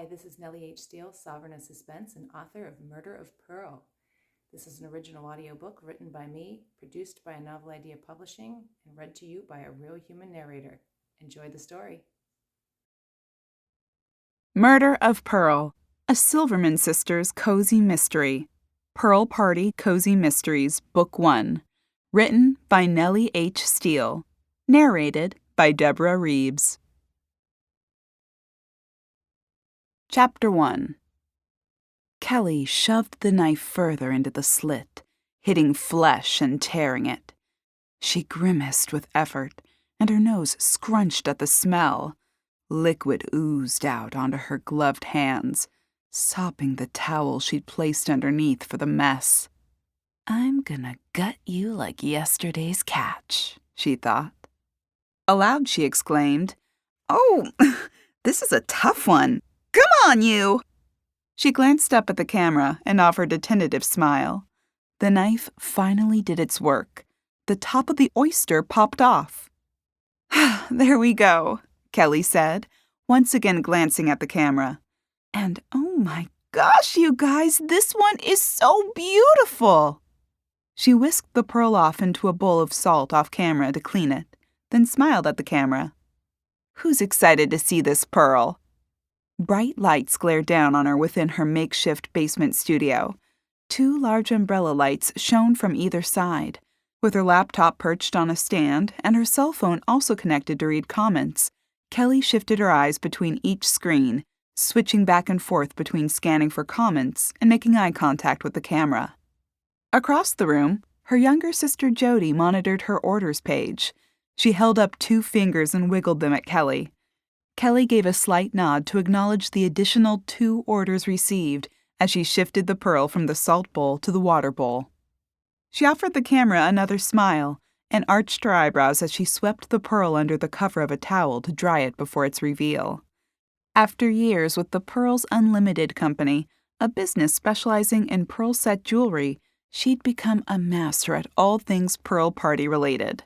Hi, this is Nellie H. Steele, Sovereign of Suspense and author of Murder of Pearl. This is an original audiobook written by me, produced by Novel Idea Publishing, and read to you by a real human narrator. Enjoy the story. Murder of Pearl, a Silverman Sisters cozy mystery. Pearl Party Cozy Mysteries, Book 1. Written by Nellie H. Steele. Narrated by Deborah Reeves. Chapter 1. Kelly shoved the knife further into the slit, hitting flesh and tearing it. She grimaced with effort, and her nose scrunched at the smell. Liquid oozed out onto her gloved hands, sopping the towel she'd placed underneath for the mess. "I'm gonna gut you like yesterday's catch," she thought. Aloud she exclaimed, "Oh, this is a tough one. Come on, you!" She glanced up at the camera and offered a tentative smile. The knife finally did its work. The top of the oyster popped off. "There we go," Kelly said, once again glancing at the camera. "And oh my gosh, you guys, this one is so beautiful!" She whisked the pearl off into a bowl of salt off camera to clean it, then smiled at the camera. "Who's excited to see this pearl?" Bright lights glared down on her within her makeshift basement studio. 2 large umbrella lights shone from either side. With her laptop perched on a stand and her cell phone also connected to read comments, Kelly shifted her eyes between each screen, switching back and forth between scanning for comments and making eye contact with the camera. Across the room, her younger sister Jodi monitored her orders page. She held up 2 fingers and wiggled them at Kelly. Kelly gave a slight nod to acknowledge the additional 2 orders received as she shifted the pearl from the salt bowl to the water bowl. She offered the camera another smile and arched her eyebrows as she swept the pearl under the cover of a towel to dry it before its reveal. After years with the Pearls Unlimited Company, a business specializing in pearl set jewelry, she'd become a master at all things pearl party related.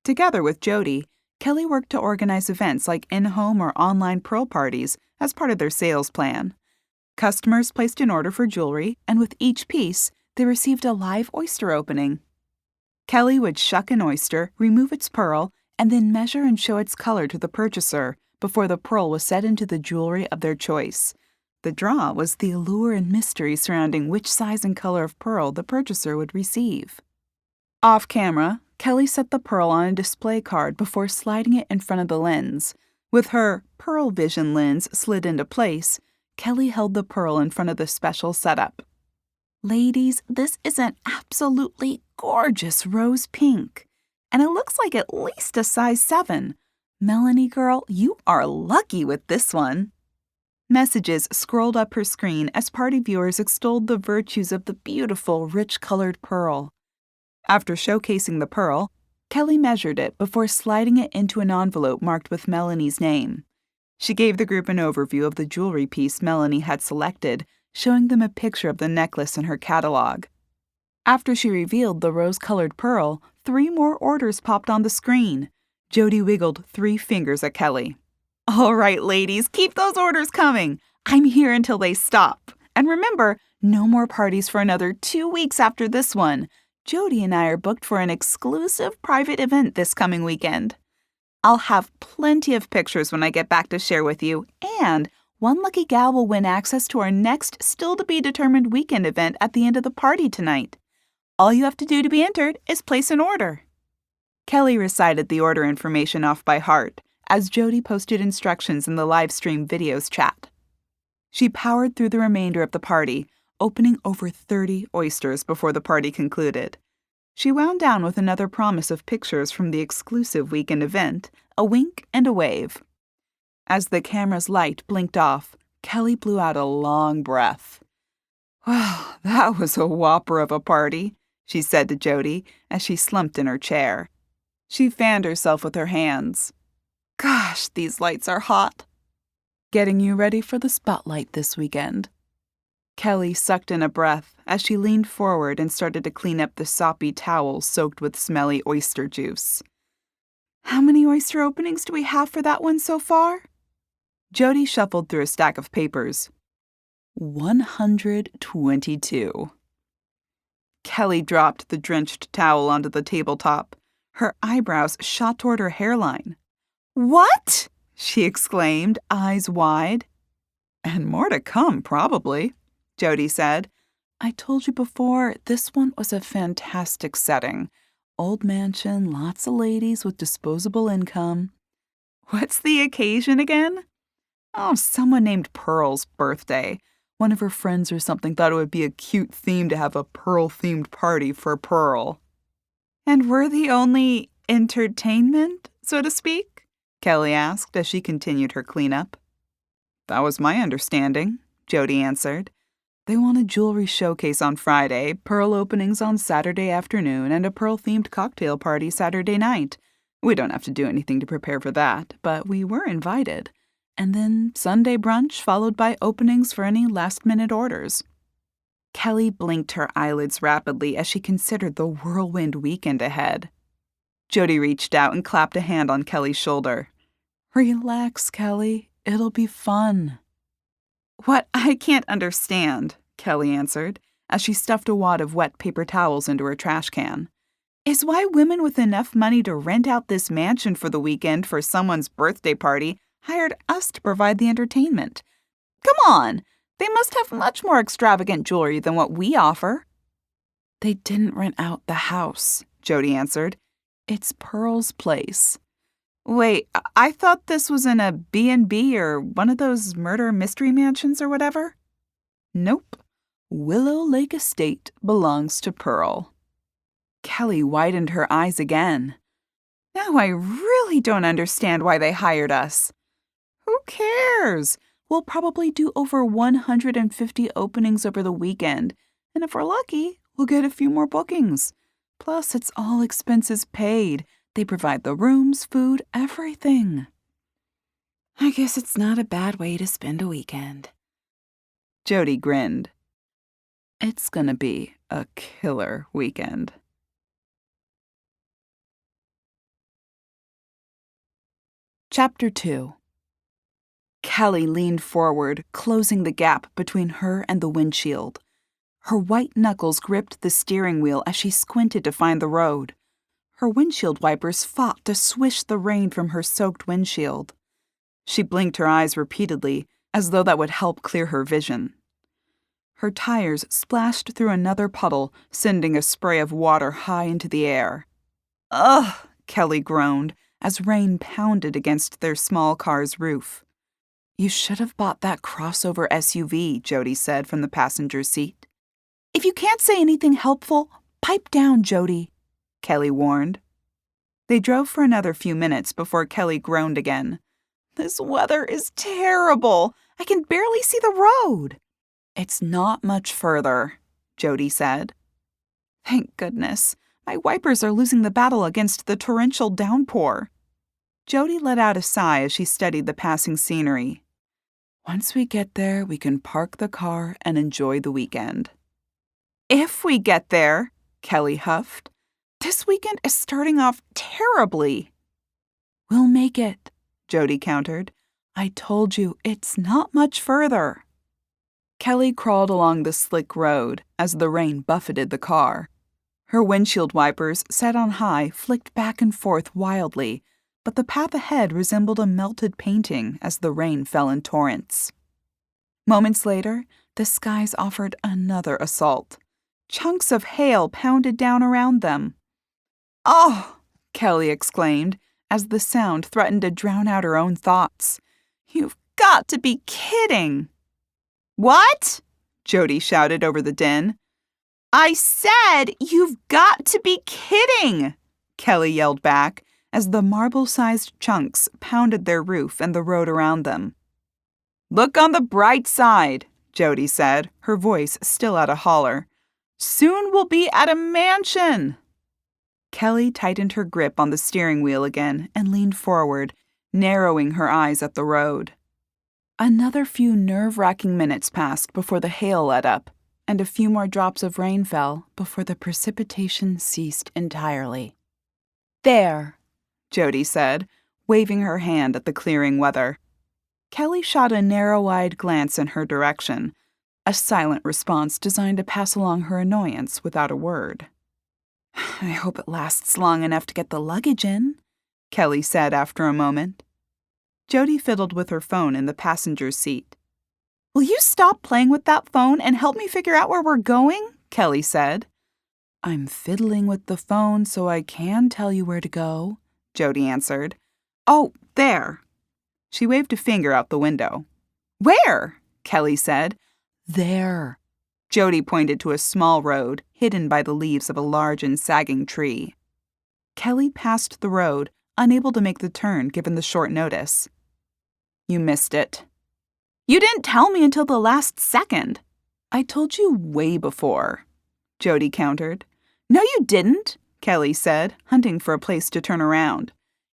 Together with Jodi, Kelly worked to organize events like in-home or online pearl parties as part of their sales plan. Customers placed an order for jewelry, and with each piece, they received a live oyster opening. Kelly would shuck an oyster, remove its pearl, and then measure and show its color to the purchaser before the pearl was set into the jewelry of their choice. The draw was the allure and mystery surrounding which size and color of pearl the purchaser would receive. Off camera, Kelly set the pearl on a display card before sliding it in front of the lens. With her Pearl Vision lens slid into place, Kelly held the pearl in front of the special setup. "Ladies, this is an absolutely gorgeous rose pink, and it looks like at least a size 7. Melanie girl, you are lucky with this one." Messages scrolled up her screen as party viewers extolled the virtues of the beautiful, rich-colored pearl. After showcasing the pearl, Kelly measured it before sliding it into an envelope marked with Melanie's name. She gave the group an overview of the jewelry piece Melanie had selected, showing them a picture of the necklace in her catalog. After she revealed the rose-colored pearl, 3 more orders popped on the screen. Jodi wiggled 3 fingers at Kelly. "All right, ladies, keep those orders coming. I'm here until they stop. And remember, no more parties for another 2 weeks after this one. Jodi and I are booked for an exclusive private event this coming weekend. I'll have plenty of pictures when I get back to share with you, and one lucky gal will win access to our next still-to-be-determined weekend event at the end of the party tonight. All you have to do to be entered is place an order." Kelly recited the order information off by heart as Jodi posted instructions in the live stream videos chat. She powered through the remainder of the party, opening over 30 oysters before the party concluded. She wound down with another promise of pictures from the exclusive weekend event, a wink and a wave. As the camera's light blinked off, Kelly blew out a long breath. "Wow, that was a whopper of a party," she said to Jodi as she slumped in her chair. She fanned herself with her hands. "Gosh, these lights are hot." "Getting you ready for the spotlight this weekend." Kelly sucked in a breath as she leaned forward and started to clean up the soppy towel soaked with smelly oyster juice. "How many oyster openings do we have for that one so far?" Jodi shuffled through a stack of papers. 122. Kelly dropped the drenched towel onto the tabletop. Her eyebrows shot toward her hairline. "What?" she exclaimed, eyes wide. "And more to come, probably," Jodi said. "I told you before, this one was a fantastic setting. Old mansion, lots of ladies with disposable income." "What's the occasion again?" "Oh, someone named Pearl's birthday. One of her friends or something thought it would be a cute theme to have a Pearl-themed party for Pearl." "And we're the only entertainment, so to speak?" Kelly asked as she continued her cleanup. "That was my understanding," Jodi answered. "They want a jewelry showcase on Friday, Pearl openings on Saturday afternoon, and a Pearl-themed cocktail party Saturday night. We don't have to do anything to prepare for that, but we were invited. And then Sunday brunch followed by openings for any last-minute orders." Kelly blinked her eyelids rapidly as she considered the whirlwind weekend ahead. Jodi reached out and clapped a hand on Kelly's shoulder. "Relax, Kelly. It'll be fun." "What I can't understand," Kelly answered, as she stuffed a wad of wet paper towels into her trash can, "is why women with enough money to rent out this mansion for the weekend for someone's birthday party hired us to provide the entertainment. Come on, they must have much more extravagant jewelry than what we offer." "They didn't rent out the house," Jodi answered. "It's Pearl's place." "Wait, I thought this was in a B&B or one of those murder mystery mansions or whatever?" "Nope. Willow Lake Estate belongs to Pearl." Kelly widened her eyes again. "Now I really don't understand why they hired us." "Who cares? We'll probably do over 150 openings over the weekend, and if we're lucky, we'll get a few more bookings. Plus, it's all expenses paid. They provide the rooms, food, everything." "I guess it's not a bad way to spend a weekend." Jodi grinned. "It's gonna be a killer weekend." Chapter 2. Kelly leaned forward, closing the gap between her and the windshield. Her white knuckles gripped the steering wheel as she squinted to find the road. Her windshield wipers fought to swish the rain from her soaked windshield. She blinked her eyes repeatedly, as though that would help clear her vision. Her tires splashed through another puddle, sending a spray of water high into the air. "Ugh," Kelly groaned, as rain pounded against their small car's roof. "You should have bought that crossover SUV," Jodi said from the passenger seat. "If you can't say anything helpful, pipe down, Jodi," Kelly warned. They drove for another few minutes before Kelly groaned again. "This weather is terrible. I can barely see the road." "It's not much further," Jodi said. "Thank goodness. My wipers are losing the battle against the torrential downpour." Jodi let out a sigh as she studied the passing scenery. "Once we get there, we can park the car and enjoy the weekend." "If we get there," Kelly huffed. "This weekend is starting off terribly." "We'll make it," Jodi countered. "I told you, it's not much further." Kelly crawled along the slick road as the rain buffeted the car. Her windshield wipers, set on high, flicked back and forth wildly, but the path ahead resembled a melted painting as the rain fell in torrents. Moments later, the skies offered another assault. Chunks of hail pounded down around them. "Oh!" Kelly exclaimed, as the sound threatened to drown out her own thoughts. "You've got to be kidding!" "What?" Jodi shouted over the din. "I said you've got to be kidding!" Kelly yelled back, as the marble-sized chunks pounded their roof and the road around them. "Look on the bright side," Jodi said, her voice still at a holler. "Soon we'll be at a mansion!" Kelly tightened her grip on the steering wheel again and leaned forward, narrowing her eyes at the road. Another few nerve-wracking minutes passed before the hail let up, and a few more drops of rain fell before the precipitation ceased entirely. "There," Jodi said, waving her hand at the clearing weather. Kelly shot a narrow-eyed glance in her direction, a silent response designed to pass along her annoyance without a word. "I hope it lasts long enough to get the luggage in," Kelly said after a moment. Jodi fiddled with her phone in the passenger's seat. "Will you stop playing with that phone and help me figure out where we're going?" Kelly said. "I'm fiddling with the phone so I can tell you where to go," Jodi answered. "Oh, there." She waved a finger out the window. "Where?" Kelly said. "There." Jodi pointed to a small road hidden by the leaves of a large and sagging tree. Kelly passed the road, unable to make the turn given the short notice. "You missed it." "You didn't tell me until the last second." "I told you way before," Jodi countered. "No, you didn't," Kelly said, hunting for a place to turn around.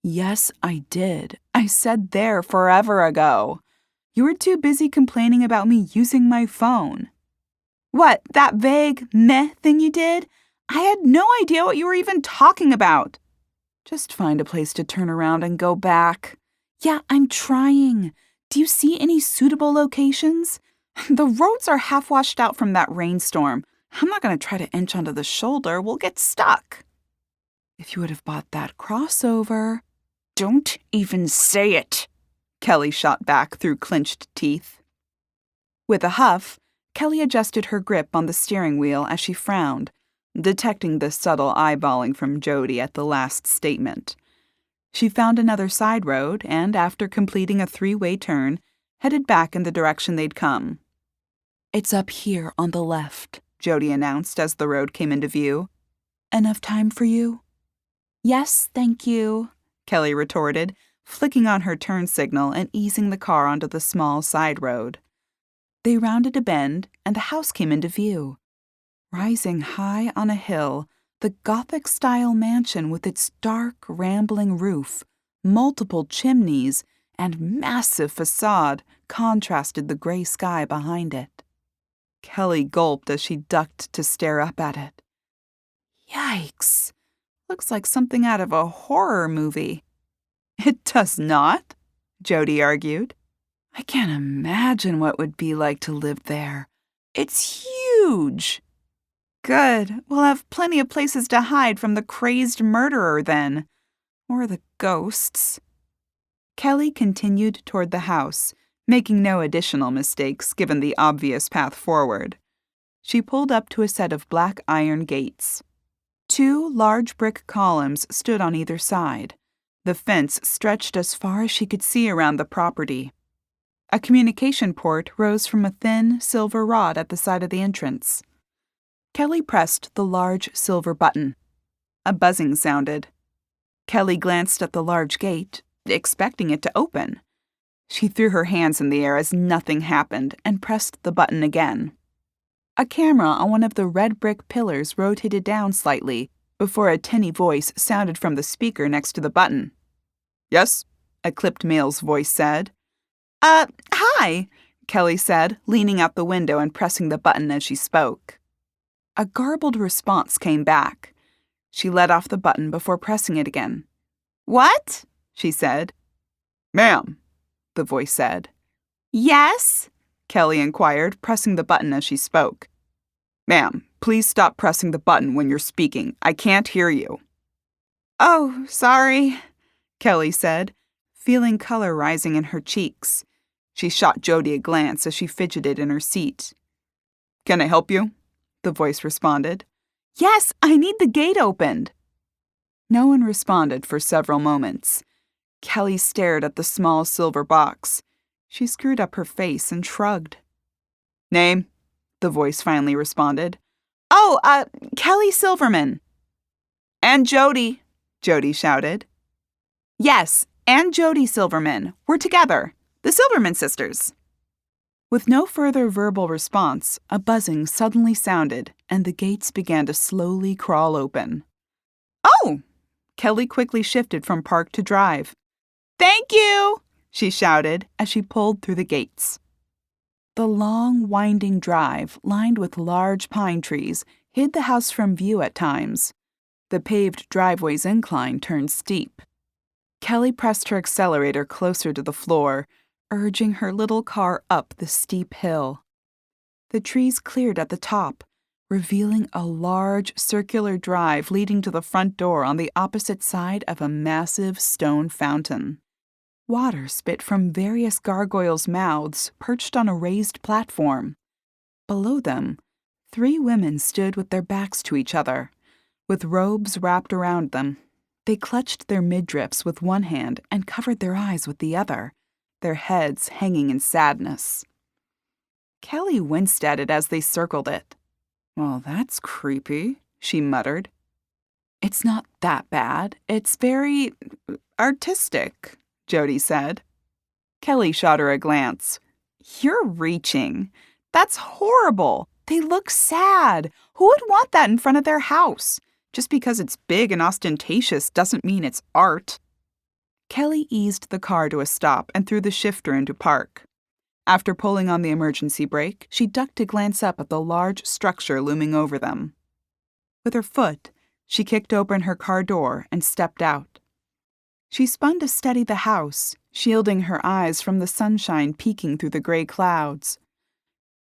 "Yes, I did. I said there forever ago. You were too busy complaining about me using my phone." "What, that vague meh thing you did? I had no idea what you were even talking about." "Just find a place to turn around and go back." "Yeah, I'm trying. Do you see any suitable locations?" "The roads are half washed out from that rainstorm. I'm not going to try to inch onto the shoulder. We'll get stuck." "If you would have bought that crossover." "Don't even say it," Kelly shot back through clenched teeth. With a huff, Kelly adjusted her grip on the steering wheel as she frowned, detecting the subtle eyeballing from Jodi at the last statement. She found another side road and, after completing a 3-way turn, headed back in the direction they'd come. "It's up here on the left," Jodi announced as the road came into view. "Enough time for you?" "Yes, thank you," Kelly retorted, flicking on her turn signal and easing the car onto the small side road. They rounded a bend, and a house came into view. Rising high on a hill, the Gothic-style mansion with its dark, rambling roof, multiple chimneys, and massive facade contrasted the gray sky behind it. Kelly gulped as she ducked to stare up at it. "Yikes! Looks like something out of a horror movie." "It does not," Jodi argued. "I can't imagine what it would be like to live there. It's huge." "Good. We'll have plenty of places to hide from the crazed murderer then. Or the ghosts." Kelly continued toward the house, making no additional mistakes given the obvious path forward. She pulled up to a set of black iron gates. 2 large brick columns stood on either side. The fence stretched as far as she could see around the property. A communication port rose from a thin, silver rod at the side of the entrance. Kelly pressed the large silver button. A buzzing sounded. Kelly glanced at the large gate, expecting it to open. She threw her hands in the air as nothing happened and pressed the button again. A camera on one of the red brick pillars rotated down slightly before a tinny voice sounded from the speaker next to the button. "Yes?" a clipped male's voice said. Hi," Kelly said, leaning out the window and pressing the button as she spoke. A garbled response came back. She let off the button before pressing it again. "What?" she said. "Ma'am," the voice said. "Yes?" Kelly inquired, pressing the button as she spoke. "Ma'am, please stop pressing the button when you're speaking. I can't hear you." "Oh, sorry," Kelly said, feeling color rising in her cheeks. She shot Jodi a glance as she fidgeted in her seat. "Can I help you?" the voice responded. "Yes, I need the gate opened." No one responded for several moments. Kelly stared at the small silver box. She screwed up her face and shrugged. "Name?" the voice finally responded. "Oh, Kelly Silverman." "And Jodi," Jodi shouted. "Yes, and Jodi Silverman. We're together. The Silverman sisters." With no further verbal response, a buzzing suddenly sounded, and the gates began to slowly crawl open. "Oh!" Kelly quickly shifted from park to drive. "Thank you!" she shouted as she pulled through the gates. The long, winding drive, lined with large pine trees, hid the house from view at times. The paved driveway's incline turned steep. Kelly pressed her accelerator closer to the floor, urging her little car up the steep hill. The trees cleared at the top, revealing a large circular drive leading to the front door on the opposite side of a massive stone fountain. Water spit from various gargoyles' mouths perched on a raised platform. Below them, 3 women stood with their backs to each other, with robes wrapped around them. They clutched their midriffs with one hand and covered their eyes with the other, their heads hanging in sadness. Kelly winced at it as they circled it. "Well, that's creepy," she muttered. "It's not that bad. It's very artistic," Jodi said. Kelly shot her a glance. "You're reaching. That's horrible. They look sad. Who would want that in front of their house? Just because it's big and ostentatious doesn't mean it's art." Kelly eased the car to a stop and threw the shifter into park. After pulling on the emergency brake, she ducked to glance up at the large structure looming over them. With her foot, she kicked open her car door and stepped out. She spun to steady the house, shielding her eyes from the sunshine peeking through the gray clouds.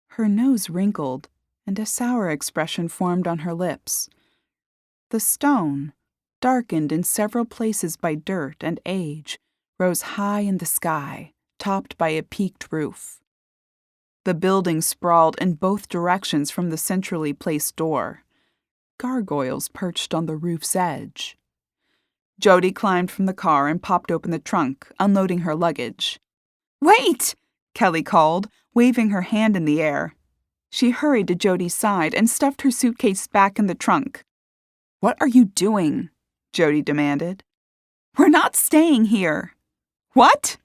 Her nose wrinkled, and a sour expression formed on her lips. The stone, darkened in several places by dirt and age, rose high in the sky, topped by a peaked roof. The building sprawled in both directions from the centrally placed door. Gargoyles perched on the roof's edge. Jodi climbed from the car and popped open the trunk, unloading her luggage. "Wait!" Kelly called, waving her hand in the air. She hurried to Jodi's side and stuffed her suitcase back in the trunk. "What are you doing?" Jodi demanded. "We're not staying here." "What?"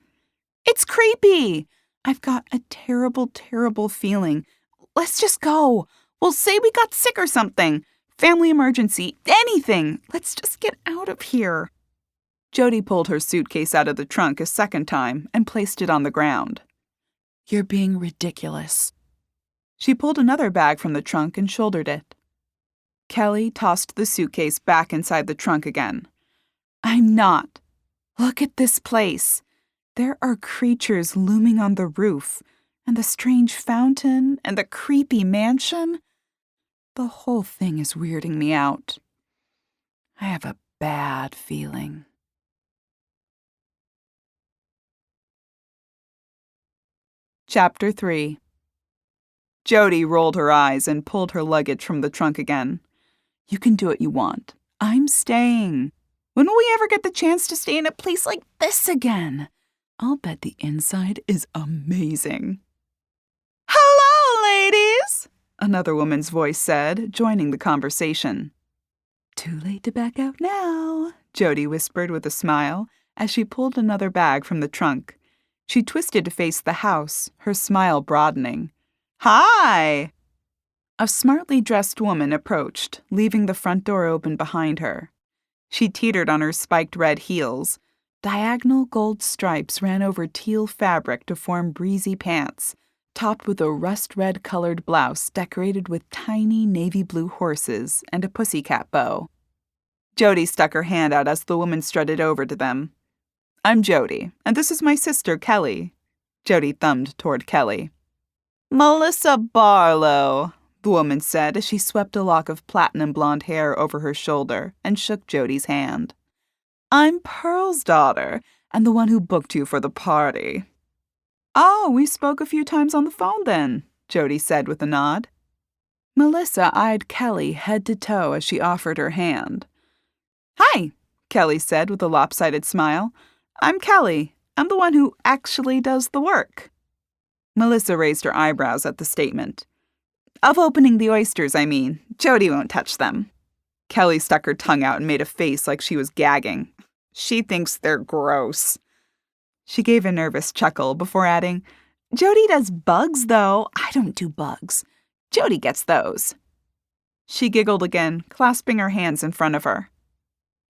"It's creepy. I've got a terrible, terrible feeling. Let's just go. We'll say we got sick or something. Family emergency, anything. Let's just get out of here." Jodi pulled her suitcase out of the trunk a second time and placed it on the ground. "You're being ridiculous." She pulled another bag from the trunk and shouldered it. Kelly tossed the suitcase back inside the trunk again. "I'm not. Look at this place. There are creatures looming on the roof, and the strange fountain, and the creepy mansion. The whole thing is weirding me out. I have a bad feeling." Chapter 3. Jodi rolled her eyes and pulled her luggage from the trunk again. "You can do what you want. I'm staying. When will we ever get the chance to stay in a place like this again? I'll bet the inside is amazing." "Hello, ladies!" another woman's voice said, joining the conversation. "Too late to back out now," Jodi whispered with a smile as she pulled another bag from the trunk. She twisted to face the house, her smile broadening. "Hi!" A smartly dressed woman approached, leaving the front door open behind her. She teetered on her spiked red heels. Diagonal gold stripes ran over teal fabric to form breezy pants, topped with a rust-red colored blouse decorated with tiny navy blue horses and a pussycat bow. Jodi stuck her hand out as the woman strutted over to them. "I'm Jodi, and this is my sister, Kelly." Jodi thumbed toward Kelly. "Melissa Barlow," the woman said as she swept a lock of platinum blonde hair over her shoulder and shook Jodi's hand. "I'm Pearl's daughter, and the one who booked you for the party." "Oh, we spoke a few times on the phone then," Jodi said with a nod. Melissa eyed Kelly head to toe as she offered her hand. "Hi," Kelly said with a lopsided smile. "I'm Kelly. I'm the one who actually does the work." Melissa raised her eyebrows at the statement. "Of opening the oysters, I mean. Jodi won't touch them." Kelly stuck her tongue out and made a face like she was gagging. "She thinks they're gross." She gave a nervous chuckle before adding, "Jodi does bugs, though. I don't do bugs. Jodi gets those." She giggled again, clasping her hands in front of her.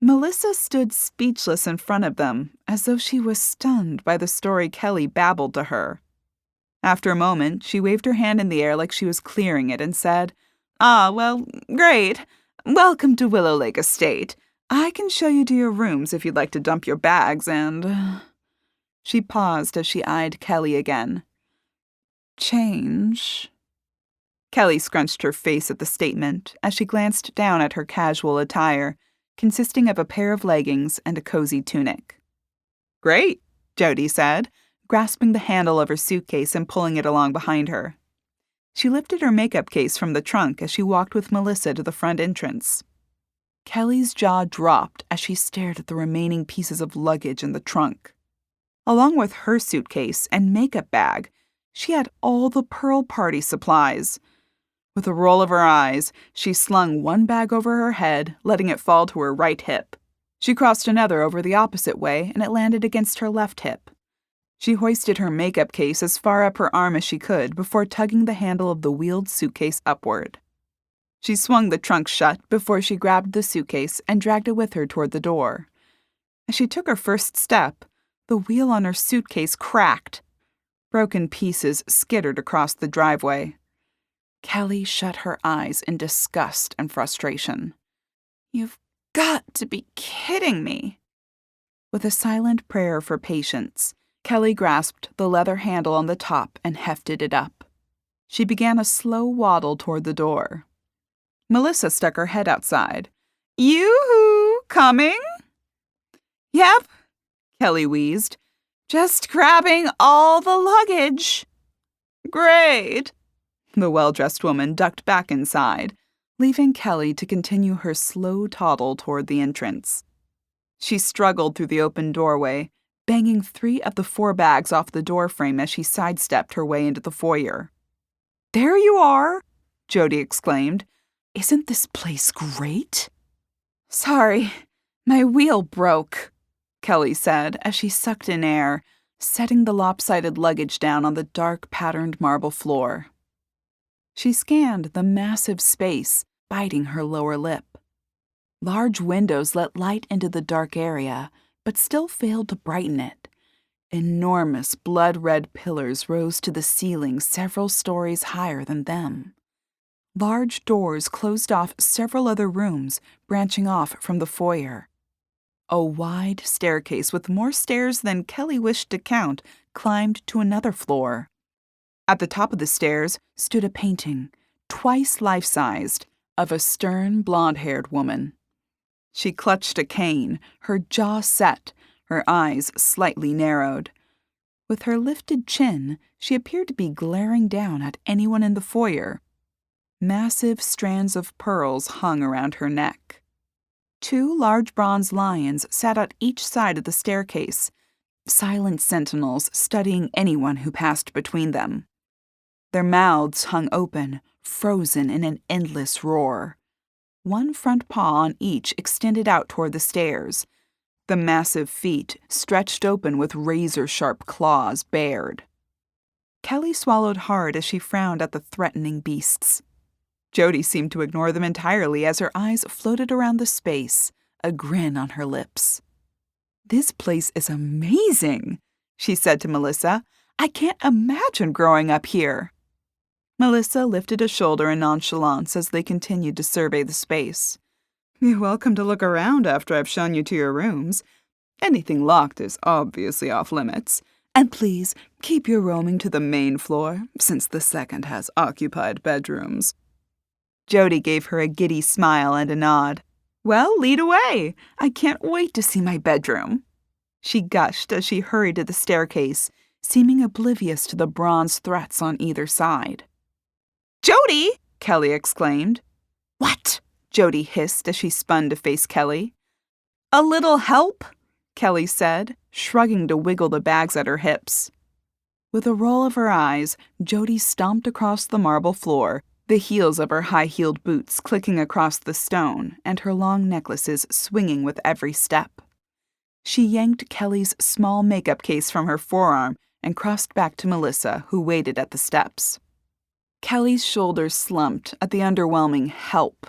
Melissa stood speechless in front of them, as though she was stunned by the story Kelly babbled to her. After a moment, she waved her hand in the air like she was clearing it and said, "Ah, well, great. Welcome to Willow Lake Estate. I can show you to your rooms if you'd like to dump your bags and..." She paused as she eyed Kelly again. Change? Kelly scrunched her face at the statement as she glanced down at her casual attire, consisting of a pair of leggings and a cozy tunic. Great, Jodi said, grasping the handle of her suitcase and pulling it along behind her. She lifted her makeup case from the trunk as she walked with Melissa to the front entrance. Kelly's jaw dropped as she stared at the remaining pieces of luggage in the trunk. Along with her suitcase and makeup bag, she had all the Pearl party supplies. With a roll of her eyes, she slung one bag over her head, letting it fall to her right hip. She crossed another over the opposite way, and it landed against her left hip. She hoisted her makeup case as far up her arm as she could before tugging the handle of the wheeled suitcase upward. She swung the trunk shut before she grabbed the suitcase and dragged it with her toward the door. As she took her first step, the wheel on her suitcase cracked. Broken pieces skittered across the driveway. Kelly shut her eyes in disgust and frustration. You've got to be kidding me. With a silent prayer for patience, Kelly grasped the leather handle on the top and hefted it up. She began a slow waddle toward the door. Melissa stuck her head outside. Yoo-hoo! Coming? Yep, Kelly wheezed. Just grabbing all the luggage. Great. The well-dressed woman ducked back inside, leaving Kelly to continue her slow toddle toward the entrance. She struggled through the open doorway, banging 3 of the 4 bags off the doorframe as she sidestepped her way into the foyer. There you are, Jodi exclaimed. Isn't this place great? Sorry, my wheel broke, Kelly said as she sucked in air, setting the lopsided luggage down on the dark patterned marble floor. She scanned the massive space, biting her lower lip. Large windows let light into the dark area, but still failed to brighten it. Enormous blood-red pillars rose to the ceiling several stories higher than them. Large doors closed off several other rooms, branching off from the foyer. A wide staircase with more stairs than Kelly wished to count climbed to another floor. At the top of the stairs stood a painting, twice life-sized, of a stern, blonde-haired woman. She clutched a cane, her jaw set, her eyes slightly narrowed. With her lifted chin, she appeared to be glaring down at anyone in the foyer. Massive strands of pearls hung around her neck. 2 large bronze lions sat at each side of the staircase, silent sentinels studying anyone who passed between them. Their mouths hung open, frozen in an endless roar. One front paw on each extended out toward the stairs. The massive feet, stretched open with razor-sharp claws, bared. Kelly swallowed hard as she frowned at the threatening beasts. Jodi seemed to ignore them entirely as her eyes floated around the space, a grin on her lips. This place is amazing, she said to Melissa. I can't imagine growing up here. Melissa lifted a shoulder in nonchalance as they continued to survey the space. You're welcome to look around after I've shown you to your rooms. Anything locked is obviously off limits. And please, keep your roaming to the main floor, since the second has occupied bedrooms. Jodi gave her a giddy smile and a nod. Well, lead away. I can't wait to see my bedroom. She gushed as she hurried to the staircase, seeming oblivious to the bronze threats on either side. Jodi! Kelly exclaimed. What? Jodi hissed as she spun to face Kelly. A little help? Kelly said, shrugging to wiggle the bags at her hips. With a roll of her eyes, Jodi stomped across the marble floor, the heels of her high-heeled boots clicking across the stone and her long necklaces swinging with every step. She yanked Kelly's small makeup case from her forearm and crossed back to Melissa, who waited at the steps. Kelly's shoulders slumped at the underwhelming help.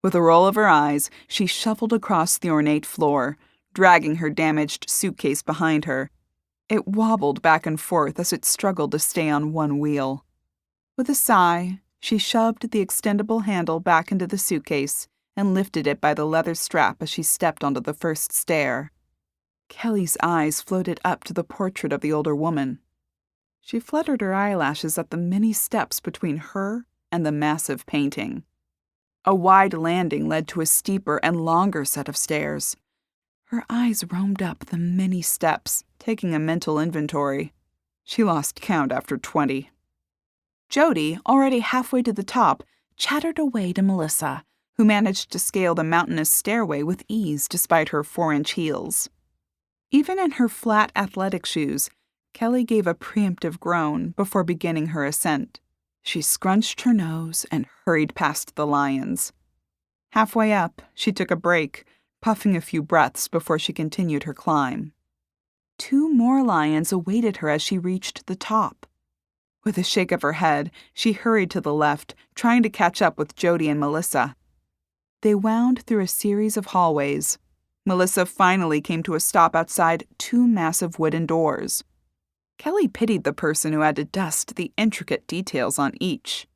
With a roll of her eyes, she shuffled across the ornate floor, dragging her damaged suitcase behind her. It wobbled back and forth as it struggled to stay on one wheel. With a sigh, she shoved the extendable handle back into the suitcase and lifted it by the leather strap as she stepped onto the first stair. Kelly's eyes floated up to the portrait of the older woman. She fluttered her eyelashes at the many steps between her and the massive painting. A wide landing led to a steeper and longer set of stairs. Her eyes roamed up the many steps, taking a mental inventory. She lost count after 20. Jodi, already halfway to the top, chattered away to Melissa, who managed to scale the mountainous stairway with ease despite her 4-inch heels. Even in her flat athletic shoes, Kelly gave a preemptive groan before beginning her ascent. She scrunched her nose and hurried past the lions. Halfway up, she took a break, puffing a few breaths before she continued her climb. 2 more lions awaited her as she reached the top. With a shake of her head, she hurried to the left, trying to catch up with Jodi and Melissa. They wound through a series of hallways. Melissa finally came to a stop outside 2 massive wooden doors. Kelly pitied the person who had to dust the intricate details on each.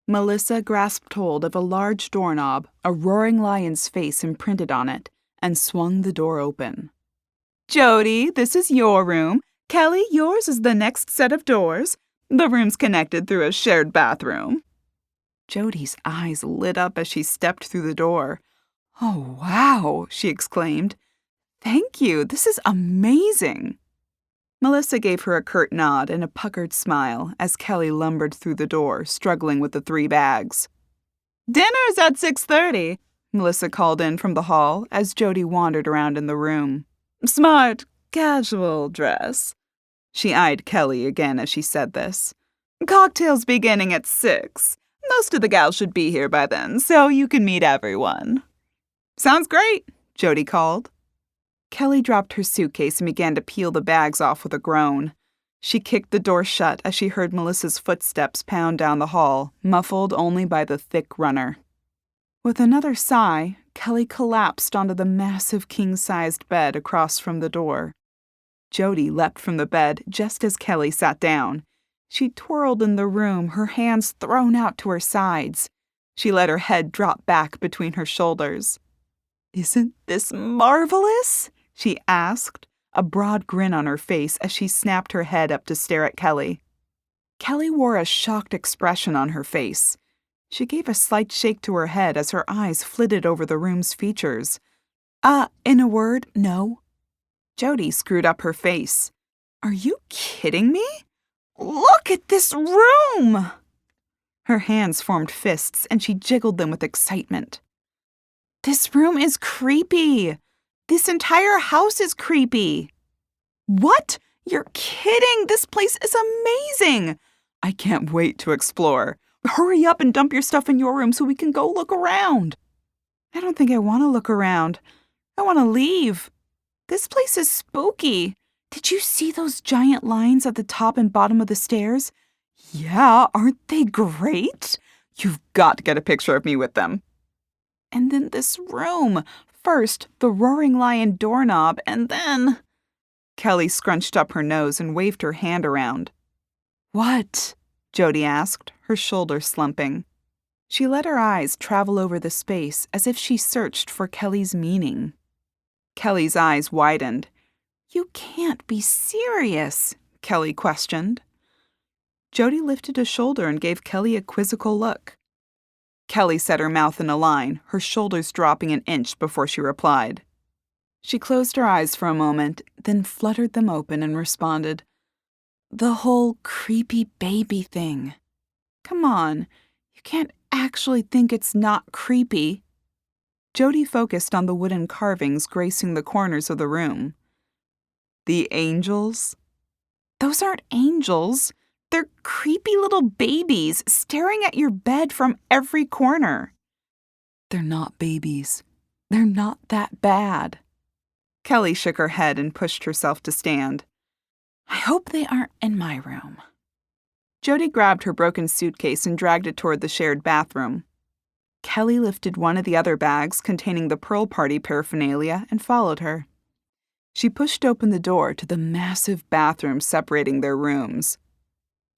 Melissa grasped hold of a large doorknob, a roaring lion's face imprinted on it, and swung the door open. "Jodi, this is your room. Kelly, yours is the next set of doors. The room's connected through a shared bathroom." Jodi's eyes lit up as she stepped through the door. "Oh, wow," she exclaimed. "Thank you, this is amazing." Melissa gave her a curt nod and a puckered smile as Kelly lumbered through the door, struggling with the 3 bags. "Dinner's at 6:30, Melissa called in from the hall as Jodi wandered around in the room. "Smart, casual dress." She eyed Kelly again as she said this. "Cocktails beginning at 6. Most of the gals should be here by then, so you can meet everyone." "Sounds great," Jodi called. Kelly dropped her suitcase and began to peel the bags off with a groan. She kicked the door shut as she heard Melissa's footsteps pound down the hall, muffled only by the thick runner. With another sigh, Kelly collapsed onto the massive king-sized bed across from the door. Jodi leapt from the bed just as Kelly sat down. She twirled in the room, her hands thrown out to her sides. She let her head drop back between her shoulders. "Isn't this marvelous?" she asked, a broad grin on her face as she snapped her head up to stare at Kelly. Kelly wore a shocked expression on her face. She gave a slight shake to her head as her eyes flitted over the room's features. In a word, no." Jodi screwed up her face. "Are you kidding me? Look at this room!" Her hands formed fists and she jiggled them with excitement. "This room is creepy. This entire house is creepy." "What? You're kidding! This place is amazing! I can't wait to explore. Hurry up and dump your stuff in your room so we can go look around." "I don't think I want to look around. I want to leave. This place is spooky. Did you see those giant lions at the top and bottom of the stairs? Yeah, aren't they great? You've got to get a picture of me with them. And then this room. First, the roaring lion doorknob, and then—" Kelly scrunched up her nose and waved her hand around. "What?" Jodi asked, her shoulders slumping. She let her eyes travel over the space as if she searched for Kelly's meaning. Kelly's eyes widened. "You can't be serious," Kelly questioned. Jodi lifted a shoulder and gave Kelly a quizzical look. Kelly set her mouth in a line, her shoulders dropping an inch before she replied. She closed her eyes for a moment, then fluttered them open and responded, "The whole creepy baby thing. Come on, you can't actually think it's not creepy." Jodi focused on the wooden carvings gracing the corners of the room. "The angels?" "Those aren't angels. They're creepy little babies staring at your bed from every corner." "They're not babies. They're not that bad." Kelly shook her head and pushed herself to stand. "I hope they aren't in my room." Jodi grabbed her broken suitcase and dragged it toward the shared bathroom. Kelly lifted one of the other bags containing the Pearl Party paraphernalia and followed her. She pushed open the door to the massive bathroom separating their rooms.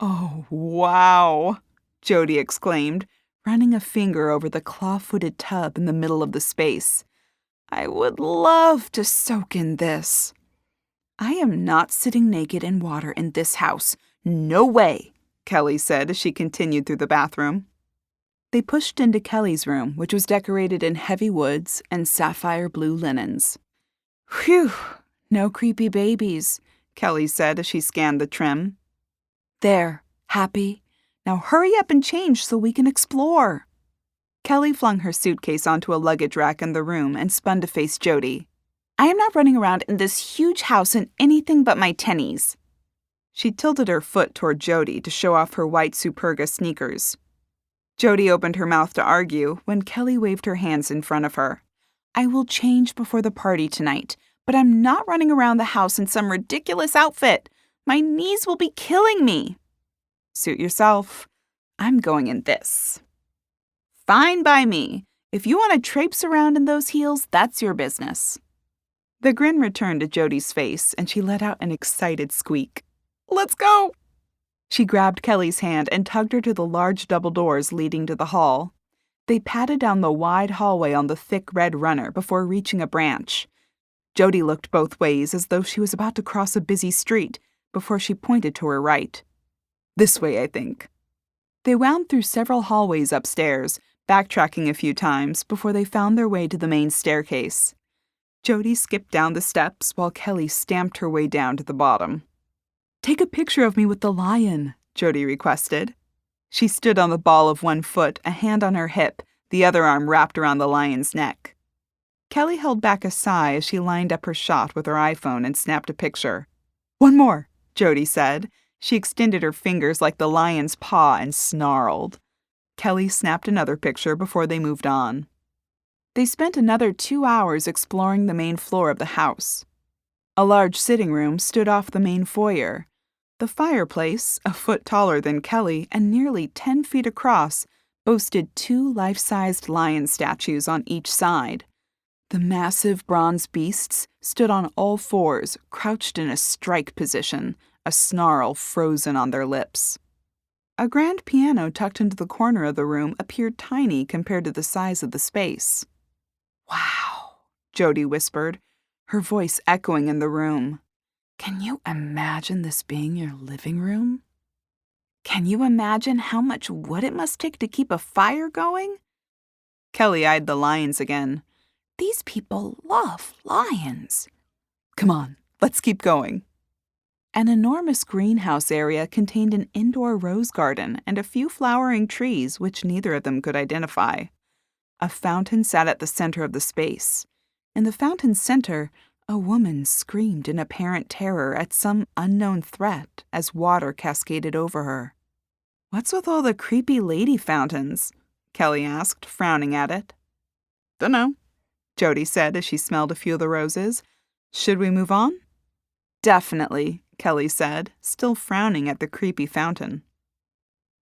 "Oh, wow," Jodi exclaimed, running a finger over the claw-footed tub in the middle of the space. "I would love to soak in this." I am not sitting naked in water in this house. No way, Kelly said as she continued through the bathroom. They pushed into Kelly's room, which was decorated in heavy woods and sapphire blue linens. Phew, no creepy babies, Kelly said as she scanned the trim. There, happy? Now hurry up and change so we can explore. Kelly flung her suitcase onto a luggage rack in the room and spun to face Jodi. I am not running around in this huge house in anything but my tennies. She tilted her foot toward Jodi to show off her white Superga sneakers. Jodi opened her mouth to argue when Kelly waved her hands in front of her. I will change before the party tonight, but I'm not running around the house in some ridiculous outfit. My knees will be killing me. Suit yourself. I'm going in this. Fine by me. If you want to traipse around in those heels, that's your business. The grin returned to Jodi's face, and she let out an excited squeak. Let's go! She grabbed Kelly's hand and tugged her to the large double doors leading to the hall. They padded down the wide hallway on the thick red runner before reaching a branch. Jodi looked both ways as though she was about to cross a busy street before she pointed to her right. This way, I think. They wound through several hallways upstairs, backtracking a few times before they found their way to the main staircase. Jodi skipped down the steps while Kelly stamped her way down to the bottom. Take a picture of me with the lion, Jodi requested. She stood on the ball of one foot, a hand on her hip, the other arm wrapped around the lion's neck. Kelly held back a sigh as she lined up her shot with her iPhone and snapped a picture. One more, Jodi said. She extended her fingers like the lion's paw and snarled. Kelly snapped another picture before they moved on. They spent another 2 hours exploring the main floor of the house. A large sitting room stood off the main foyer. The fireplace, a foot taller than Kelly and nearly 10 feet across, boasted 2 life-sized lion statues on each side. The massive bronze beasts stood on all fours, crouched in a strike position, a snarl frozen on their lips. A grand piano tucked into the corner of the room appeared tiny compared to the size of the space. Wow, Jodi whispered, her voice echoing in the room. Can you imagine this being your living room? Can you imagine how much wood it must take to keep a fire going? Kelly eyed the lions again. These people love lions. Come on, let's keep going. An enormous greenhouse area contained an indoor rose garden and a few flowering trees which neither of them could identify. A fountain sat at the center of the space. In the fountain's center, a woman screamed in apparent terror at some unknown threat as water cascaded over her. What's with all the creepy lady fountains? Kelly asked, frowning at it. Dunno, Jodi said as she smelled a few of the roses. Should we move on? Definitely, Kelly said, still frowning at the creepy fountain.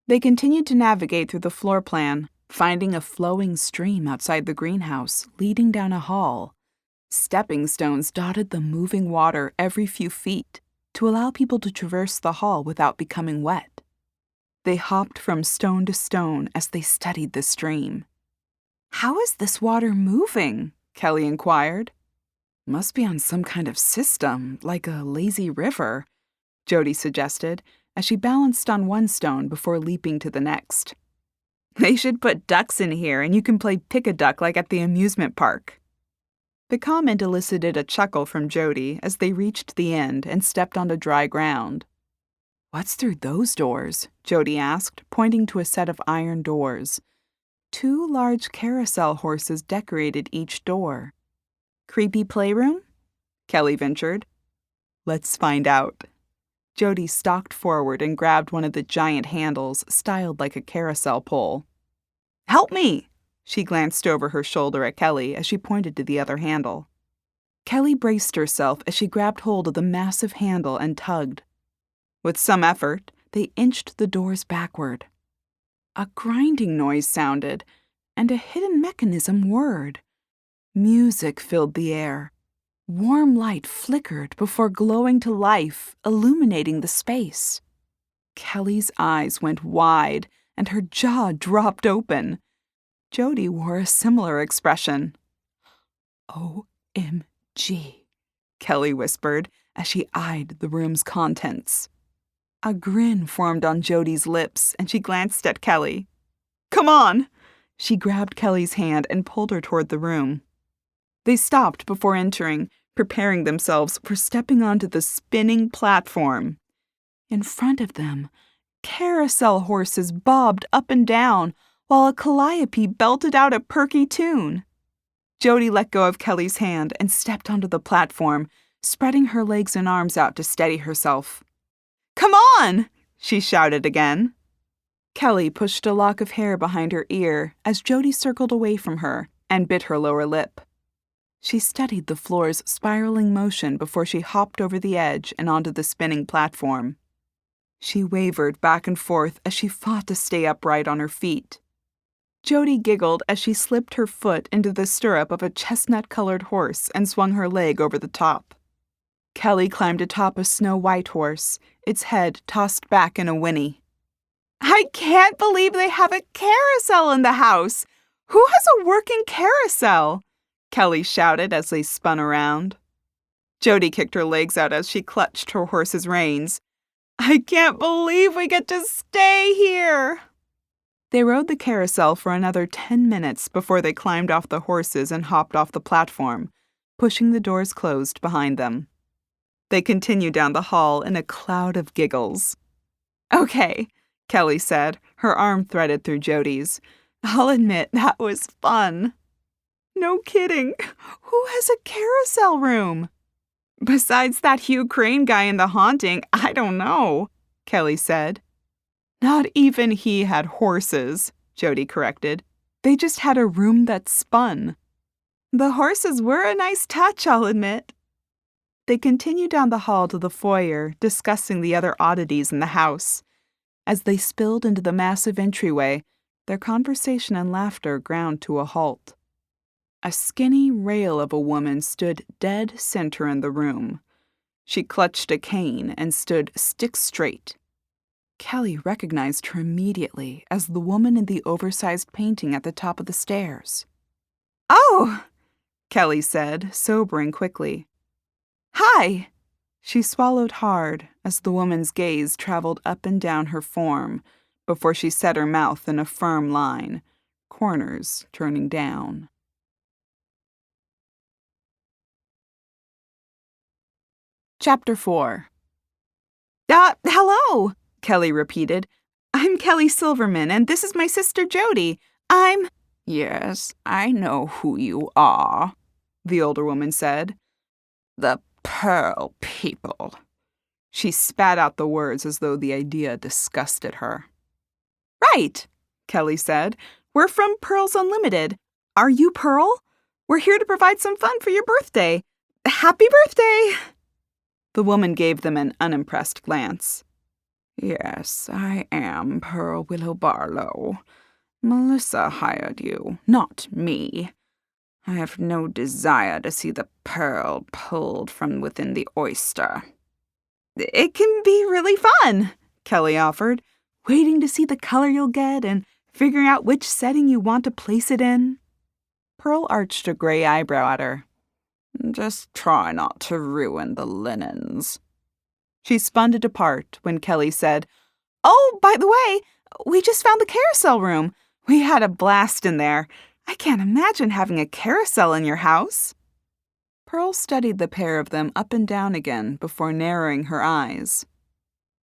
They continued to navigate through the floor plan, finding a flowing stream outside the greenhouse, leading down a hall. Stepping stones dotted the moving water every few feet to allow people to traverse the hall without becoming wet. They hopped from stone to stone as they studied the stream. How is this water moving? Kelly inquired. Must be on some kind of system, like a lazy river, Jodi suggested, as she balanced on one stone before leaping to the next. They should put ducks in here and you can play pick-a-duck like at the amusement park. The comment elicited a chuckle from Jodi as they reached the end and stepped onto dry ground. What's through those doors? Jodi asked, pointing to a set of iron doors. 2 large carousel horses decorated each door. Creepy playroom? Kelly ventured. Let's find out. Jodi stalked forward and grabbed one of the giant handles, styled like a carousel pole. Help me! She glanced over her shoulder at Kelly as she pointed to the other handle. Kelly braced herself as she grabbed hold of the massive handle and tugged. With some effort, they inched the doors backward. A grinding noise sounded, and a hidden mechanism whirred. Music filled the air. Warm light flickered before glowing to life, illuminating the space. Kelly's eyes went wide, and her jaw dropped open. Jodi wore a similar expression. OMG, Kelly whispered, as she eyed the room's contents. A grin formed on Jodi's lips, and she glanced at Kelly. "Come on!" She grabbed Kelly's hand and pulled her toward the room. They stopped before entering, preparing themselves for stepping onto the spinning platform. In front of them, carousel horses bobbed up and down, while a calliope belted out a perky tune. Jodi let go of Kelly's hand and stepped onto the platform, spreading her legs and arms out to steady herself. "Come on!" she shouted again. Kelly pushed a lock of hair behind her ear as Jodi circled away from her and bit her lower lip. She studied the floor's spiraling motion before she hopped over the edge and onto the spinning platform. She wavered back and forth as she fought to stay upright on her feet. Jodi giggled as she slipped her foot into the stirrup of a chestnut-colored horse and swung her leg over the top. Kelly climbed atop a snow-white horse, its head tossed back in a whinny. "I can't believe they have a carousel in the house! Who has a working carousel?" Kelly shouted as they spun around. Jodi kicked her legs out as she clutched her horse's reins. "I can't believe we get to stay here!" They rode the carousel for another 10 minutes before they climbed off the horses and hopped off the platform, pushing the doors closed behind them. They continued down the hall in a cloud of giggles. "Okay," Kelly said, her arm threaded through Jodi's. "I'll admit that was fun." "No kidding. Who has a carousel room?" "Besides that Hugh Crane guy in The Haunting, I don't know," Kelly said. "Not even he had horses," Jodi corrected. "They just had a room that spun." "The horses were a nice touch, I'll admit." They continued down the hall to the foyer, discussing the other oddities in the house. As they spilled into the massive entryway, their conversation and laughter ground to a halt. A skinny rail of a woman stood dead center in the room. She clutched a cane and stood stick straight. Kelly recognized her immediately as the woman in the oversized painting at the top of the stairs. "Oh!" Kelly said, sobering quickly. "Hi!" She swallowed hard as the woman's gaze traveled up and down her form before she set her mouth in a firm line, corners turning down. Chapter 4. Hello, Kelly repeated. "I'm Kelly Silverman, and this is my sister Jodi. I'm—" "Yes, I know who you are," the older woman said. "The Pearl people." She spat out the words as though the idea disgusted her. "Right," Kelly said. "We're from Pearls Unlimited. Are you Pearl? We're here to provide some fun for your birthday. Happy birthday!" The woman gave them an unimpressed glance. "Yes, I am Pearl Willow Barlow. Melissa hired you, not me. I have no desire to see the pearl pulled from within the oyster." "It can be really fun," Kelly offered, "waiting to see the color you'll get and figuring out which setting you want to place it in." Pearl arched a gray eyebrow at her. "Just try not to ruin the linens." She spun to depart when Kelly said, "Oh, by the way, we just found the carousel room. We had a blast in there. I can't imagine having a carousel in your house." Pearl studied the pair of them up and down again before narrowing her eyes.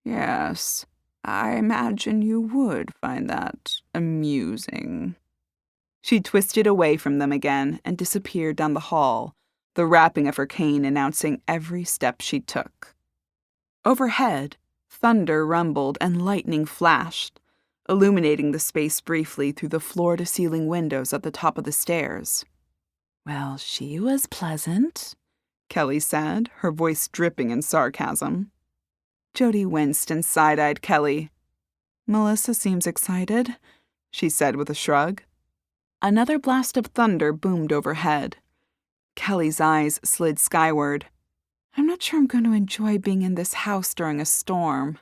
"Yes, I imagine you would find that amusing." She twisted away from them again and disappeared down the hall, the rapping of her cane announcing every step she took. Overhead, thunder rumbled and lightning flashed, illuminating the space briefly through the floor-to-ceiling windows at the top of the stairs. "Well, she was pleasant," Kelly said, her voice dripping in sarcasm. Jodi winced and side-eyed Kelly. "Melissa seems excited," she said with a shrug. Another blast of thunder boomed overhead. Kelly's eyes slid skyward. "I'm not sure I'm going to enjoy being in this house during a storm."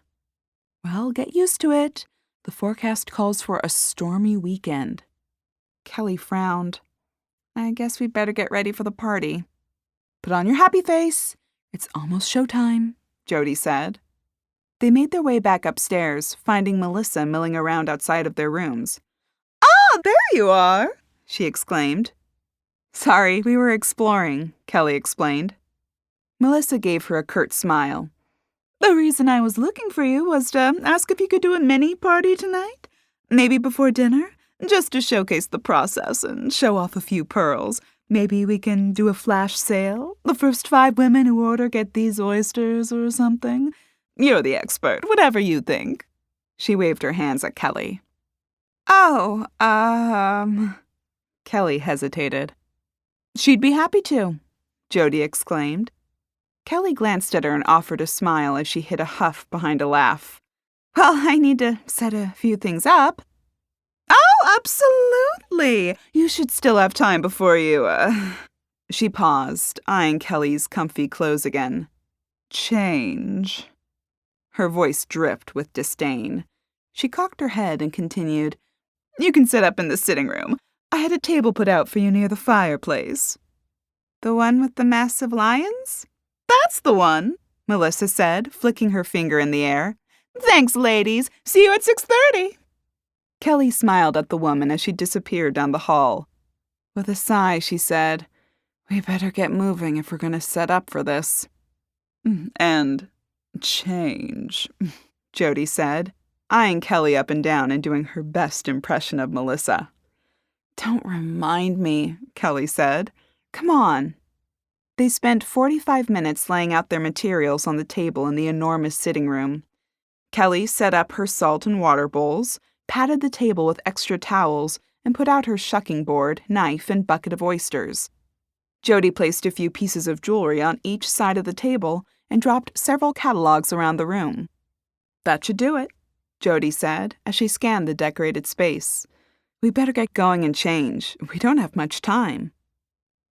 "Well, get used to it. The forecast calls for a stormy weekend." Kelly frowned. "I guess we'd better get ready for the party." "Put on your happy face," It's almost showtime, Jodi said. They made their way back upstairs, finding Melissa milling around outside of their rooms. "Ah, there you are!" she exclaimed. "Sorry, we were exploring," Kelly explained. Melissa gave her a curt smile. "The reason I was looking for you was to ask if you could do a mini party tonight. Maybe before dinner, just to showcase the process and show off a few pearls. Maybe we can do a flash sale. The first 5 women who order get these oysters or something. You're the expert, whatever you think." She waved her hands at Kelly. "Oh, Kelly hesitated. "She'd be happy to," Jodi exclaimed. Kelly glanced at her and offered a smile as she hid a huff behind a laugh. "Well, I need to set a few things up." "Oh, absolutely! You should still have time before you, She paused, eyeing Kelly's comfy clothes again. "Change." Her voice dripped with disdain. She cocked her head and continued, "You can sit up in the sitting room. I had a table put out for you near the fireplace." "The one with the massive lions?" "That's the one," Melissa said, flicking her finger in the air. "Thanks, ladies. See you at 6:30. Kelly smiled at the woman as she disappeared down the hall. With a sigh, she said, "We better get moving if we're going to set up for this." "And change," Jodi said, eyeing Kelly up and down and doing her best impression of Melissa. "Don't remind me," Kelly said. "Come on." They spent 45 minutes laying out their materials on the table in the enormous sitting room. Kelly set up her salt and water bowls, patted the table with extra towels, and put out her shucking board, knife, and bucket of oysters. Jodi placed a few pieces of jewelry on each side of the table and dropped several catalogs around the room. "That should do it," Jodi said as she scanned the decorated space. "We better get going and change. We don't have much time."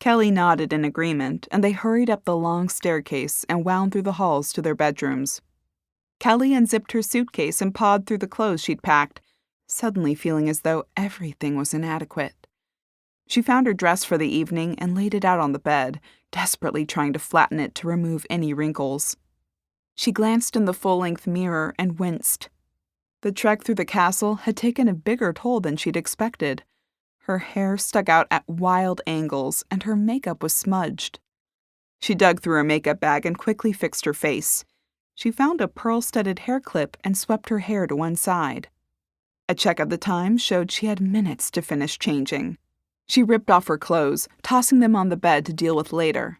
Kelly nodded in agreement, and they hurried up the long staircase and wound through the halls to their bedrooms. Kelly unzipped her suitcase and pawed through the clothes she'd packed, suddenly feeling as though everything was inadequate. She found her dress for the evening and laid it out on the bed, desperately trying to flatten it to remove any wrinkles. She glanced in the full-length mirror and winced. The trek through the castle had taken a bigger toll than she'd expected. Her hair stuck out at wild angles, and her makeup was smudged. She dug through her makeup bag and quickly fixed her face. She found a pearl-studded hair clip and swept her hair to one side. A check of the time showed she had minutes to finish changing. She ripped off her clothes, tossing them on the bed to deal with later.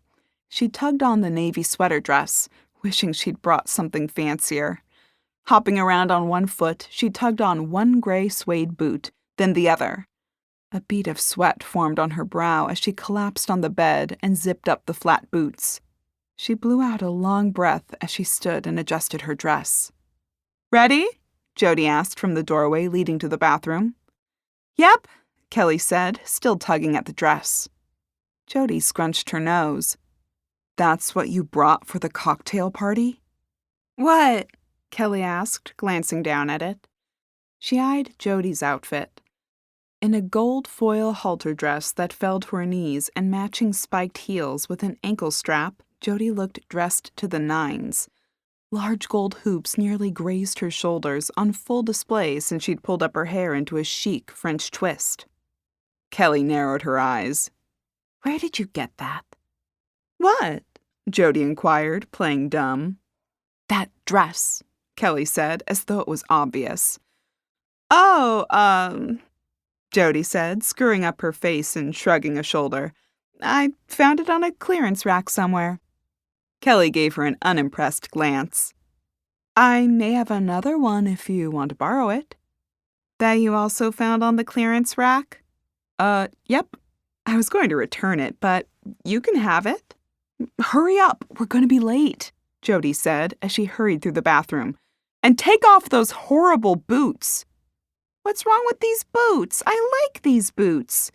She tugged on the navy sweater dress, wishing she'd brought something fancier. Hopping around on one foot, she tugged on one gray suede boot, then the other. A bead of sweat formed on her brow as she collapsed on the bed and zipped up the flat boots. She blew out a long breath as she stood and adjusted her dress. "Ready?" Jodi asked from the doorway leading to the bathroom. "Yep," Kelly said, still tugging at the dress. Jodi scrunched her nose. "That's what you brought for the cocktail party?" "What?" Kelly asked, glancing down at it. She eyed Jodi's outfit. In a gold foil halter dress that fell to her knees and matching spiked heels with an ankle strap, Jodi looked dressed to the nines. Large gold hoops nearly grazed her shoulders, on full display since she'd pulled up her hair into a chic French twist. Kelly narrowed her eyes. "Where did you get that?" "What?" Jodi inquired, playing dumb. "That dress," Kelly said, as though it was obvious. "Oh, Jodi said, screwing up her face and shrugging a shoulder. "I found it on a clearance rack somewhere." Kelly gave her an unimpressed glance. "I may have another one if you want to borrow it." "That you also found on the clearance rack?" Yep. I was going to return it, but you can have it." "Hurry up, we're going to be late," Jodi said as she hurried through the bathroom. "And take off those horrible boots." "What's wrong with these boots? I like these boots."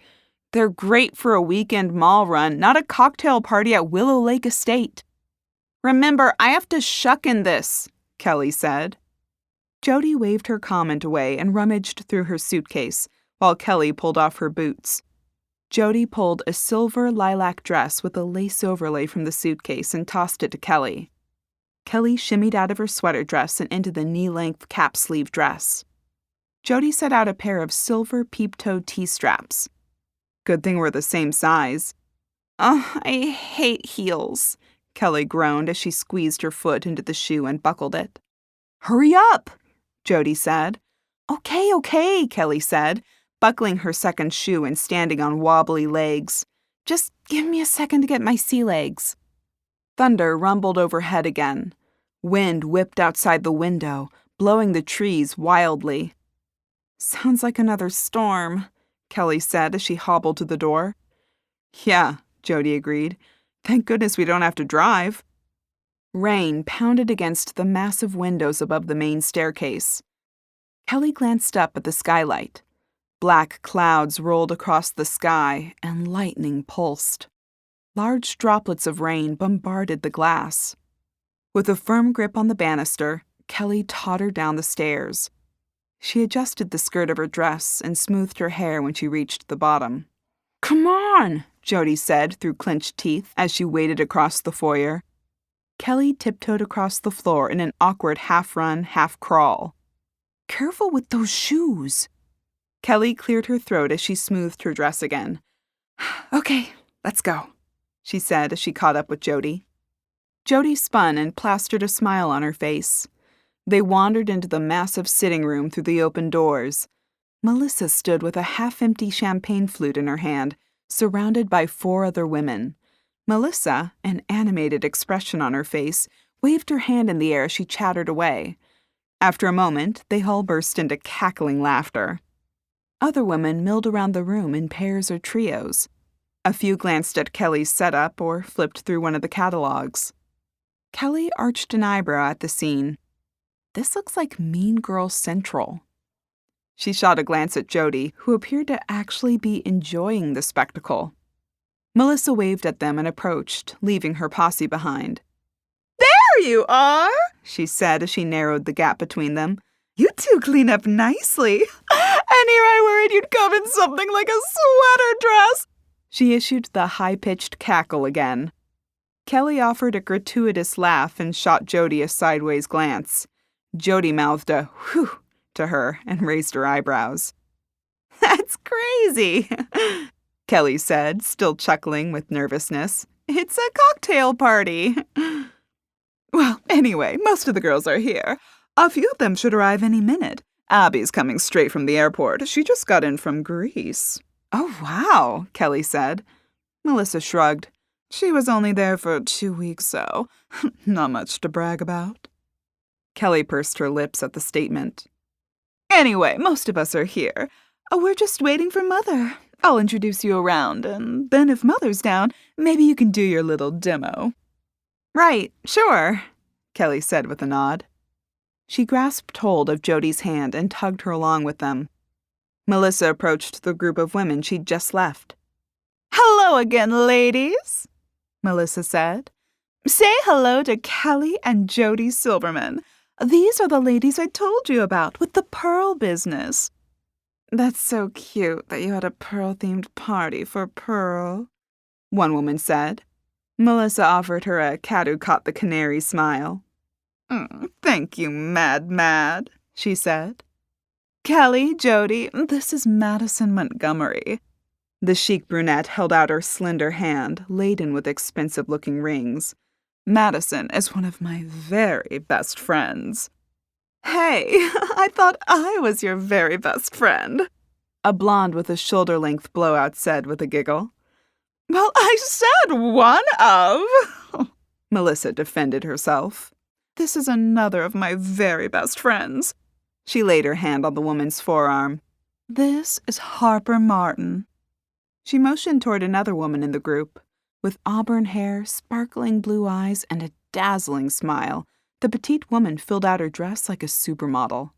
"They're great for a weekend mall run, not a cocktail party at Willow Lake Estate." "Remember, I have to shuck in this," Kelly said. Jodi waved her comment away and rummaged through her suitcase, while Kelly pulled off her boots. Jodi pulled a silver lilac dress with a lace overlay from the suitcase and tossed it to Kelly. Kelly shimmied out of her sweater dress and into the knee-length cap-sleeve dress. Jodi set out a pair of silver peep-toed T-straps. Good thing we're the same size. "Oh, I hate heels," Kelly groaned as she squeezed her foot into the shoe and buckled it. "Hurry up," Jodi said. Okay, Kelly said, buckling her second shoe and standing on wobbly legs. "Just give me a second to get my sea legs." Thunder rumbled overhead again. Wind whipped outside the window, blowing the trees wildly. "Sounds like another storm," Kelly said as she hobbled to the door. "Yeah," Jodi agreed. "Thank goodness we don't have to drive." Rain pounded against the massive windows above the main staircase. Kelly glanced up at the skylight. Black clouds rolled across the sky, and lightning pulsed. Large droplets of rain bombarded the glass. With a firm grip on the banister, Kelly tottered down the stairs. She adjusted the skirt of her dress and smoothed her hair when she reached the bottom. "Come on," Jodi said through clenched teeth as she waded across the foyer. Kelly tiptoed across the floor in an awkward half-run, half-crawl. "Careful with those shoes." Kelly cleared her throat as she smoothed her dress again. "Okay, let's go," she said as she caught up with Jodi. Jodi spun and plastered a smile on her face. They wandered into the massive sitting room through the open doors. Melissa stood with a half-empty champagne flute in her hand, surrounded by 4 other women. Melissa, an animated expression on her face, waved her hand in the air as she chattered away. After a moment, they all burst into cackling laughter. Other women milled around the room in pairs or trios. A few glanced at Kelly's setup or flipped through one of the catalogs. Kelly arched an eyebrow at the scene. "This looks like Mean Girl Central." She shot a glance at Jodi, who appeared to actually be enjoying the spectacle. Melissa waved at them and approached, leaving her posse behind. "There you are," she said as she narrowed the gap between them. "You two clean up nicely. And here I worried you'd come in something like a sweater dress." She issued the high-pitched cackle again. Kelly offered a gratuitous laugh and shot Jodi a sideways glance. Jodi mouthed a whew to her and raised her eyebrows. "That's crazy," Kelly said, still chuckling with nervousness. "It's a cocktail party." "Well, anyway, most of the girls are here. A few of them should arrive any minute. Abby's coming straight from the airport. She just got in from Greece." "Oh, wow," Kelly said. Melissa shrugged. "She was only there for 2 weeks, so not much to brag about." Kelly pursed her lips at the statement. "Anyway, most of us are here. We're just waiting for Mother. I'll introduce you around, and then if Mother's down, maybe you can do your little demo." "Right, sure," Kelly said with a nod. She grasped hold of Jodi's hand and tugged her along with them. Melissa approached the group of women she'd just left. "Hello again, ladies," Melissa said. "Say hello to Kelly and Jodi Silverman. These are the ladies I told you about with the pearl business." "That's so cute that you had a pearl-themed party for Pearl," one woman said. Melissa offered her a cat-who-caught-the-canary smile. "Thank you, Mad," she said. "Kelly, Jodi, this is Madison Montgomery." The chic brunette held out her slender hand, laden with expensive-looking rings. "Madison is one of my very best friends." "Hey, I thought I was your very best friend," a blonde with a shoulder-length blowout said with a giggle. "Well, I said one of," Melissa defended herself. "This is another of my very best friends." She laid her hand on the woman's forearm. "This is Harper Martin." She motioned toward another woman in the group. With auburn hair, sparkling blue eyes, and a dazzling smile, the petite woman filled out her dress like a supermodel.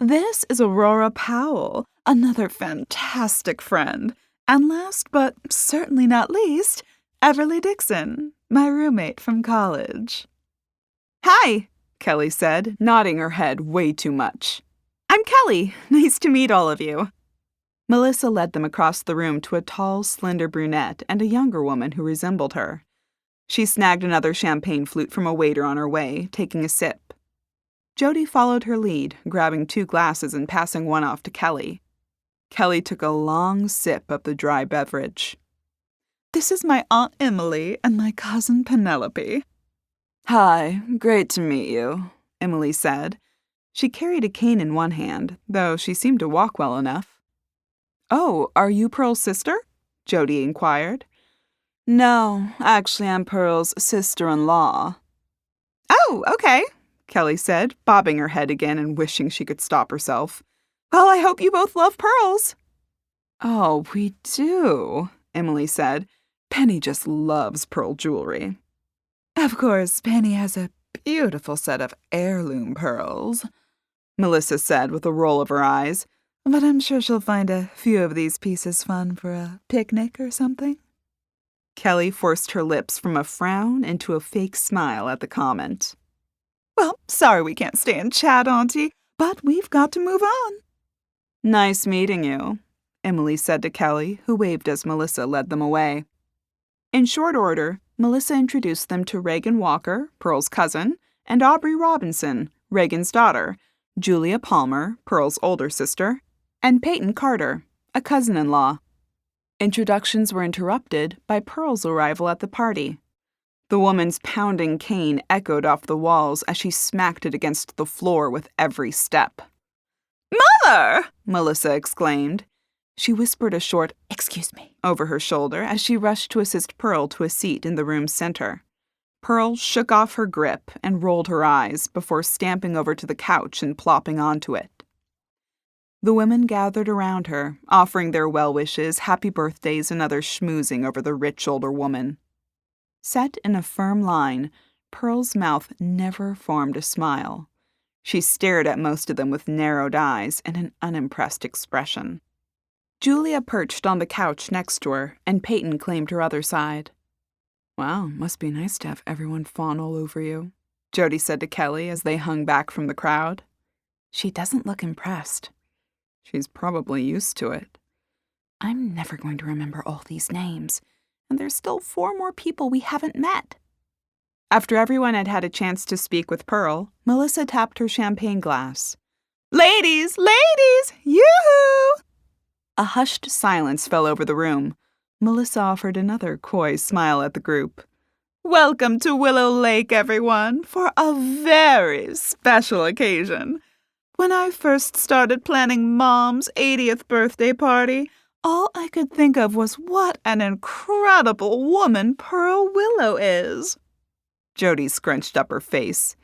"This is Aurora Powell, another fantastic friend. And last but certainly not least, Everly Dixon, my roommate from college." "Hi," Kelly said, nodding her head way too much. "I'm Kelly. Nice to meet all of you." Melissa led them across the room to a tall, slender brunette and a younger woman who resembled her. She snagged another champagne flute from a waiter on her way, taking a sip. Jodi followed her lead, grabbing 2 glasses and passing one off to Kelly. Kelly took a long sip of the dry beverage. "This is my Aunt Emily and my cousin Penelope." "Hi, great to meet you," Emily said. She carried a cane in one hand, though she seemed to walk well enough. "Oh, are you Pearl's sister?" Jodi inquired. "No, actually I'm Pearl's sister-in-law." "Oh, okay," Kelly said, bobbing her head again and wishing she could stop herself. "Well, I hope you both love pearls." "Oh, we do," Emily said. "Penny just loves pearl jewelry." "Of course, Penny has a beautiful set of heirloom pearls," Melissa said with a roll of her eyes, "but I'm sure she'll find a few of these pieces fun for a picnic or something." Kelly forced her lips from a frown into a fake smile at the comment. "Well, sorry we can't stay and chat, Auntie, but we've got to move on." "Nice meeting you," Emily said to Kelly, who waved as Melissa led them away. In short order, Melissa introduced them to Reagan Walker, Pearl's cousin, and Aubrey Robinson, Reagan's daughter, Julia Palmer, Pearl's older sister, and Peyton Carter, a cousin-in-law. Introductions were interrupted by Pearl's arrival at the party. The woman's pounding cane echoed off the walls as she smacked it against the floor with every step. "Mother!" Melissa exclaimed. She whispered a short, "Excuse me," over her shoulder as she rushed to assist Pearl to a seat in the room's center. Pearl shook off her grip and rolled her eyes before stamping over to the couch and plopping onto it. The women gathered around her, offering their well wishes, happy birthdays, and other schmoozing over the rich older woman. Set in a firm line, Pearl's mouth never formed a smile. She stared at most of them with narrowed eyes and an unimpressed expression. Julia perched on the couch next to her, and Peyton claimed her other side. "Wow, must be nice to have everyone fawn all over you," Jodi said to Kelly as they hung back from the crowd. "She doesn't look impressed." "She's probably used to it." "I'm never going to remember all these names, and there's still 4 more people we haven't met." After everyone had had a chance to speak with Pearl, Melissa tapped her champagne glass. "Ladies, ladies, yoo-hoo!" A hushed silence fell over the room. Melissa offered another coy smile at the group. "Welcome to Willow Lake, everyone, for a very special occasion. When I first started planning Mom's 80th birthday party, all I could think of was what an incredible woman Pearl Willow is." Jodi scrunched up her face.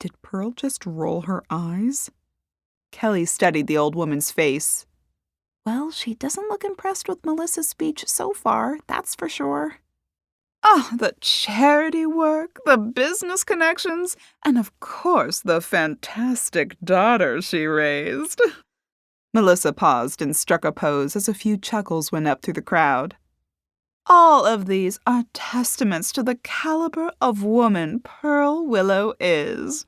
Did Pearl just roll her eyes? Kelly studied the old woman's face. "Well, she doesn't look impressed with Melissa's speech so far, that's for sure." "Oh, the charity work, the business connections, and of course the fantastic daughter she raised." Melissa paused and struck a pose as a few chuckles went up through the crowd. "All of these are testaments to the caliber of woman Pearl Willow is.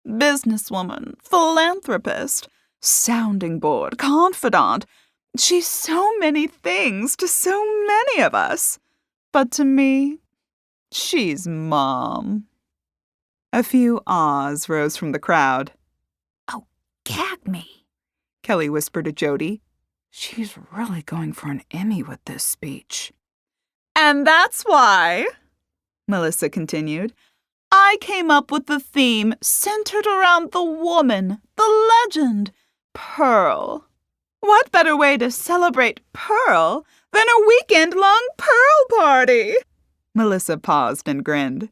Businesswoman, philanthropist, sounding board, confidant. She's so many things to so many of us. But to me, she's Mom." A few ahs rose from the crowd. "Oh, gag me," Kelly whispered to Jodi. "She's really going for an Emmy with this speech." "And that's why," Melissa continued, "I came up with the theme centered around the woman, the legend, Pearl. What better way to celebrate Pearl than a weekend-long Pearl party?" Melissa paused and grinned.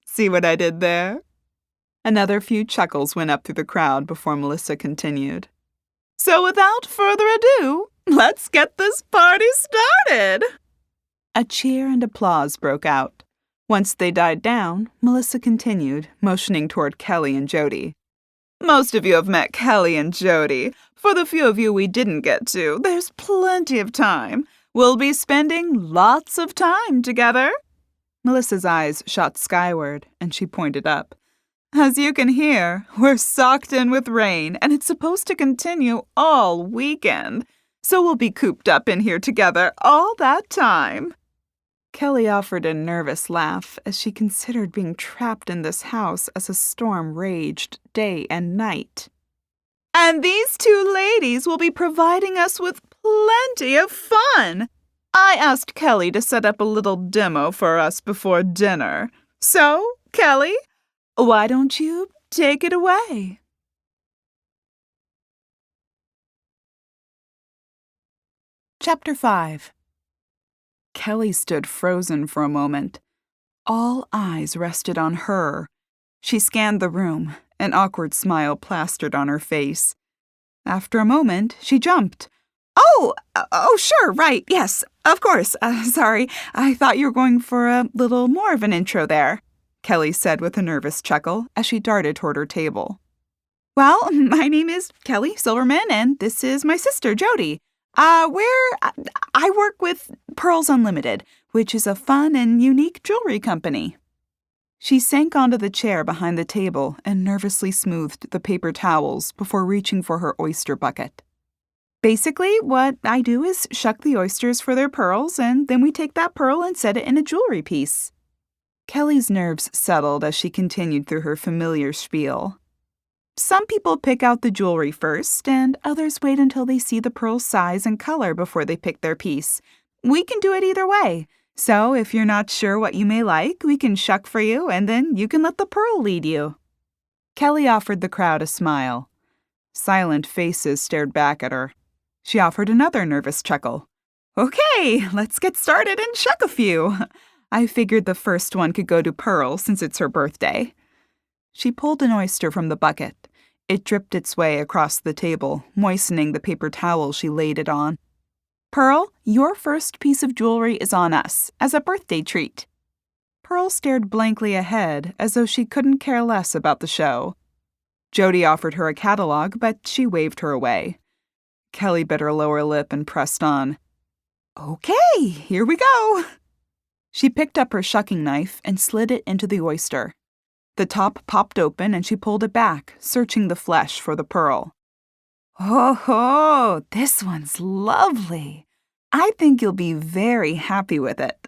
"See what I did there?" Another few chuckles went up through the crowd before Melissa continued. "So without further ado, let's get this party started." A cheer and applause broke out. Once they died down, Melissa continued, motioning toward Kelly and Jodi. "Most of you have met Kelly and Jodi. For the few of you we didn't get to, there's plenty of time. We'll be spending lots of time together." Melissa's eyes shot skyward, and she pointed up. "As you can hear, we're socked in with rain, and it's supposed to continue all weekend. so we'll be cooped up in here together all that time." Kelly offered a nervous laugh as she considered being trapped in this house as a storm raged day and night. "And these two ladies will be providing us with plenty of fun. I asked Kelly to set up a little demo for us before dinner. So, Kelly, why don't you take it away?" Chapter 5. Kelly stood frozen for a moment. All eyes rested on her. She scanned the room, an awkward smile plastered on her face. After a moment, she jumped. Oh, sure, right, yes, of course. Sorry, I thought you were going for a little more of an intro there," Kelly said with a nervous chuckle as she darted toward her table. "Well, my name is Kelly Silverman, and this is my sister, Jodi. I work with Pearls Unlimited, which is a fun and unique jewelry company." She sank onto the chair behind the table and nervously smoothed the paper towels before reaching for her oyster bucket. "Basically, what I do is shuck the oysters for their pearls, and then we take that pearl and set it in a jewelry piece." Kelly's nerves settled as she continued through her familiar spiel. "Some people pick out the jewelry first, and others wait until they see the pearl's size and color before they pick their piece. We can do it either way. So if you're not sure what you may like, we can shuck for you, and then you can let the pearl lead you." Kelly offered the crowd a smile. Silent faces stared back at her. She offered another nervous chuckle. "Okay, let's get started and shuck a few. I figured the first one could go to Pearl since it's her birthday." She pulled an oyster from the bucket. It dripped its way across the table, moistening the paper towel she laid it on. "Pearl, your first piece of jewelry is on us, as a birthday treat." Pearl stared blankly ahead, as though she couldn't care less about the show. Jodi offered her a catalog, but she waved her away. Kelly bit her lower lip and pressed on. "Okay, here we go." She picked up her shucking knife and slid it into the oyster. The top popped open and she pulled it back, searching the flesh for the pearl. "Oh, this one's lovely. I think you'll be very happy with it."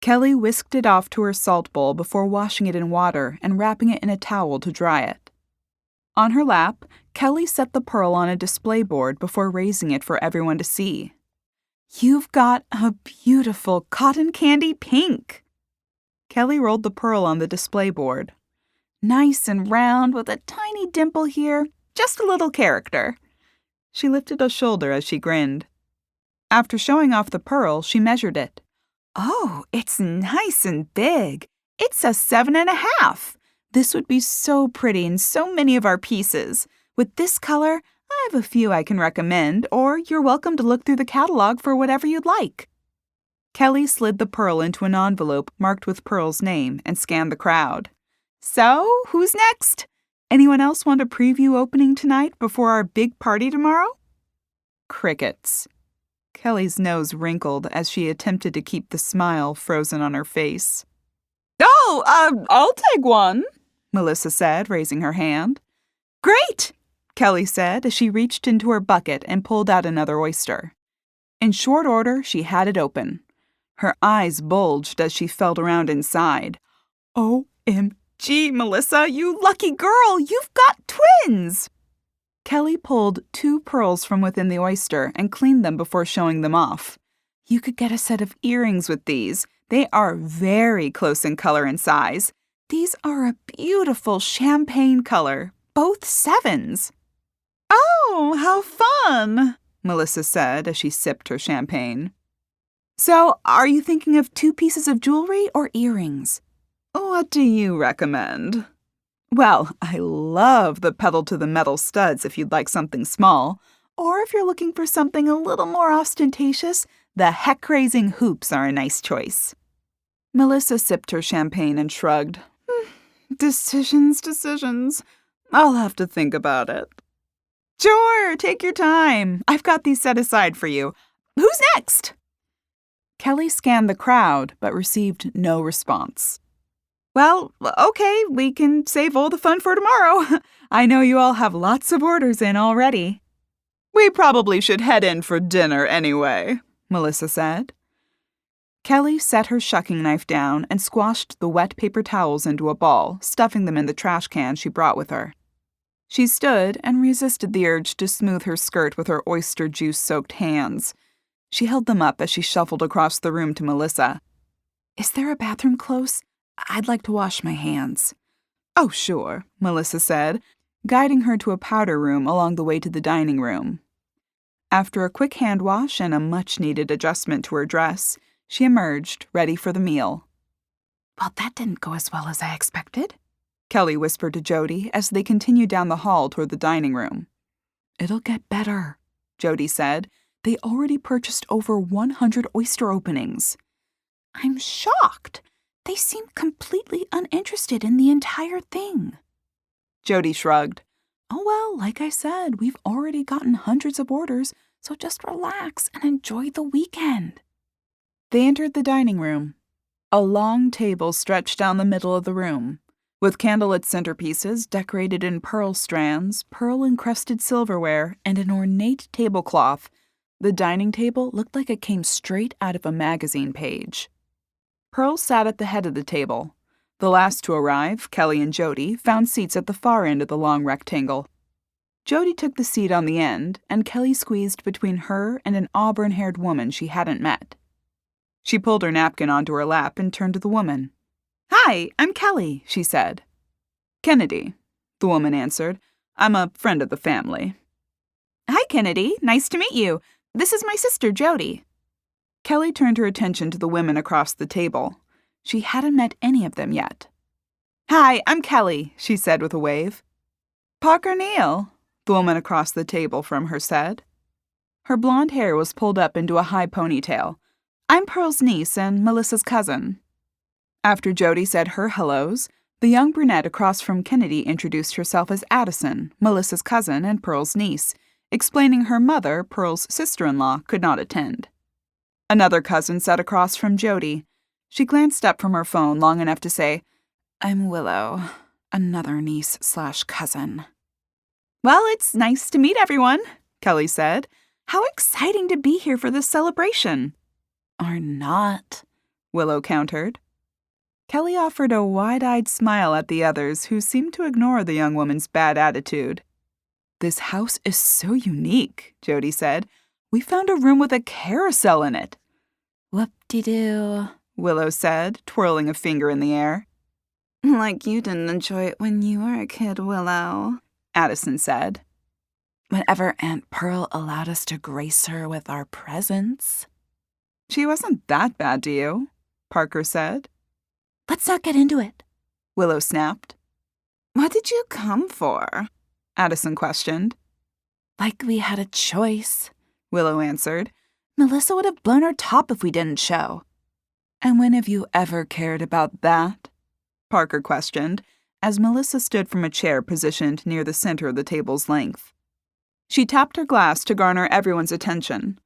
Kelly whisked it off to her salt bowl before washing it in water and wrapping it in a towel to dry it. On her lap, Kelly set the pearl on a display board before raising it for everyone to see. "You've got a beautiful cotton candy pink." Kelly rolled the pearl on the display board. "Nice and round with a tiny dimple here, just a little character." She lifted a shoulder as she grinned. After showing off the pearl, she measured it. "Oh, it's nice and big. It's a 7.5. This would be so pretty in so many of our pieces. With this color, I have a few I can recommend, or you're welcome to look through the catalog for whatever you'd like." Kelly slid the pearl into an envelope marked with Pearl's name and scanned the crowd. "So, who's next? Anyone else want a preview opening tonight before our big party tomorrow?" Crickets. Kelly's nose wrinkled as she attempted to keep the smile frozen on her face. "Oh, I'll take one," Melissa said, raising her hand. "Great," Kelly said as she reached into her bucket and pulled out another oyster. In short order, she had it open. Her eyes bulged as she felt around inside. "OMG, Melissa, you lucky girl! You've got twins!" Kelly pulled 2 pearls from within the oyster and cleaned them before showing them off. "You could get a set of earrings with these. They are very close in color and size. These are a beautiful champagne color, both 7s. "Oh, how fun," Melissa said as she sipped her champagne. "So, are you thinking of 2 pieces of jewelry or earrings?" "What do you recommend?" "Well, I love the pedal-to-the-metal studs if you'd like something small. Or if you're looking for something a little more ostentatious, the heck-raising hoops are a nice choice." Melissa sipped her champagne and shrugged. Decisions. I'll have to think about it." "Sure, take your time. I've got these set aside for you. Who's next?" Kelly scanned the crowd, but received no response. "Well, okay, we can save all the fun for tomorrow. I know you all have lots of orders in already." We probably should head in for dinner anyway, Melissa said. Kelly set her shucking knife down and squashed the wet paper towels into a ball, stuffing them in the trash can she brought with her. She stood and resisted the urge to smooth her skirt with her oyster juice-soaked hands. She held them up as she shuffled across the room to Melissa. "Is there a bathroom close? I'd like to wash my hands." "Oh, sure," Melissa said, guiding her to a powder room along the way to the dining room. After a quick hand wash and a much-needed adjustment to her dress, she emerged, ready for the meal. "Well, that didn't go as well as I expected," Kelly whispered to Jodi as they continued down the hall toward the dining room. "It'll get better," Jodi said. "They already purchased over 100 oyster openings." "I'm shocked. They seem completely uninterested in the entire thing." Jodi shrugged. "Oh well, like I said, we've already gotten hundreds of orders, so just relax and enjoy the weekend." They entered the dining room. A long table stretched down the middle of the room, with candlelit centerpieces decorated in pearl strands, pearl-encrusted silverware, and an ornate tablecloth. The dining table looked like it came straight out of a magazine page. Pearl sat at the head of the table. The last to arrive, Kelly and Jodi, found seats at the far end of the long rectangle. Jodi took the seat on the end, and Kelly squeezed between her and an auburn-haired woman she hadn't met. She pulled her napkin onto her lap and turned to the woman. "Hi, I'm Kelly," she said. "Kennedy," the woman answered. "I'm a friend of the family." "Hi, Kennedy. Nice to meet you. This is my sister, Jodi." Kelly turned her attention to the women across the table. She hadn't met any of them yet. "Hi, I'm Kelly," she said with a wave. "Parker Neal," the woman across the table from her said. Her blonde hair was pulled up into a high ponytail. "I'm Pearl's niece and Melissa's cousin." After Jodi said her hellos, the young brunette across from Kennedy introduced herself as Addison, Melissa's cousin and Pearl's niece, explaining her mother, Pearl's sister-in-law, could not attend. Another cousin sat across from Jodi. She glanced up from her phone long enough to say, "I'm Willow, another niece/cousin." "Well, it's nice to meet everyone," Kelly said. "How exciting to be here for this celebration." "Or not," Willow countered. Kelly offered a wide-eyed smile at the others, who seemed to ignore the young woman's bad attitude. "This house is so unique," Jodi said. "We found a room with a carousel in it." "Whoop-de-doo," Willow said, twirling a finger in the air. "Like you didn't enjoy it when you were a kid, Willow," Addison said. "Whenever Aunt Pearl allowed us to grace her with our presence." "She wasn't that bad to you," Parker said. "Let's not get into it," Willow snapped. "What did you come for?" Addison questioned. "Like we had a choice," Willow answered. "Melissa would have blown her top if we didn't show." "And when have you ever cared about that?" Parker questioned, as Melissa stood from a chair positioned near the center of the table's length. She tapped her glass to garner everyone's attention.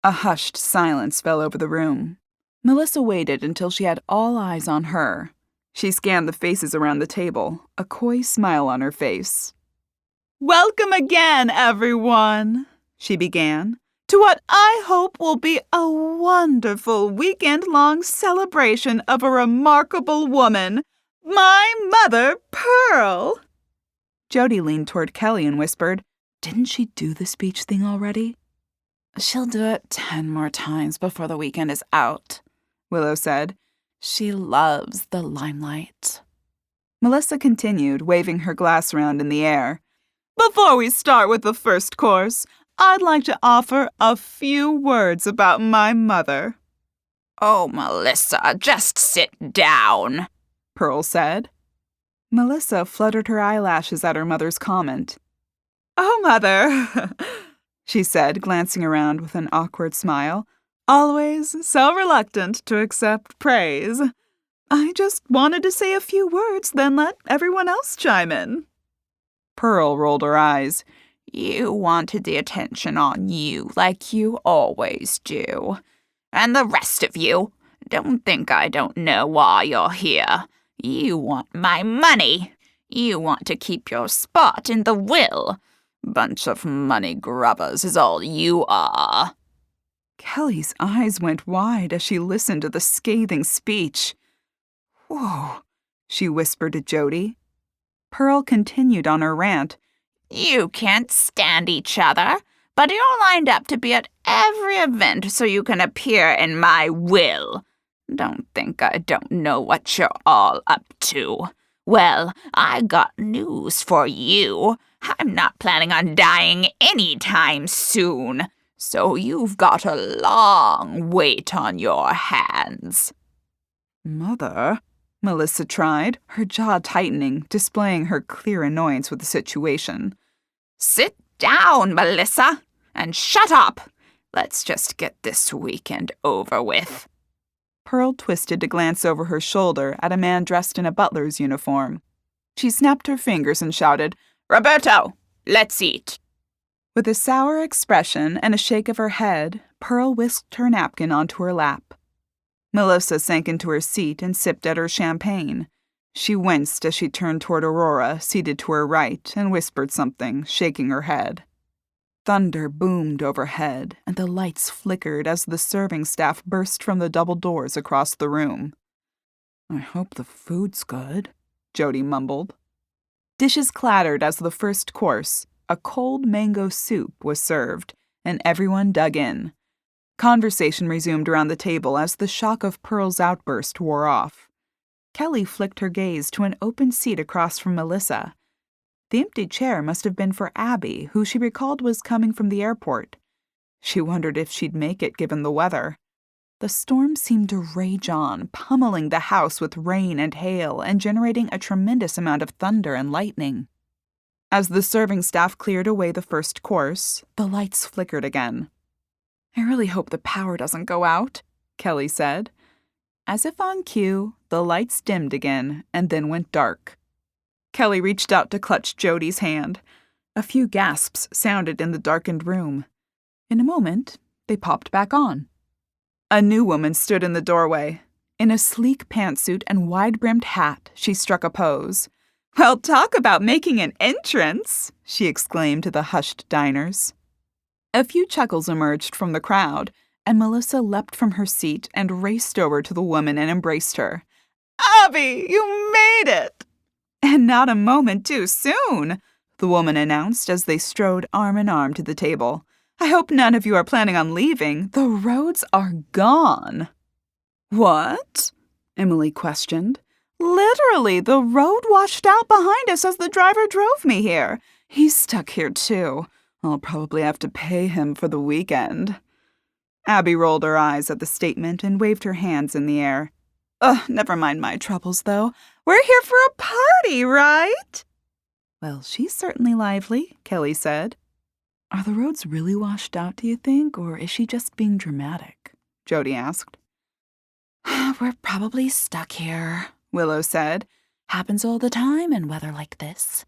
A hushed silence fell over the room. Melissa waited until she had all eyes on her. She scanned the faces around the table, a coy smile on her face. "Welcome again, everyone," she began, "to what I hope will be a wonderful weekend-long celebration of a remarkable woman, my mother, Pearl." Jodi leaned toward Kelly and whispered, "Didn't she do the speech thing already?" "She'll do it 10 more times before the weekend is out," Willow said. "She loves the limelight." Melissa continued, waving her glass around in the air. "Before we start with the first course, I'd like to offer a few words about my mother." "Oh, Melissa, just sit down," Pearl said. Melissa fluttered her eyelashes at her mother's comment. "Oh, Mother," she said, glancing around with an awkward smile. "Always so reluctant to accept praise. I just wanted to say a few words, then let everyone else chime in." Pearl rolled her eyes. "You wanted the attention on you, like you always do. And the rest of you, don't think I don't know why you're here. You want my money. You want to keep your spot in the will. Bunch of money grubbers is all you are." Kelly's eyes went wide as she listened to the scathing speech. "Whoa," she whispered to Jodi. Pearl continued on her rant. "You can't stand each other, but you're lined up to be at every event so you can appear in my will. Don't think I don't know what you're all up to. Well, I got news for you. I'm not planning on dying anytime soon, so you've got a long wait on your hands." "Mother," Melissa tried, her jaw tightening, displaying her clear annoyance with the situation. "Sit down, Melissa, and shut up. Let's just get this weekend over with." Pearl twisted to glance over her shoulder at a man dressed in a butler's uniform. She snapped her fingers and shouted, "Roberto, let's eat." With a sour expression and a shake of her head, Pearl whisked her napkin onto her lap. Melissa sank into her seat and sipped at her champagne. She winced as she turned toward Aurora, seated to her right, and whispered something, shaking her head. Thunder boomed overhead, and the lights flickered as the serving staff burst from the double doors across the room. "I hope the food's good," Jodi mumbled. Dishes clattered as the first course, a cold mango soup, was served, and everyone dug in. Conversation resumed around the table as the shock of Pearl's outburst wore off. Kelly flicked her gaze to an open seat across from Melissa. The empty chair must have been for Abby, who she recalled was coming from the airport. She wondered if she'd make it given the weather. The storm seemed to rage on, pummeling the house with rain and hail and generating a tremendous amount of thunder and lightning. As the serving staff cleared away the first course, the lights flickered again. "I really hope the power doesn't go out," Kelly said. As if on cue, the lights dimmed again and then went dark. Kelly reached out to clutch Jodi's hand. A few gasps sounded in the darkened room. In a moment, they popped back on. A new woman stood in the doorway. In a sleek pantsuit and wide-brimmed hat, she struck a pose. "Well, talk about making an entrance," she exclaimed to the hushed diners. A few chuckles emerged from the crowd, and Melissa leapt from her seat and raced over to the woman and embraced her. "Abby, you made it!" "And not a moment too soon," the woman announced as they strode arm in arm to the table. "I hope none of you are planning on leaving. The roads are gone." "What?" Emily questioned. "Literally, the road washed out behind us as the driver drove me here. He's stuck here, too. I'll probably have to pay him for the weekend." Abby rolled her eyes at the statement and waved her hands in the air. Never mind my troubles, though. We're here for a party, right?" "Well, she's certainly lively," Kelly said. "Are the roads really washed out, do you think, or is she just being dramatic?" Jodi asked. "We're probably stuck here," Willow said. "Happens all the time in weather like this."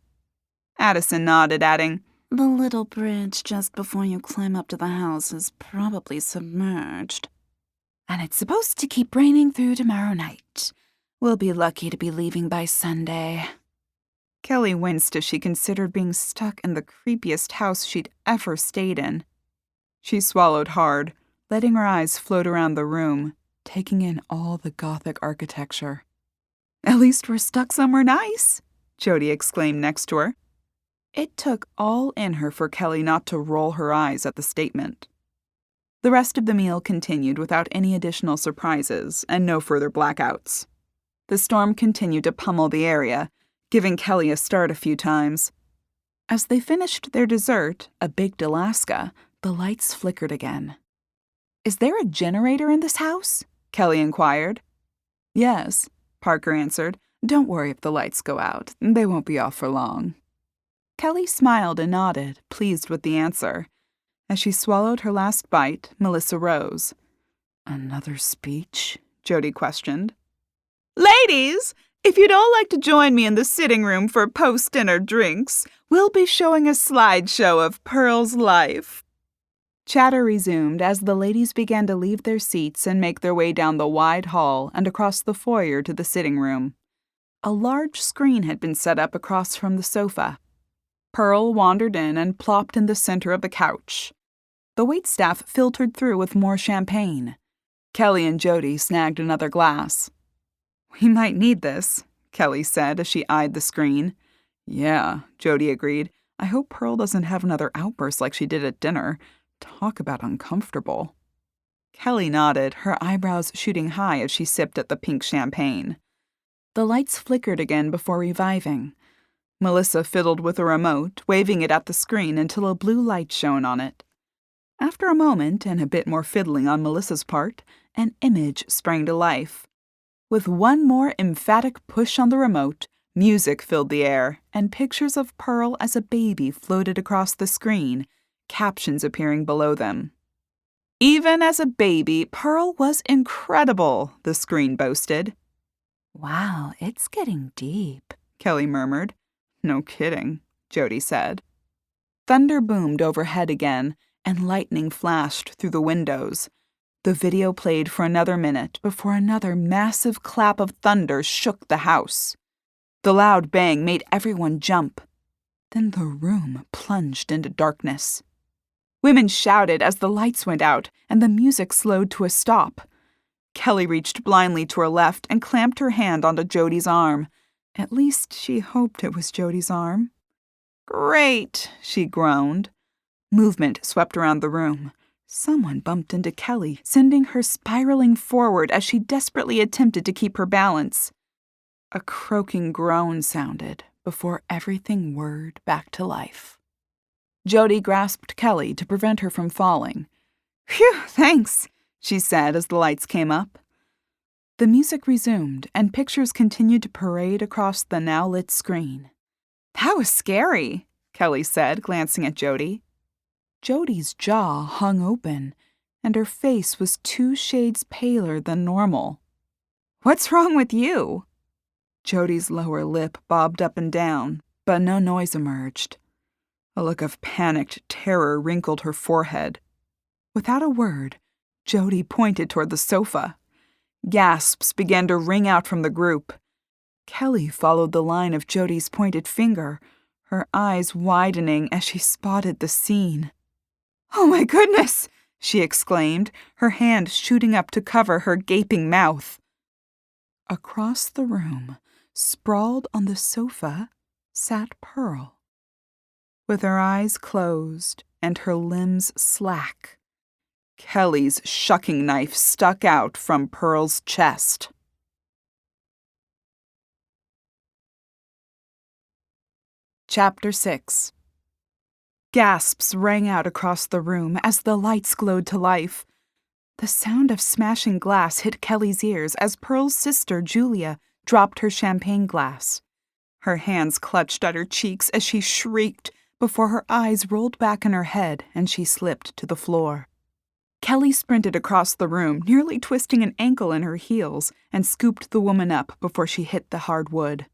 Addison nodded, adding, "The little bridge just before you climb up to the house is probably submerged. And it's supposed to keep raining through tomorrow night. We'll be lucky to be leaving by Sunday." Kelly winced as she considered being stuck in the creepiest house she'd ever stayed in. She swallowed hard, letting her eyes float around the room, taking in all the gothic architecture. "At least we're stuck somewhere nice," Jodi exclaimed next to her. It took all in her for Kelly not to roll her eyes at the statement. The rest of the meal continued without any additional surprises and no further blackouts. The storm continued to pummel the area, giving Kelly a start a few times. As they finished their dessert, a baked Alaska, the lights flickered again. "Is there a generator in this house?" Kelly inquired. "Yes," Parker answered. "Don't worry if the lights go out. They won't be off for long." Kelly smiled and nodded, pleased with the answer. As she swallowed her last bite, Melissa rose. "Another speech?" Jodi questioned. "Ladies, if you'd all like to join me in the sitting room for post-dinner drinks, we'll be showing a slideshow of Pearl's life." Chatter resumed as the ladies began to leave their seats and make their way down the wide hall and across the foyer to the sitting room. A large screen had been set up across from the sofa. Pearl wandered in and plopped in the center of the couch. The waitstaff filtered through with more champagne. Kelly and Jodi snagged another glass. "We might need this," Kelly said as she eyed the screen. "Yeah," Jodi agreed. "I hope Pearl doesn't have another outburst like she did at dinner. Talk about uncomfortable." Kelly nodded, her eyebrows shooting high as she sipped at the pink champagne. The lights flickered again before reviving. Melissa fiddled with a remote, waving it at the screen until a blue light shone on it. After a moment, and a bit more fiddling on Melissa's part, an image sprang to life. With one more emphatic push on the remote, music filled the air, and pictures of Pearl as a baby floated across the screen, captions appearing below them. "Even as a baby, Pearl was incredible," the screen boasted. "Wow, it's getting deep," Kelly murmured. "No kidding," Jodi said. Thunder boomed overhead again, and lightning flashed through the windows. The video played for another minute before another massive clap of thunder shook the house. The loud bang made everyone jump. Then the room plunged into darkness. Women shouted as the lights went out and the music slowed to a stop. Kelly reached blindly to her left and clamped her hand onto Jodi's arm. At least she hoped it was Jodi's arm. "Great," she groaned. Movement swept around the room. Someone bumped into Kelly, sending her spiraling forward as she desperately attempted to keep her balance. A croaking groan sounded before everything whirred back to life. Jodi grasped Kelly to prevent her from falling. "Phew, thanks," she said as the lights came up. The music resumed, and pictures continued to parade across the now-lit screen. "That was scary," Kelly said, glancing at Jodi. Jodi's jaw hung open, and her face was 2 shades paler than normal. "What's wrong with you?" Jodi's lower lip bobbed up and down, but no noise emerged. A look of panicked terror wrinkled her forehead. Without a word, Jodi pointed toward the sofa. Gasps began to ring out from the group. Kelly followed the line of Jodi's pointed finger, her eyes widening as she spotted the scene. "Oh my goodness!" she exclaimed, her hand shooting up to cover her gaping mouth. Across the room, sprawled on the sofa, sat Pearl. With her eyes closed and her limbs slack, Kelly's shucking knife stuck out from Pearl's chest. Chapter 6. Gasps rang out across the room as the lights glowed to life. The sound of smashing glass hit Kelly's ears as Pearl's sister, Julia, dropped her champagne glass. Her hands clutched at her cheeks as she shrieked before her eyes rolled back in her head and she slipped to the floor. Kelly sprinted across the room, nearly twisting an ankle in her heels, and scooped the woman up before she hit the hard wood.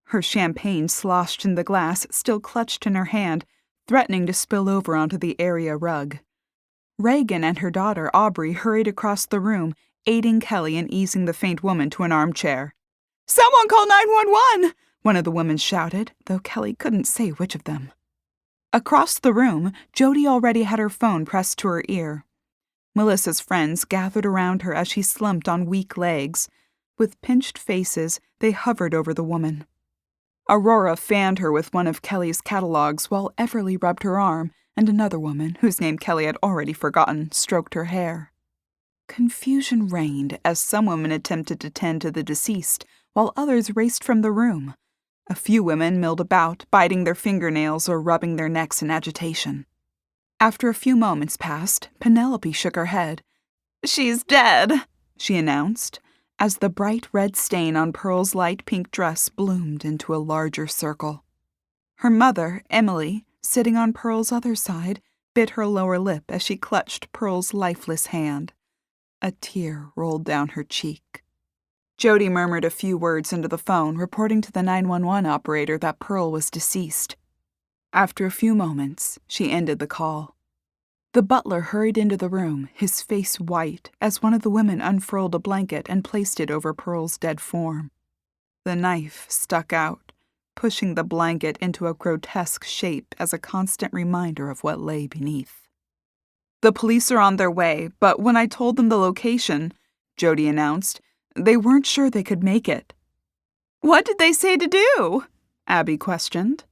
Her champagne sloshed in the glass, still clutched in her hand, threatening to spill over onto the area rug. Reagan and her daughter, Aubrey, hurried across the room, aiding Kelly in easing the faint woman to an armchair. "Someone call 911!" one of the women shouted, though Kelly couldn't say which of them. Across the room, Jodi already had her phone pressed to her ear. Melissa's friends gathered around her as she slumped on weak legs. With pinched faces, they hovered over the woman. Aurora fanned her with one of Kelly's catalogs while Everly rubbed her arm, and another woman, whose name Kelly had already forgotten, stroked her hair. Confusion reigned as some women attempted to tend to the deceased, while others raced from the room. A few women milled about, biting their fingernails or rubbing their necks in agitation. After a few moments passed, Penelope shook her head. "She's dead," she announced, as the bright red stain on Pearl's light pink dress bloomed into a larger circle. Her mother, Emily, sitting on Pearl's other side, bit her lower lip as she clutched Pearl's lifeless hand. A tear rolled down her cheek. Jodi murmured a few words into the phone, reporting to the 911 operator that Pearl was deceased. After a few moments, she ended the call. The butler hurried into the room, his face white, as one of the women unfurled a blanket and placed it over Pearl's dead form. The knife stuck out, pushing the blanket into a grotesque shape as a constant reminder of what lay beneath. "The police are on their way, but when I told them the location," Jodi announced, "they weren't sure they could make it." "What did they say to do?" Abby questioned.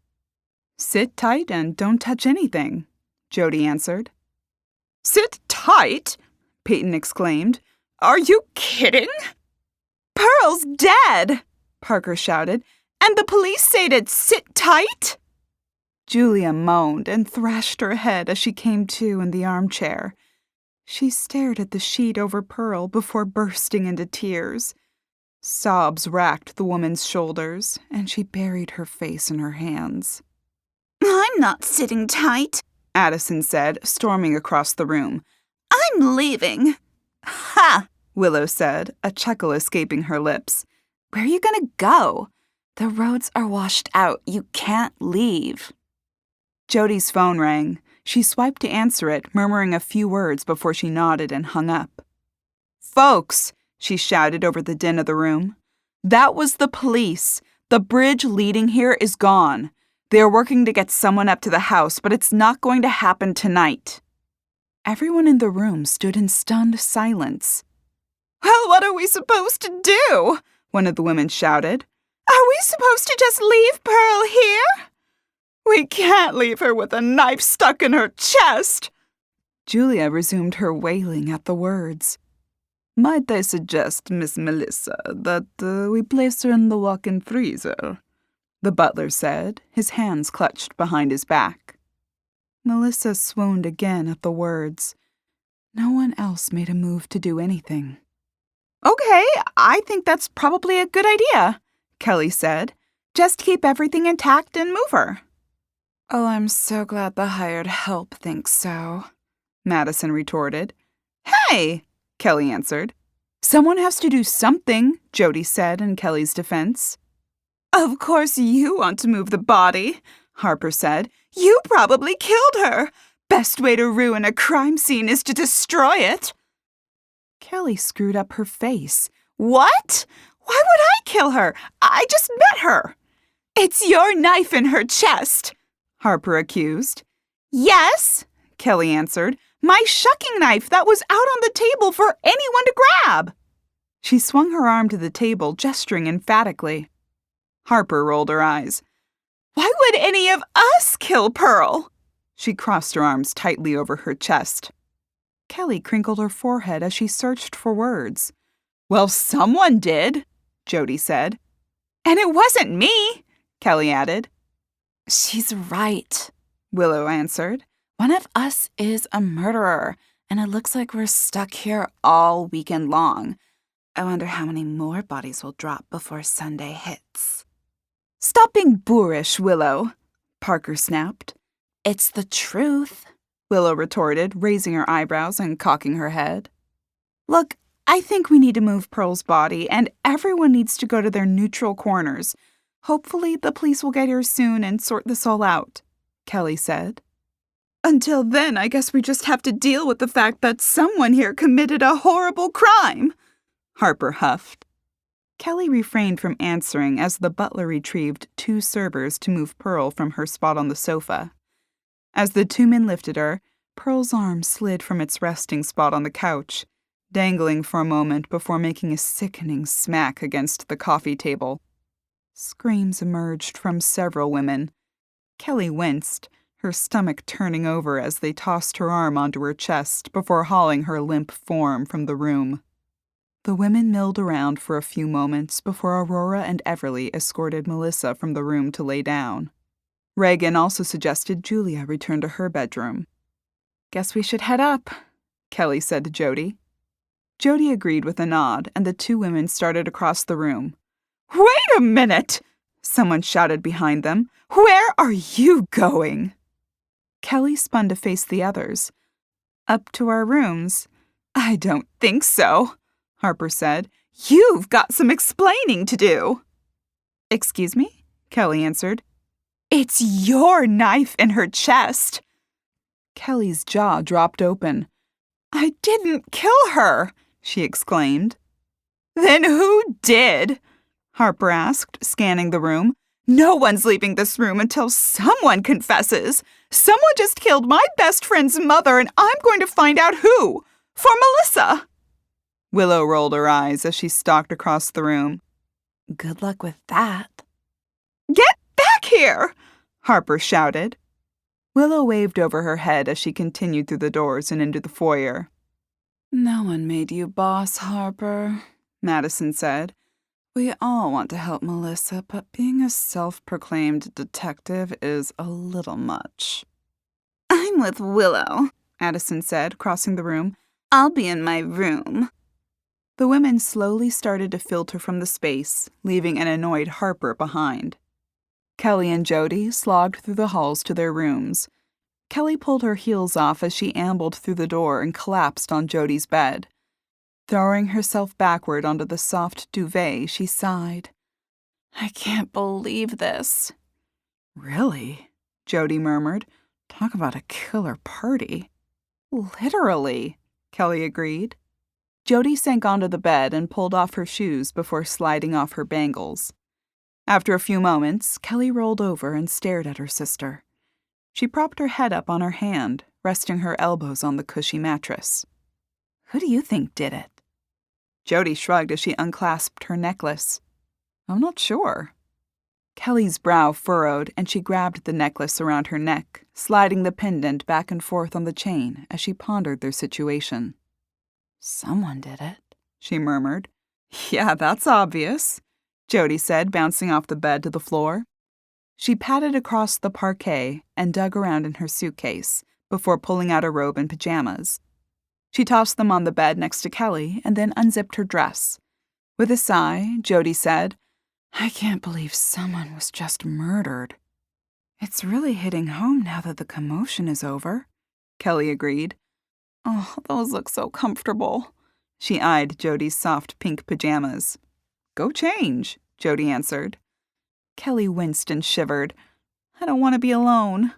"Sit tight and don't touch anything," Jodi answered. "Sit tight?" Peyton exclaimed. "Are you kidding?" "Pearl's dead!" Parker shouted. "And the police say to sit tight?" Julia moaned and thrashed her head as she came to in the armchair. She stared at the sheet over Pearl before bursting into tears. Sobs racked the woman's shoulders, and she buried her face in her hands. "I'm not sitting tight," Addison said, storming across the room. "I'm leaving." "Ha!" Willow said, a chuckle escaping her lips. "Where are you going to go? The roads are washed out. You can't leave." Jodi's phone rang. She swiped to answer it, murmuring a few words before she nodded and hung up. "Folks," she shouted over the din of the room, "that was the police. The bridge leading here is gone. They are working to get someone up to the house, but it's not going to happen tonight." Everyone in the room stood in stunned silence. "Well, what are we supposed to do?" one of the women shouted. "Are we supposed to just leave Pearl here?" "We can't leave her with a knife stuck in her chest." Julia resumed her wailing at the words. "Might I suggest, Miss Melissa, that we place her in the walk-in freezer?" the butler said, his hands clutched behind his back. Melissa swooned again at the words. No one else made a move to do anything. "Okay, I think that's probably a good idea," Kelly said. "Just keep everything intact and move her." "Oh, I'm so glad the hired help thinks so," Madison retorted. "Hey," Kelly answered. "Someone has to do something," Jodi said in Kelly's defense. "Of course you want to move the body," Harper said. "You probably killed her. Best way to ruin a crime scene is to destroy it." Kelly screwed up her face. "What? Why would I kill her? I just met her." "It's your knife in her chest," Harper accused. "Yes," Kelly answered. "My shucking knife that was out on the table for anyone to grab." She swung her arm to the table, gesturing emphatically. Harper rolled her eyes. "Why would any of us kill Pearl?" She crossed her arms tightly over her chest. Kelly crinkled her forehead as she searched for words. "Well, someone did," Jodi said. "And it wasn't me," Kelly added. "She's right," Willow answered. "One of us is a murderer, and it looks like we're stuck here all weekend long. I wonder how many more bodies will drop before Sunday hits." "Stop being boorish, Willow," Parker snapped. "It's the truth," Willow retorted, raising her eyebrows and cocking her head. "Look, I think we need to move Pearl's body, and everyone needs to go to their neutral corners. Hopefully the police will get here soon and sort this all out," Kelly said. "Until then, I guess we just have to deal with the fact that someone here committed a horrible crime," Harper huffed. Kelly refrained from answering as the butler retrieved 2 servers to move Pearl from her spot on the sofa. As the 2 men lifted her, Pearl's arm slid from its resting spot on the couch, dangling for a moment before making a sickening smack against the coffee table. Screams emerged from several women. Kelly winced, her stomach turning over as they tossed her arm onto her chest before hauling her limp form from the room. The women milled around for a few moments before Aurora and Everly escorted Melissa from the room to lay down. Reagan also suggested Julia return to her bedroom. "Guess we should head up," Kelly said to Jodi. Jodi agreed with a nod, and the 2 women started across the room. "Wait a minute!" someone shouted behind them. "Where are you going?" Kelly spun to face the others. "Up to our rooms." "I don't think so," Harper said. "You've got some explaining to do." "Excuse me?" Kelly answered. "It's your knife in her chest." Kelly's jaw dropped open. "I didn't kill her," she exclaimed. "Then who did?" Harper asked, scanning the room. No one's leaving this room until someone confesses. Someone just killed my best friend's mother, and I'm going to find out who. For Melissa. Willow rolled her eyes as she stalked across the room. Good luck with that. Get back here! Harper shouted. Willow waved over her head as she continued through the doors and into the foyer. No one made you boss, Harper, Madison said. We all want to help Melissa, but being a self-proclaimed detective is a little much. I'm with Willow, Addison said, crossing the room. I'll be in my room. The women slowly started to filter from the space, leaving an annoyed Harper behind. Kelly and Jodi slogged through the halls to their rooms. Kelly pulled her heels off as she ambled through the door and collapsed on Jodi's bed. Throwing herself backward onto the soft duvet, she sighed. I can't believe this. Really? Jodi murmured. Talk about a killer party. Literally, Kelly agreed. Jodi sank onto the bed and pulled off her shoes before sliding off her bangles. After a few moments, Kelly rolled over and stared at her sister. She propped her head up on her hand, resting her elbows on the cushy mattress. Who do you think did it? Jodi shrugged as she unclasped her necklace. I'm not sure. Kelly's brow furrowed, and she grabbed the necklace around her neck, sliding the pendant back and forth on the chain as she pondered their situation. Someone did it, she murmured. Yeah, that's obvious, Jodi said, bouncing off the bed to the floor. She patted across the parquet and dug around in her suitcase before pulling out a robe and pajamas. She tossed them on the bed next to Kelly and then unzipped her dress. With a sigh, Jodi said, I can't believe someone was just murdered. It's really hitting home now that the commotion is over, Kelly agreed. Oh, those look so comfortable. She eyed Jodi's soft pink pajamas. Go change, Jodi answered. Kelly winced and shivered. I don't want to be alone.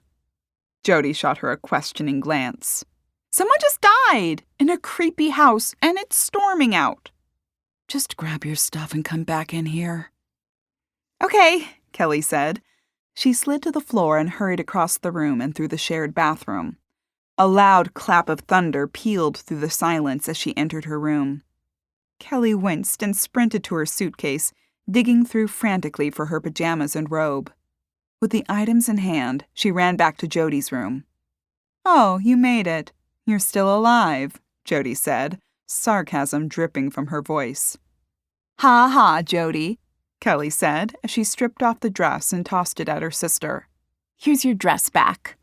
Jodi shot her a questioning glance. Someone just died in a creepy house, and it's storming out. Just grab your stuff and come back in here. Okay, Kelly said. She slid to the floor and hurried across the room and through the shared bathroom. A loud clap of thunder pealed through the silence as she entered her room. Kelly winced and sprinted to her suitcase, digging through frantically for her pajamas and robe. With the items in hand, she ran back to Jodi's room. Oh, you made it. You're still alive, Jodi said, sarcasm dripping from her voice. Ha ha, Jodi, Kelly said as she stripped off the dress and tossed it at her sister. Here's your dress back.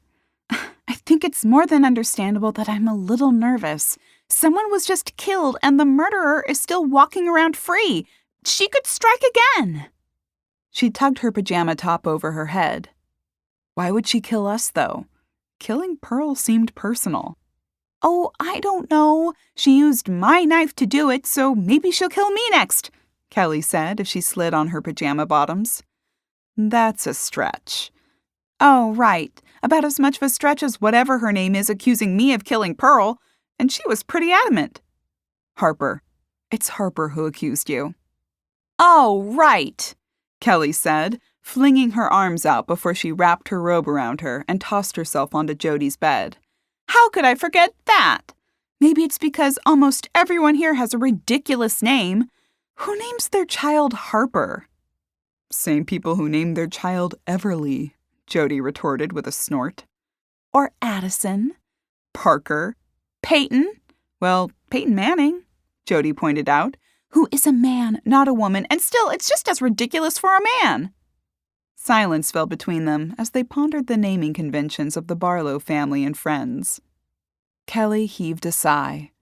I think it's more than understandable that I'm a little nervous. Someone was just killed and the murderer is still walking around free. She could strike again. She tugged her pajama top over her head. Why would she kill us, though? Killing Pearl seemed personal. Oh, I don't know. She used my knife to do it, so maybe she'll kill me next, Kelly said as she slid on her pajama bottoms. That's a stretch. Oh, right. About as much of a stretch as whatever her name is accusing me of killing Pearl, and she was pretty adamant. Harper. It's Harper who accused you. Oh, right, Kelly said, flinging her arms out before she wrapped her robe around her and tossed herself onto Jodi's bed. How could I forget that? Maybe it's because almost everyone here has a ridiculous name. Who names their child Harper? Same people who named their child Everly, Jodi retorted with a snort. Or Addison. Parker. Peyton. Well, Peyton Manning, Jodi pointed out, who is a man, not a woman, and still it's just as ridiculous for a man. Silence fell between them as they pondered the naming conventions of the Barlow family and friends. Kelly heaved a sigh.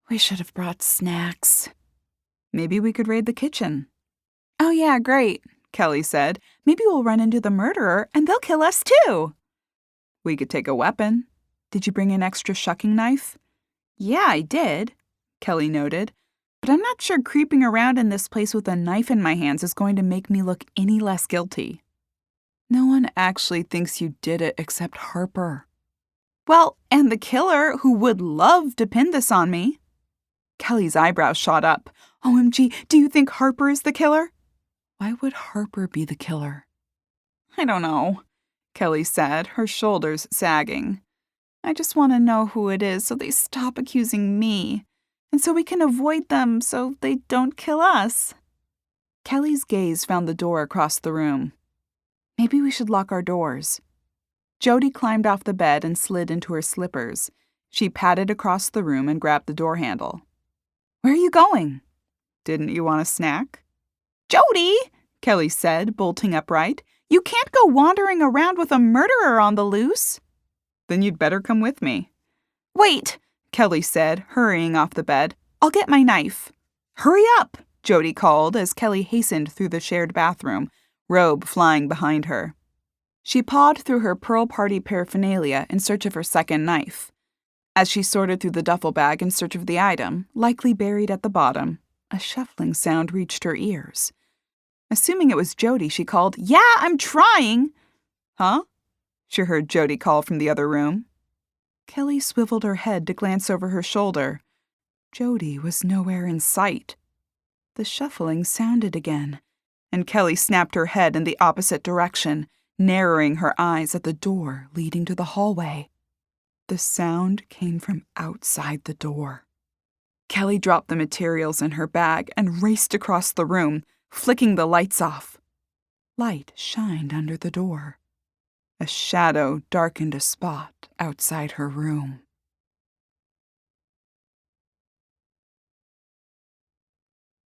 We should have brought snacks. Maybe we could raid the kitchen. Oh yeah, great, Kelly said. Maybe we'll run into the murderer and they'll kill us too. We could take a weapon. Did you bring an extra shucking knife? Yeah, I did, Kelly noted. But I'm not sure creeping around in this place with a knife in my hands is going to make me look any less guilty. No one actually thinks you did it except Harper. Well, and the killer, who would love to pin this on me. Kelly's eyebrows shot up. OMG, do you think Harper is the killer? Why would Harper be the killer? I don't know, Kelly said, her shoulders sagging. I just want to know who it is so they stop accusing me, and so we can avoid them so they don't kill us. Kelly's gaze found the door across the room. Maybe we should lock our doors. Jodi climbed off the bed and slid into her slippers. She padded across the room and grabbed the door handle. Where are you going? Didn't you want a snack? Jodi, Kelly said, bolting upright. You can't go wandering around with a murderer on the loose. Then you'd better come with me. Wait, Kelly said, hurrying off the bed. I'll get my knife. Hurry up, Jodi called as Kelly hastened through the shared bathroom, robe flying behind her. She pawed through her Pearl Party paraphernalia in search of her second knife. As she sorted through the duffel bag in search of the item, likely buried at the bottom, a shuffling sound reached her ears. Assuming it was Jodi, she called, Yeah, I'm trying! Huh? She heard Jodi call from the other room. Kelly swiveled her head to glance over her shoulder. Jodi was nowhere in sight. The shuffling sounded again, and Kelly snapped her head in the opposite direction, narrowing her eyes at the door leading to the hallway. The sound came from outside the door. Kelly dropped the materials in her bag and raced across the room, flicking the lights off. Light shined under the door. A shadow darkened a spot outside her room.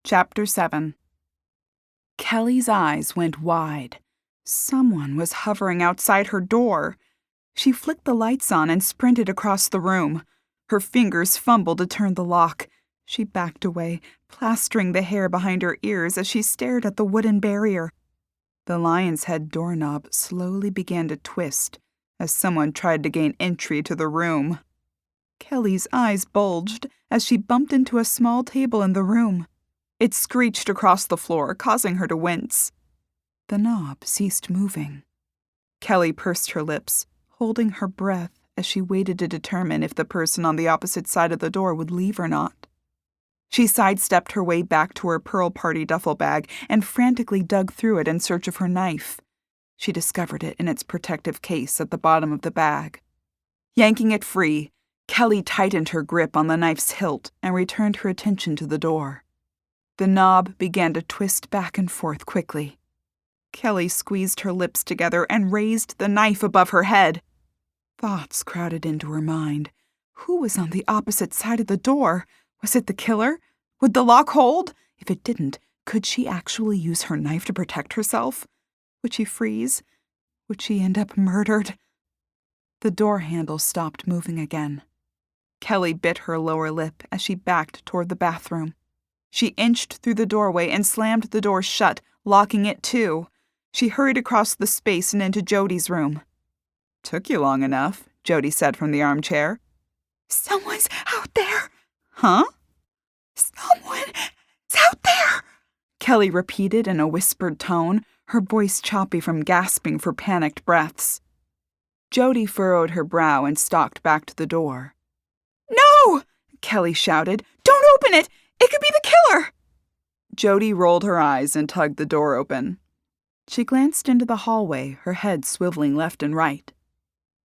Chapter 7. Kelly's eyes went wide. Someone was hovering outside her door. She flicked the lights on and sprinted across the room. Her fingers fumbled to turn the lock. She backed away, plastering the hair behind her ears as she stared at the wooden barrier. The lion's head doorknob slowly began to twist as someone tried to gain entry to the room. Kelly's eyes bulged as she bumped into a small table in the room. It screeched across the floor, causing her to wince. The knob ceased moving. Kelly pursed her lips, holding her breath as she waited to determine if the person on the opposite side of the door would leave or not. She sidestepped her way back to her Pearl Party duffel bag and frantically dug through it in search of her knife. She discovered it in its protective case at the bottom of the bag. Yanking it free, Kelly tightened her grip on the knife's hilt and returned her attention to the door. The knob began to twist back and forth quickly. Kelly squeezed her lips together and raised the knife above her head. Thoughts crowded into her mind. Who was on the opposite side of the door? Was it the killer? Would the lock hold? If it didn't, could she actually use her knife to protect herself? Would she freeze? Would she end up murdered? The door handle stopped moving again. Kelly bit her lower lip as she backed toward the bathroom. She inched through the doorway and slammed the door shut, locking it too. She hurried across the space and into Jodi's room. Took you long enough, Jodi said from the armchair. Someone's out there. Huh? Someone's out there, Kelly repeated in a whispered tone, her voice choppy from gasping for panicked breaths. Jodi furrowed her brow and stalked back to the door. No! Kelly shouted. Don't open it! It could be the killer! Jodi rolled her eyes and tugged the door open. She glanced into the hallway, her head swiveling left and right.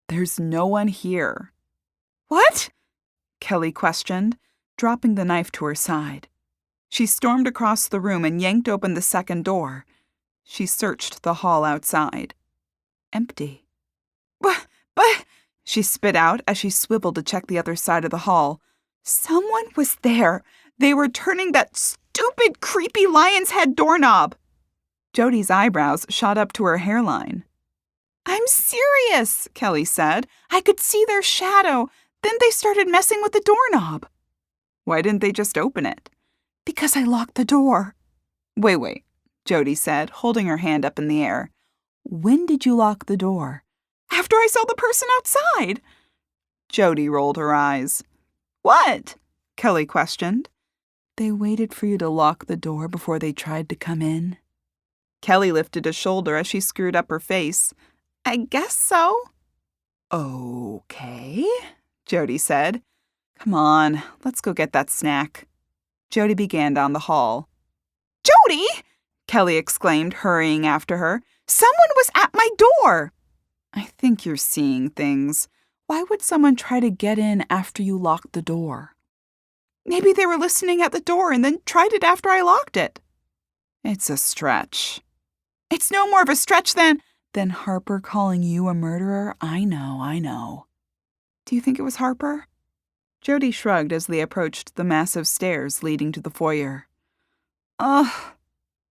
There's no one here. What? Kelly questioned, dropping the knife to her side. She stormed across the room and yanked open the second door. She searched the hall outside. Empty. But, she spit out as she swiveled to check the other side of the hall. Someone was there. They were turning that stupid, creepy lion's head doorknob. Jodi's eyebrows shot up to her hairline. I'm serious, Kelly said. I could see their shadow. Then they started messing with the doorknob. Why didn't they just open it? Because I locked the door. Wait, Jodi said, holding her hand up in the air. When did you lock the door? After I saw the person outside. Jodi rolled her eyes. What? Kelly questioned. They waited for you to lock the door before they tried to come in. Kelly lifted a shoulder as she screwed up her face. I guess so. Okay, Jodi said. Come on, let's go get that snack. Jodi began down the hall. Jodi! Kelly exclaimed, hurrying after her. Someone was at my door! I think you're seeing things. Why would someone try to get in after you locked the door? Maybe they were listening at the door and then tried it after I locked it. It's a stretch. It's no more of a stretch than Harper calling you a murderer. I know. Do you think it was Harper? Jodi shrugged as they approached the massive stairs leading to the foyer. Ugh,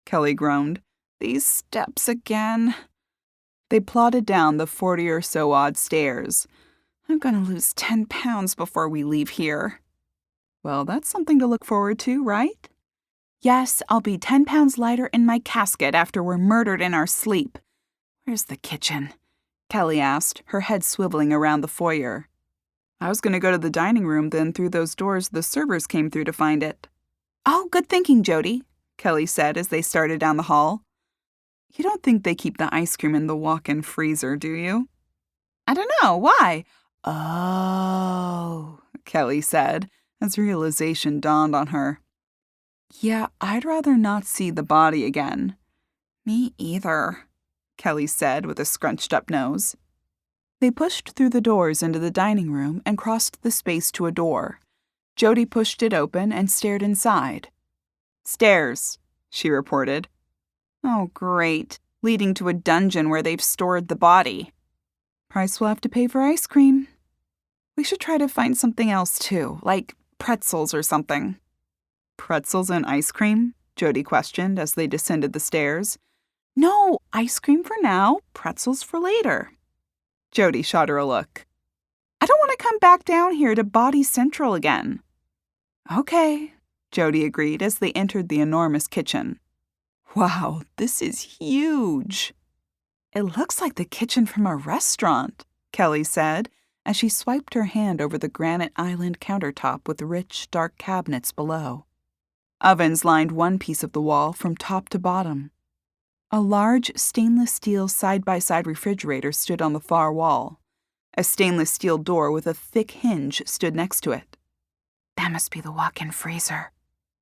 Kelly groaned. These steps again. They plodded down the 40 or so odd stairs. I'm going to lose 10 pounds before we leave here. Well, that's something to look forward to, right? Yes, I'll be 10 pounds lighter in my casket after we're murdered in our sleep. Where's the kitchen? Kelly asked, her head swiveling around the foyer. I was going to go to the dining room, then through those doors the servers came through to find it. Oh, good thinking, Jodi, Kelly said as they started down the hall. You don't think they keep the ice cream in the walk-in freezer, do you? I don't know. Why? Oh, Kelly said, as realization dawned on her. Yeah, I'd rather not see the body again. Me either, Kelly said with a scrunched-up nose. They pushed through the doors into the dining room and crossed the space to a door. Jodi pushed it open and stared inside. Stairs, she reported. Oh, great, leading to a dungeon where they've stored the body. Price will have to pay for ice cream. We should try to find something else, too, like pretzels or something. Pretzels and ice cream? Jodi questioned as they descended the stairs. No, ice cream for now, pretzels for later. Jodi shot her a look. I don't want to come back down here to Body Central again. Okay, Jodi agreed as they entered the enormous kitchen. Wow, this is huge. It looks like the kitchen from a restaurant, Kelly said, as she swiped her hand over the granite island countertop with rich, dark cabinets below. Ovens lined one piece of the wall from top to bottom. A large stainless steel side-by-side refrigerator stood on the far wall. A stainless steel door with a thick hinge stood next to it. That must be the walk-in freezer,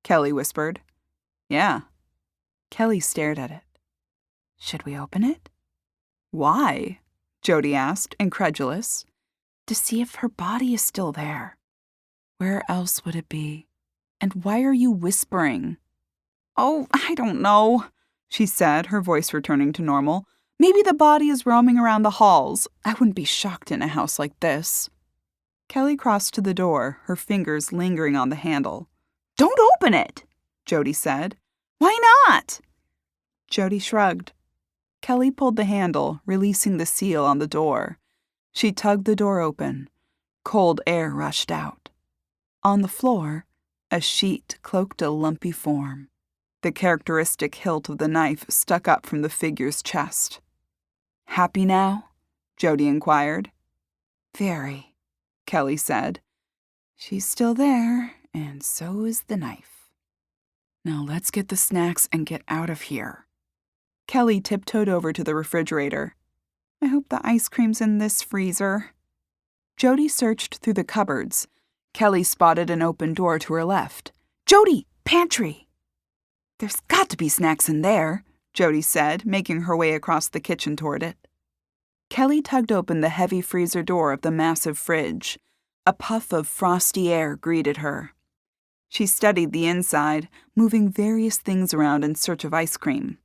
Kelly whispered. Yeah. Kelly stared at it. Should we open it? Why? Jodi asked, incredulous. To see if her body is still there. Where else would it be? And why are you whispering? Oh, I don't know, she said, her voice returning to normal. Maybe the body is roaming around the halls. I wouldn't be shocked in a house like this. Kelly crossed to the door, her fingers lingering on the handle. Don't open it, Jodi said. Why not? Jodi shrugged. Kelly pulled the handle, releasing the seal on the door. She tugged the door open. Cold air rushed out. On the floor, a sheet cloaked a lumpy form. The characteristic hilt of the knife stuck up from the figure's chest. Happy now? Jodi inquired. Very, Kelly said. She's still there, and so is the knife. Now let's get the snacks and get out of here. Kelly tiptoed over to the refrigerator. I hope the ice cream's in this freezer. Jodi searched through the cupboards. Kelly spotted an open door to her left. Jodi, pantry! There's got to be snacks in there, Jodi said, making her way across the kitchen toward it. Kelly tugged open the heavy freezer door of the massive fridge. A puff of frosty air greeted her. She studied the inside, moving various things around in search of ice cream.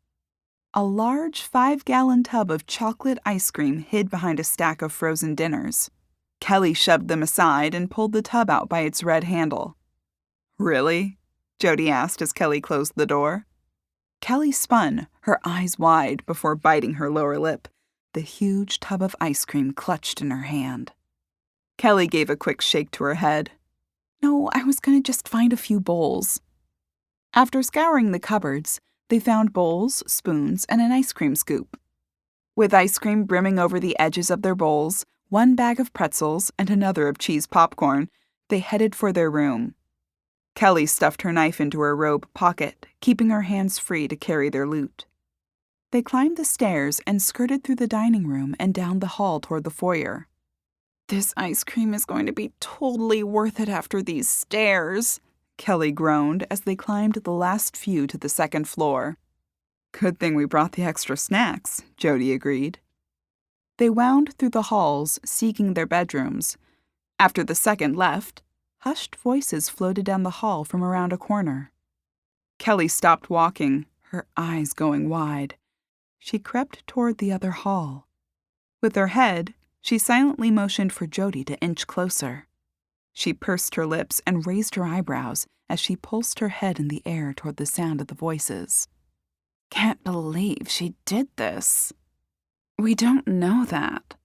A large 5-gallon tub of chocolate ice cream hid behind a stack of frozen dinners. Kelly shoved them aside and pulled the tub out by its red handle. Really? Jodi asked as Kelly closed the door. Kelly spun, her eyes wide, before biting her lower lip, the huge tub of ice cream clutched in her hand. Kelly gave a quick shake to her head. No, I was going to just find a few bowls. After scouring the cupboards, they found bowls, spoons, and an ice cream scoop. With ice cream brimming over the edges of their bowls, one bag of pretzels, and another of cheese popcorn, they headed for their room. Kelly stuffed her knife into her robe pocket, keeping her hands free to carry their loot. They climbed the stairs and skirted through the dining room and down the hall toward the foyer. This ice cream is going to be totally worth it after these stairs, Kelly groaned as they climbed the last few to the second floor. Good thing we brought the extra snacks, Jodi agreed. They wound through the halls, seeking their bedrooms. After the second left, hushed voices floated down the hall from around a corner. Kelly stopped walking, her eyes going wide. She crept toward the other hall. With her head, she silently motioned for Jodi to inch closer. She pursed her lips and raised her eyebrows as she pulsed her head in the air toward the sound of the voices. Can't believe she did this. We don't know that.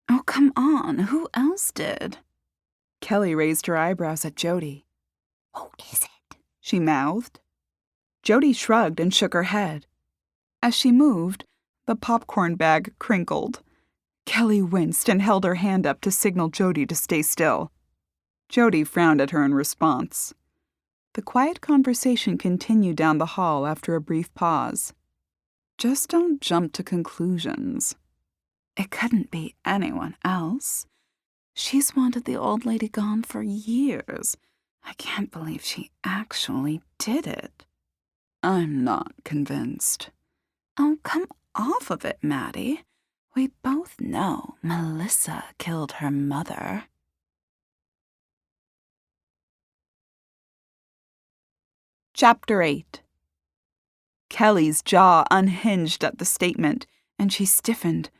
Oh, come on, who else did? Kelly raised her eyebrows at Jodi. Who is it? She mouthed. Jodi shrugged and shook her head. As she moved, the popcorn bag crinkled. Kelly winced and held her hand up to signal Jodi to stay still. Jodi frowned at her in response. The quiet conversation continued down the hall after a brief pause. Just don't jump to conclusions. It couldn't be anyone else. She's wanted the old lady gone for years. I can't believe she actually did it. I'm not convinced. Oh, come off of it, Maddie. We both know Melissa killed her mother. Chapter 8. Kelly's jaw unhinged at the statement, and she stiffened.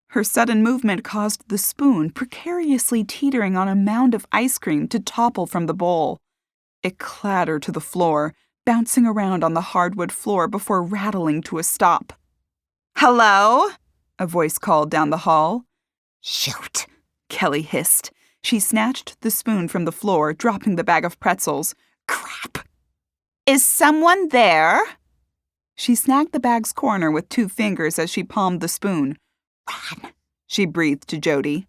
Her sudden movement caused the spoon, precariously teetering on a mound of ice cream, to topple from the bowl. It clattered to the floor, bouncing around on the hardwood floor before rattling to a stop. "Hello?" a voice called down the hall. "Shoot," Kelly hissed. She snatched the spoon from the floor, dropping the bag of pretzels. "Crap! Is someone there?" She snagged the bag's corner with 2 fingers as she palmed the spoon. "Run," she breathed to Jodi.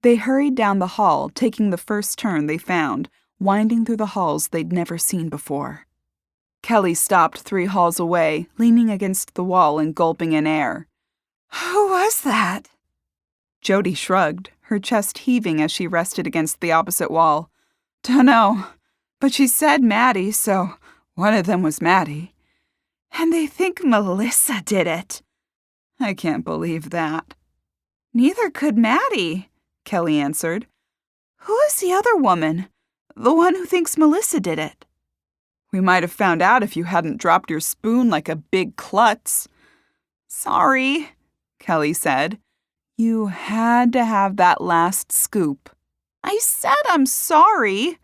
They hurried down the hall, taking the first turn they found, winding through the halls they'd never seen before. Kelly stopped 3 halls away, leaning against the wall and gulping in air. "Who was that?" Jodi shrugged, her chest heaving as she rested against the opposite wall. "Dunno, but she said Maddie, so one of them was Maddie. And they think Melissa did it." "I can't believe that." "Neither could Maddie," Kelly answered. "Who is the other woman? The one who thinks Melissa did it?" "We might have found out if you hadn't dropped your spoon like a big klutz." "Sorry," Kelly said. "You had to have that last scoop." "I said I'm sorry,"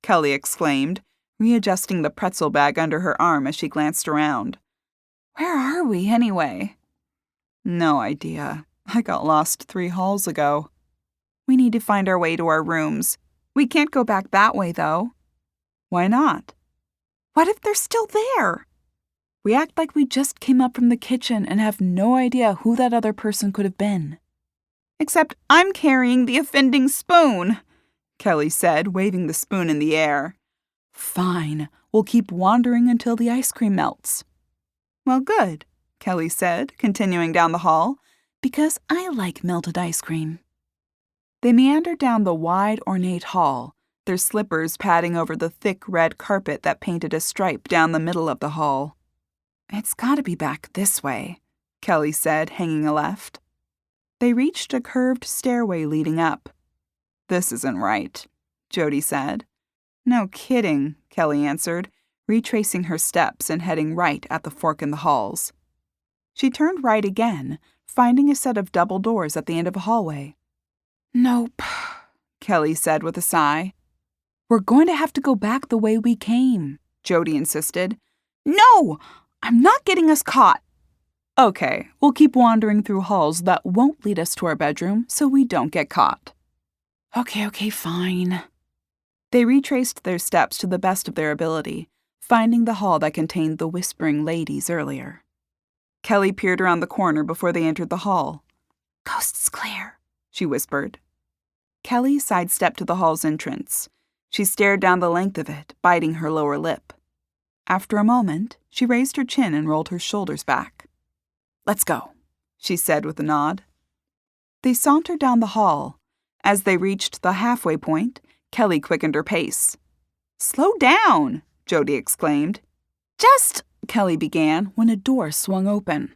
Kelly exclaimed, readjusting the pretzel bag under her arm as she glanced around. "Where are we, anyway?" "No idea. I got lost 3 halls ago." "We need to find our way to our rooms. We can't go back that way, though." "Why not?" "What if they're still there?" "We act like we just came up from the kitchen and have no idea who that other person could have been." "Except I'm carrying the offending spoon," Kelly said, waving the spoon in the air. "Fine. We'll keep wandering until the ice cream melts." "Well, good," Kelly said, continuing down the hall, "because I like melted ice cream." They meandered down the wide, ornate hall, their slippers padding over the thick red carpet that painted a stripe down the middle of the hall. "It's gotta be back this way," Kelly said, hanging a left. They reached a curved stairway leading up. "This isn't right," Jodi said. "No kidding," Kelly answered, retracing her steps and heading right at the fork in the halls. She turned right again, finding a set of double doors at the end of a hallway. "Nope," Kelly said with a sigh. "We're going to have to go back the way we came," Jodi insisted. "No! I'm not getting us caught." "Okay, we'll keep wandering through halls that won't lead us to our bedroom so we don't get caught." Okay, fine." They retraced their steps to the best of their ability, finding the hall that contained the whispering ladies earlier. Kelly peered around the corner before they entered the hall. "Coast's clear," she whispered. Kelly sidestepped to the hall's entrance. She stared down the length of it, biting her lower lip. After a moment, she raised her chin and rolled her shoulders back. "Let's go," she said with a nod. They sauntered down the hall. As they reached the halfway point, Kelly quickened her pace. "Slow down," Jodi exclaimed. "Just Kelly began when a door swung open.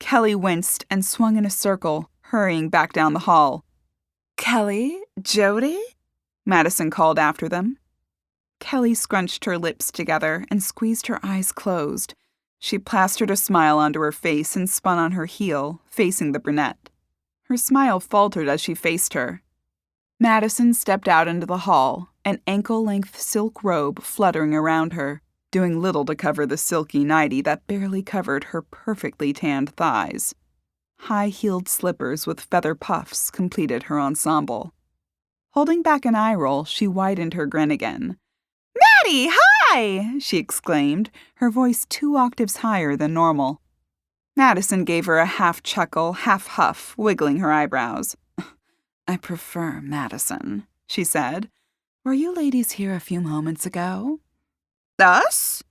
Kelly winced and swung in a circle, hurrying back down the hall. "Kelly? Jodi?" Madison called after them. Kelly scrunched her lips together and squeezed her eyes closed. She plastered a smile onto her face and spun on her heel, facing the brunette. Her smile faltered as she faced her. Madison stepped out into the hall, an ankle-length silk robe fluttering around her, doing little to cover the silky nightie that barely covered her perfectly tanned thighs. High-heeled slippers with feather puffs completed her ensemble. Holding back an eye roll, she widened her grin again. "Maddie, hi!" she exclaimed, her voice 2 octaves higher than normal. Madison gave her a half-chuckle, half-huff, wiggling her eyebrows. "I prefer Madison," she said. "Were you ladies here a few moments ago?" "Us?"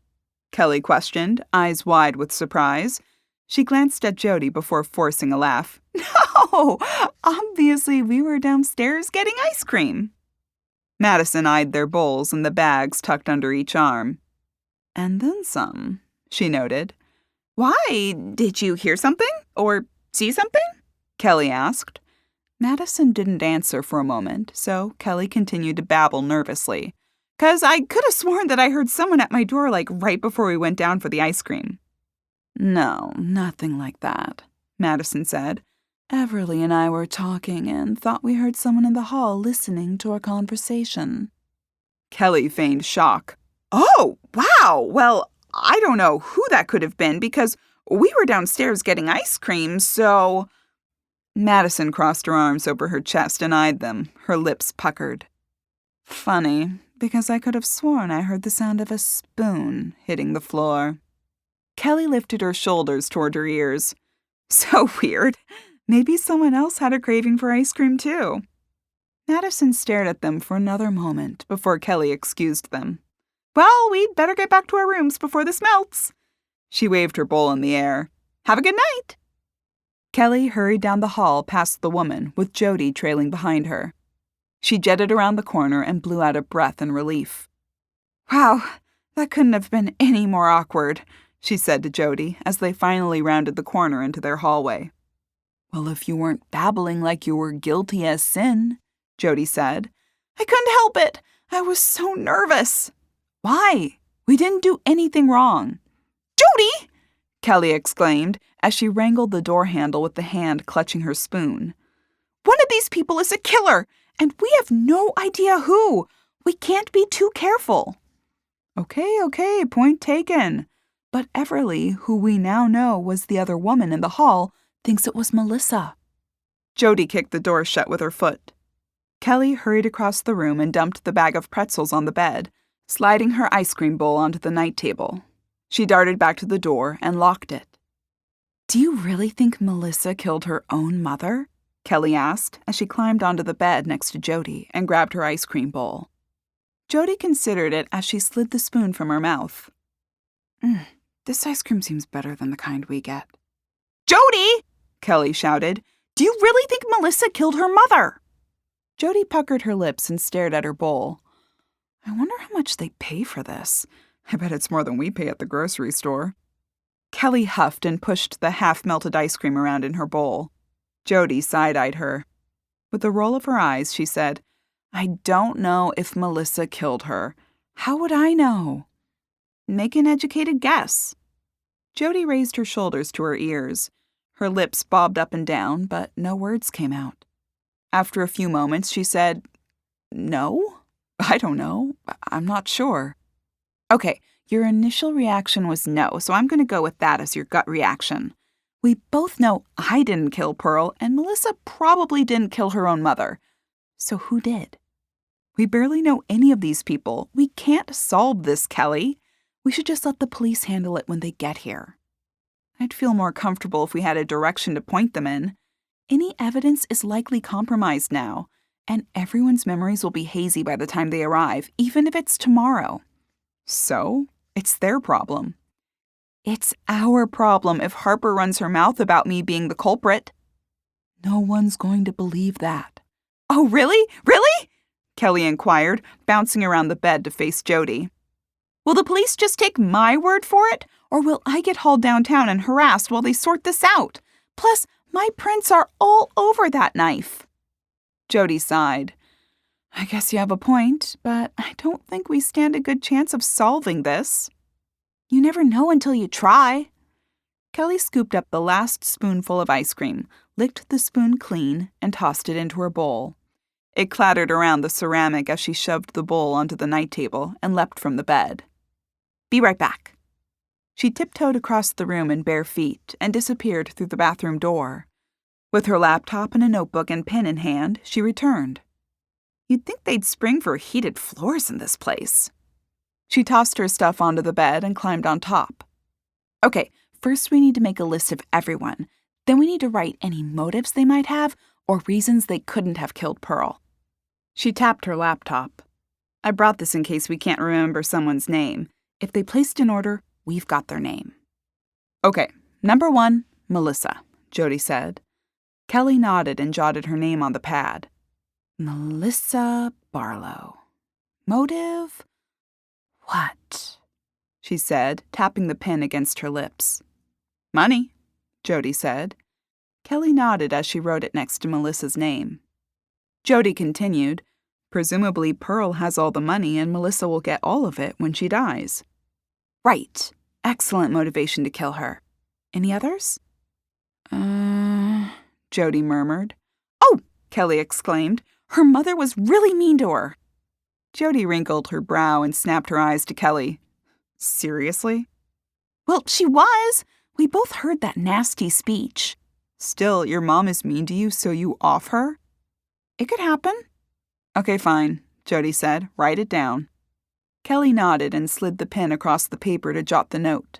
Kelly questioned, eyes wide with surprise. She glanced at Jodi before forcing a laugh. "No! Obviously, we were downstairs getting ice cream." Madison eyed their bowls and the bags tucked under each arm. "And then some," she noted. "Why? Did you hear something? Or see something?" Kelly asked. Madison didn't answer for a moment, so Kelly continued to babble nervously. "'Cause I could have sworn that I heard someone at my door right before we went down for the ice cream." "No, nothing like that," Madison said. "Everly and I were talking and thought we heard someone in the hall listening to our conversation." Kelly feigned shock. "Oh, wow! Well, I don't know who that could have been because we were downstairs getting ice cream, so—" Madison crossed her arms over her chest and eyed them, her lips puckered. "Funny, because I could have sworn I heard the sound of a spoon hitting the floor." Kelly lifted her shoulders toward her ears. "So weird. Maybe someone else had a craving for ice cream, too." Madison stared at them for another moment before Kelly excused them. "Well, we'd better get back to our rooms before this melts." She waved her bowl in the air. "Have a good night." Kelly hurried down the hall past the woman, with Jodi trailing behind her. She jetted around the corner and blew out a breath in relief. "Wow, that couldn't have been any more awkward," she said to Jodi as they finally rounded the corner into their hallway. "Well, if you weren't babbling like you were guilty as sin," Jodi said. "I couldn't help it. I was so nervous." "Why? We didn't do anything wrong." "Jodi!" Kelly exclaimed as she wrangled the door handle with the hand clutching her spoon. "One of these people is a killer, and we have no idea who. We can't be too careful." Okay, point taken. But Everly, who we now know was the other woman in the hall, thinks it was Melissa. Jodi kicked the door shut with her foot. Kelly hurried across the room and dumped the bag of pretzels on the bed, sliding her ice cream bowl onto the night table. She darted back to the door and locked it. "Do you really think Melissa killed her own mother?" Kelly asked as she climbed onto the bed next to Jodi and grabbed her ice cream bowl. Jodi considered it as she slid the spoon from her mouth. This ice cream seems better than the kind we get." "Jodi!" Kelly shouted. "Do you really think Melissa killed her mother?" Jodi puckered her lips and stared at her bowl. "I wonder how much they pay for this. I bet it's more than we pay at the grocery store." Kelly huffed and pushed the half-melted ice cream around in her bowl. Jodi side-eyed her. With a roll of her eyes, she said, "I don't know if Melissa killed her. How would I know?" "Make an educated guess." Jodi raised her shoulders to her ears. Her lips bobbed up and down, but no words came out. After a few moments, she said, "No? I don't know. I'm not sure." "Okay, your initial reaction was no, so I'm going to go with that as your gut reaction. We both know I didn't kill Pearl, and Melissa probably didn't kill her own mother. So who did? We barely know any of these people. We can't solve this, Kelly. We should just let the police handle it when they get here. I'd feel more comfortable if we had a direction to point them in. Any evidence is likely compromised now, and everyone's memories will be hazy by the time they arrive, even if it's tomorrow. So, it's their problem. It's our problem if Harper runs her mouth about me being the culprit. No one's going to believe that." "Oh, really? Really?" Kelly inquired, bouncing around the bed to face Jodi. Will the police just take my word for it, or will I get hauled downtown and harassed while they sort this out? Plus, my prints are all over that knife. Jodi sighed. I guess you have a point, but I don't think we stand a good chance of solving this. You never know until you try. Kelly scooped up the last spoonful of ice cream, licked the spoon clean, and tossed it into her bowl. It clattered around the ceramic as she shoved the bowl onto the night table and leapt from the bed. Be right back. She tiptoed across the room in bare feet and disappeared through the bathroom door. With her laptop and a notebook and pen in hand, she returned. You'd think they'd spring for heated floors in this place. She tossed her stuff onto the bed and climbed on top. Okay, first we need to make a list of everyone. Then we need to write any motives they might have or reasons they couldn't have killed Pearl. She tapped her laptop. I brought this in case we can't remember someone's name. If they placed an order, we've got their name. Okay, number 1, Melissa, Jodi said. Kelly nodded and jotted her name on the pad. Melissa Barlow. Motive? What? She said, tapping the pen against her lips. Money, Jodi said. Kelly nodded as she wrote it next to Melissa's name. Jodi continued, presumably Pearl has all the money and Melissa will get all of it when she dies. Right. Excellent motivation to kill her. Any others? Jodi murmured. Oh, Kelly exclaimed. Her mother was really mean to her. Jodi wrinkled her brow and snapped her eyes to Kelly. Seriously? Well, she was. We both heard that nasty speech. Still, your mom is mean to you, so you off her? It could happen. Okay, fine, Jodi said. Write it down. Kelly nodded and slid the pen across the paper to jot the note.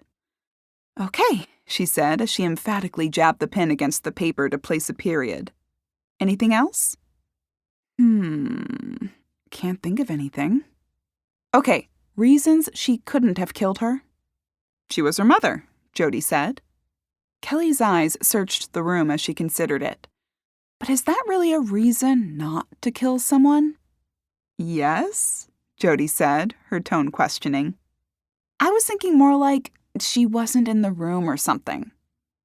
Okay, she said as she emphatically jabbed the pen against the paper to place a period. Anything else? Can't think of anything. Okay, reasons she couldn't have killed her? She was her mother, Jodi said. Kelly's eyes searched the room as she considered it. But is that really a reason not to kill someone? Yes, Jodi said, her tone questioning. I was thinking more like she wasn't in the room or something.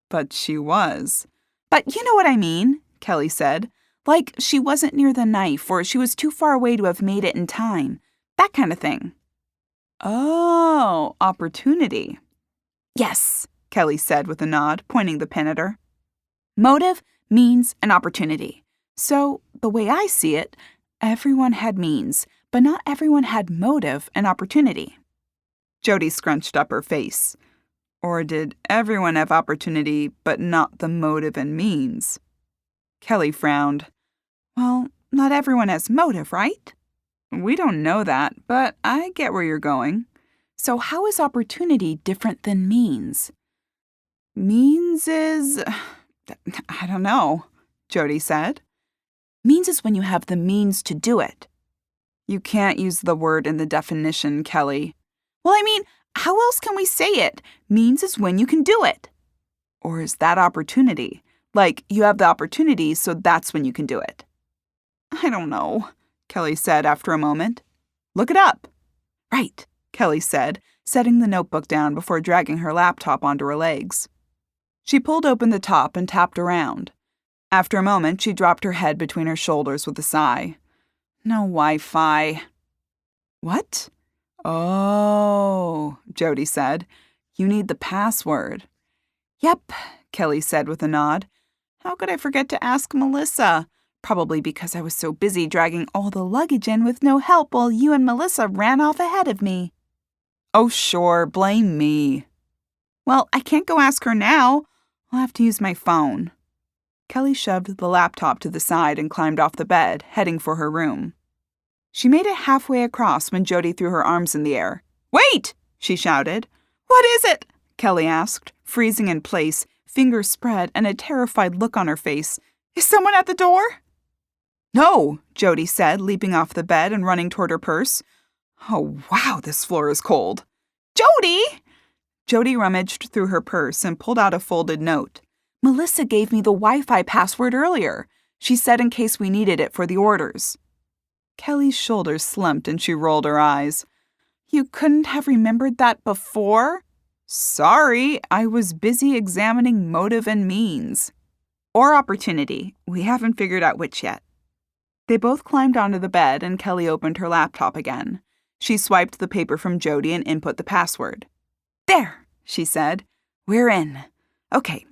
But she was. But you know what I mean, Kelly said. Like she wasn't near the knife or she was too far away to have made it in time. That kind of thing. Oh, opportunity. Yes, Kelly said with a nod, pointing the pen at her. Motive, means, and opportunity. So, the way I see it, everyone had means, but not everyone had motive and opportunity. Jodi scrunched up her face. Or did everyone have opportunity, but not the motive and means? Kelly frowned. Well, not everyone has motive, right? We don't know that, but I get where you're going. So how is opportunity different than means? Means is... I don't know, Jodi said. Means is when you have the means to do it. You can't use the word in the definition, Kelly. Well, I mean, how else can we say it? Means is when you can do it. Or is that opportunity? Like, you have the opportunity, so that's when you can do it. I don't know, Kelly said after a moment. Look it up. Right, Kelly said, setting the notebook down before dragging her laptop onto her legs. She pulled open the top and tapped around. After a moment, she dropped her head between her shoulders with a sigh. No Wi-Fi. What? Oh, Jodi said. You need the password. Yep, Kelly said with a nod. How could I forget to ask Melissa? Probably because I was so busy dragging all the luggage in with no help while you and Melissa ran off ahead of me. Oh, sure, blame me. Well, I can't go ask her now. I'll have to use my phone. Kelly shoved the laptop to the side and climbed off the bed, heading for her room. She made it halfway across when Jodi threw her arms in the air. Wait! She shouted. What is it? Kelly asked, freezing in place, fingers spread and a terrified look on her face. Is someone at the door? No, Jodi said, leaping off the bed and running toward her purse. Oh, wow, this floor is cold. Jodi! Jodi rummaged through her purse and pulled out a folded note. Melissa gave me the Wi-Fi password earlier. She said in case we needed it for the orders. Kelly's shoulders slumped and she rolled her eyes. You couldn't have remembered that before? Sorry, I was busy examining motive and means. Or opportunity. We haven't figured out which yet. They both climbed onto the bed and Kelly opened her laptop again. She swiped the paper from Jodi and input the password. There, she said. We're in. Okay.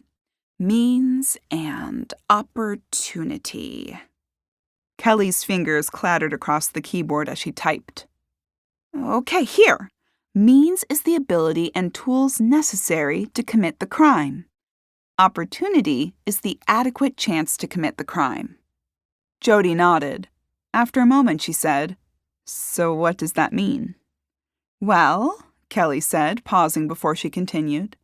Means and opportunity. Kelly's fingers clattered across the keyboard as she typed. Okay, here. Means is the ability and tools necessary to commit the crime. Opportunity is the adequate chance to commit the crime. Jodi nodded. After a moment, she said, So what does that mean? Well, Kelly said, pausing before she continued,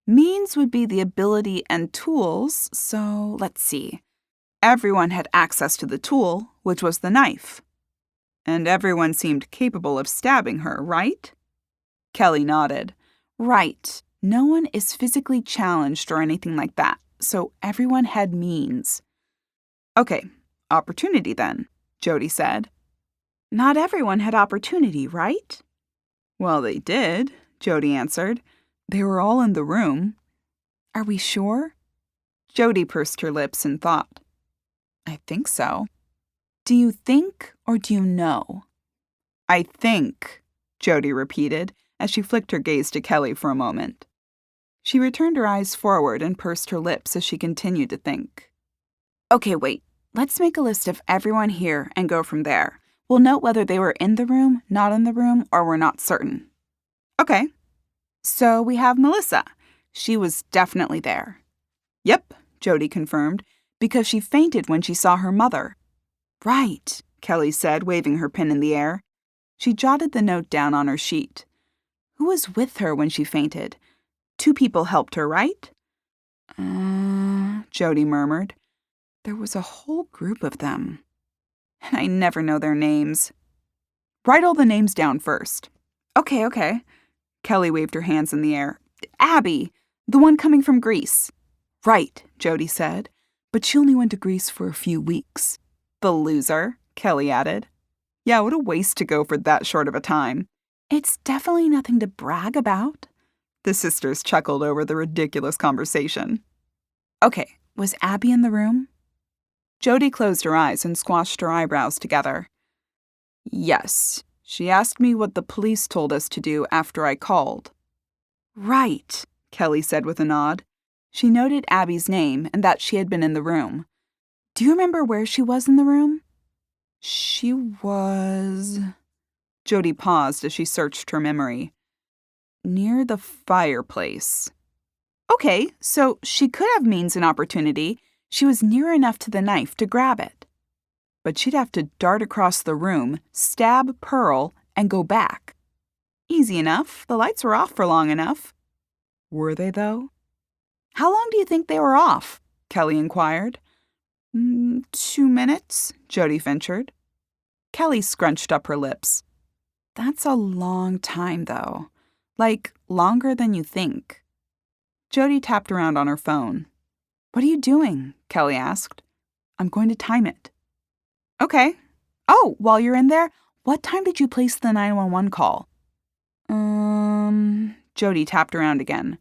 means would be the ability and tools, so let's see. Everyone had access to the tool, which was the knife. And everyone seemed capable of stabbing her, right? Kelly nodded. Right. No one is physically challenged or anything like that, so everyone had means. Okay, opportunity then, Jodi said. Not everyone had opportunity, right? Well, they did, Jodi answered. They were all in the room. Are we sure? Jodi pursed her lips in thought. I think so. Do you think or do you know? I think, Jodi repeated as she flicked her gaze to Kelly for a moment. She returned her eyes forward and pursed her lips as she continued to think. Okay, wait. Let's make a list of everyone here and go from there. We'll note whether they were in the room, not in the room, or we're not certain. Okay. So we have Melissa. She was definitely there. Yep, Jodi confirmed, because she fainted when she saw her mother. Right, Kelly said, waving her pen in the air. She jotted the note down on her sheet. Who was with her when she fainted? 2 people helped her, right? Jodi murmured. There was a whole group of them. And I never know their names. Write all the names down first. Okay. Kelly waved her hands in the air. Abby, the one coming from Greece. Right, Jodi said, but she only went to Greece for a few weeks. The loser, Kelly added. Yeah, what a waste to go for that short of a time. It's definitely nothing to brag about. The sisters chuckled over the ridiculous conversation. Okay, was Abby in the room? Jodi closed her eyes and squashed her eyebrows together. Yes, she asked me what the police told us to do after I called. Right, Kelly said with a nod. She noted Abby's name and that she had been in the room. Do you remember where she was in the room? She was... Jodi paused as she searched her memory. Near the fireplace. Okay, so she could have means and opportunity. She was near enough to the knife to grab it. But she'd have to dart across the room, stab Pearl, and go back. Easy enough. The lights were off for long enough. Were they, though? How long do you think they were off? Kelly inquired. 2 minutes, Jodi ventured. Kelly scrunched up her lips. That's a long time, though. Like, longer than you think. Jodi tapped around on her phone. What are you doing? Kelly asked. I'm going to time it. Okay. Oh, while you're in there, what time did you place the 911 call? Jodi tapped around again.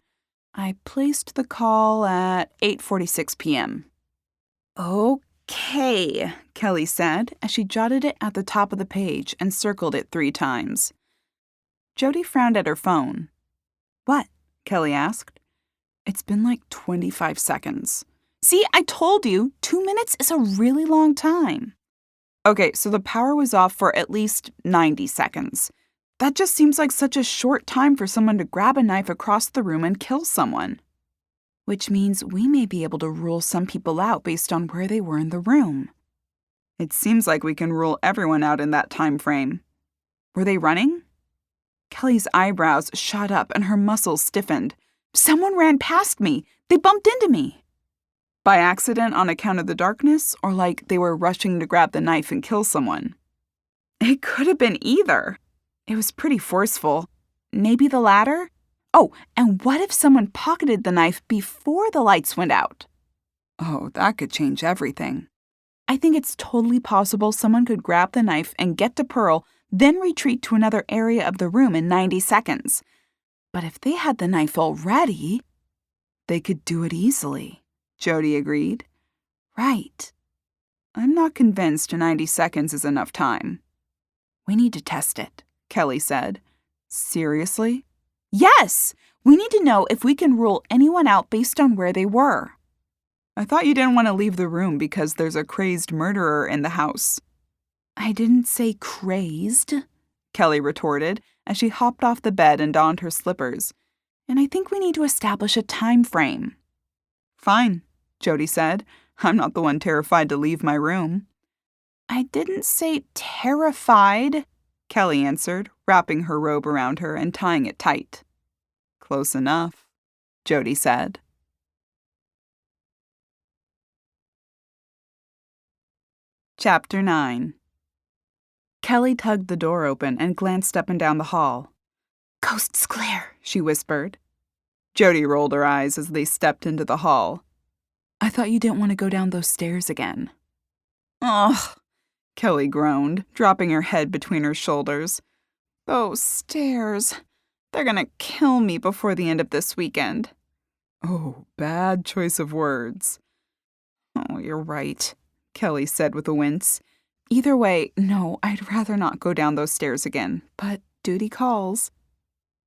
I placed the call at 8:46 p.m. Okay, Kelly said as she jotted it at the top of the page and circled it 3 times. Jodi frowned at her phone. What? Kelly asked. It's been like 25 seconds. See, I told you, 2 minutes is a really long time. Okay, so the power was off for at least 90 seconds. That just seems like such a short time for someone to grab a knife across the room and kill someone. Which means we may be able to rule some people out based on where they were in the room. It seems like we can rule everyone out in that time frame. Were they running? Kelly's eyebrows shot up and her muscles stiffened. Someone ran past me. They bumped into me. By accident on account of the darkness, or like they were rushing to grab the knife and kill someone? It could have been either. It was pretty forceful. Maybe the latter? Oh, and what if someone pocketed the knife before the lights went out? Oh, that could change everything. I think it's totally possible someone could grab the knife and get to Pearl then retreat to another area of the room in 90 seconds. But if they had the knife already, they could do it easily, Jodi agreed. Right. I'm not convinced 90 seconds is enough time. We need to test it, Kelly said. Seriously? Yes! We need to know if we can rule anyone out based on where they were. I thought you didn't want to leave the room because there's a crazed murderer in the house. I didn't say crazed, Kelly retorted as she hopped off the bed and donned her slippers. And I think we need to establish a time frame. Fine, Jodi said. I'm not the one terrified to leave my room. I didn't say terrified, Kelly answered, wrapping her robe around her and tying it tight. Close enough, Jodi said. Chapter 9. Kelly tugged the door open and glanced up and down the hall. Coast's clear, she whispered. Jodi rolled her eyes as they stepped into the hall. I thought you didn't want to go down those stairs again. Ugh, Kelly groaned, dropping her head between her shoulders. Those stairs. They're gonna kill me before the end of this weekend. Oh, bad choice of words. Oh, you're right, Kelly said with a wince. Either way, no, I'd rather not go down those stairs again, but duty calls.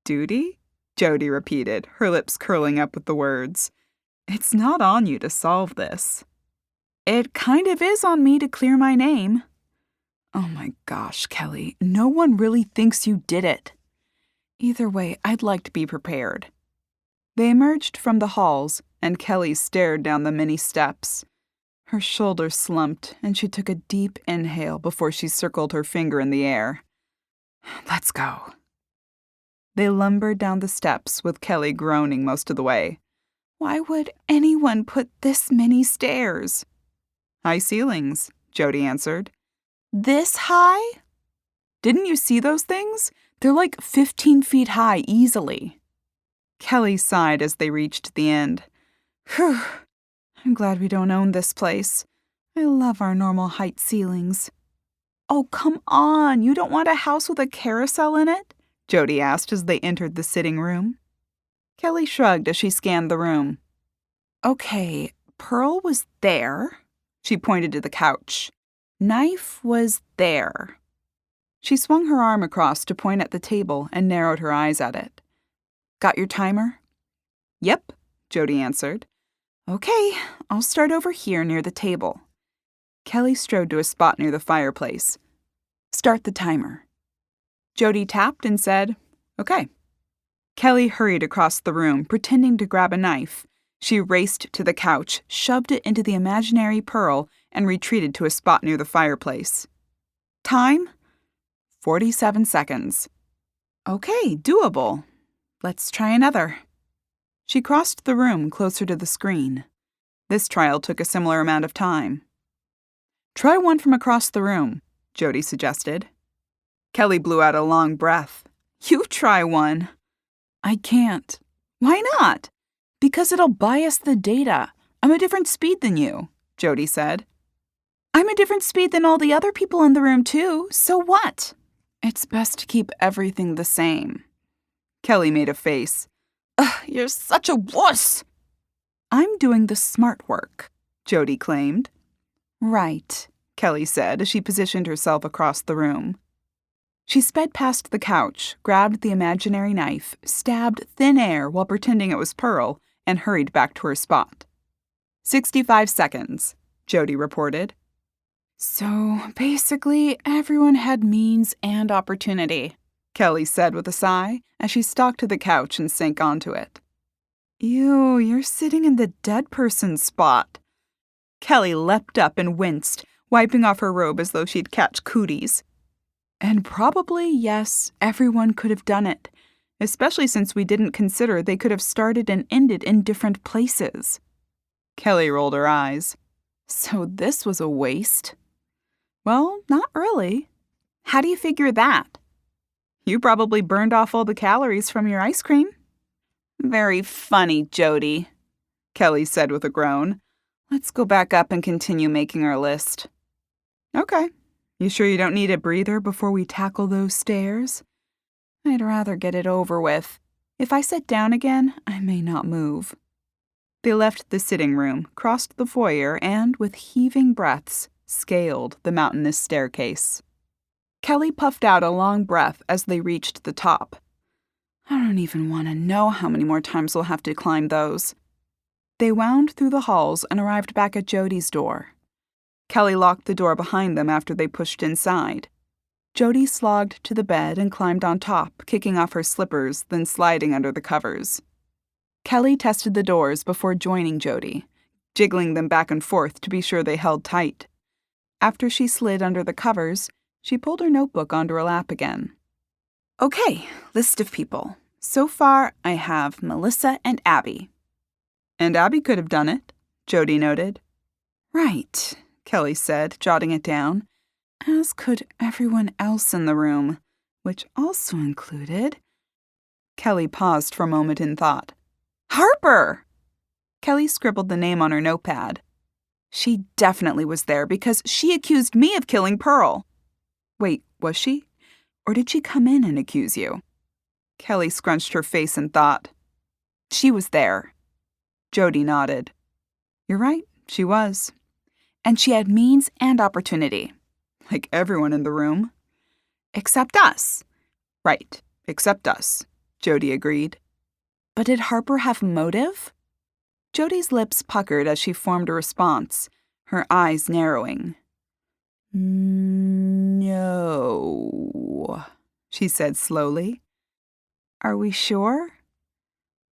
Duty? Jodi repeated, her lips curling up with the words. It's not on you to solve this. It kind of is on me to clear my name. Oh my gosh, Kelly, no one really thinks you did it. Either way, I'd like to be prepared. They emerged from the halls, and Kelly stared down the many steps. Her shoulders slumped, and she took a deep inhale before she circled her finger in the air. Let's go. They lumbered down the steps, with Kelly groaning most of the way. Why would anyone put this many stairs? High ceilings, Jodi answered. This high? Didn't you see those things? They're like 15 feet high easily. Kelly sighed as they reached the end. Whew. I'm glad we don't own this place. I love our normal height ceilings. Oh, come on. You don't want a house with a carousel in it? Jodi asked as they entered the sitting room. Kelly shrugged as she scanned the room. Okay, Pearl was there. She pointed to the couch. Knife was there. She swung her arm across to point at the table and narrowed her eyes at it. Got your timer? Yep, Jodi answered. Okay, I'll start over here near the table. Kelly strode to a spot near the fireplace. Start the timer. Jodi tapped and said, okay. Kelly hurried across the room, pretending to grab a knife. She raced to the couch, shoved it into the imaginary Pearl, and retreated to a spot near the fireplace. Time? 47 seconds. Okay, doable. Let's try another. She crossed the room closer to the screen. This trial took a similar amount of time. Try one from across the room, Jodi suggested. Kelly blew out a long breath. You try one. I can't. Why not? Because it'll bias the data. I'm a different speed than you, Jodi said. I'm a different speed than all the other people in the room, too. So what? It's best to keep everything the same. Kelly made a face. Ugh, you're such a wuss. I'm doing the smart work, Jodi claimed. Right, Kelly said as she positioned herself across the room. She sped past the couch, grabbed the imaginary knife, stabbed thin air while pretending it was Pearl, and hurried back to her spot. 65 seconds, Jodi reported. So, basically, everyone had means and opportunity, Kelly said with a sigh as she stalked to the couch and sank onto it. Ew, you're sitting in the dead person's spot. Kelly leapt up and winced, wiping off her robe as though she'd catch cooties. And probably, yes, everyone could have done it, especially since we didn't consider they could have started and ended in different places. Kelly rolled her eyes. So this was a waste. Well, not really. How do you figure that? You probably burned off all the calories from your ice cream. Very funny, Jodi, Kelly said with a groan. Let's go back up and continue making our list. Okay, You sure you don't need a breather before we tackle those stairs? I'd rather get it over with. If I sit down again, I may not move. They left the sitting room, crossed the foyer, and, with heaving breaths, scaled the mountainous staircase. Kelly puffed out a long breath as they reached the top. I don't even want to know how many more times we'll have to climb those. They wound through the halls and arrived back at Jodi's door. Kelly locked the door behind them after they pushed inside. Jodi slogged to the bed and climbed on top, kicking off her slippers, then sliding under the covers. Kelly tested the doors before joining Jodi, jiggling them back and forth to be sure they held tight. After she slid under the covers, she pulled her notebook onto her lap again. Okay, list of people. So far, I have Melissa and Abby. And Abby could have done it, Jodi noted. Right, Kelly said, jotting it down, as could everyone else in the room, which also included... Kelly paused for a moment in thought. Harper! Kelly scribbled the name on her notepad. She definitely was there because she accused me of killing Pearl. Wait, was she? Or did she come in and accuse you? Kelly scrunched her face in thought. She was there. Jodi nodded. You're right, she was. And she had means and opportunity. Like everyone in the room. Except us. Right, except us, Jodi agreed. But did Harper have motive? Jodi's lips puckered as she formed a response, her eyes narrowing. No, she said slowly. Are we sure?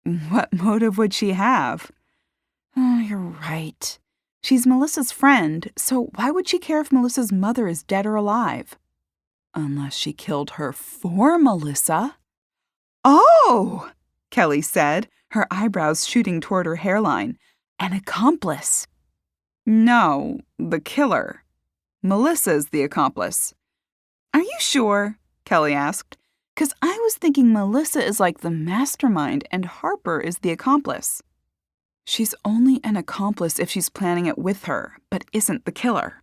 What motive would she have? Oh, you're right. She's Melissa's friend, so why would she care if Melissa's mother is dead or alive? Unless she killed her for Melissa. Oh, Kelly said, her eyebrows shooting toward her hairline. An accomplice. No, the killer. Melissa's the accomplice. Are you sure? Kelly asked. 'Cause I was thinking Melissa is like the mastermind and Harper is the accomplice. She's only an accomplice if she's planning it with her, but isn't the killer.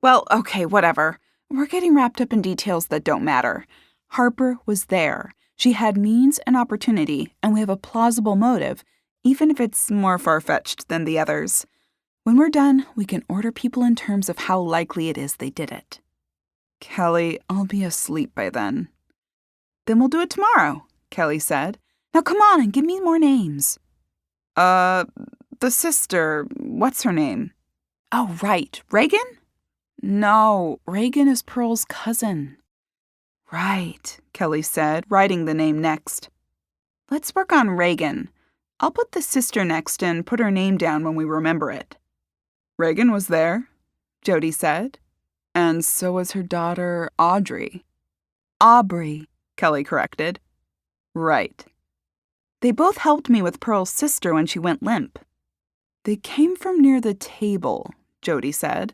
Well, okay, whatever. We're getting wrapped up in details that don't matter. Harper was there. She had means and opportunity, and we have a plausible motive, even if it's more far-fetched than the others. When we're done, we can order people in terms of how likely it is they did it. Kelly, I'll be asleep by then. Then we'll do it tomorrow, Kelly said. Now come on and give me more names. The sister, what's her name? Oh, right, Reagan? No, Reagan is Pearl's cousin. Right, Kelly said, writing the name next. Let's work on Reagan. I'll put the sister next and put her name down when we remember it. Reagan was there, Jodi said. And so was her daughter, Audrey. Aubrey, Kelly corrected. Right. They both helped me with Pearl's sister when she went limp. They came from near the table, Jodi said.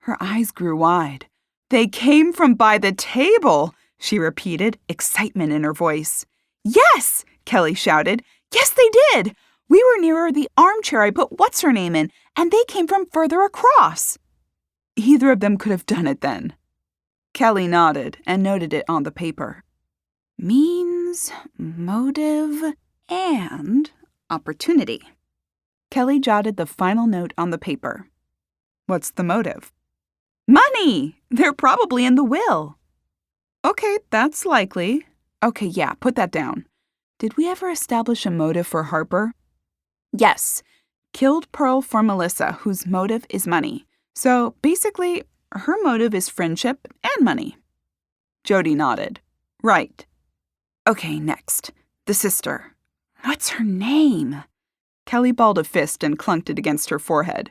Her eyes grew wide. They came from by the table, she repeated, excitement in her voice. Yes, Kelly shouted. Yes, they did. We were nearer the armchair I put what's-her-name in, and they came from further across. Either of them could have done it then. Kelly nodded and noted it on the paper. Means, motive, and opportunity. Kelly jotted the final note on the paper. What's the motive? Money! They're probably in the will. Okay, that's likely. Okay, yeah, put that down. Did we ever establish a motive for Harper? Yes. Killed Pearl for Melissa, whose motive is money. So, basically, her motive is friendship and money. Jodi nodded. Right. Okay, next. The sister. What's her name? Kelly balled a fist and clunked it against her forehead.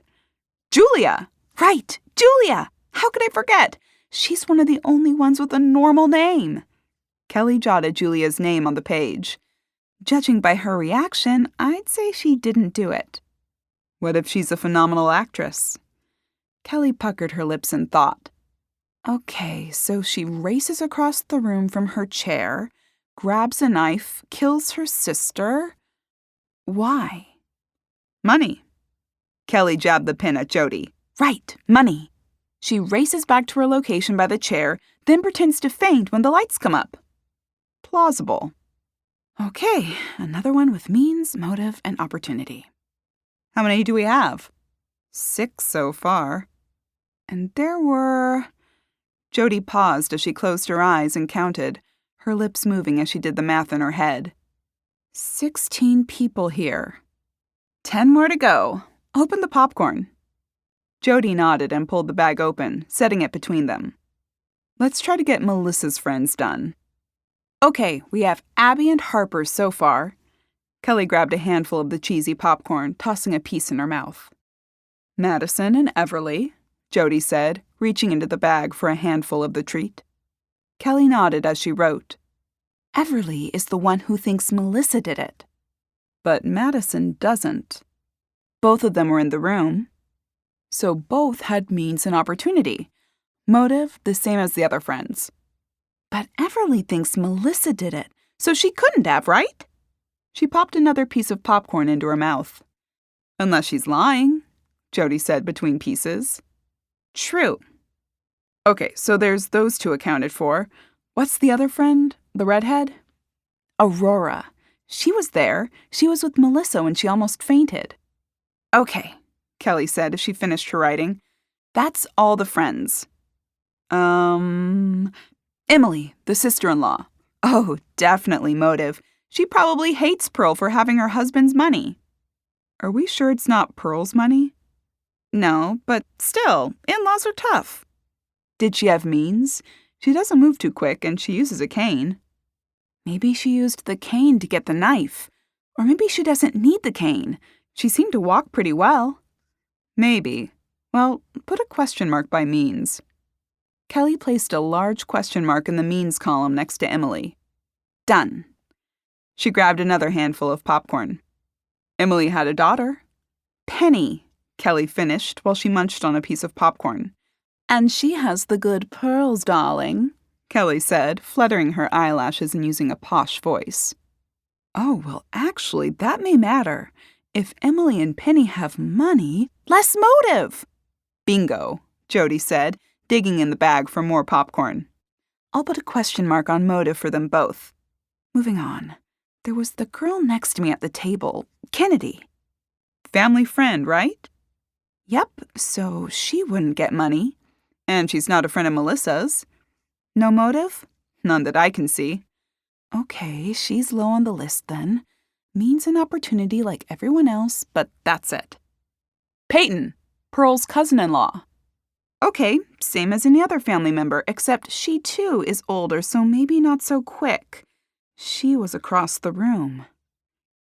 Julia! Right, Julia! How could I forget? She's one of the only ones with a normal name. Kelly jotted Julia's name on the page. Judging by her reaction, I'd say she didn't do it. What if she's a phenomenal actress? Kelly puckered her lips in thought. Okay, so she races across the room from her chair, grabs a knife, kills her sister. Why? Money. Kelly jabbed the pin at Jodi. Right, money. She races back to her location by the chair, then pretends to faint when the lights come up. Plausible. Okay, another one with means, motive, and opportunity. How many do we have? 6 so far. And there were... Jodi paused as she closed her eyes and counted, her lips moving as she did the math in her head. 16 people here. 10 more to go. Open the popcorn. Jodi nodded and pulled the bag open, setting it between them. Let's try to get Melissa's friends done. Okay, we have Abby and Harper so far. Kelly grabbed a handful of the cheesy popcorn, tossing a piece in her mouth. Madison and Everly, Jodi said, reaching into the bag for a handful of the treat. Kelly nodded as she wrote. Everly is the one who thinks Melissa did it. But Madison doesn't. Both of them were in the room. So both had means and opportunity. Motive the same as the other friends. But Everly thinks Melissa did it, so she couldn't have, right? She popped another piece of popcorn into her mouth. Unless she's lying, Jodi said between pieces. True. Okay, so there's those two accounted for. What's the other friend? The redhead? Aurora. She was there. She was with Melissa when she almost fainted. Okay, Kelly said as she finished her writing. That's all the friends. Emily, the sister-in-law. Oh, definitely motive. She probably hates Pearl for having her husband's money. Are we sure it's not Pearl's money? No, but still, in-laws are tough. Did she have means? She doesn't move too quick, and she uses a cane. Maybe she used the cane to get the knife. Or maybe she doesn't need the cane. She seemed to walk pretty well. Maybe. Well, put a question mark by means. Kelly placed a large question mark in the means column next to Emily. Done. She grabbed another handful of popcorn. Emily had a daughter. Penny, Kelly finished while she munched on a piece of popcorn. And she has the good pearls, darling, Kelly said, fluttering her eyelashes and using a posh voice. Oh, well, actually, that may matter. If Emily and Penny have money, less motive. Bingo, Jodi said, digging in the bag for more popcorn. I'll put a question mark on motive for them both. Moving on. There was the girl next to me at the table, Kennedy. Family friend, right? Yep, so she wouldn't get money. And she's not a friend of Melissa's. No motive? None that I can see. Okay, she's low on the list then. Means an opportunity like everyone else, but that's it. Peyton, Pearl's cousin-in-law. Okay, same as any other family member, except she too is older, so maybe not so quick. She was across the room,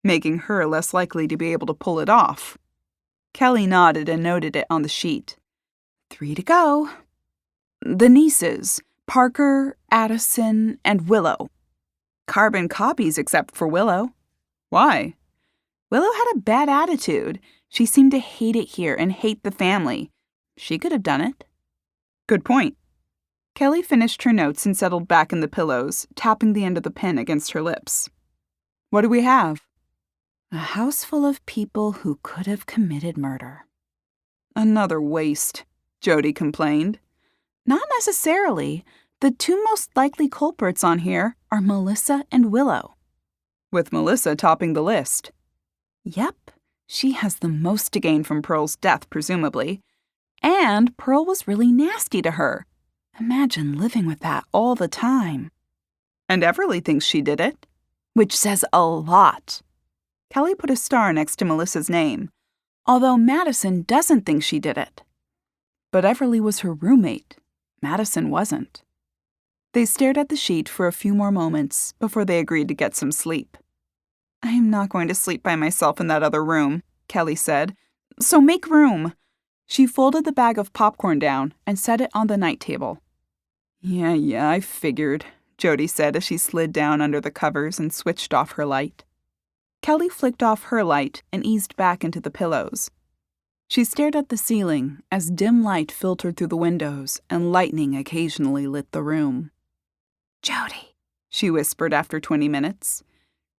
making her less likely to be able to pull it off. Kelly nodded and noted it on the sheet. 3 to go. The nieces, Parker, Addison, and Willow. Carbon copies except for Willow. Why? Willow had a bad attitude. She seemed to hate it here and hate the family. She could have done it. Good point. Kelly finished her notes and settled back in the pillows, tapping the end of the pen against her lips. What do we have? A house full of people who could have committed murder. Another waste, Jodi complained. Not necessarily. The 2 most likely culprits on here are Melissa and Willow. With Melissa topping the list. Yep, she has the most to gain from Pearl's death, presumably. And Pearl was really nasty to her. Imagine living with that all the time. And Everly thinks she did it, which says a lot. Kelly put a star next to Melissa's name, although Madison doesn't think she did it. But Everly was her roommate. Madison wasn't. They stared at the sheet for a few more moments before they agreed to get some sleep. I am not going to sleep by myself in that other room, Kelly said, so make room. She folded the bag of popcorn down and set it on the night table. Yeah, I figured, Jodi said as she slid down under the covers and switched off her light. Kelly flicked off her light and eased back into the pillows. She stared at the ceiling as dim light filtered through the windows and lightning occasionally lit the room. Jodi, she whispered after 20 minutes.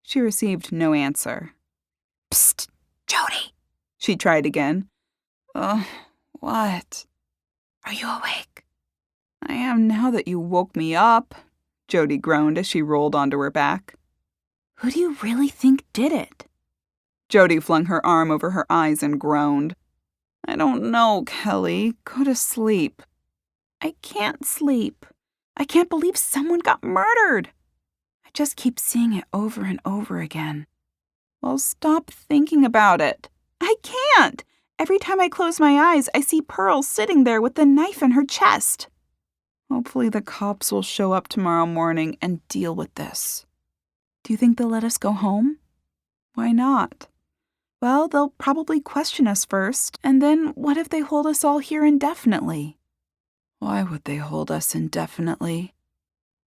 She received no answer. Psst, Jodi, she tried again. What? Are you awake? I am now that you woke me up, Jodi groaned as she rolled onto her back. Who do you really think did it? Jodi flung her arm over her eyes and groaned. I don't know, Kelly. Go to sleep. I can't sleep. I can't believe someone got murdered. I just keep seeing it over and over again. Well, stop thinking about it. I can't. Every time I close my eyes, I see Pearl sitting there with the knife in her chest. Hopefully the cops will show up tomorrow morning and deal with this. Do you think they'll let us go home? Why not? Well, they'll probably question us first, and then what if they hold us all here indefinitely? Why would they hold us indefinitely?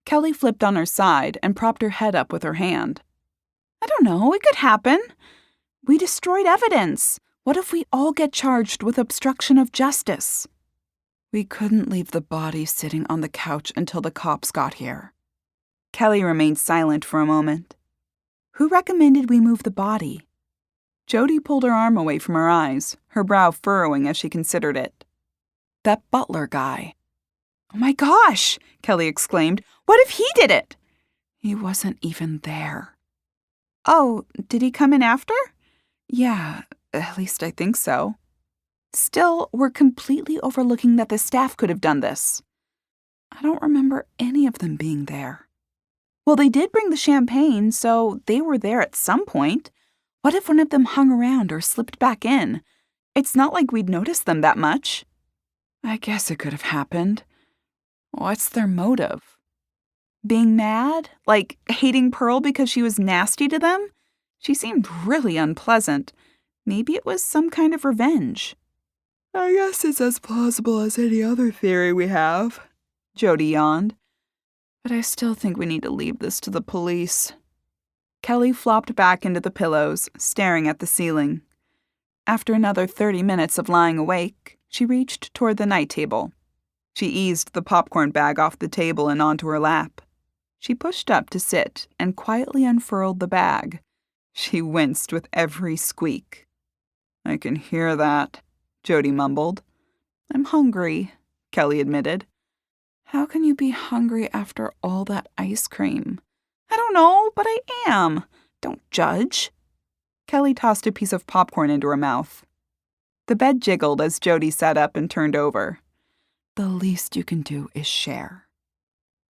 Kelly flipped on her side and propped her head up with her hand. I don't know, it could happen. We destroyed evidence. What if we all get charged with obstruction of justice? We couldn't leave the body sitting on the couch until the cops got here. Kelly remained silent for a moment. Who recommended we move the body? Jodi pulled her arm away from her eyes, her brow furrowing as she considered it. That butler guy. Oh my gosh, Kelly exclaimed. What if he did it? He wasn't even there. Oh, did he come in after? Yeah, at least I think so. Still, we're completely overlooking that the staff could have done this. I don't remember any of them being there. Well, they did bring the champagne, so they were there at some point. What if one of them hung around or slipped back in? It's not like we'd noticed them that much. I guess it could have happened. What's their motive? Being mad? Like hating Pearl because she was nasty to them? She seemed really unpleasant. Maybe it was some kind of revenge. I guess it's as plausible as any other theory we have, Jodi yawned. But I still think we need to leave this to the police. Kelly flopped back into the pillows, staring at the ceiling. After another 30 minutes of lying awake, she reached toward the night table. She eased the popcorn bag off the table and onto her lap. She pushed up to sit and quietly unfurled the bag. She winced with every squeak. I can hear that, Jodi mumbled. I'm hungry, Kelly admitted. How can you be hungry after all that ice cream? I don't know, but I am. Don't judge. Kelly tossed a piece of popcorn into her mouth. The bed jiggled as Jodi sat up and turned over. The least you can do is share.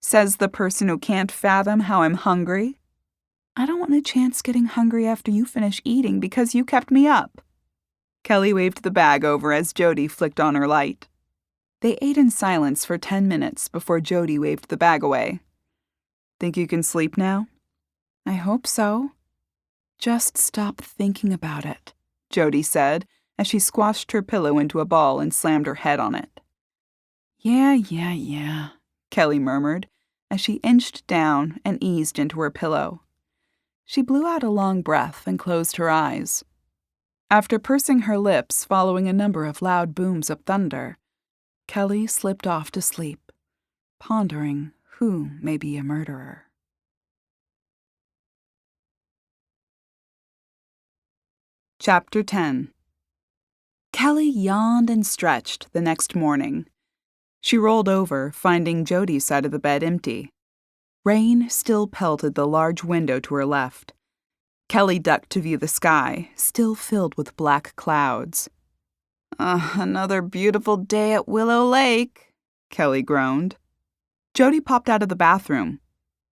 Says the person who can't fathom how I'm hungry. I don't want a chance getting hungry after you finish eating because you kept me up. Kelly waved the bag over as Jodi flicked on her light. They ate in silence for 10 minutes before Jodi waved the bag away. Think you can sleep now? I hope so. Just stop thinking about it, Jodi said as she squashed her pillow into a ball and slammed her head on it. Yeah, Kelly murmured as she inched down and eased into her pillow. She blew out a long breath and closed her eyes. After pursing her lips following a number of loud booms of thunder, Kelly slipped off to sleep, pondering who may be a murderer. Chapter 10. Kelly yawned and stretched the next morning. She rolled over, finding Jodi's side of the bed empty. Rain still pelted the large window to her left. Kelly ducked to view the sky, still filled with black clouds. Another beautiful day at Willow Lake, Kelly groaned. Jodi popped out of the bathroom.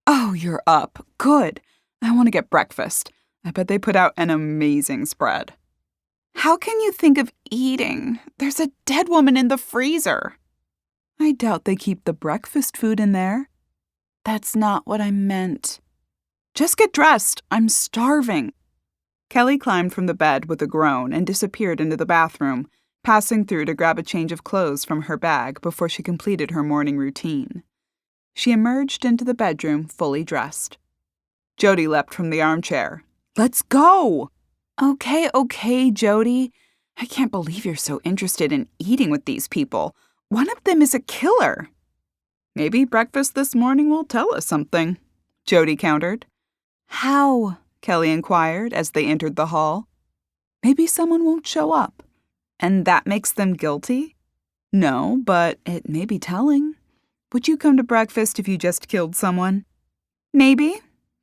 Oh, you're up. Good. I want to get breakfast. I bet they put out an amazing spread. How can you think of eating? There's a dead woman in the freezer. I doubt they keep the breakfast food in there. That's not what I meant. Just get dressed. I'm starving. Kelly climbed from the bed with a groan and disappeared into the bathroom, passing through to grab a change of clothes from her bag before she completed her morning routine. She emerged into the bedroom fully dressed. Jodi leapt from the armchair. Let's go! Okay, Jodi. I can't believe you're so interested in eating with these people. One of them is a killer. Maybe breakfast this morning will tell us something, Jodi countered. How? Kelly inquired as they entered the hall. Maybe someone won't show up. And that makes them guilty? No, but it may be telling. Would you come to breakfast if you just killed someone? Maybe,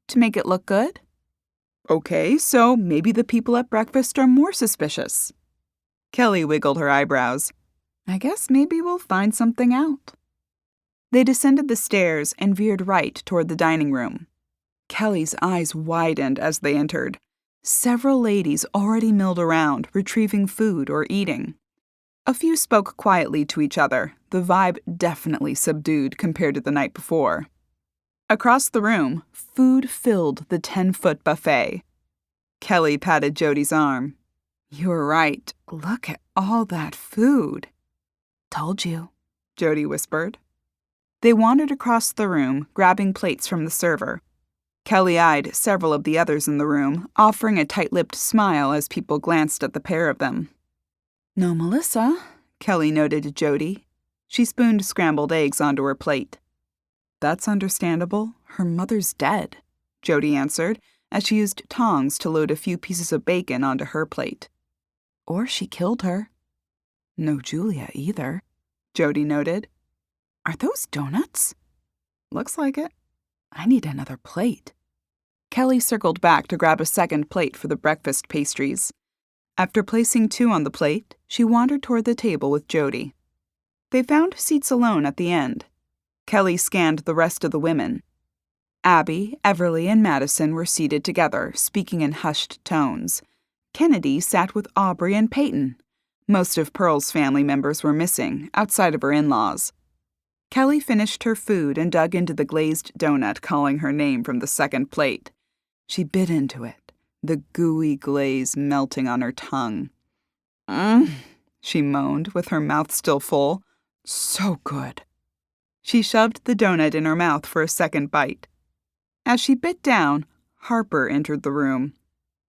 to make it look good. Okay, so maybe the people at breakfast are more suspicious. Kelly wiggled her eyebrows. I guess maybe we'll find something out. They descended the stairs and veered right toward the dining room. Kelly's eyes widened as they entered. Several ladies already milled around, retrieving food or eating. A few spoke quietly to each other, the vibe definitely subdued compared to the night before. Across the room, food filled the 10-foot buffet. Kelly patted Jodi's arm. You were right. Look at all that food. Told you, Jodi whispered. They wandered across the room, grabbing plates from the server. Kelly eyed several of the others in the room, offering a tight-lipped smile as people glanced at the pair of them. No Melissa, Kelly noted to Jodi. She spooned scrambled eggs onto her plate. That's understandable. Her mother's dead, Jodi answered, as she used tongs to load a few pieces of bacon onto her plate. Or she killed her. No Julia either, Jodi noted. Are those donuts? Looks like it. I need another plate. Kelly circled back to grab a second plate for the breakfast pastries. After placing 2 on the plate, she wandered toward the table with Jodi. They found seats alone at the end. Kelly scanned the rest of the women. Abby, Everly, and Madison were seated together, speaking in hushed tones. Kennedy sat with Aubrey and Peyton. Most of Pearl's family members were missing, outside of her in-laws. Kelly finished her food and dug into the glazed donut, calling her name from the second plate. She bit into it, the gooey glaze melting on her tongue. She moaned, with her mouth still full. So good. She shoved the donut in her mouth for a second bite. As she bit down, Harper entered the room.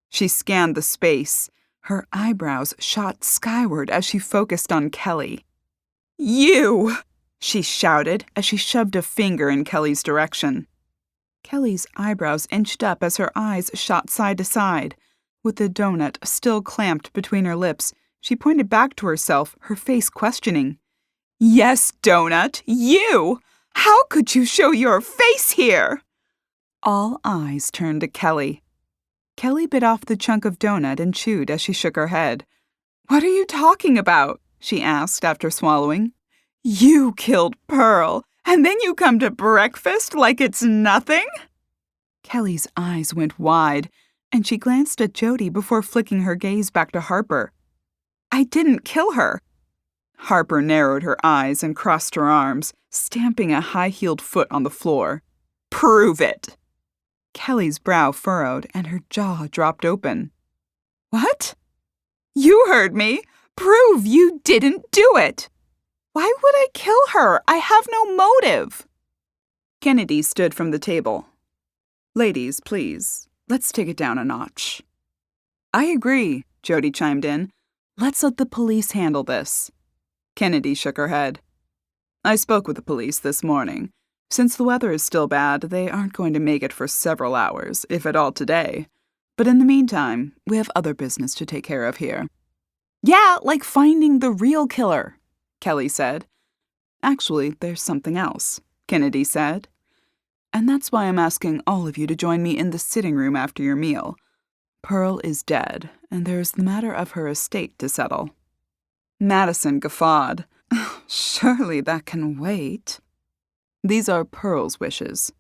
She scanned the space. Her eyebrows shot skyward as she focused on Kelly. You! She shouted as she shoved a finger in Kelly's direction. Kelly's eyebrows inched up as her eyes shot side to side. With the donut still clamped between her lips, she pointed back to herself, her face questioning. Yes, Donut, you! How could you show your face here? All eyes turned to Kelly. Kelly bit off the chunk of donut and chewed as she shook her head. What are you talking about? She asked after swallowing. You killed Pearl, and then you come to breakfast like it's nothing? Kelly's eyes went wide, and she glanced at Jodi before flicking her gaze back to Harper. I didn't kill her. Harper narrowed her eyes and crossed her arms, stamping a high-heeled foot on the floor. Prove it! Kelly's brow furrowed and her jaw dropped open. What? You heard me! Prove you didn't do it! Why would I kill her? I have no motive. Kennedy stood from the table. Ladies, please, let's take it down a notch. I agree, Jodi chimed in. Let's let the police handle this. Kennedy shook her head. I spoke with the police this morning. Since the weather is still bad, they aren't going to make it for several hours, if at all today. But in the meantime, we have other business to take care of here. Yeah, like finding the real killer, Kelly said. Actually, there's something else, Kennedy said. And that's why I'm asking all of you to join me in the sitting room after your meal. Pearl is dead, and there's the matter of her estate to settle. Madison guffawed. Surely that can wait. These are Pearl's wishes.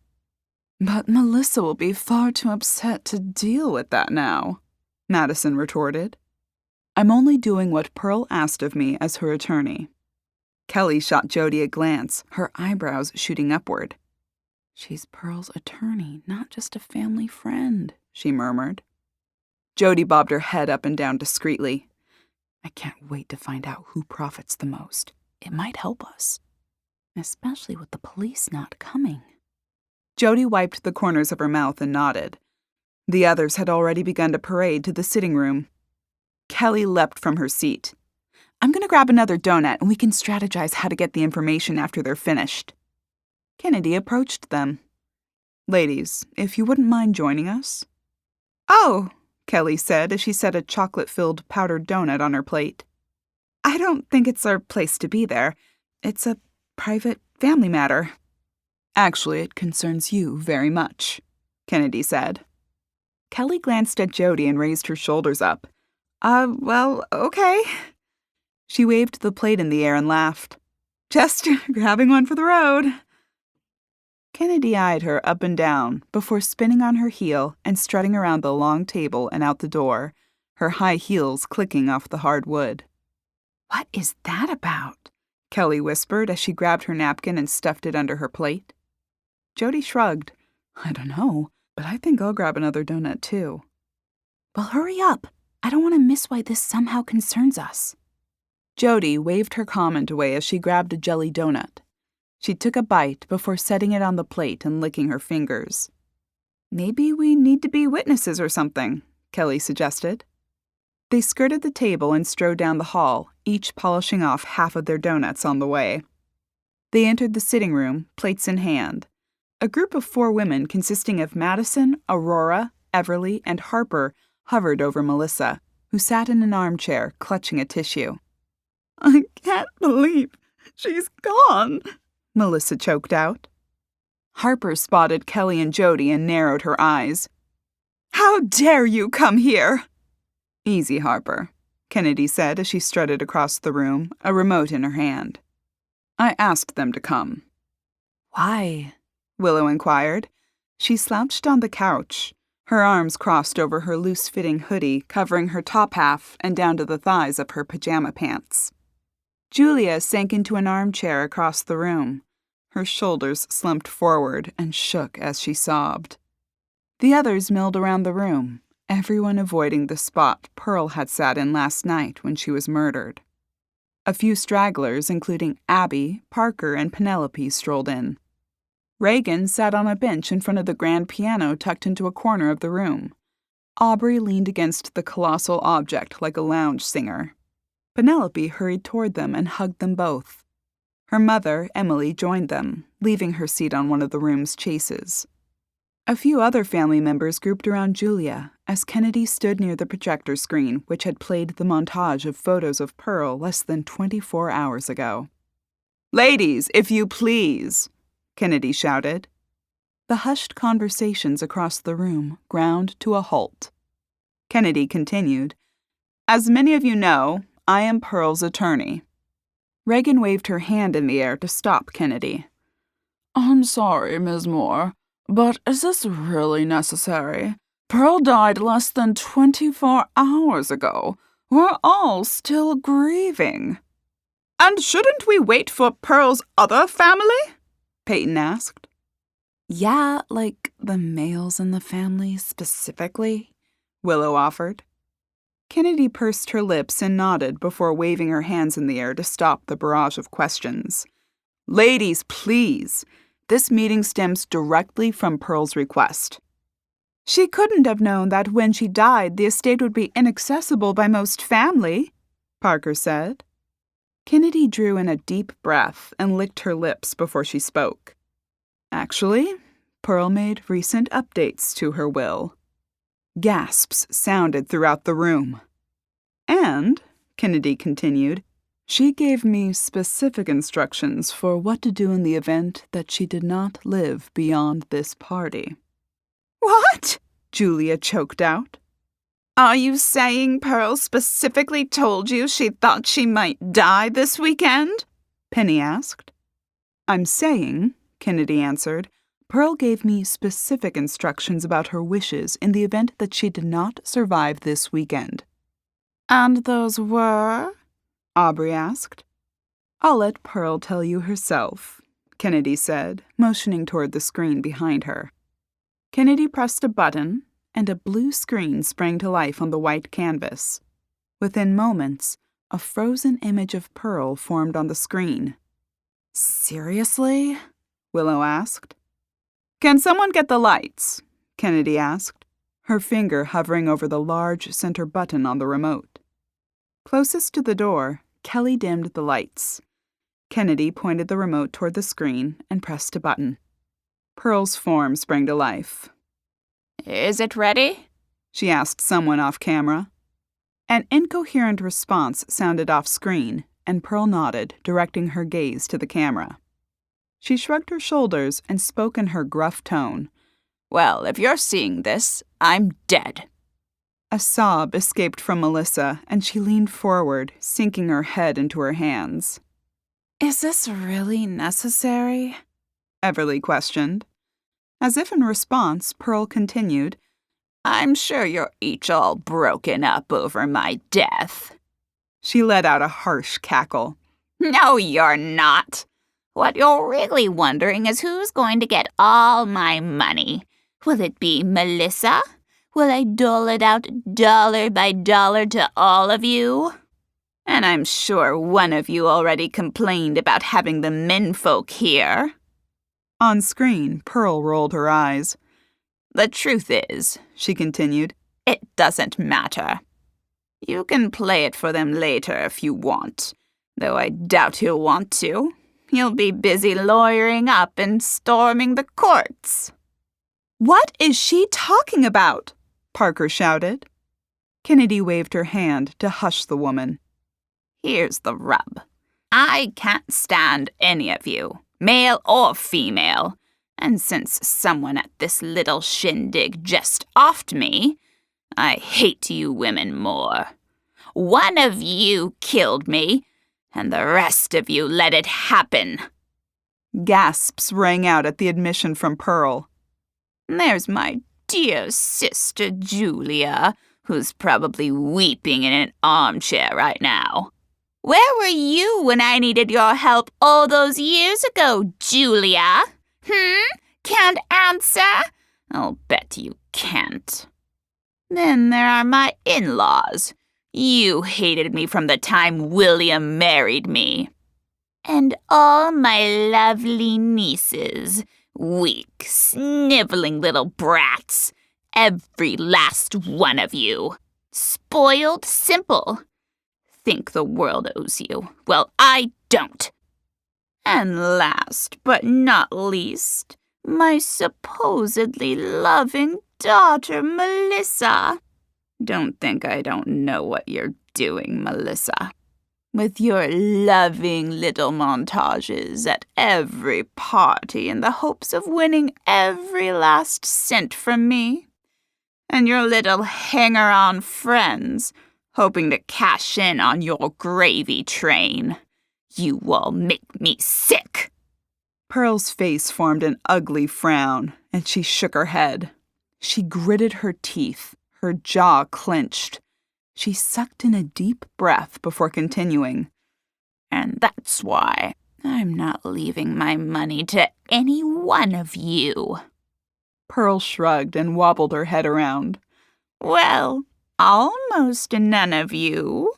But Melissa will be far too upset to deal with that now, Madison retorted. I'm only doing what Pearl asked of me as her attorney. Kelly shot Jodi a glance, her eyebrows shooting upward. She's Pearl's attorney, not just a family friend, she murmured. Jodi bobbed her head up and down discreetly. I can't wait to find out who profits the most. It might help us. Especially with the police not coming. Jodi wiped the corners of her mouth and nodded. The others had already begun to parade to the sitting room. Kelly leapt from her seat. I'm going to grab another donut and we can strategize how to get the information after they're finished. Kennedy approached them. Ladies, if you wouldn't mind joining us. Oh, Kelly said as she set a chocolate-filled powdered donut on her plate. I don't think it's our place to be there. It's a private family matter. Actually, it concerns you very much, Kennedy said. Kelly glanced at Jodi and raised her shoulders up. Well, okay. She waved the plate in the air and laughed. Just grabbing one for the road. Kennedy eyed her up and down before spinning on her heel and strutting around the long table and out the door, her high heels clicking off the hard wood. What is that about? Kelly whispered as she grabbed her napkin and stuffed it under her plate. Jodi shrugged. I don't know, but I think I'll grab another donut too. Well, hurry up. I don't want to miss why this somehow concerns us. Jodi waved her comment away as she grabbed a jelly donut. She took a bite before setting it on the plate and licking her fingers. Maybe we need to be witnesses or something, Kelly suggested. They skirted the table and strode down the hall, each polishing off half of their donuts on the way. They entered the sitting room, plates in hand. A group of 4 women consisting of Madison, Aurora, Everly, and Harper hovered over Melissa, who sat in an armchair, clutching a tissue. I can't believe she's gone, Melissa choked out. Harper spotted Kelly and Jodi and narrowed her eyes. How dare you come here? Easy, Harper, Kennedy said as she strutted across the room, a remote in her hand. I asked them to come. Why? Willow inquired. She slouched on the couch, her arms crossed over her loose-fitting hoodie covering her top half and down to the thighs of her pajama pants. Julia sank into an armchair across the room. Her shoulders slumped forward and shook as she sobbed. The others milled around the room, everyone avoiding the spot Pearl had sat in last night when she was murdered. A few stragglers, including Abby, Parker, and Penelope, strolled in. Reagan sat on a bench in front of the grand piano tucked into a corner of the room. Aubrey leaned against the colossal object like a lounge singer. Penelope hurried toward them and hugged them both. Her mother, Emily, joined them, leaving her seat on one of the room's chases. A few other family members grouped around Julia as Kennedy stood near the projector screen which had played the montage of photos of Pearl less than 24 hours ago. Ladies, if you please, Kennedy shouted. The hushed conversations across the room ground to a halt. Kennedy continued, As many of you know, I am Pearl's attorney. Reagan waved her hand in the air to stop Kennedy. I'm sorry, Ms. Moore, but is this really necessary? Pearl died less than 24 hours ago. We're all still grieving. And shouldn't we wait for Pearl's other family? Peyton asked. Yeah, like the males in the family specifically, Willow offered. Kennedy pursed her lips and nodded before waving her hands in the air to stop the barrage of questions. Ladies, please. This meeting stems directly from Pearl's request. She couldn't have known that when she died, the estate would be inaccessible by most family, Parker said. Kennedy drew in a deep breath and licked her lips before she spoke. Actually, Pearl made recent updates to her will. Gasps sounded throughout the room. And, Kennedy continued, she gave me specific instructions for what to do in the event that she did not live beyond this party. What? Julia choked out. Are you saying Pearl specifically told you she thought she might die this weekend? Penny asked. I'm saying, Kennedy answered, Pearl gave me specific instructions about her wishes in the event that she did not survive this weekend. And those were? Aubrey asked. I'll let Pearl tell you herself, Kennedy said, motioning toward the screen behind her. Kennedy pressed a button, and a blue screen sprang to life on the white canvas. Within moments, a frozen image of Pearl formed on the screen. Seriously? Willow asked. Can someone get the lights? Kennedy asked, her finger hovering over the large center button on the remote. Closest to the door, Kelly dimmed the lights. Kennedy pointed the remote toward the screen and pressed a button. Pearl's form sprang to life. Is it ready? She asked someone off camera. An incoherent response sounded off screen, and Pearl nodded, directing her gaze to the camera. She shrugged her shoulders and spoke in her gruff tone. "Well, if you're seeing this, I'm dead." A sob escaped from Melissa, and she leaned forward, sinking her head into her hands. "Is this really necessary?" Everly questioned. As if in response, Pearl continued, "I'm sure you're each all broken up over my death." She let out a harsh cackle. "No, you're not. What you're really wondering is who's going to get all my money. Will it be Melissa? Will I dole it out dollar by dollar to all of you? And I'm sure one of you already complained about having the menfolk here." On screen, Pearl rolled her eyes. "The truth is," she continued, "it doesn't matter. You can play it for them later if you want, though I doubt you'll want to. You'll be busy lawyering up and storming the courts." "What is she talking about?" Parker shouted. Kennedy waved her hand to hush the woman. "Here's the rub. I can't stand any of you, male or female, and since someone at this little shindig just offed me, I hate you women more. One of you killed me, and the rest of you let it happen." Gasps rang out at the admission from Pearl. "There's my dear sister Julia, who's probably weeping in an armchair right now. Where were you when I needed your help all those years ago, Julia? Can't answer? I'll bet you can't. Then there are my in-laws. You hated me from the time William married me. And all my lovely nieces. Weak, sniveling little brats. Every last one of you. Spoiled simple. Think the world owes you. Well, I don't. And last but not least, my supposedly loving daughter, Melissa. Don't think I don't know what you're doing, Melissa. With your loving little montages at every party in the hopes of winning every last cent from me. And your little hanger-on friends, hoping to cash in on your gravy train. You all make me sick." Pearl's face formed an ugly frown, and she shook her head. She gritted her teeth, her jaw clenched. She sucked in a deep breath before continuing. "And that's why I'm not leaving my money to any one of you." Pearl shrugged and wobbled her head around. "Well, almost none of you."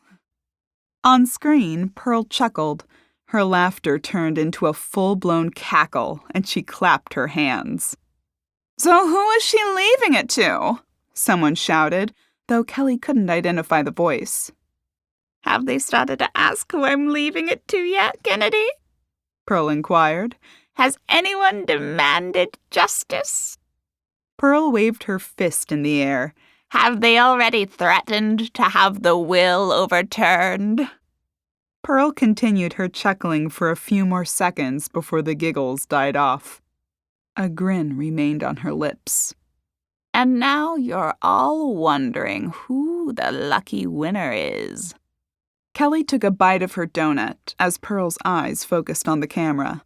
On screen, Pearl chuckled. Her laughter turned into a full-blown cackle, and she clapped her hands. "So who is she leaving it to?" someone shouted, though Kelly couldn't identify the voice. "Have they started to ask who I'm leaving it to yet, Kennedy?" Pearl inquired. "Has anyone demanded justice?" Pearl waved her fist in the air. "Have they already threatened to have the will overturned?" Pearl continued her chuckling for a few more seconds before the giggles died off. A grin remained on her lips. "And now you're all wondering who the lucky winner is." Kelly took a bite of her donut as Pearl's eyes focused on the camera.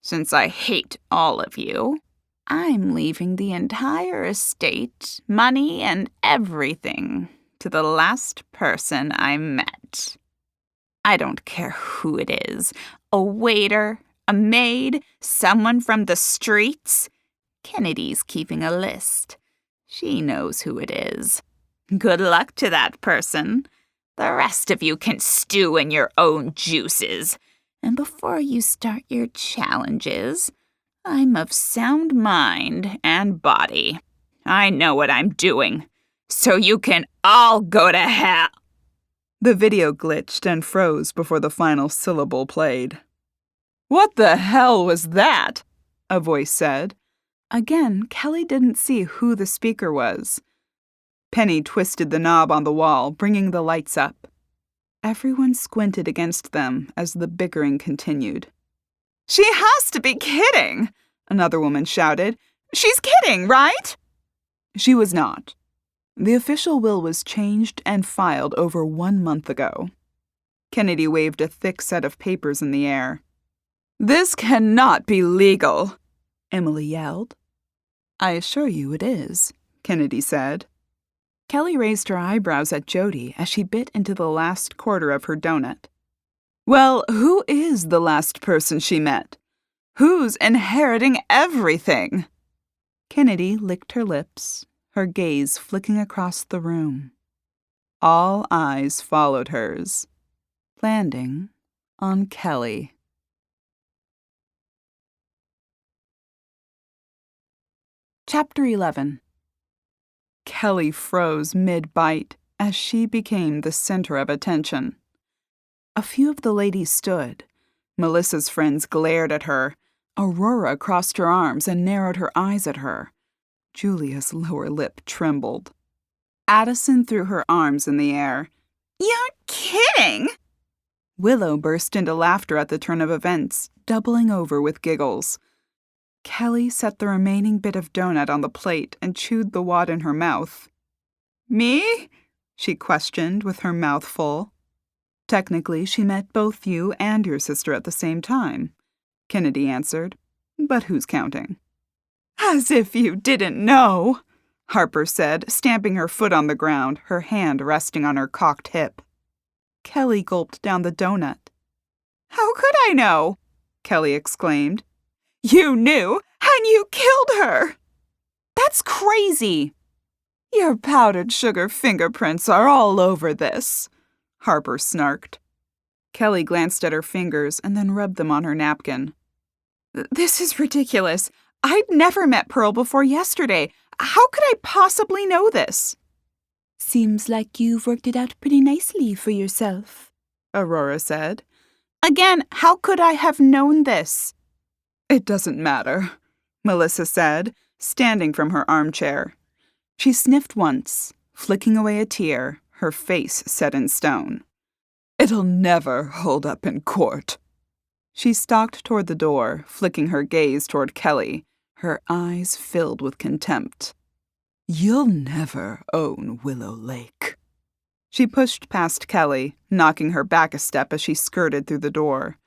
"Since I hate all of you, I'm leaving the entire estate, money, and everything to the last person I met. I don't care who it is, a waiter, a maid, someone from the streets. Kennedy's keeping a list. She knows who it is. Good luck to that person. The rest of you can stew in your own juices. And before you start your challenges, I'm of sound mind and body. I know what I'm doing. So you can all go to hell." The video glitched and froze before the final syllable played. "What the hell was that?" a voice said. Again, Kelly didn't see who the speaker was. Penny twisted the knob on the wall, bringing the lights up. Everyone squinted against them as the bickering continued. "She has to be kidding!" another woman shouted. "She's kidding, right?" She was not. The official will was changed and filed over 1 month ago. Kennedy waved a thick set of papers in the air. "This cannot be legal," Emily yelled. "I assure you it is," Kennedy said. Kelly raised her eyebrows at Jodi as she bit into the last quarter of her donut. "Well, who is the last person she met? Who's inheriting everything?" Kennedy licked her lips, her gaze flicking across the room. All eyes followed hers, landing on Kelly. Chapter 11. Kelly froze mid-bite as she became the center of attention. A few of the ladies stood. Melissa's friends glared at her. Aurora crossed her arms and narrowed her eyes at her. Julia's lower lip trembled. Addison threw her arms in the air. "You're kidding!" Willow burst into laughter at the turn of events, doubling over with giggles. Kelly set the remaining bit of donut on the plate and chewed the wad in her mouth. "Me?" she questioned with her mouth full. "Technically, she met both you and your sister at the same time," Kennedy answered. "But who's counting?" "As if you didn't know," Harper said, stamping her foot on the ground, her hand resting on her cocked hip. Kelly gulped down the donut. "How could I know?" Kelly exclaimed. "You knew, and you killed her!" "That's crazy!" "Your powdered sugar fingerprints are all over this," Harper snarked. Kelly glanced at her fingers and then rubbed them on her napkin. "This is ridiculous. I'd never met Pearl before yesterday. How could I possibly know this?" "Seems like you've worked it out pretty nicely for yourself," Aurora said. "Again, how could I have known this?" "It doesn't matter," Melissa said, standing from her armchair. She sniffed once, flicking away a tear, her face set in stone. "It'll never hold up in court." She stalked toward the door, flicking her gaze toward Kelly, her eyes filled with contempt. "You'll never own Willow Lake." She pushed past Kelly, knocking her back a step as she skirted through the door.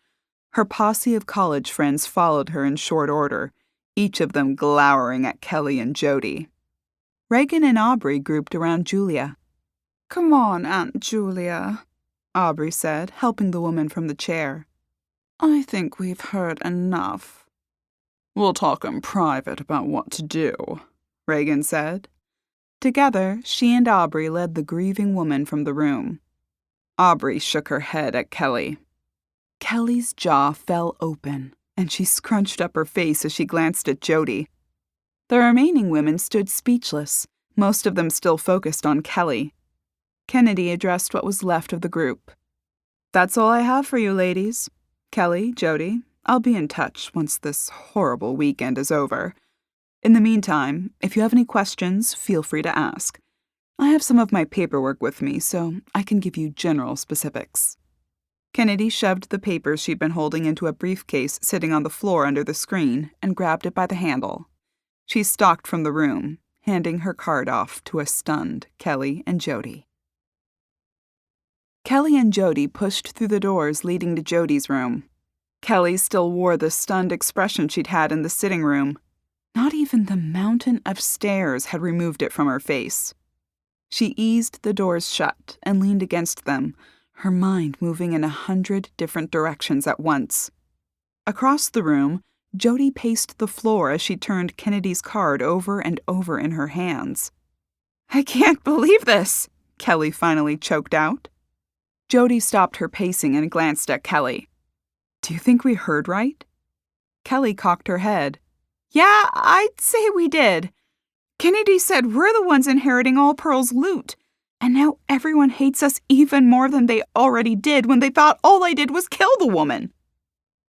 Her posse of college friends followed her in short order, each of them glowering at Kelly and Jodi. Reagan and Aubrey grouped around Julia. "Come on, Aunt Julia," Aubrey said, helping the woman from the chair. "I think we've heard enough." "We'll talk in private about what to do," Reagan said. Together, she and Aubrey led the grieving woman from the room. Aubrey shook her head at Kelly. Kelly's jaw fell open, and she scrunched up her face as she glanced at Jodi. The remaining women stood speechless, most of them still focused on Kelly. Kennedy addressed what was left of the group. "That's all I have for you, ladies. Kelly, Jodi, I'll be in touch once this horrible weekend is over. In the meantime, if you have any questions, feel free to ask. I have some of my paperwork with me, so I can give you general specifics." Kennedy shoved the papers she'd been holding into a briefcase sitting on the floor under the screen and grabbed it by the handle. She stalked from the room, handing her card off to a stunned Kelly and Jodi. Kelly and Jodi pushed through the doors leading to Jodi's room. Kelly still wore the stunned expression she'd had in the sitting room. Not even the mountain of stairs had removed it from her face. She eased the doors shut and leaned against them, her mind moving in 100 different directions at once. Across the room, Jodi paced the floor as she turned Kennedy's card over and over in her hands. "I can't believe this," Kelly finally choked out. Jodi stopped her pacing and glanced at Kelly. "Do you think we heard right?" Kelly cocked her head. "Yeah, I'd say we did. Kennedy said we're the ones inheriting all Pearl's loot, and now everyone hates us even more than they already did when they thought all I did was kill the woman."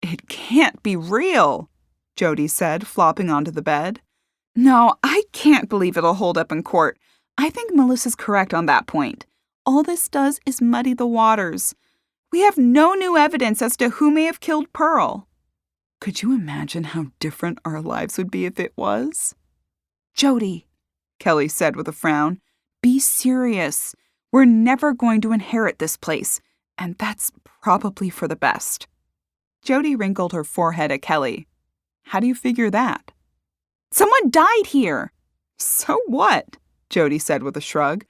"It can't be real," Jodi said, flopping onto the bed. "No, I can't believe it'll hold up in court. I think Melissa's correct on that point. All this does is muddy the waters. We have no new evidence as to who may have killed Pearl. Could you imagine how different our lives would be if it was? Jodi, Kelly said with a frown, be serious. We're never going to inherit this place, and that's probably for the best. Jodi wrinkled her forehead at Kelly. How do you figure that? Someone died here. So what? Jodi said with a shrug.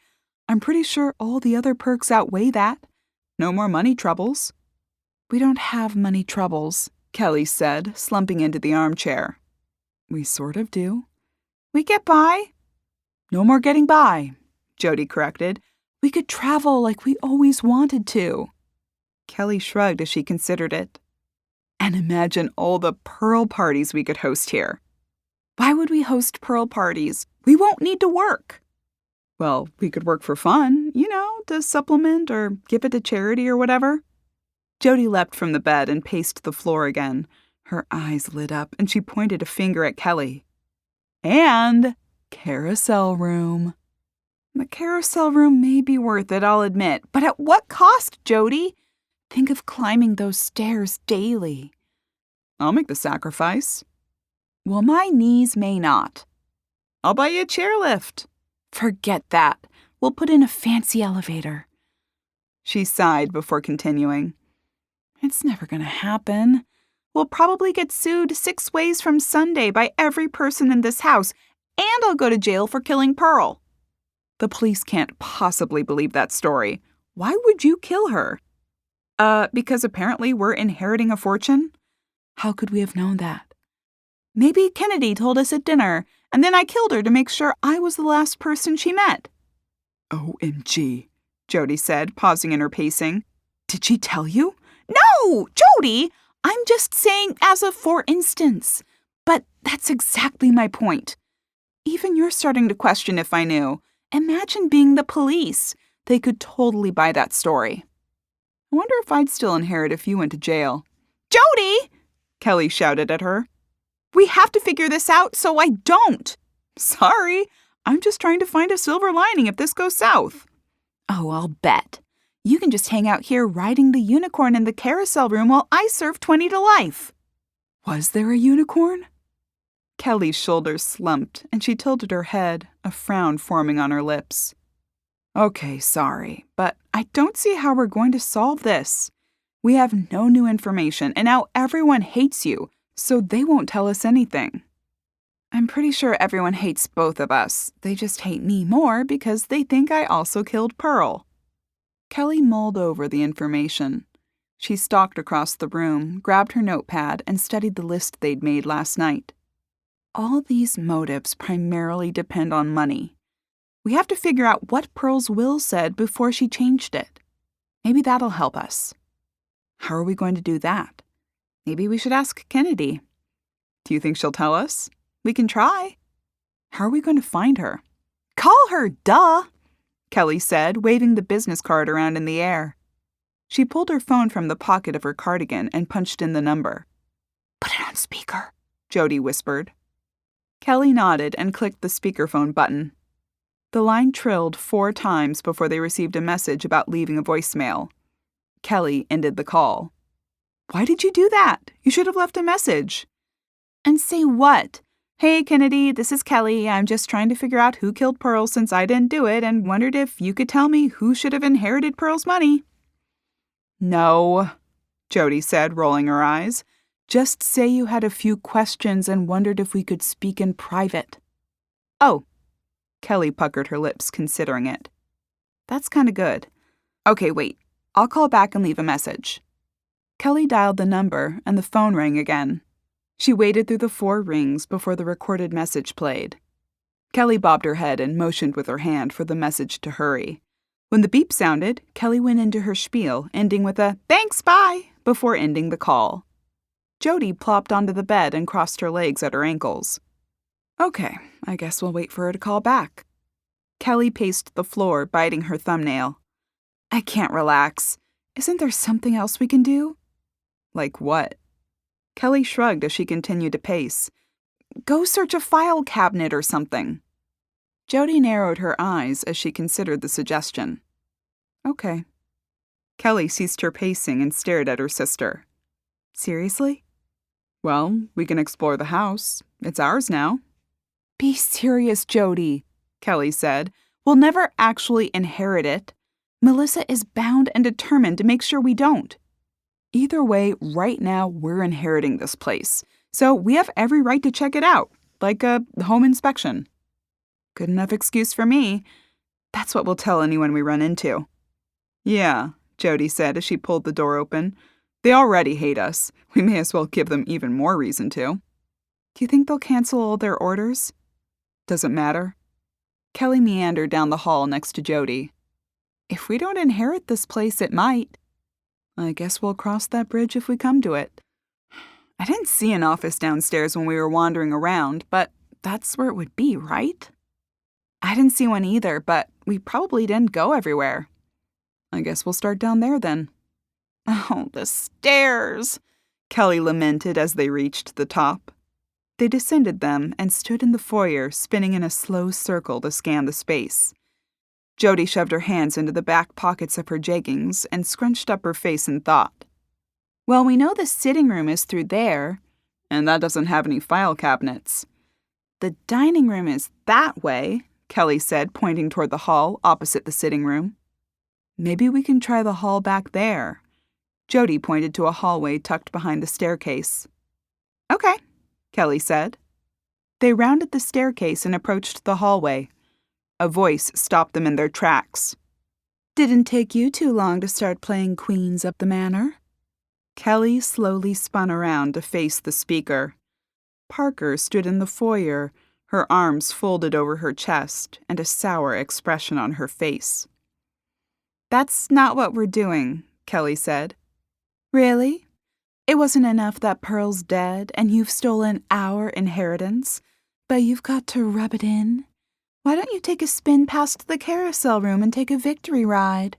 I'm pretty sure all the other perks outweigh that. No more money troubles. We don't have money troubles, Kelly said, slumping into the armchair. We sort of do. We get by. No more getting by, Jodi corrected. We could travel like we always wanted to. Kelly shrugged as she considered it. And imagine all the Pearl parties we could host here. Why would we host Pearl parties? We won't need to work. Well, we could work for fun, to supplement or give it to charity or whatever. Jodi leapt from the bed and paced the floor again. Her eyes lit up and she pointed a finger at Kelly. And carousel room. The carousel room may be worth it, I'll admit, but at what cost, Jodi? Think of climbing those stairs daily. I'll make the sacrifice. Well, my knees may not. I'll buy you a chairlift. Forget that. We'll put in a fancy elevator. She sighed before continuing. It's never going to happen. We'll probably get sued 6 ways from Sunday by every person in this house, and I'll go to jail for killing Pearl. The police can't possibly believe that story. Why would you kill her? Because apparently we're inheriting a fortune? How could we have known that? Maybe Kennedy told us at dinner, and then I killed her to make sure I was the last person she met. OMG, Jodi said, pausing in her pacing. Did she tell you? No, Jodi! I'm just saying as a for instance. But that's exactly my point. Even you're starting to question if I knew. Imagine being the police. They could totally buy that story. I wonder if I'd still inherit if you went to jail. Jodi! Kelly shouted at her. We have to figure this out so I don't. Sorry, I'm just trying to find a silver lining if this goes south. Oh, I'll bet. You can just hang out here riding the unicorn in the carousel room while I serve 20 to life. Was there a unicorn? Kelly's shoulders slumped, and she tilted her head, a frown forming on her lips. Okay, sorry, but I don't see how we're going to solve this. We have no new information, and now everyone hates you, so they won't tell us anything. I'm pretty sure everyone hates both of us. They just hate me more because they think I also killed Pearl. Kelly mulled over the information. She stalked across the room, grabbed her notepad, and studied the list they'd made last night. All these motives primarily depend on money. We have to figure out what Pearl's will said before she changed it. Maybe that'll help us. How are we going to do that? Maybe we should ask Kennedy. Do you think she'll tell us? We can try. How are we going to find her? Call her, duh, Kelly said, waving the business card around in the air. She pulled her phone from the pocket of her cardigan and punched in the number. Put it on speaker, Jodi whispered. Kelly nodded and clicked the speakerphone button. The line trilled 4 times before they received a message about leaving a voicemail. Kelly ended the call. Why did you do that? You should have left a message. And say what? Hey, Kennedy, this is Kelly. I'm just trying to figure out who killed Pearl since I didn't do it and wondered if you could tell me who should have inherited Pearl's money. No, Jodi said, rolling her eyes. Just say you had a few questions and wondered if we could speak in private. Oh, Kelly puckered her lips, considering it. That's kind of good. Okay, wait. I'll call back and leave a message. Kelly dialed the number, and the phone rang again. She waited through the 4 rings before the recorded message played. Kelly bobbed her head and motioned with her hand for the message to hurry. When the beep sounded, Kelly went into her spiel, ending with a "Thanks, bye," before ending the call. Jodi plopped onto the bed and crossed her legs at her ankles. Okay, I guess we'll wait for her to call back. Kelly paced the floor, biting her thumbnail. I can't relax. Isn't there something else we can do? Like what? Kelly shrugged as she continued to pace. Go search a file cabinet or something. Jodi narrowed her eyes as she considered the suggestion. Okay. Kelly ceased her pacing and stared at her sister. Seriously? Well, we can explore the house. It's ours now. Be serious, Jodi, Kelly said. We'll never actually inherit it. Melissa is bound and determined to make sure we don't. Either way, right now we're inheriting this place, so we have every right to check it out, like a home inspection. Good enough excuse for me. That's what we'll tell anyone we run into. Yeah, Jodi said as she pulled the door open. They already hate us. We may as well give them even more reason to. Do you think they'll cancel all their orders? Doesn't matter. Kelly meandered down the hall next to Jodi. If we don't inherit this place, it might. I guess we'll cross that bridge if we come to it. I didn't see an office downstairs when we were wandering around, but that's where it would be, right? I didn't see one either, but we probably didn't go everywhere. I guess we'll start down there then. Oh, the stairs, Kelly lamented as they reached the top. They descended them and stood in the foyer, spinning in a slow circle to scan the space. Jodi shoved her hands into the back pockets of her jeggings and scrunched up her face in thought. Well, we know the sitting room is through there, and that doesn't have any file cabinets. The dining room is that way, Kelly said, pointing toward the hall opposite the sitting room. Maybe we can try the hall back there. Jodi pointed to a hallway tucked behind the staircase. Okay, Kelly said. They rounded the staircase and approached the hallway. A voice stopped them in their tracks. Didn't take you too long to start playing Queens up the manor. Kelly slowly spun around to face the speaker. Parker stood in the foyer, her arms folded over her chest and a sour expression on her face. That's not what we're doing, Kelly said. Really? It wasn't enough that Pearl's dead and you've stolen our inheritance, but you've got to rub it in? Why don't you take a spin past the carousel room and take a victory ride?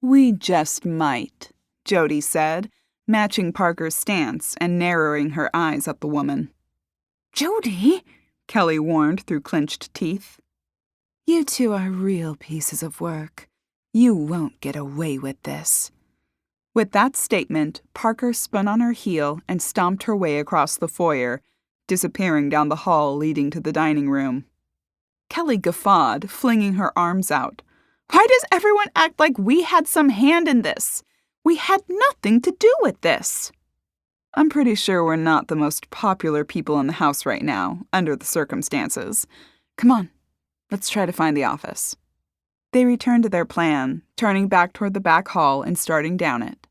We just might, Jodi said, matching Parker's stance and narrowing her eyes at the woman. Jodi, Kelly warned through clenched teeth. You two are real pieces of work. You won't get away with this. With that statement, Parker spun on her heel and stomped her way across the foyer, disappearing down the hall leading to the dining room. Kelly guffawed, flinging her arms out. Why does everyone act like we had some hand in this? We had nothing to do with this. I'm pretty sure we're not the most popular people in the house right now, under the circumstances. Come on, let's try to find the office. They returned to their plan, turning back toward the back hall and starting down it.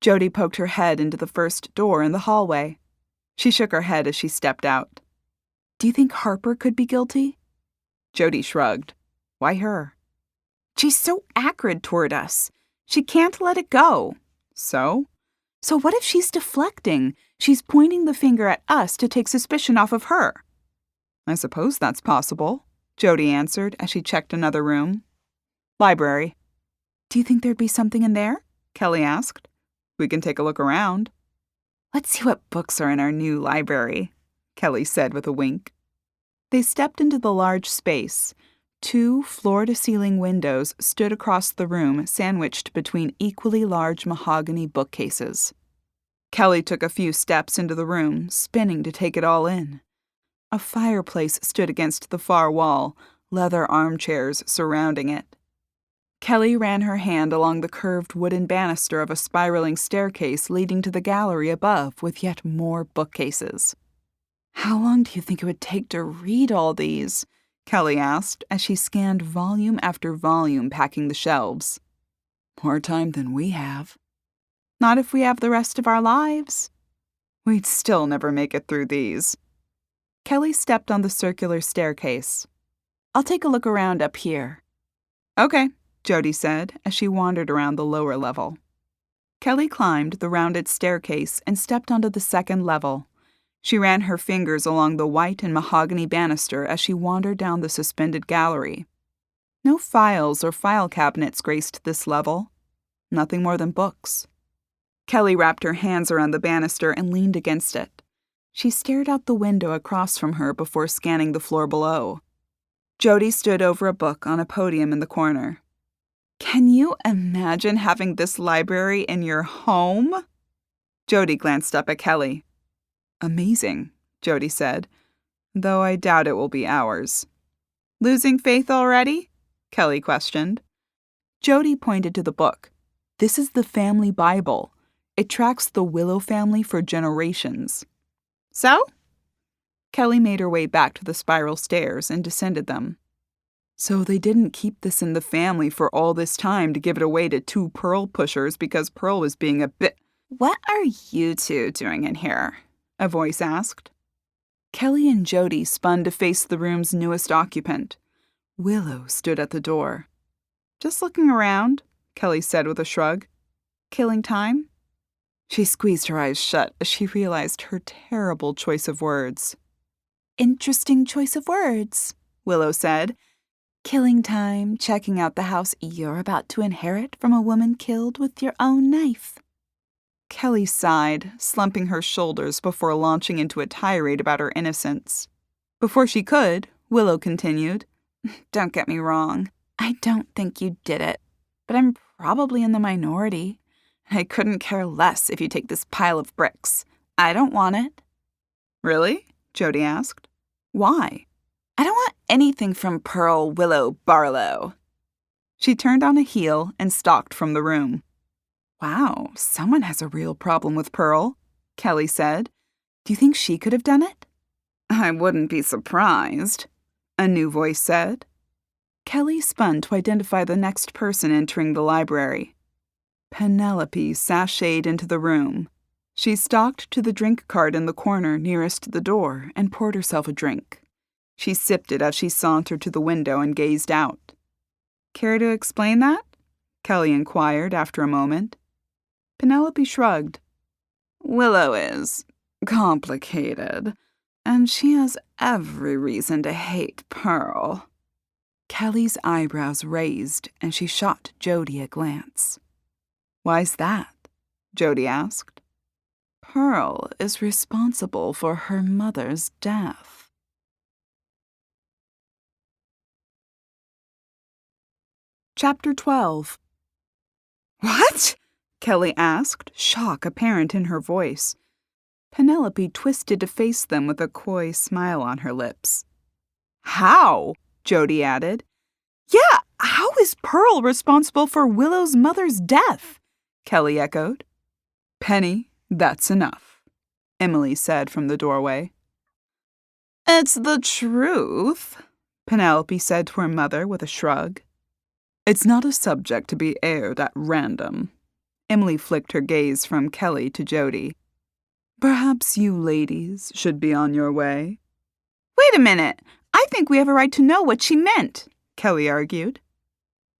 Jodi poked her head into the first door in the hallway. She shook her head as she stepped out. Do you think Harper could be guilty? Jodi shrugged. Why her? She's so acrid toward us. She can't let it go. So? So what if she's deflecting? She's pointing the finger at us to take suspicion off of her. I suppose that's possible, Jodi answered as she checked another room. Library. Do you think there'd be something in there? Kelly asked. We can take a look around. Let's see what books are in our new library, Kelly said with a wink. They stepped into the large space. 2 floor-to-ceiling windows stood across the room, sandwiched between equally large mahogany bookcases. Kelly took a few steps into the room, spinning to take it all in. A fireplace stood against the far wall, leather armchairs surrounding it. Kelly ran her hand along the curved wooden banister of a spiraling staircase leading to the gallery above with yet more bookcases. How long do you think it would take to read all these? Kelly asked as she scanned volume after volume packing the shelves. More time than we have. Not if we have the rest of our lives. We'd still never make it through these. Kelly stepped on the circular staircase. I'll take a look around up here. Okay, Jodi said as she wandered around the lower level. Kelly climbed the rounded staircase and stepped onto the second level. She ran her fingers along the white and mahogany banister as she wandered down the suspended gallery. No files or file cabinets graced this level. Nothing more than books. Kelly wrapped her hands around the banister and leaned against it. She stared out the window across from her before scanning the floor below. Jodi stood over a book on a podium in the corner. Can you imagine having this library in your home? Jodi glanced up at Kelly. Amazing, Jodi said, though I doubt it will be ours. Losing faith already? Kelly questioned. Jodi pointed to the book. This is the family Bible. It tracks the Willow family for generations. So? Kelly made her way back to the spiral stairs and descended them. So they didn't keep this in the family for all this time to give it away to two Pearl pushers because Pearl was being a bit... What are you two doing in here? A voice asked. Kelly and Jodi spun to face the room's newest occupant. Willow stood at the door. Just looking around, Kelly said with a shrug. Killing time? She squeezed her eyes shut as she realized her terrible choice of words. Interesting choice of words, Willow said. Killing time, checking out the house you're about to inherit from a woman killed with your own knife. Kelly sighed, slumping her shoulders before launching into a tirade about her innocence. Before she could, Willow continued, Don't get me wrong. I don't think you did it, but I'm probably in the minority. I couldn't care less if you take this pile of bricks. I don't want it. Really? Jodi asked. Why? I don't want anything from Pearl Willow Barlow. She turned on a heel and stalked from the room. Wow, someone has a real problem with Pearl, Kelly said. Do you think she could have done it? I wouldn't be surprised, a new voice said. Kelly spun to identify the next person entering the library. Penelope sashayed into the room. She stalked to the drink cart in the corner nearest the door and poured herself a drink. She sipped it as she sauntered to the window and gazed out. Care to explain that? Kelly inquired after a moment. Penelope shrugged. Willow is complicated, and she has every reason to hate Pearl. Kelly's eyebrows raised, and she shot Jodi a glance. Why's that? Jodi asked. Pearl is responsible for her mother's death. Chapter 12. What? Kelly asked, shock apparent in her voice. Penelope twisted to face them with a coy smile on her lips. How? Jodi added. Yeah, how is Pearl responsible for Willow's mother's death? Kelly echoed. Penny, that's enough, Emily said from the doorway. It's the truth, Penelope said to her mother with a shrug. It's not a subject to be aired at random. Emily flicked her gaze from Kelly to Jodi. Perhaps you ladies should be on your way. Wait a minute. I think we have a right to know what she meant, Kelly argued.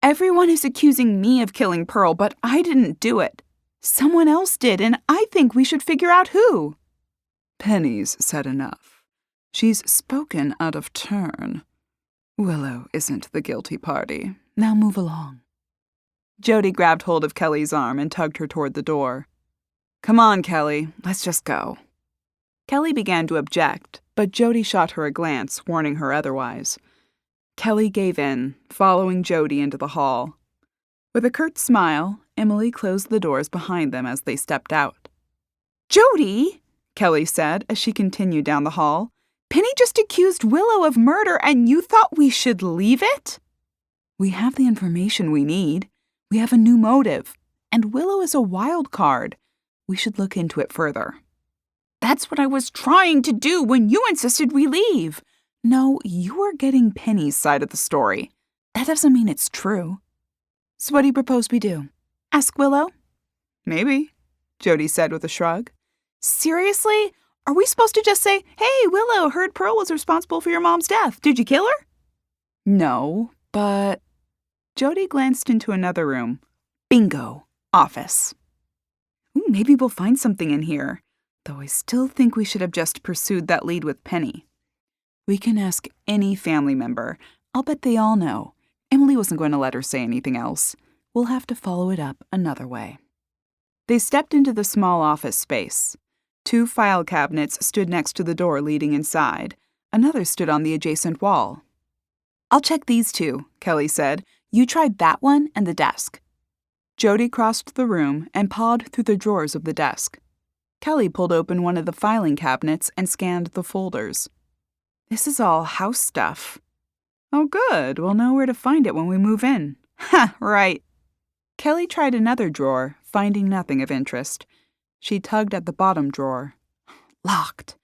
Everyone is accusing me of killing Pearl, but I didn't do it. Someone else did, and I think we should figure out who. Penny's said enough. She's spoken out of turn. Willow isn't the guilty party. Now move along. Jodi grabbed hold of Kelly's arm and tugged her toward the door. Come on, Kelly, let's just go. Kelly began to object, but Jodi shot her a glance, warning her otherwise. Kelly gave in, following Jodi into the hall. With a curt smile, Emily closed the doors behind them as they stepped out. Jodi, Kelly said as she continued down the hall, Penny just accused Willow of murder and you thought we should leave it? We have the information we need. We have a new motive, and Willow is a wild card. We should look into it further. That's what I was trying to do when you insisted we leave. No, you were getting Penny's side of the story. That doesn't mean it's true. So what do you propose we do? Ask Willow? Maybe, Jodi said with a shrug. Seriously? Are we supposed to just say, hey, Willow, heard Pearl was responsible for your mom's death. Did you kill her? No, but... Jodi glanced into another room. Bingo. Office. Ooh, maybe we'll find something in here, though I still think we should have just pursued that lead with Penny. We can ask any family member. I'll bet they all know. Emily wasn't going to let her say anything else. We'll have to follow it up another way. They stepped into the small office space. 2 file cabinets stood next to the door leading inside. Another stood on the adjacent wall. I'll check these two, Kelly said. You try that one and the desk. Jodi crossed the room and pawed through the drawers of the desk. Kelly pulled open one of the filing cabinets and scanned the folders. This is all house stuff. Oh, good. We'll know where to find it when we move in. Ha, right. Kelly tried another drawer, finding nothing of interest. She tugged at the bottom drawer. Locked.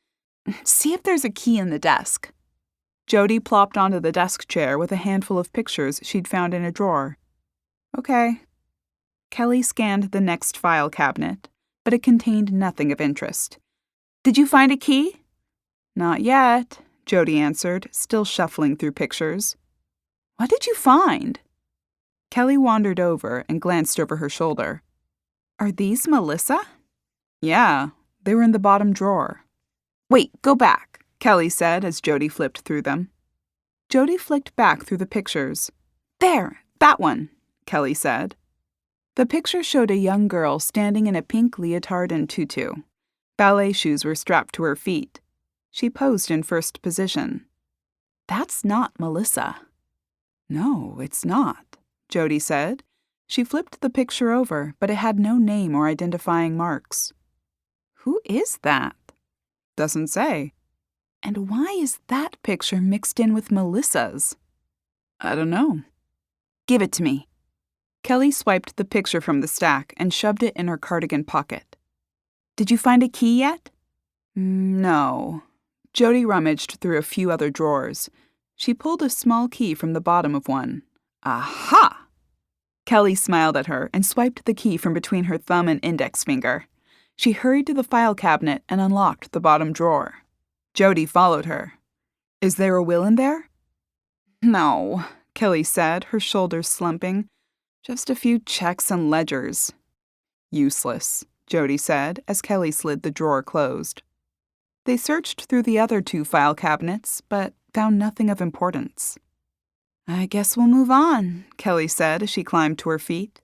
See if there's a key in the desk. Jodi plopped onto the desk chair with a handful of pictures she'd found in a drawer. Okay. Kelly scanned the next file cabinet, but it contained nothing of interest. Did you find a key? Not yet, Jodi answered, still shuffling through pictures. What did you find? Kelly wandered over and glanced over her shoulder. Are these Melissa? Yeah, they were in the bottom drawer. Wait, go back, Kelly said as Jodi flipped through them. Jodi flicked back through the pictures. There, that one, Kelly said. The picture showed a young girl standing in a pink leotard and tutu. Ballet shoes were strapped to her feet. She posed in first position. That's not Melissa. No, it's not, Jodi said. She flipped the picture over, but it had no name or identifying marks. Who is that? Doesn't say. And why is that picture mixed in with Melissa's? I don't know. Give it to me. Kelly swiped the picture from the stack and shoved it in her cardigan pocket. Did you find a key yet? No. Jodi rummaged through a few other drawers. She pulled a small key from the bottom of one. Aha! Kelly smiled at her and swiped the key from between her thumb and index finger. She hurried to the file cabinet and unlocked the bottom drawer. Jodi followed her. Is there a will in there? No, Kelly said, her shoulders slumping. Just a few checks and ledgers. Useless, Jodi said, as Kelly slid the drawer closed. They searched through the other two file cabinets, but found nothing of importance. I guess we'll move on, Kelly said as she climbed to her feet.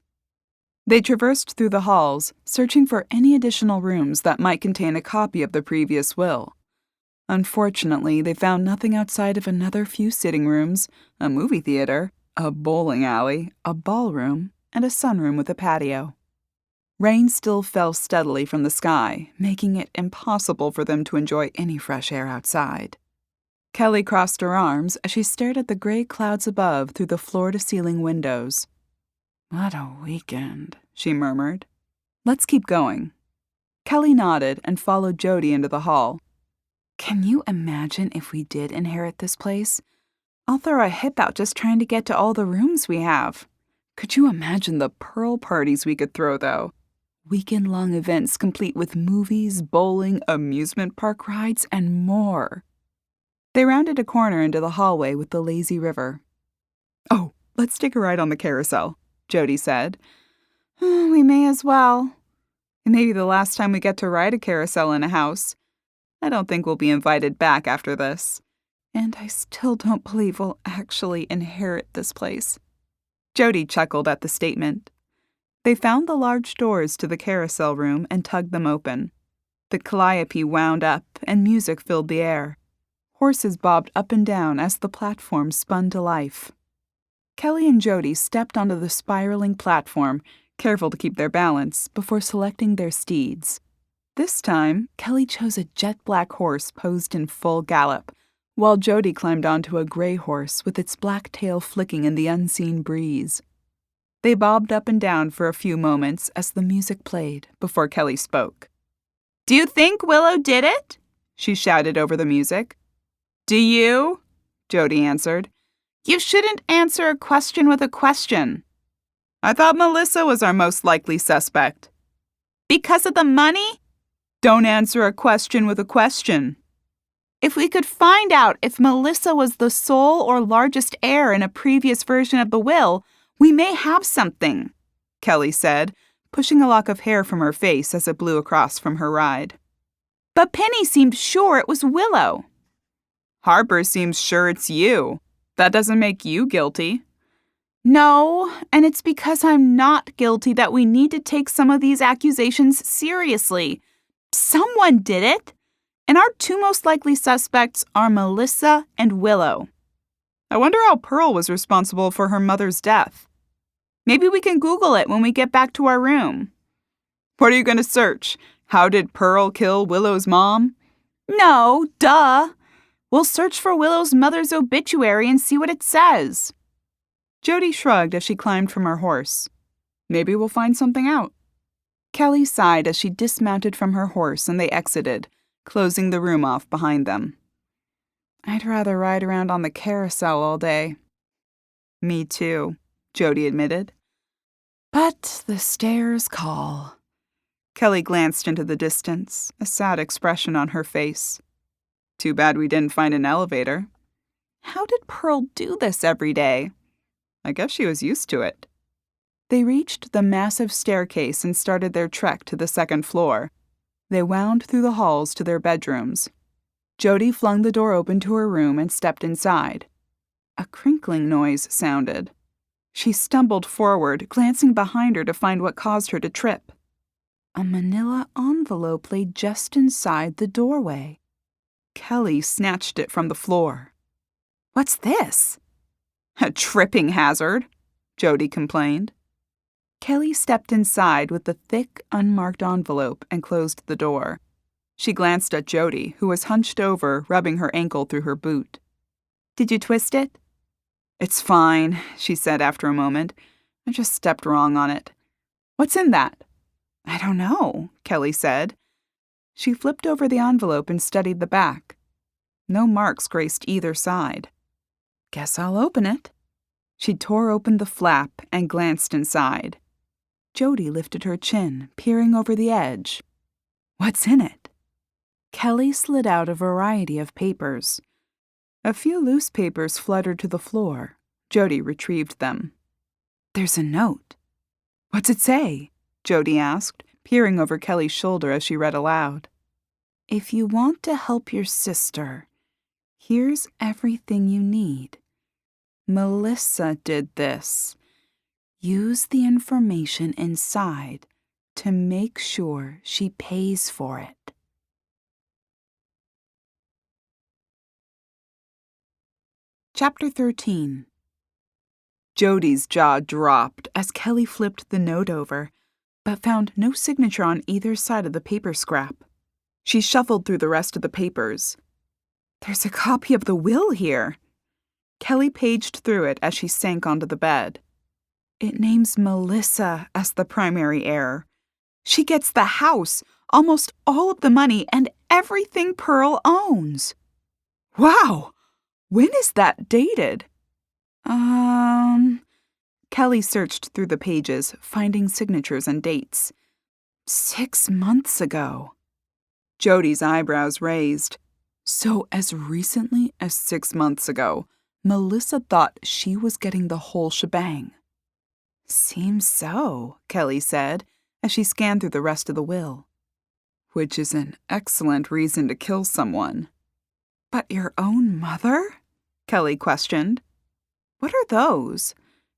They traversed through the halls, searching for any additional rooms that might contain a copy of the previous will. Unfortunately, they found nothing outside of another few sitting rooms, a movie theater, a bowling alley, a ballroom, and a sunroom with a patio. Rain still fell steadily from the sky, making it impossible for them to enjoy any fresh air outside. Kelly crossed her arms as she stared at the gray clouds above through the floor-to-ceiling windows. What a weekend, she murmured. Let's keep going. Kelly nodded and followed Jodi into the hall. Can you imagine if we did inherit this place? I'll throw a hip out just trying to get to all the rooms we have. Could you imagine the pearl parties we could throw, though? Weekend-long events complete with movies, bowling, amusement park rides, and more. They rounded a corner into the hallway with the lazy river. Oh, let's take a ride on the carousel, Jodi said. We may as well. It may be the last time we get to ride a carousel in a house. I don't think we'll be invited back after this. And I still don't believe we'll actually inherit this place. Jodi chuckled at the statement. They found the large doors to the carousel room and tugged them open. The calliope wound up and music filled the air. Horses bobbed up and down as the platform spun to life. Kelly and Jodi stepped onto the spiraling platform, careful to keep their balance, before selecting their steeds. This time, Kelly chose a jet-black horse posed in full gallop, while Jodi climbed onto a gray horse with its black tail flicking in the unseen breeze. They bobbed up and down for a few moments as the music played before Kelly spoke. Do you think Willow did it? She shouted over the music. Do you? Jodi answered. You shouldn't answer a question with a question. I thought Melissa was our most likely suspect. Because of the money? Don't answer a question with a question. If we could find out if Melissa was the sole or largest heir in a previous version of the will, we may have something, Kelly said, pushing a lock of hair from her face as it blew across from her ride. But Penny seemed sure it was Willow. Harper seems sure it's you. That doesn't make you guilty. No, and it's because I'm not guilty that we need to take some of these accusations seriously. Someone did it. And our two most likely suspects are Melissa and Willow. I wonder how Pearl was responsible for her mother's death. Maybe we can Google it when we get back to our room. What are you going to search? How did Pearl kill Willow's mom? No, duh. We'll search for Willow's mother's obituary and see what it says. Jodi shrugged as she climbed from her horse. Maybe we'll find something out. Kelly sighed as she dismounted from her horse and they exited, closing the room off behind them. I'd rather ride around on the carousel all day. Me too, Jodi admitted. But the stairs call. Kelly glanced into the distance, a sad expression on her face. Too bad we didn't find an elevator. How did Pearl do this every day? I guess she was used to it. They reached the massive staircase and started their trek to the second floor. They wound through the halls to their bedrooms. Jodi flung the door open to her room and stepped inside. A crinkling noise sounded. She stumbled forward, glancing behind her to find what caused her to trip. A manila envelope lay just inside the doorway. Kelly snatched it from the floor. What's this? A tripping hazard, Jodi complained. Kelly stepped inside with the thick, unmarked envelope and closed the door. She glanced at Jodi, who was hunched over, rubbing her ankle through her boot. Did you twist it? It's fine, she said after a moment. I just stepped wrong on it. What's in that? I don't know, Kelly said. She flipped over the envelope and studied the back. No marks graced either side. Guess I'll open it. She tore open the flap and glanced inside. Jodi lifted her chin, peering over the edge. What's in it? Kelly slid out a variety of papers. A few loose papers fluttered to the floor. Jodi retrieved them. There's a note. What's it say? Jodi asked, peering over Kelly's shoulder as she read aloud. If you want to help your sister, here's everything you need. Melissa did this. Use the information inside to make sure she pays for it. Chapter 13. Jodi's jaw dropped as Kelly flipped the note over, but found no signature on either side of the paper scrap. She shuffled through the rest of the papers. There's a copy of the will here. Kelly paged through it as she sank onto the bed. It names Melissa as the primary heir. She gets the house, almost all of the money, and everything Pearl owns. Wow! When is that dated? Kelly searched through the pages, finding signatures and dates. 6 months ago. Jodi's eyebrows raised. So as recently as 6 months ago, Melissa thought she was getting the whole shebang. Seems so, Kelly said, as she scanned through the rest of the will. Which is an excellent reason to kill someone. But your own mother? Kelly questioned. What are those?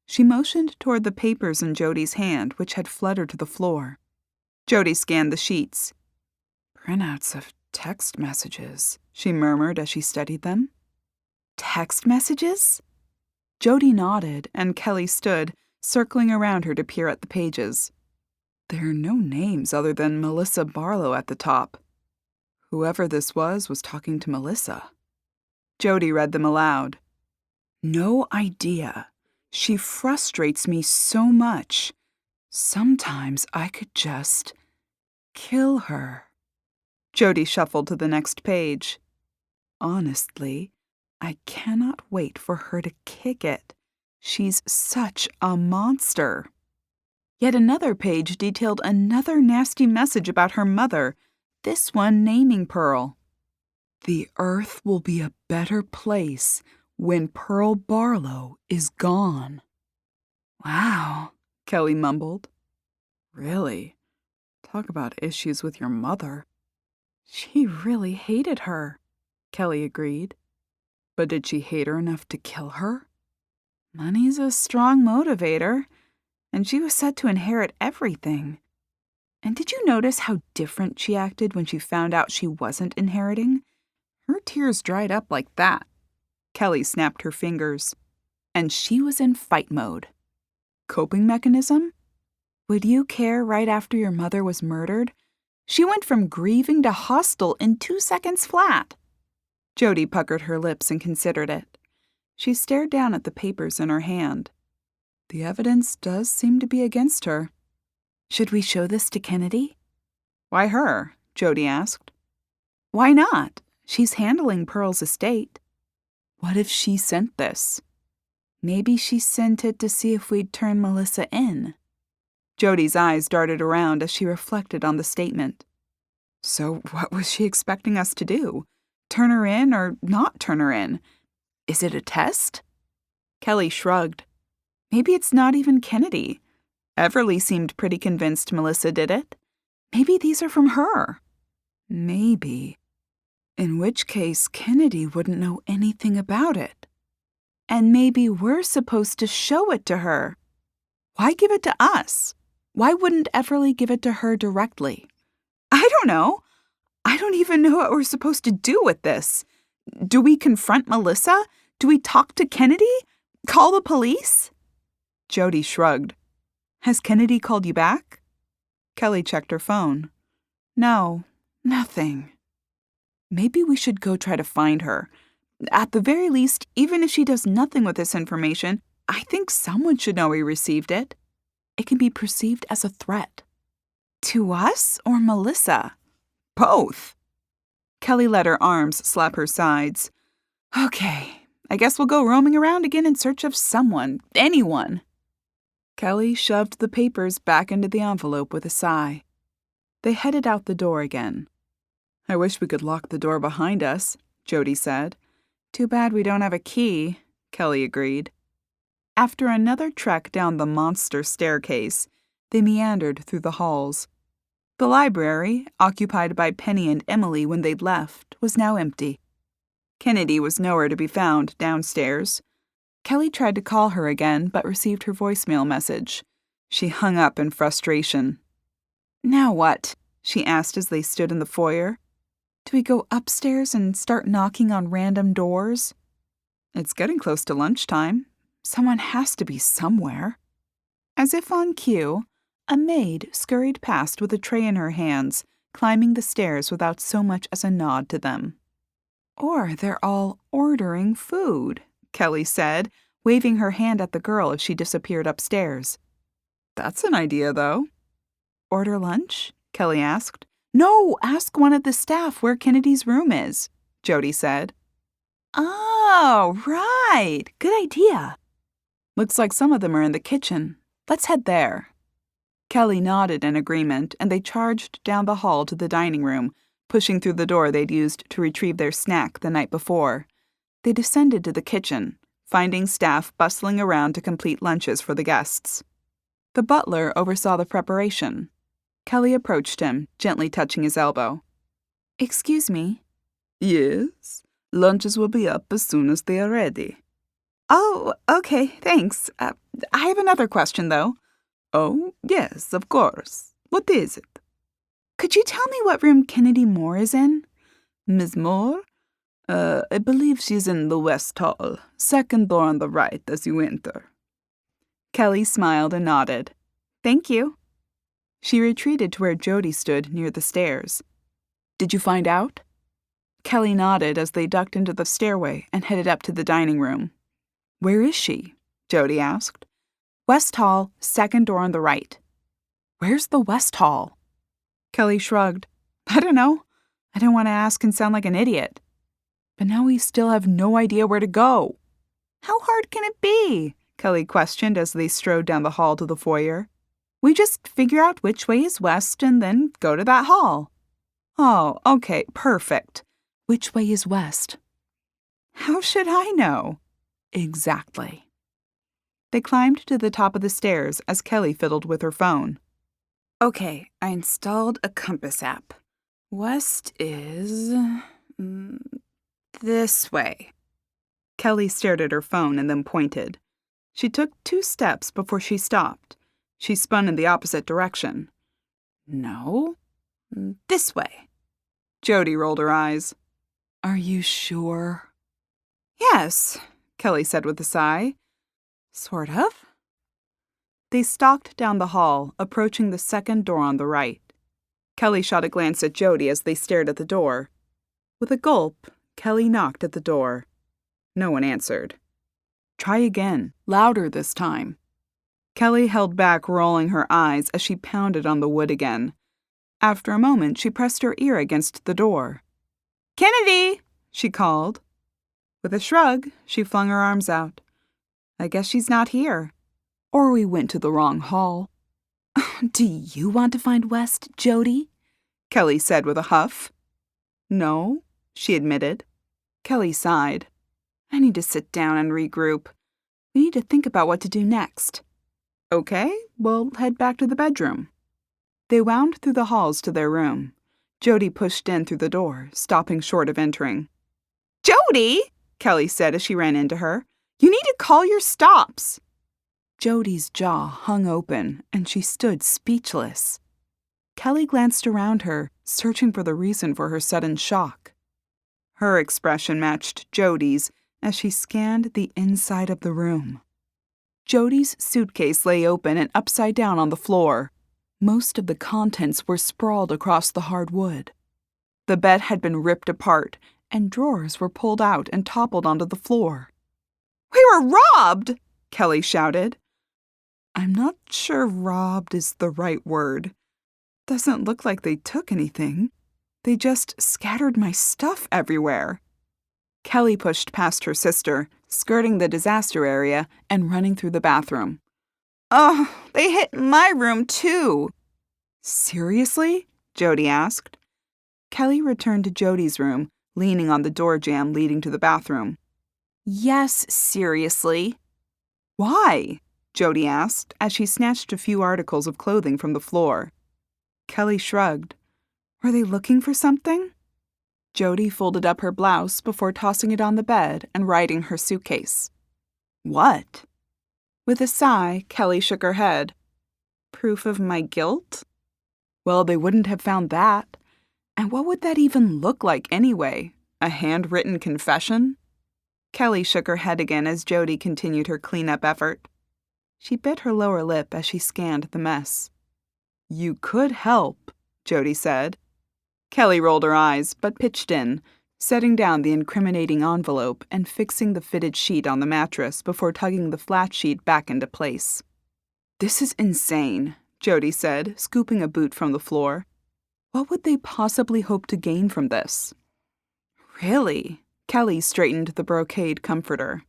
She motioned toward the papers in Jodi's hand, which had fluttered to the floor. Jodi scanned the sheets. Printouts of text messages, she murmured as she studied them. Text messages? Jodi nodded, and Kelly stood, circling around her to peer at the pages. There are no names other than Melissa Barlow at the top. Whoever this was talking to Melissa. Jodi read them aloud. No idea. She frustrates me so much. Sometimes I could just kill her. Jodi shuffled to the next page. Honestly, I cannot wait for her to kick it. She's such a monster. Yet another page detailed another nasty message about her mother, this one naming Pearl. The earth will be a better place when Pearl Barlow is gone. Wow, Kelly mumbled. Really? Talk about issues with your mother. She really hated her, Kelly agreed. But did she hate her enough to kill her? Money's a strong motivator, and she was set to inherit everything. And did you notice how different she acted when she found out she wasn't inheriting? Her tears dried up like that. Kelly snapped her fingers. And she was in fight mode. Coping mechanism? Would you care right after your mother was murdered? She went from grieving to hostile in 2 seconds flat. Jodi puckered her lips and considered it. She stared down at the papers in her hand. The evidence does seem to be against her. Should we show this to Kennedy? Why her? Jodi asked. Why not? She's handling Pearl's estate. What if she sent this? Maybe she sent it to see if we'd turn Melissa in. Jodi's eyes darted around as she reflected on the statement. So what was she expecting us to do? Turn her in or not turn her in? Is it a test? Kelly shrugged. Maybe it's not even Kennedy. Everly seemed pretty convinced Melissa did it. Maybe these are from her. Maybe. In which case, Kennedy wouldn't know anything about it. And maybe we're supposed to show it to her. Why give it to us? Why wouldn't Everly give it to her directly? I don't know. I don't even know what we're supposed to do with this. Do we confront Melissa? Do we talk to Kennedy? Call the police? Jodi shrugged. Has Kennedy called you back? Kelly checked her phone. No, nothing. Maybe we should go try to find her. At the very least, even if she does nothing with this information, I think someone should know we received it. It can be perceived as a threat. To us or Melissa? Both. Kelly let her arms slap her sides. Okay, I guess we'll go roaming around again in search of someone, anyone. Kelly shoved the papers back into the envelope with a sigh. They headed out the door again. I wish we could lock the door behind us, Jodi said. Too bad we don't have a key, Kelly agreed. After another trek down the monster staircase, they meandered through the halls. The library, occupied by Penny and Emily when they'd left, was now empty. Kennedy was nowhere to be found downstairs. Kelly tried to call her again, but received her voicemail message. She hung up in frustration. Now what? She asked as they stood in the foyer. Do we go upstairs and start knocking on random doors? It's getting close to lunchtime. Someone has to be somewhere. As if on cue, a maid scurried past with a tray in her hands, climbing the stairs without so much as a nod to them. Or they're all ordering food, Kelly said, waving her hand at the girl as she disappeared upstairs. That's an idea, though. Order lunch? Kelly asked. No, ask one of the staff where Kennedy's room is, Jodi said. Oh, right. Good idea. Looks like some of them are in the kitchen. Let's head there. Kelly nodded in agreement, and they charged down the hall to the dining room, pushing through the door they'd used to retrieve their snack the night before. They descended to the kitchen, finding staff bustling around to complete lunches for the guests. The butler oversaw the preparation. Kelly approached him, gently touching his elbow. Excuse me? Yes? Lunches will be up as soon as they are ready. Oh, okay, thanks. I have another question, though. Oh, yes, of course. What is it? Could you tell me what room Kennedy Moore is in? Miss Moore? I believe she's in the West Hall, second door on the right as you enter. Kelly smiled and nodded. Thank you. She retreated to where Jodi stood near the stairs. Did you find out? Kelly nodded as they ducked into the stairway and headed up to the dining room. Where is she? Jodi asked. West Hall, second door on the right. Where's the West Hall? Kelly shrugged. I don't know. I didn't want to ask and sound like an idiot. But now we still have no idea where to go. How hard can it be? Kelly questioned as they strode down the hall to the foyer. We just figure out which way is west and then go to that hall. Oh, okay, perfect. Which way is west? How should I know? Exactly. They climbed to the top of the stairs as Kelly fiddled with her phone. Okay, I installed a compass app. West is this way. Kelly stared at her phone and then pointed. She took 2 steps before she stopped. She spun in the opposite direction. No, this way. Jodi rolled her eyes. Are you sure? Yes, Kelly said with a sigh. Sort of. They stalked down the hall, approaching the second door on the right. Kelly shot a glance at Jodi as they stared at the door. With a gulp, Kelly knocked at the door. No one answered. Try again, louder this time. Kelly held back, rolling her eyes as she pounded on the wood again. After a moment, she pressed her ear against the door. "Kennedy!" she called. With a shrug, she flung her arms out. I guess she's not here. Or we went to the wrong hall. Do you want to find West, Jodi? Kelly said with a huff. No, she admitted. Kelly sighed. I need to sit down and regroup. We need to think about what to do next. Okay, we'll head back to the bedroom. They wound through the halls to their room. Jodi pushed in through the door, stopping short of entering. Jodi, Kelly said as she ran into her. You need to call your stops. Jodi's jaw hung open, and she stood speechless. Kelly glanced around her, searching for the reason for her sudden shock. Her expression matched Jodi's as she scanned the inside of the room. Jodi's suitcase lay open and upside down on the floor. Most of the contents were sprawled across the hard wood. The bed had been ripped apart, and drawers were pulled out and toppled onto the floor. We were robbed! Kelly shouted. I'm not sure robbed is the right word. Doesn't look like they took anything. They just scattered my stuff everywhere. Kelly pushed past her sister, skirting the disaster area and running through the bathroom. Oh, they hit my room too. Seriously? Jodi asked. Kelly returned to Jodi's room, leaning on the door jamb leading to the bathroom. Yes, seriously. Why? Jodi asked as she snatched a few articles of clothing from the floor. Kelly shrugged. Were they looking for something? Jodi folded up her blouse before tossing it on the bed and righting her suitcase. What? With a sigh, Kelly shook her head. Proof of my guilt? Well, they wouldn't have found that. And what would that even look like anyway? A handwritten confession? Kelly shook her head again as Jodi continued her cleanup effort. She bit her lower lip as she scanned the mess. You could help, Jodi said. Kelly rolled her eyes, but pitched in, setting down the incriminating envelope and fixing the fitted sheet on the mattress before tugging the flat sheet back into place. This is insane, Jodi said, scooping a boot from the floor. What would they possibly hope to gain from this? Really? Kelly straightened the brocade comforter.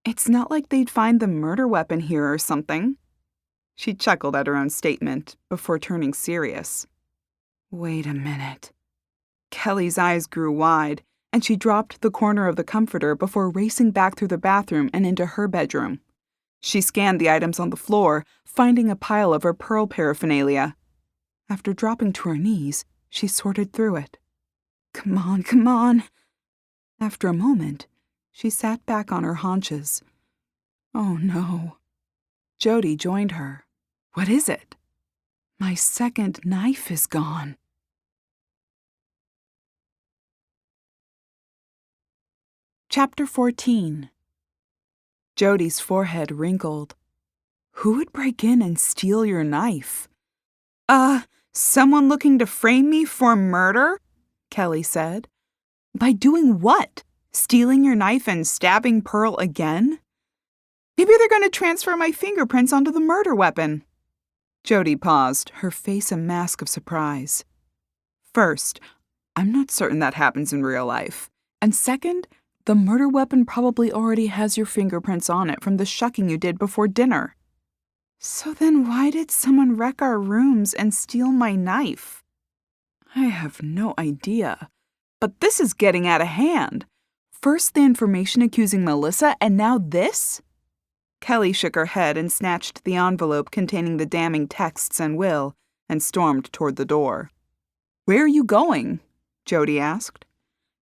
It's not like they'd find the murder weapon here or something. She chuckled at her own statement before turning serious. Wait a minute. Kelly's eyes grew wide, and she dropped the corner of the comforter before racing back through the bathroom and into her bedroom. She scanned the items on the floor, finding a pile of her pearl paraphernalia. After dropping to her knees, she sorted through it. Come on, come on. After a moment, she sat back on her haunches. Oh no. Jodi joined her. What is it? My second knife is gone. Chapter 14. Jodi's forehead wrinkled. Who would break in and steal your knife? Someone looking to frame me for murder? Kelly said. By doing what? Stealing your knife and stabbing Pearl again? Maybe they're going to transfer my fingerprints onto the murder weapon. Jodi paused, her face a mask of surprise. First, I'm not certain that happens in real life. And second, the murder weapon probably already has your fingerprints on it from the shucking you did before dinner. So then why did someone wreck our rooms and steal my knife? I have no idea. But this is getting out of hand. First the information accusing Melissa, and now this? Kelly shook her head and snatched the envelope containing the damning texts and will, and stormed toward the door. Where are you going? Jodi asked.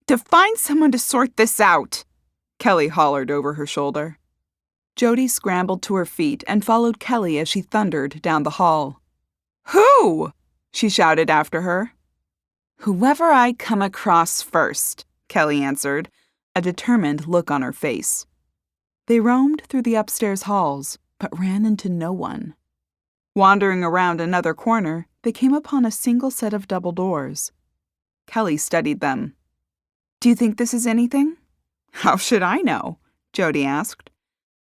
To find someone to sort this out, Kelly hollered over her shoulder. Jodi scrambled to her feet and followed Kelly as she thundered down the hall. Who? She shouted after her. Whoever I come across first, Kelly answered, a determined look on her face. They roamed through the upstairs halls, but ran into no one. Wandering around another corner, they came upon a single set of double doors. Kelly studied them. "Do you think this is anything?" "How should I know?" Jodi asked.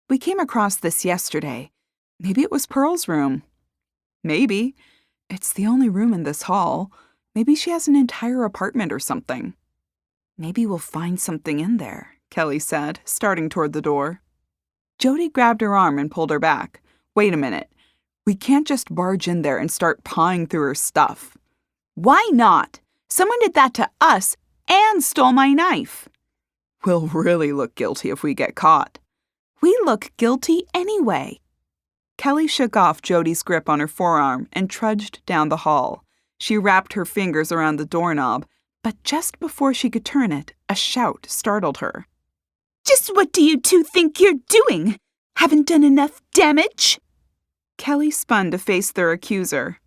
"We came across this yesterday. Maybe it was Pearl's room." "Maybe. It's the only room in this hall. Maybe she has an entire apartment or something." "Maybe we'll find something in there," Kelly said, starting toward the door. Jodi grabbed her arm and pulled her back. "Wait a minute. We can't just barge in there and start pawing through her stuff." "Why not? Someone did that to us and stole my knife." "We'll really look guilty if we get caught." "We look guilty anyway." Kelly shook off Jodi's grip on her forearm and trudged down the hall. She wrapped her fingers around the doorknob, but just before she could turn it, a shout startled her. Just what do you two think you're doing? Haven't done enough damage? Kelly spun to face their accuser.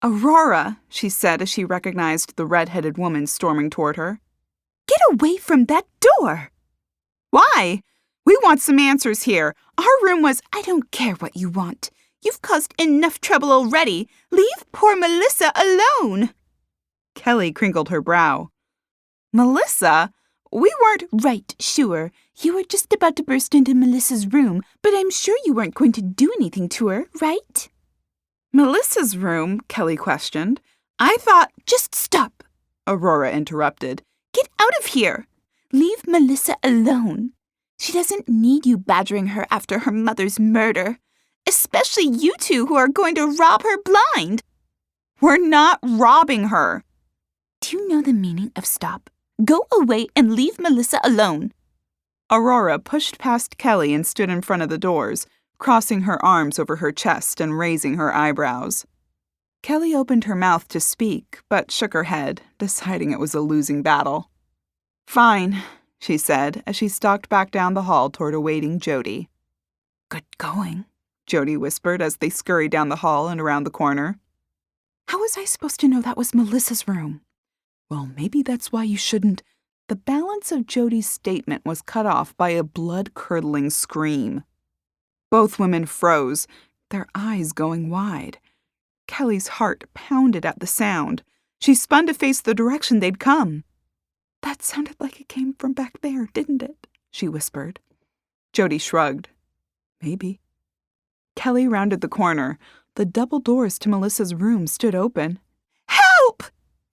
"Aurora," she said as she recognized the red-headed woman storming toward her. "Get away from that door!" "Why? We want some answers here. Our room was—" "I don't care what you want. You've caused enough trouble already. Leave poor Melissa alone." Kelly crinkled her brow. "Melissa? We weren't—" "Right, sure. You were just about to burst into Melissa's room, but I'm sure you weren't going to do anything to her, right?" "Melissa's room?" Kelly questioned. "I thought—" "Just stop," Aurora interrupted. "Get out of here. Leave Melissa alone. She doesn't need you badgering her after her mother's murder. Especially you two who are going to rob her blind." "We're not robbing her." "Do you know the meaning of stop? Go away and leave Melissa alone." Aurora pushed past Kelly and stood in front of the doors, crossing her arms over her chest and raising her eyebrows. Kelly opened her mouth to speak, but shook her head, deciding it was a losing battle. "Fine," she said as she stalked back down the hall toward awaiting Jodi. "Good going," Jodi whispered as they scurried down the hall and around the corner. "How was I supposed to know that was Melissa's room?" "Well, maybe that's why you shouldn't—" The balance of Jodi's statement was cut off by a blood-curdling scream. Both women froze, their eyes going wide. Kelly's heart pounded at the sound. She spun to face the direction they'd come. "That sounded like it came from back there, didn't it?" she whispered. Jodi shrugged. "Maybe." Kelly rounded the corner. The double doors to Melissa's room stood open. "Help!"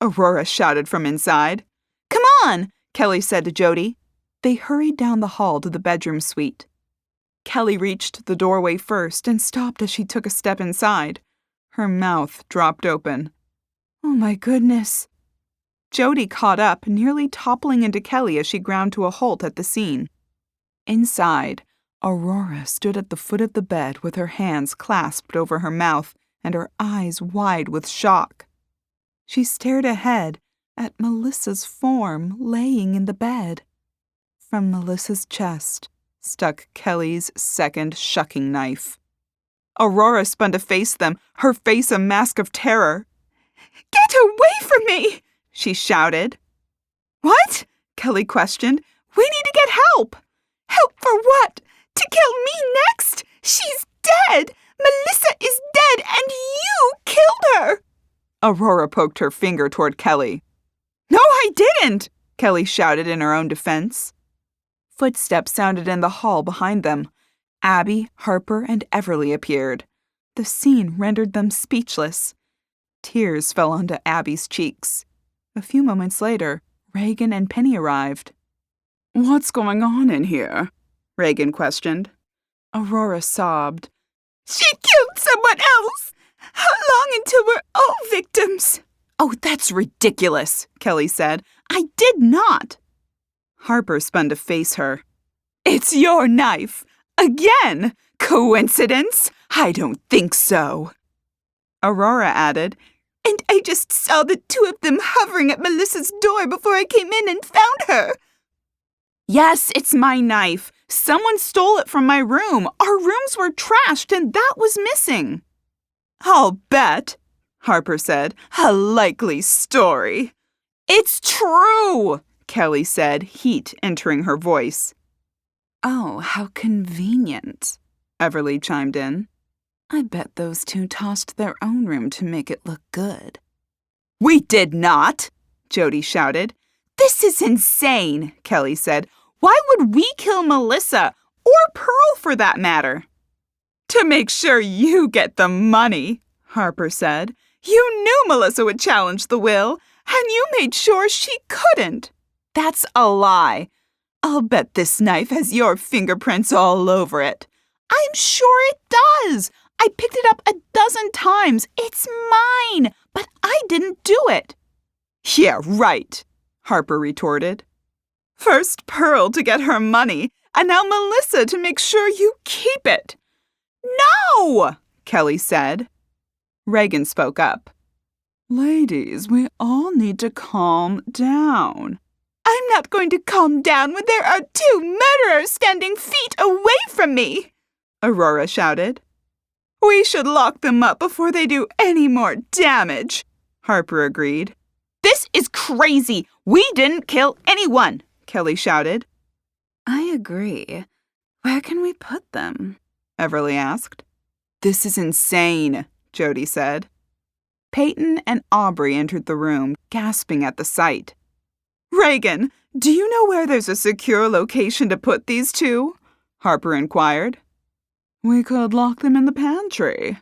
Aurora shouted from inside. "Come on," Kelly said to Jodi. They hurried down the hall to the bedroom suite. Kelly reached the doorway first and stopped as she took a step inside. Her mouth dropped open. "Oh my goodness." Jodi caught up, nearly toppling into Kelly as she ground to a halt at the scene. Inside, Aurora stood at the foot of the bed with her hands clasped over her mouth and her eyes wide with shock. She stared ahead at Melissa's form laying in the bed. From Melissa's chest stuck Kelly's second shucking knife. Aurora spun to face them, her face a mask of terror. "Get away from me!" she shouted. "What?" Kelly questioned. "We need to get help." "Help for what? To kill me next? She's dead! Melissa is dead and you killed her!" Aurora poked her finger toward Kelly. "No, I didn't!" Kelly shouted in her own defense. Footsteps sounded in the hall behind them. Abby, Harper, and Everly appeared. The scene rendered them speechless. Tears fell onto Abby's cheeks. A few moments later, Reagan and Penny arrived. "What's going on in here?" Reagan questioned. Aurora sobbed. "She killed someone else! How long until we're all victims?" "Oh, that's ridiculous," Kelly said. "I did not." Harper spun to face her. "It's your knife. Again! Coincidence? I don't think so." Aurora added, "And I just saw the two of them hovering at Melissa's door before I came in and found her." "Yes, it's my knife. Someone stole it from my room. Our rooms were trashed and that was missing." "I'll bet," Harper said. "A likely story." "It's true," Kelly said, heat entering her voice. "Oh, how convenient," Everly chimed in. "I bet those two tossed their own room to make it look good." "We did not!" Jodi shouted. "This is insane," Kelly said. "Why would we kill Melissa, or Pearl for that matter?" "To make sure you get the money," Harper said. "You knew Melissa would challenge the will, and you made sure she couldn't." "That's a lie. I'll bet this knife has your fingerprints all over it." "I'm sure it does. I picked it up 12 times. It's mine, but I didn't do it." "Yeah, right," Harper retorted. "First Pearl to get her money, and now Melissa to make sure you keep it." "No!" Kelly said. Reagan spoke up. "Ladies, we all need to calm down." "I'm not going to calm down when there are 2 murderers standing feet away from me," Aurora shouted. "We should lock them up before they do any more damage," Harper agreed. "This is crazy. We didn't kill anyone," Kelly shouted. "I agree. Where can we put them?" Everly asked. "This is insane," Jodi said. Peyton and Aubrey entered the room, gasping at the sight. "Reagan, do you know where there's a secure location to put these two?" Harper inquired. "We could lock them in the pantry."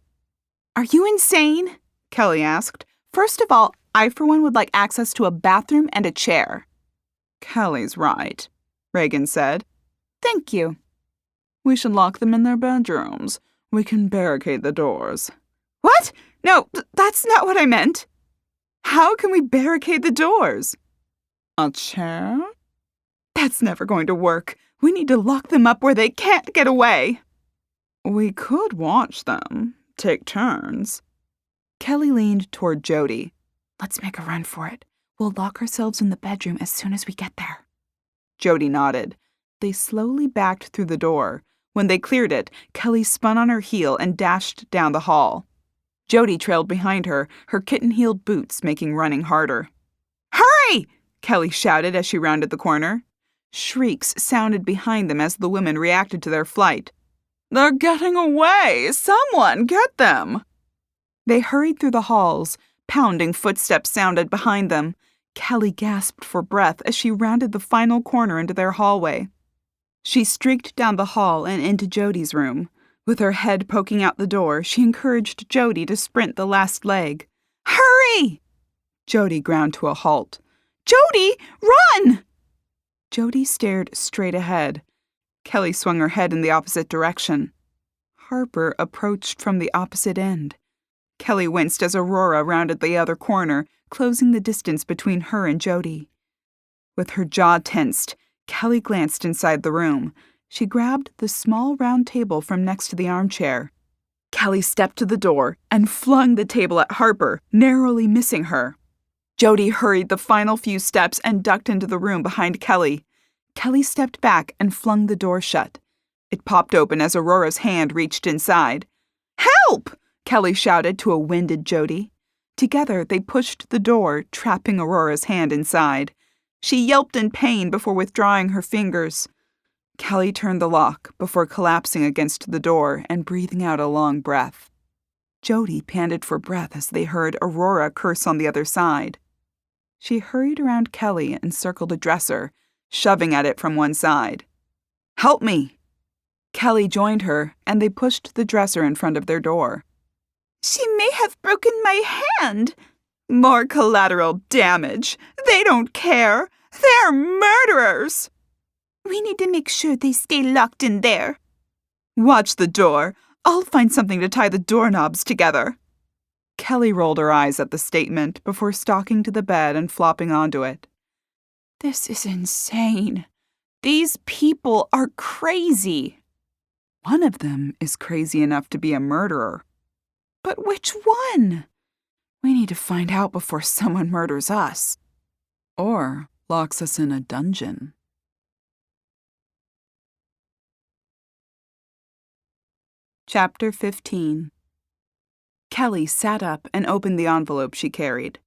"Are you insane?" Kelly asked. "First of all, I for one would like access to a bathroom and a chair." "Kelly's right," Reagan said. "Thank you." "We should lock them in their bedrooms. We can barricade the doors." "What? No, that's not what I meant." "How can we barricade the doors?" "A chair?" "That's never going to work. We need to lock them up where they can't get away." "We could watch them. Take turns." Kelly leaned toward Jodi. "Let's make a run for it. We'll lock ourselves in the bedroom as soon as we get there." Jodi nodded. They slowly backed through the door. When they cleared it, Kelly spun on her heel and dashed down the hall. Jodi trailed behind her, her kitten-heeled boots making running harder. "Hurry!" Kelly shouted as she rounded the corner. Shrieks sounded behind them as the women reacted to their flight. "They're getting away! Someone get them!" They hurried through the halls. Pounding footsteps sounded behind them. Kelly gasped for breath as she rounded the final corner into their hallway. She streaked down the hall and into Jodi's room. With her head poking out the door, she encouraged Jodi to sprint the last leg. "Hurry!" Jodi ground to a halt. "Jodi, run!" Jodi stared straight ahead. Kelly swung her head in the opposite direction. Harper approached from the opposite end. Kelly winced as Aurora rounded the other corner, closing the distance between her and Jodi. With her jaw tensed, Kelly glanced inside the room. She grabbed the small round table from next to the armchair. Kelly stepped to the door and flung the table at Harper, narrowly missing her. Jodi hurried the final few steps and ducked into the room behind Kelly. Kelly stepped back and flung the door shut. It popped open as Aurora's hand reached inside. "Help!" Kelly shouted to a winded Jodi. Together, they pushed the door, trapping Aurora's hand inside. She yelped in pain before withdrawing her fingers. Kelly turned the lock before collapsing against the door and breathing out a long breath. Jodi panted for breath as they heard Aurora curse on the other side. She hurried around Kelly and circled a dresser, shoving at it from one side. "Help me!" Kelly joined her, and they pushed the dresser in front of their door. "She may have broken my hand." "More collateral damage. They don't care. They're murderers." "We need to make sure they stay locked in there." "Watch the door. I'll find something to tie the doorknobs together." Kelly rolled her eyes at the statement before stalking to the bed and flopping onto it. "This is insane. These people are crazy." "One of them is crazy enough to be a murderer." "But which one?" "We need to find out before someone murders us. Or locks us in a dungeon." Chapter 15. Kelly sat up and opened the envelope she carried.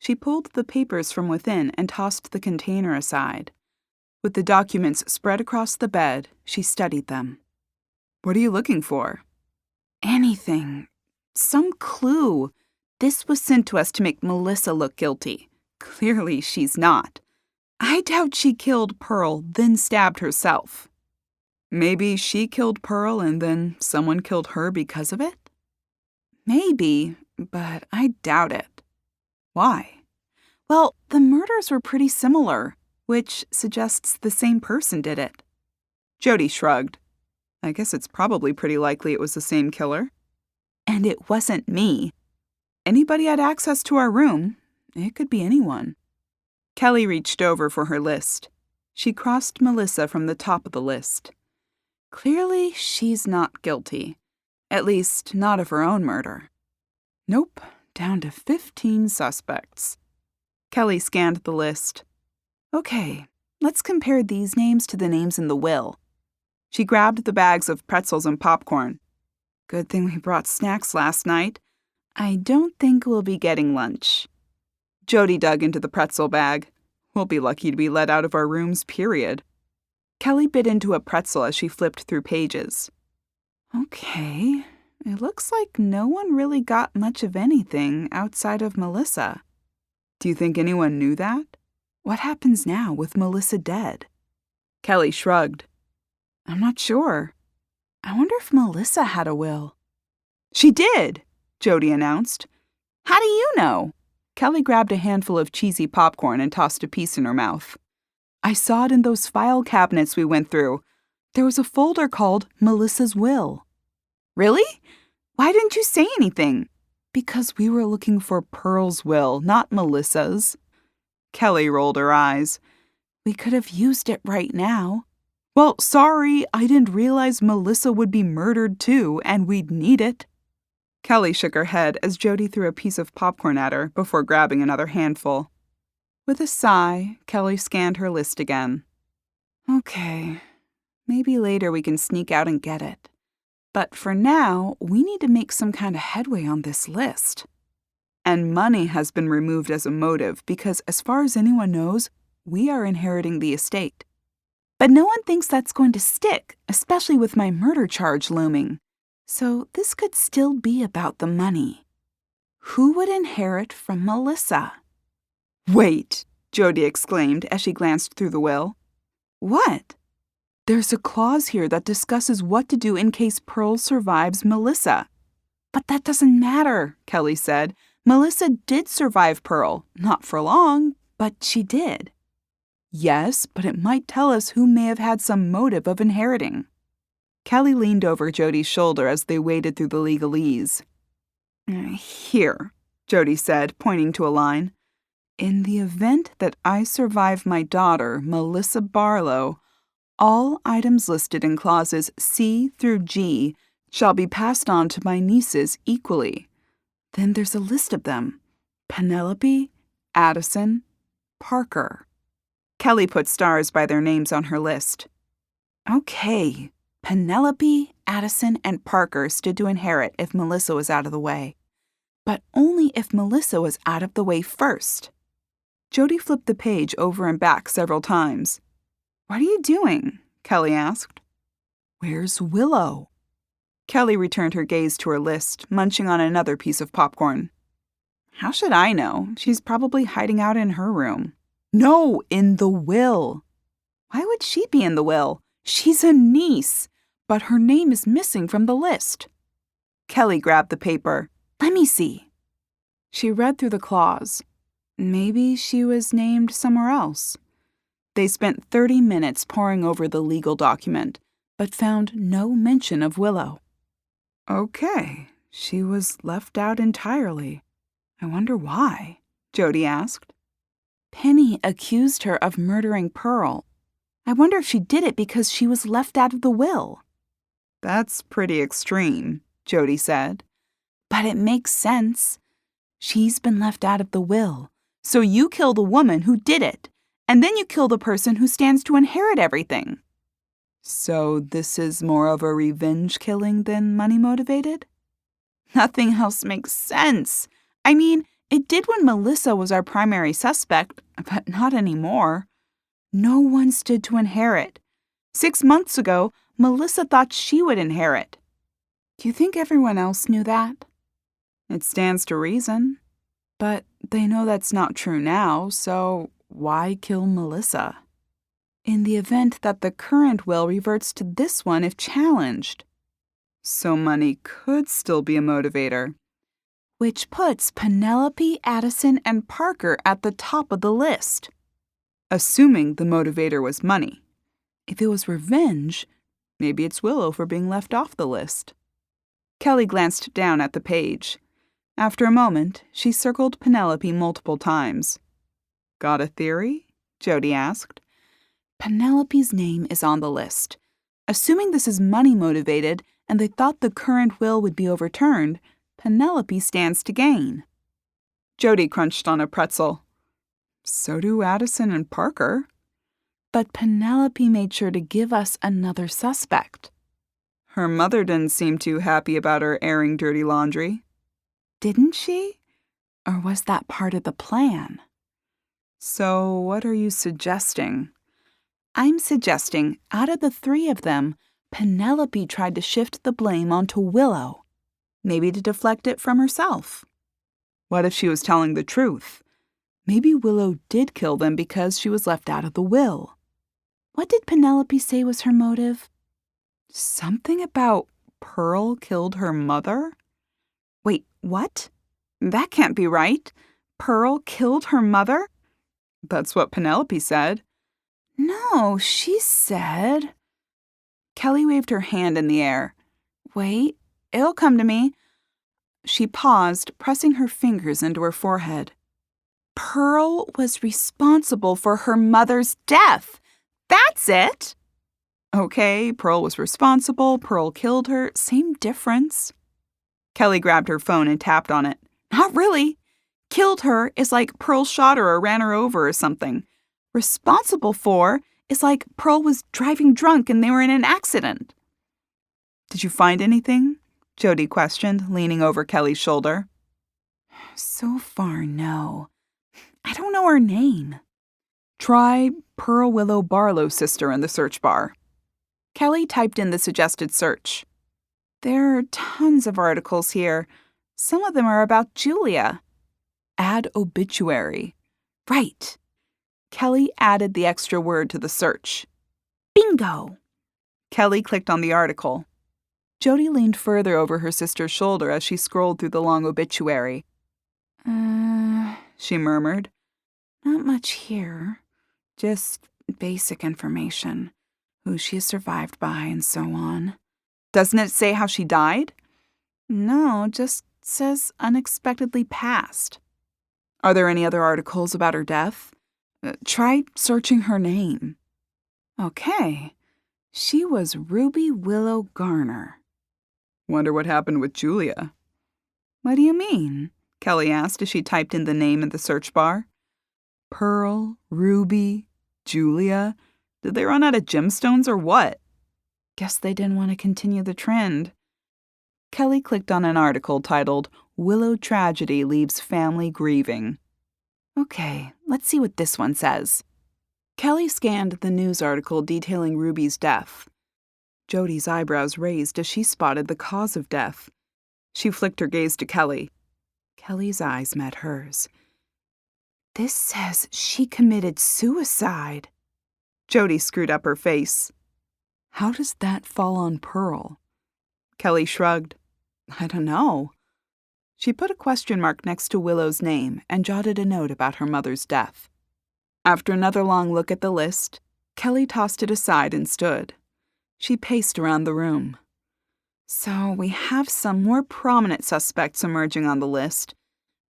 She pulled the papers from within and tossed the container aside. With the documents spread across the bed, she studied them. "What are you looking for?" "Anything. Some clue. This was sent to us to make Melissa look guilty. Clearly she's not. I doubt she killed Pearl, then stabbed herself." "Maybe she killed Pearl and then someone killed her because of it?" "Maybe, but I doubt it." "Why?" "Well, the murders were pretty similar, which suggests the same person did it." Jodi shrugged. "I guess it's probably pretty likely it was the same killer." "And it wasn't me." "Anybody had access to our room. It could be anyone." Kelly reached over for her list. She crossed Melissa from the top of the list. Clearly, she's not guilty. At least, not of her own murder. Nope, down to 15 suspects. Kelly scanned the list. Okay, let's compare these names to the names in the will. She grabbed the bags of pretzels and popcorn. Good thing we brought snacks last night. I don't think we'll be getting lunch. Jodi dug into the pretzel bag. We'll be lucky to be let out of our rooms, period. Kelly bit into a pretzel as she flipped through pages. Okay, it looks like no one really got much of anything outside of Melissa. Do you think anyone knew that? What happens now with Melissa dead? Kelly shrugged. I'm not sure. I wonder if Melissa had a will. She did, Jodi announced. How do you know? Kelly grabbed a handful of cheesy popcorn and tossed a piece in her mouth. I saw it in those file cabinets we went through. There was a folder called Melissa's Will. Really? Why didn't you say anything? Because we were looking for Pearl's will, not Melissa's. Kelly rolled her eyes. We could have used it right now. Well, sorry, I didn't realize Melissa would be murdered too, and we'd need it. Kelly shook her head as Jodi threw a piece of popcorn at her before grabbing another handful. With a sigh, Kelly scanned her list again. Okay, maybe later we can sneak out and get it. But for now, we need to make some kind of headway on this list. And money has been removed as a motive because, as far as anyone knows, we are inheriting the estate. But no one thinks that's going to stick, especially with my murder charge looming. So this could still be about the money. Who would inherit from Melissa? Wait, Jodi exclaimed as she glanced through the will. What? There's a clause here that discusses what to do in case Pearl survives Melissa. But that doesn't matter, Kelly said. Melissa did survive Pearl. Not for long, but she did. Yes, but it might tell us who may have had some motive of inheriting. Kelly leaned over Jodi's shoulder as they waded through the legalese. Here, Jodi said, pointing to a line. In the event that I survive my daughter, Melissa Barlow, all items listed in clauses C through G shall be passed on to my nieces equally. Then there's a list of them. Penelope, Addison, Parker. Kelly put stars by their names on her list. Okay, Penelope, Addison, and Parker stood to inherit if Melissa was out of the way. But only if Melissa was out of the way first. Jodi flipped the page over and back several times. What are you doing? Kelly asked. Where's Willow? Kelly returned her gaze to her list, munching on another piece of popcorn. How should I know? She's probably hiding out in her room. No, in the will. Why would she be in the will? She's a niece, but her name is missing from the list. Kelly grabbed the paper. Let me see. She read through the clause. Maybe she was named somewhere else. They spent 30 minutes poring over the legal document, but found no mention of Willow. Okay, she was left out entirely. I wonder why, Jodi asked. Penny accused her of murdering Pearl. I wonder if she did it because she was left out of the will. That's pretty extreme, Jodi said. But it makes sense. She's been left out of the will, so you kill the woman who did it, and then you kill the person who stands to inherit everything. So this is more of a revenge killing than money-motivated? Nothing else makes sense. I mean, It did when Melissa was our primary suspect, but not anymore. No one stood to inherit. 6 months ago, Melissa thought she would inherit. Do you think everyone else knew that? It stands to reason. But they know that's not true now, so why kill Melissa? In the event that the current will reverts to this one if challenged. So money could still be a motivator. Which puts Penelope, Addison, and Parker at the top of the list. Assuming the motivator was money. If it was revenge, maybe it's Willow for being left off the list. Kelly glanced down at the page. After a moment, she circled Penelope multiple times. Got a theory? Jodi asked. Penelope's name is on the list. Assuming this is money-motivated and they thought the current will would be overturned, Penelope stands to gain. Jodi crunched on a pretzel. So do Addison and Parker. But Penelope made sure to give us another suspect. Her mother didn't seem too happy about her airing dirty laundry. Didn't she? Or was that part of the plan? So what are you suggesting? I'm suggesting, out of the 3 of them, Penelope tried to shift the blame onto Willow, maybe to deflect it from herself. What if she was telling the truth? Maybe Willow did kill them because she was left out of the will. What did Penelope say was her motive? Something about Pearl killed her mother? Wait, what? That can't be right. Pearl killed her mother? That's what Penelope said. No, she said... Kelly waved her hand in the air. Wait, it'll come to me. She paused, pressing her fingers into her forehead. Pearl was responsible for her mother's death. That's it. Okay, Pearl was responsible, Pearl killed her, same difference. Kelly grabbed her phone and tapped on it. Not really. Killed her is like Pearl shot her or ran her over or something. Responsible for is like Pearl was driving drunk and they were in an accident. Did you find anything? Jodi questioned, leaning over Kelly's shoulder. So far, no. I don't know her name. Try Pearl Willow Barlow sister in the search bar. Kelly typed in the suggested search. There are tons of articles here. Some of them are about Julia. Add obituary. Right. Kelly added the extra word to the search. Bingo! Kelly clicked on the article. Jodi leaned further over her sister's shoulder as she scrolled through the long obituary. She murmured. Not much here. Just basic information. Who she is survived by and so on. Doesn't it say how she died? No, just says unexpectedly passed. Are there any other articles about her death? Try searching her name. Okay. She was Ruby Willow Garner. Wonder what happened with Julia. What do you mean? Kelly asked as she typed in the name in the search bar. Pearl, Ruby, Julia. Did they run out of gemstones or what? Guess they didn't want to continue the trend. Kelly clicked on an article titled, Willow Tragedy Leaves Family Grieving. Okay, let's see what this one says. Kelly scanned the news article detailing Ruby's death. Jodi's eyebrows raised as she spotted the cause of death. She flicked her gaze to Kelly. Kelly's eyes met hers. This says she committed suicide. Jodi screwed up her face. How does that fall on Pearl? Kelly shrugged. I don't know. She put a question mark next to Willow's name and jotted a note about her mother's death. After another long look at the list, Kelly tossed it aside and stood. She paced around the room. So we have some more prominent suspects emerging on the list,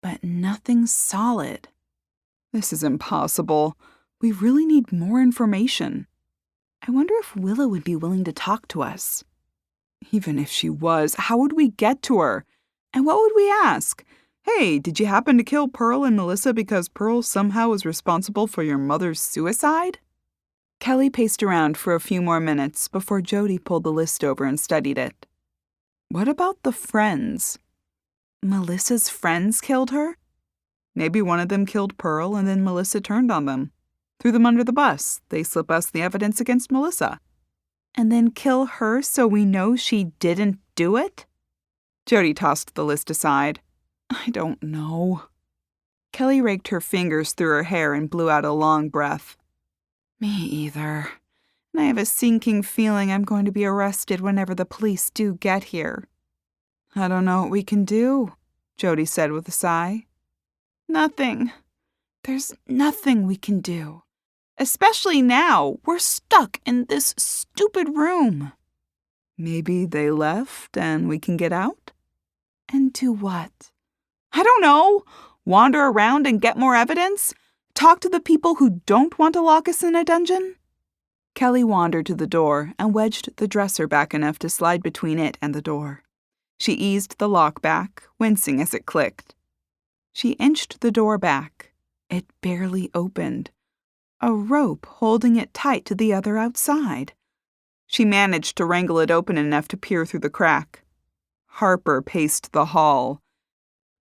but nothing solid. This is impossible. We really need more information. I wonder if Willow would be willing to talk to us. Even if she was, how would we get to her? And what would we ask? Hey, did you happen to kill Pearl and Melissa because Pearl somehow was responsible for your mother's suicide? Kelly paced around for a few more minutes before Jodi pulled the list over and studied it. What about the friends? Melissa's friends killed her? Maybe one of them killed Pearl and then Melissa turned on them. Threw them under the bus. They slip us the evidence against Melissa. And then kill her so we know she didn't do it? Jodi tossed the list aside. I don't know. Kelly raked her fingers through her hair and blew out a long breath. Me either. And I have a sinking feeling I'm going to be arrested whenever the police do get here. I don't know what we can do, Jodi said with a sigh. Nothing. There's nothing we can do. Especially now. We're stuck in this stupid room. Maybe they left and we can get out? And do what? I don't know. Wander around and get more evidence? Talk to the people who don't want to lock us in a dungeon? Kelly wandered to the door and wedged the dresser back enough to slide between it and the door. She eased the lock back, wincing as it clicked. She inched the door back. It barely opened. A rope holding it tight to the other outside. She managed to wrangle it open enough to peer through the crack. Harper paced the hall.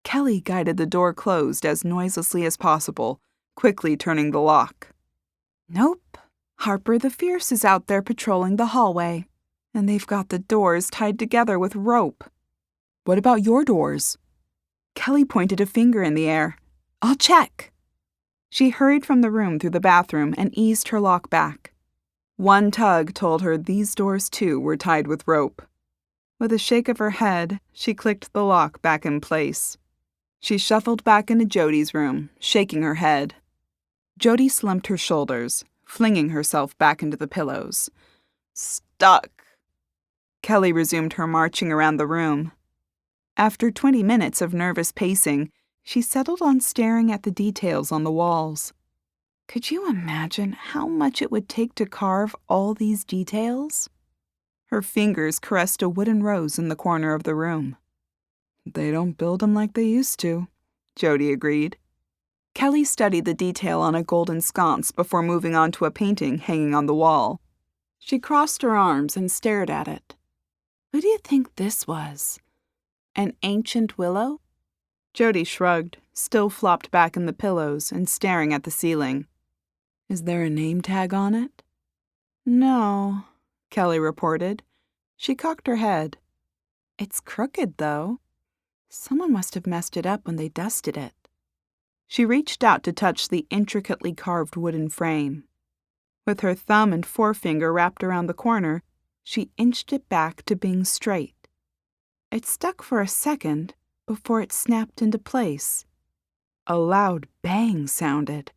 Kelly guided the door closed as noiselessly as possible, quickly turning the lock. Nope. Harper the Fierce is out there patrolling the hallway, and they've got the doors tied together with rope. What about your doors? Kelly pointed a finger in the air. I'll check. She hurried from the room through the bathroom and eased her lock back. One tug told her these doors too were tied with rope. With a shake of her head, she clicked the lock back in place. She shuffled back into Jodi's room, shaking her head. Jodi slumped her shoulders, flinging herself back into the pillows. Stuck. Kelly resumed her marching around the room. After 20 minutes of nervous pacing, she settled on staring at the details on the walls. Could you imagine how much it would take to carve all these details? Her fingers caressed a wooden rose in the corner of the room. They don't build them like they used to, Jodi agreed. Kelly studied the detail on a golden sconce before moving on to a painting hanging on the wall. She crossed her arms and stared at it. Who do you think this was? An ancient willow? Jodi shrugged, still flopped back in the pillows and staring at the ceiling. Is there a name tag on it? No, Kelly reported. She cocked her head. It's crooked, though. Someone must have messed it up when they dusted it. She reached out to touch the intricately carved wooden frame. With her thumb and forefinger wrapped around the corner, she inched it back to being straight. It stuck for a second before it snapped into place. A loud bang sounded.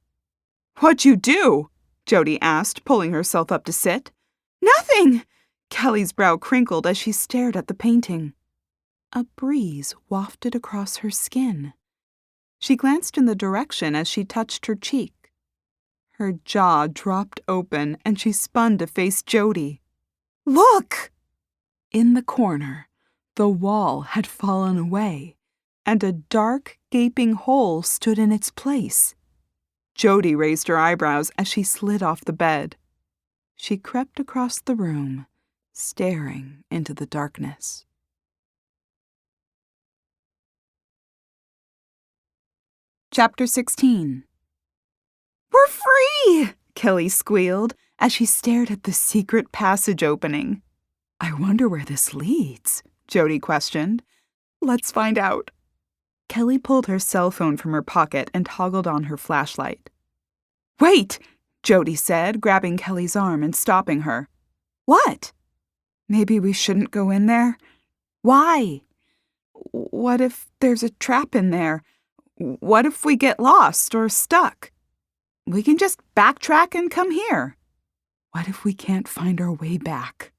What'd you do? Jodi asked, pulling herself up to sit. Nothing! Kelly's brow crinkled as she stared at the painting. A breeze wafted across her skin. She glanced in the direction as she touched her cheek. Her jaw dropped open and she spun to face Jodi. Look! In the corner, the wall had fallen away, and a dark, gaping hole stood in its place. Jodi raised her eyebrows as she slid off the bed. She crept across the room, staring into the darkness. Chapter 16. We're free! Kelly squealed as she stared at the secret passage opening. I wonder where this leads, Jodi questioned. Let's find out. Kelly pulled her cell phone from her pocket and toggled on her flashlight. Wait, Jodi said, grabbing Kelly's arm and stopping her. What? Maybe we shouldn't go in there? Why? What if there's a trap in there? What if we get lost or stuck? We can just backtrack and come here. What if we can't find our way back?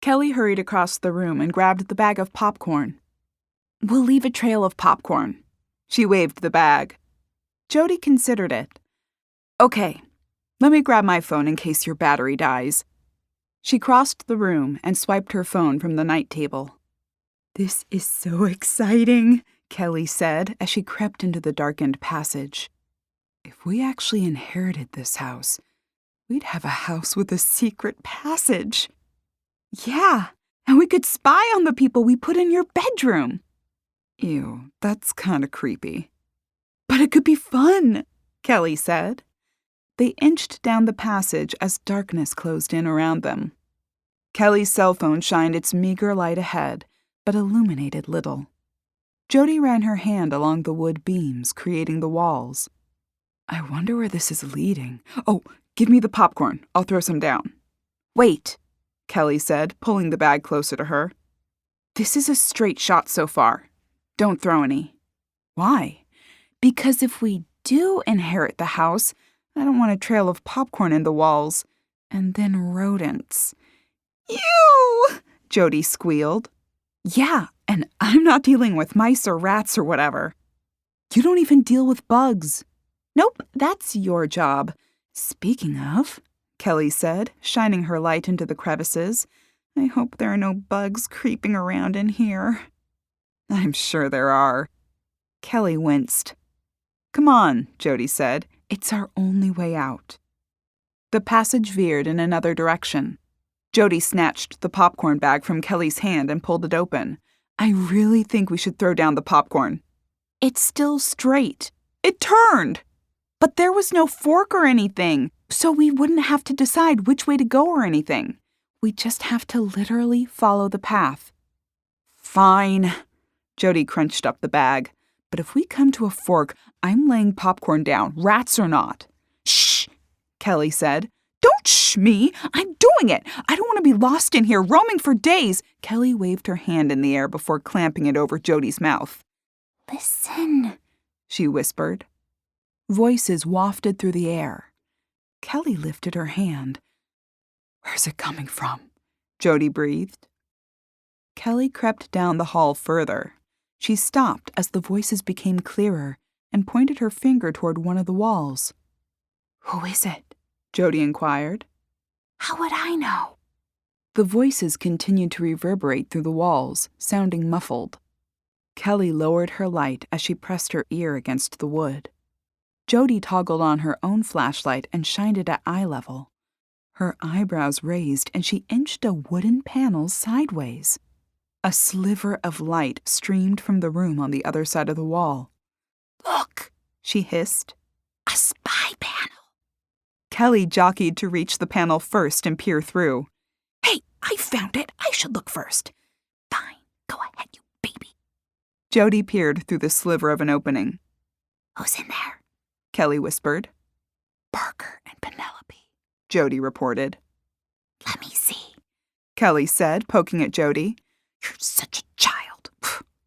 Kelly hurried across the room and grabbed the bag of popcorn. We'll leave a trail of popcorn. She waved the bag. Jodi considered it. Okay, let me grab my phone in case your battery dies. She crossed the room and swiped her phone from the night table. This is so exciting, Kelly said as she crept into the darkened passage. If we actually inherited this house, we'd have a house with a secret passage. Yeah, and we could spy on the people we put in your bedroom. Ew, that's kind of creepy. But it could be fun, Kelly said. They inched down the passage as darkness closed in around them. Kelly's cell phone shined its meager light ahead, but illuminated little. Jodi ran her hand along the wood beams, creating the walls. I wonder where this is leading. Oh, give me the popcorn. I'll throw some down. Wait, Kelly said, pulling the bag closer to her. This is a straight shot so far. Don't throw any. Why? Because if we do inherit the house, I don't want a trail of popcorn in the walls. And then rodents. Ew! Jodi squealed. Yeah, and I'm not dealing with mice or rats or whatever. You don't even deal with bugs. Nope, that's your job. Speaking of, Kelly said, shining her light into the crevices, I hope there are no bugs creeping around in here. I'm sure there are. Kelly winced. Come on, Jodi said. It's our only way out. The passage veered in another direction. Jodi snatched the popcorn bag from Kelly's hand and pulled it open. I really think we should throw down the popcorn. It's still straight. It turned. But there was no fork or anything, so we wouldn't have to decide which way to go or anything. We just have to literally follow the path. Fine. Jodi crunched up the bag. But if we come to a fork, I'm laying popcorn down, rats or not. Shh, Kelly said. Don't shh me. I'm doing it. I don't want to be lost in here, roaming for days. Kelly waved her hand in the air before clamping it over Jodi's mouth. Listen, she whispered. Voices wafted through the air. Kelly lifted her hand. Where's it coming from? Jodi breathed. Kelly crept down the hall further. She stopped as the voices became clearer and pointed her finger toward one of the walls. Who is it? Jodi inquired. How would I know? The voices continued to reverberate through the walls, sounding muffled. Kelly lowered her light as she pressed her ear against the wood. Jodi toggled on her own flashlight and shined it at eye level. Her eyebrows raised and she inched a wooden panel sideways. A sliver of light streamed from the room on the other side of the wall. Look, she hissed. A spy panel. Kelly jockeyed to reach the panel first and peer through. Hey, I found it. I should look first. Fine, go ahead, you baby. Jodi peered through the sliver of an opening. Who's in there? Kelly whispered. Parker and Penelope, Jodi reported. Let me see, Kelly said, poking at Jodi. You're such a child.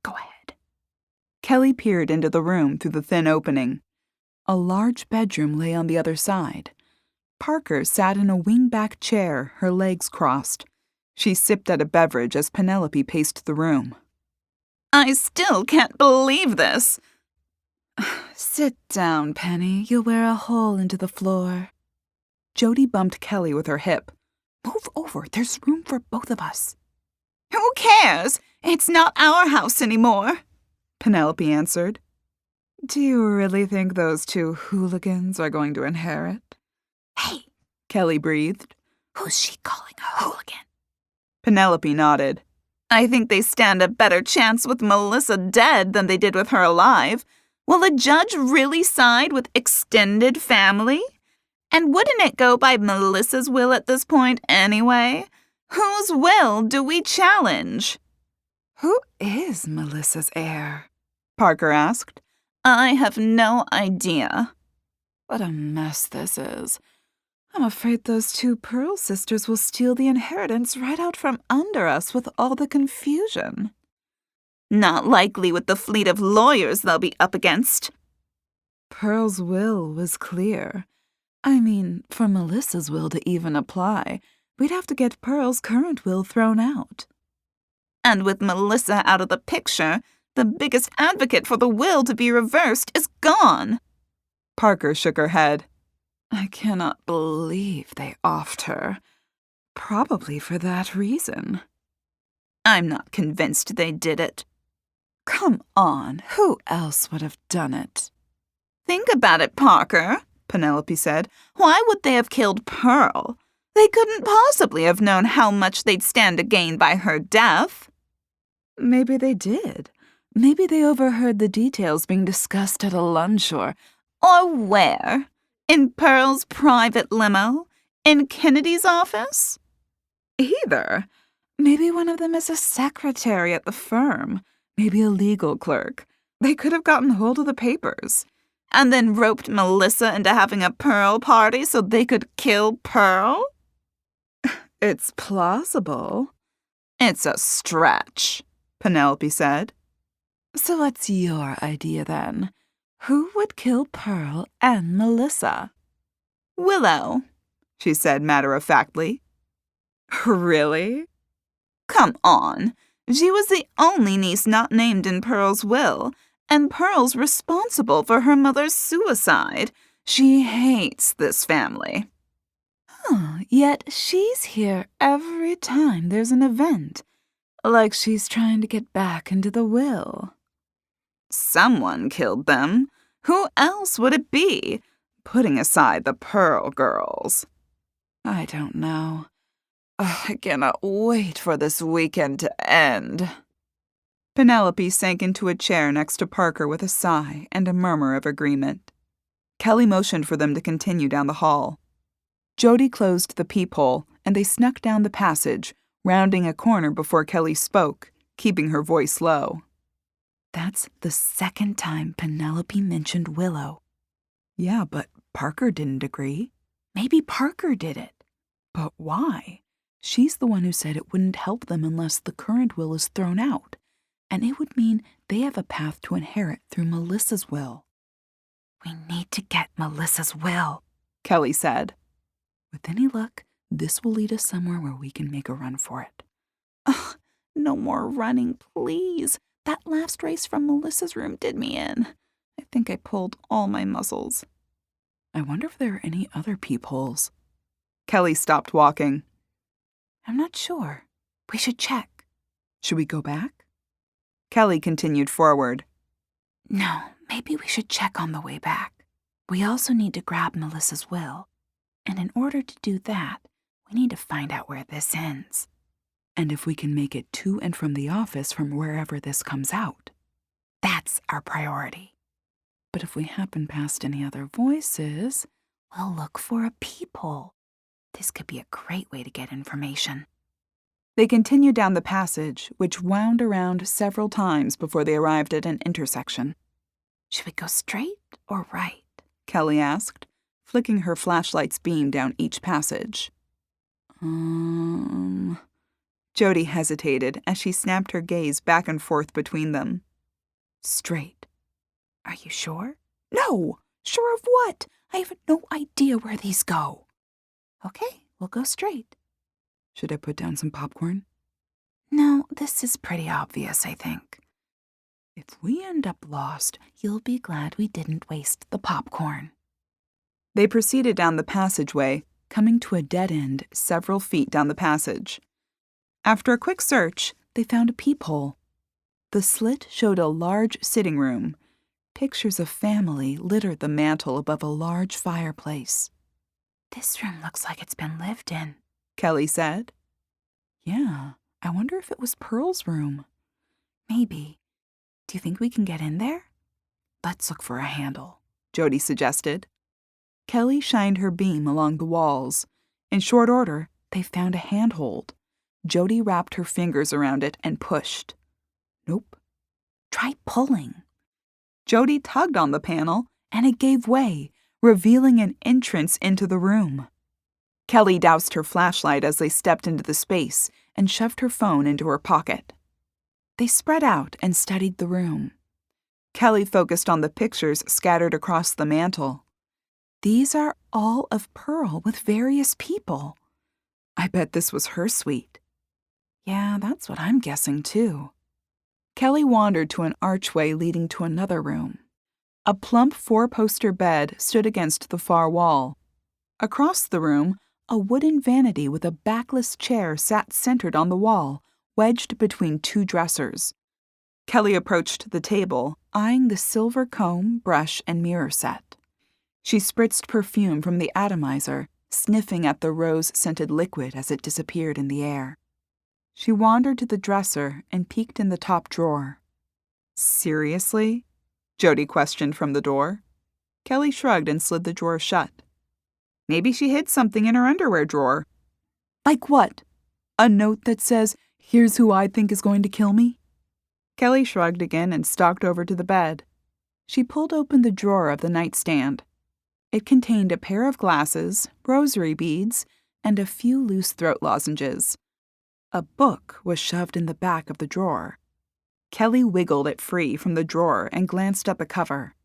Go ahead. Kelly peered into the room through the thin opening. A large bedroom lay on the other side. Parker sat in a wing-back chair, her legs crossed. She sipped at a beverage as Penelope paced the room. I still can't believe this. Sit down, Penny. You'll wear a hole into the floor. Jodi bumped Kelly with her hip. Move over. There's room for both of us. Who cares? It's not our house anymore, Penelope answered. Do you really think those two hooligans are going to inherit? Hey, Kelly breathed. Who's she calling a hooligan? Penelope nodded. I think they stand a better chance with Melissa dead than they did with her alive. Will the judge really side with extended family? And wouldn't it go by Melissa's will at this point anyway? Whose will do we challenge? Who is Melissa's heir? Parker asked. I have no idea. What a mess this is. I'm afraid those two Pearl sisters will steal the inheritance right out from under us with all the confusion. Not likely with the fleet of lawyers they'll be up against. Pearl's will was clear. I mean, for Melissa's will to even apply, we'd have to get Pearl's current will thrown out. And with Melissa out of the picture, the biggest advocate for the will to be reversed is gone. Parker shook her head. I cannot believe they offed her. Probably for that reason. I'm not convinced they did it. Come on, who else would have done it? Think about it, Parker, Penelope said. Why would they have killed Pearl? They couldn't possibly have known how much they'd stand to gain by her death. Maybe they did, Maybe they overheard the details being discussed at a lunch or where? In Pearl's private limo? In Kennedy's office? either. Maybe one of them is a secretary at the firm. Maybe a legal clerk. They could have gotten hold of the papers. And then roped Melissa into having a Pearl party so they could kill Pearl? It's plausible. It's a stretch, Penelope said. So what's your idea then? Who would kill Pearl and Melissa? Willow, she said matter-of-factly. Really? Come on. She was the only niece not named in Pearl's will, and Pearl's responsible for her mother's suicide. She hates this family. Yet she's here every time there's an event, like she's trying to get back into the will. Someone killed them. Who else would it be, putting aside the Pearl girls? I don't know. I cannot wait for this weekend to end. Penelope sank into a chair next to Parker with a sigh and a murmur of agreement. Kelly motioned for them to continue down the hall. Jodi closed the peephole, and they snuck down the passage, rounding a corner before Kelly spoke, keeping her voice low. That's the second time Penelope mentioned Willow. Yeah, but Parker didn't agree. Maybe Parker did it. But why? She's the one who said it wouldn't help them unless the current will is thrown out, and it would mean they have a path to inherit through Melissa's will. We need to get Melissa's will, Kelly said. With any luck, this will lead us somewhere where we can make a run for it. Ugh, no more running, please. That last race from Melissa's room did me in. I think I pulled all my muscles. I wonder if there are any other peepholes. Kelly stopped walking. I'm not sure. We should check. Should we go back? Kelly continued forward. No, maybe we should check on the way back. We also need to grab Melissa's will. And in order to do that, we need to find out where this ends. And if we can make it to and from the office from wherever this comes out. That's our priority. But if we happen past any other voices, we'll look for a peephole. This could be a great way to get information. They continued down the passage, which wound around several times before they arrived at an intersection. Should we go straight or right? Kelly asked, flicking her flashlight's beam down each passage. Jodi hesitated as she snapped her gaze back and forth between them. Straight. Are you sure? No! Sure of what? I have no idea where these go. Okay, we'll go straight. Should I put down some popcorn? No, this is pretty obvious, I think. If we end up lost, You'll be glad we didn't waste the popcorn. they proceeded down the passageway, coming to a dead end several feet down the passage. After a quick search, They found a peephole. the slit showed a large sitting room. Pictures of family littered the mantel above a large fireplace. This room looks like it's been lived in, Kelly said. Yeah, I wonder if it was Pearl's room. Maybe. Do you think we can get in there? Let's look for a handle, Jodi suggested. Kelly shined her beam along the walls. In short order, They found a handhold. Jodi wrapped her fingers around it and pushed. Nope. Try pulling. Jodi tugged on the panel, and it gave way, revealing an entrance into the room. Kelly doused her flashlight as they stepped into the space and shoved her phone into her pocket. They spread out and studied the room. Kelly focused on the pictures scattered across the mantel. These are all of Pearl with various people. I bet this was her suite. Yeah, that's what I'm guessing too. Kelly wandered to an archway leading to another room. A plump four-poster bed stood against the far wall. Across the room, a wooden vanity with a backless chair sat centered on the wall, wedged between two dressers. Kelly approached the table, eyeing the silver comb, brush, and mirror set. She spritzed perfume from the atomizer, sniffing at the rose-scented liquid as it disappeared in the air. She wandered to the dresser and peeked in the top drawer. Seriously? Jodi questioned from the door. Kelly shrugged and slid the drawer shut. Maybe she hid something in her underwear drawer. Like what? A note that says, "Here's who I think is going to kill me"? Kelly shrugged again and stalked over to the bed. She pulled open the drawer of the nightstand. It contained a pair of glasses, rosary beads, and a few loose throat lozenges. A book was shoved in the back of the drawer. Kelly wiggled it free from the drawer and glanced at the cover.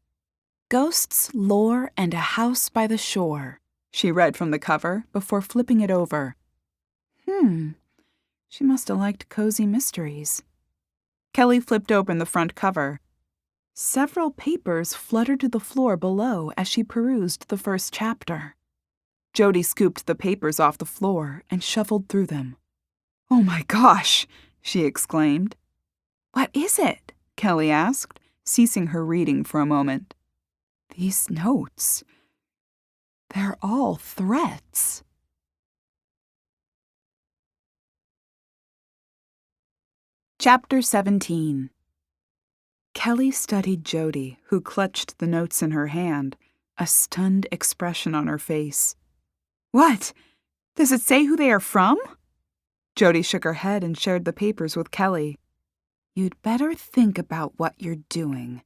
"Ghosts, Lore, and a House by the Shore," she read from the cover before flipping it over. She must have liked cozy mysteries. Kelly flipped open the front cover. Several papers fluttered to the floor below as she perused the first chapter. Jodi scooped the papers off the floor and shuffled through them. "Oh my gosh!" she exclaimed. "What is it?" Kelly asked, ceasing her reading for a moment. "These notes. They're all threats." Chapter 17. Kelly studied Jodi, who clutched the notes in her hand, a stunned expression on her face. "What? Does it say who they are from?" Jodi shook her head and shared the papers with Kelly. "You'd better think about what you're doing.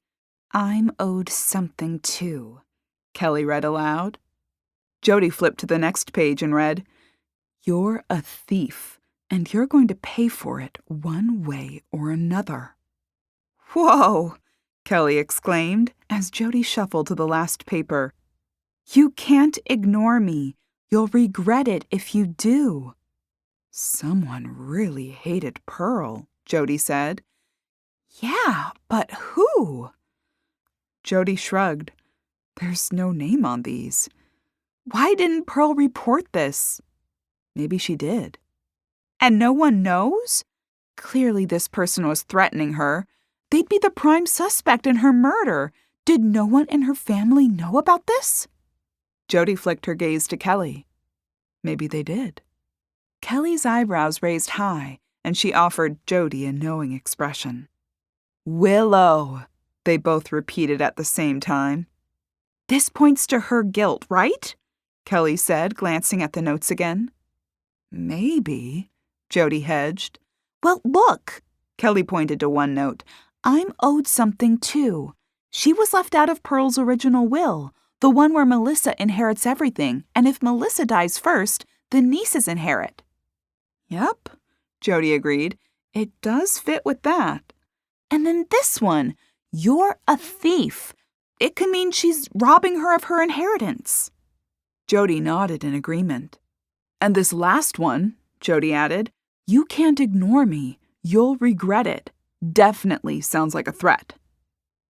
I'm owed something too," Kelly read aloud. Jodi flipped to the next page and read, "You're a thief, and you're going to pay for it one way or another." "Whoa!" Kelly exclaimed as Jodi shuffled to the last paper. "You can't ignore me. You'll regret it if you do." "Someone really hated Pearl," Jodi said. "Yeah, but who?" Jodi shrugged. "There's no name on these. Why didn't Pearl report this?" Maybe she did. "And no one knows? Clearly this person was threatening her. They'd be the prime suspect in her murder. Did no one in her family know about this?" Jodi flicked her gaze to Kelly. Maybe they did. Kelly's eyebrows raised high, and she offered Jodi a knowing expression. "Willow," they both repeated at the same time. "This points to her guilt, right?" Kelly said, glancing at the notes again. "Maybe," Jodi hedged. "Well, look," Kelly pointed to one note. "I'm owed something too. She was left out of Pearl's original will, the one where Melissa inherits everything, and if Melissa dies first, the nieces inherit." "Yep," Jodi agreed. "It does fit with that." "And then this one, you're a thief. It could mean she's robbing her of her inheritance." Jodi nodded in agreement. "And this last one," Jodi added, "you can't ignore me. You'll regret it. Definitely sounds like a threat.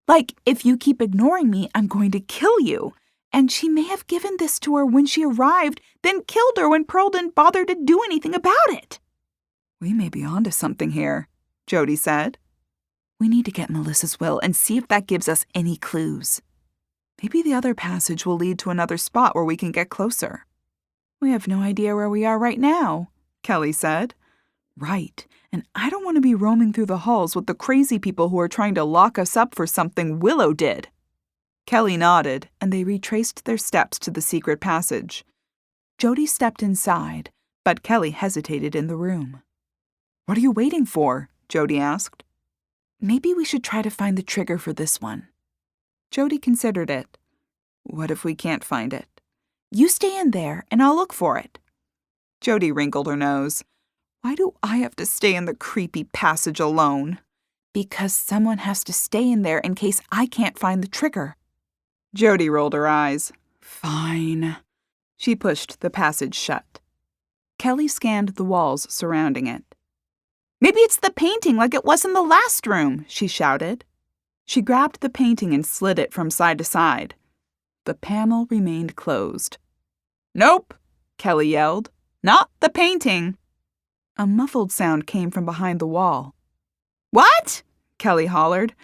Like, if you keep ignoring me, I'm going to kill you. And she may have given this to her when she arrived, then killed her when Pearl didn't bother to do anything about it." "We may be onto something here," Jodi said. "We need to get Melissa's will and see if that gives us any clues. Maybe the other passage will lead to another spot where we can get closer." "We have no idea where we are right now," Kelly said. "Right, and I don't want to be roaming through the halls with the crazy people who are trying to lock us up for something Willow did." Kelly nodded, and they retraced their steps to the secret passage. Jodi stepped inside, but Kelly hesitated in the room. "What are you waiting for?" Jodi asked. "Maybe we should try to find the trigger for this one." Jodi considered it. "What if we can't find it?" "You stay in there, and I'll look for it." Jodi wrinkled her nose. "Why do I have to stay in the creepy passage alone?" "Because someone has to stay in there in case I can't find the trigger." Jodi rolled her eyes. "Fine." She pushed the passage shut. Kelly scanned the walls surrounding it. "Maybe it's the painting like it was in the last room," she shouted. She grabbed the painting and slid it from side to side. The panel remained closed. "Nope," Kelly yelled. "Not the painting." A muffled sound came from behind the wall. "What?" Kelly hollered.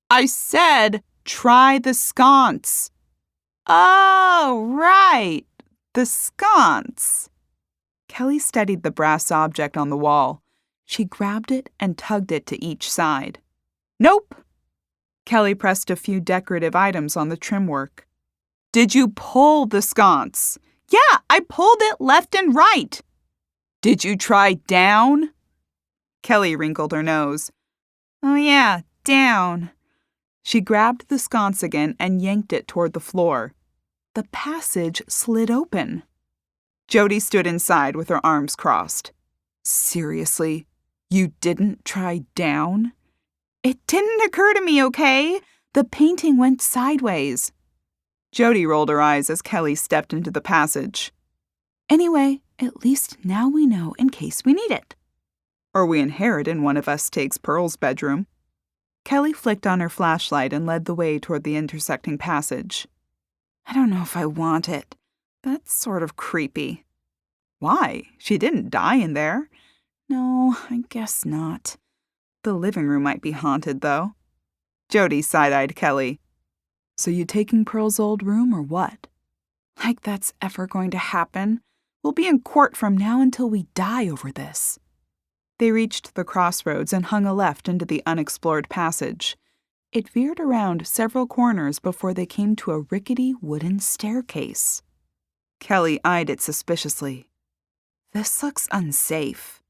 "I said, try the sconce." "Oh, right, the sconce." Kelly studied the brass object on the wall. She grabbed it and tugged it to each side. "Nope." Kelly pressed a few decorative items on the trim work. Did you pull the sconce? Yeah, I pulled it left and right. Did you try down? Kelly wrinkled her nose. Oh yeah, down. She grabbed the sconce again and yanked it toward the floor. The passage slid open. Jodi stood inside with her arms crossed. Seriously? You didn't try down? It didn't occur to me, okay? The painting went sideways. Jodi rolled her eyes as Kelly stepped into the passage. Anyway, at least now we know in case we need it. Or we inherit and one of us takes Pearl's bedroom. Kelly flicked on her flashlight and led the way toward the intersecting passage. I don't know if I want it. That's sort of creepy. Why? She didn't die in there. No, I guess not. The living room might be haunted, though. Jodi side-eyed Kelly. So you taking Pearl's old room or what? Like that's ever going to happen? We'll be in court from now until we die over this. They reached the crossroads and hung a left into the unexplored passage. It veered around several corners before they came to a rickety wooden staircase. Kelly eyed it suspiciously. This looks unsafe.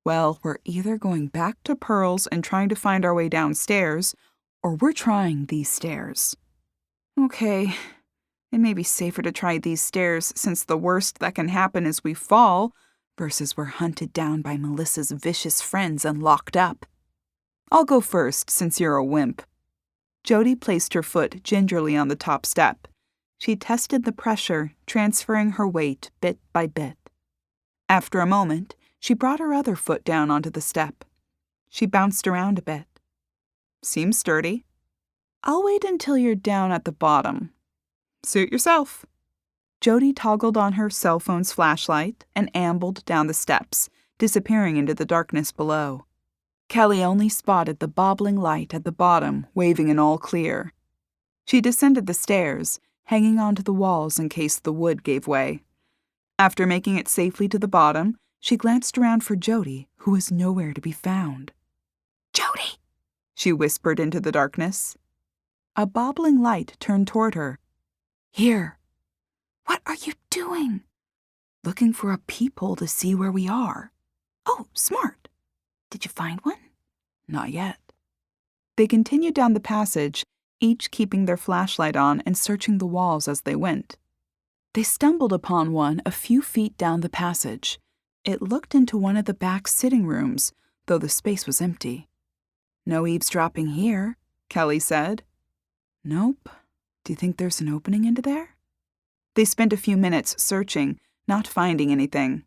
Well, we're either going back to Pearl's and trying to find our way downstairs, or we're trying these stairs. Okay, it may be safer to try these stairs since the worst that can happen is we fall, versus we're hunted down by Melissa's vicious friends and locked up. I'll go first since you're a wimp. Jodi placed her foot gingerly on the top step. She tested the pressure, transferring her weight bit by bit. After a moment, she brought her other foot down onto the step. She bounced around a bit. Seems sturdy. I'll wait until you're down at the bottom. Suit yourself. Jodi toggled on her cell phone's flashlight and ambled down the steps, disappearing into the darkness below. Kelly only spotted the bobbling light at the bottom, waving an all clear. She descended the stairs, hanging onto the walls in case the wood gave way. After making it safely to the bottom, she glanced around for Jodi, who was nowhere to be found. Jodi! She whispered into the darkness. A bobbling light turned toward her. Here. What are you doing? Looking for a peephole to see where we are. Oh, smart. Did you find one? Not yet. They continued down the passage, each keeping their flashlight on and searching the walls as they went. They stumbled upon one a few feet down the passage. It looked into one of the back sitting rooms, though the space was empty. No eavesdropping here, Kelly said. Nope. Do you think there's an opening into there? They spent a few minutes searching, not finding anything.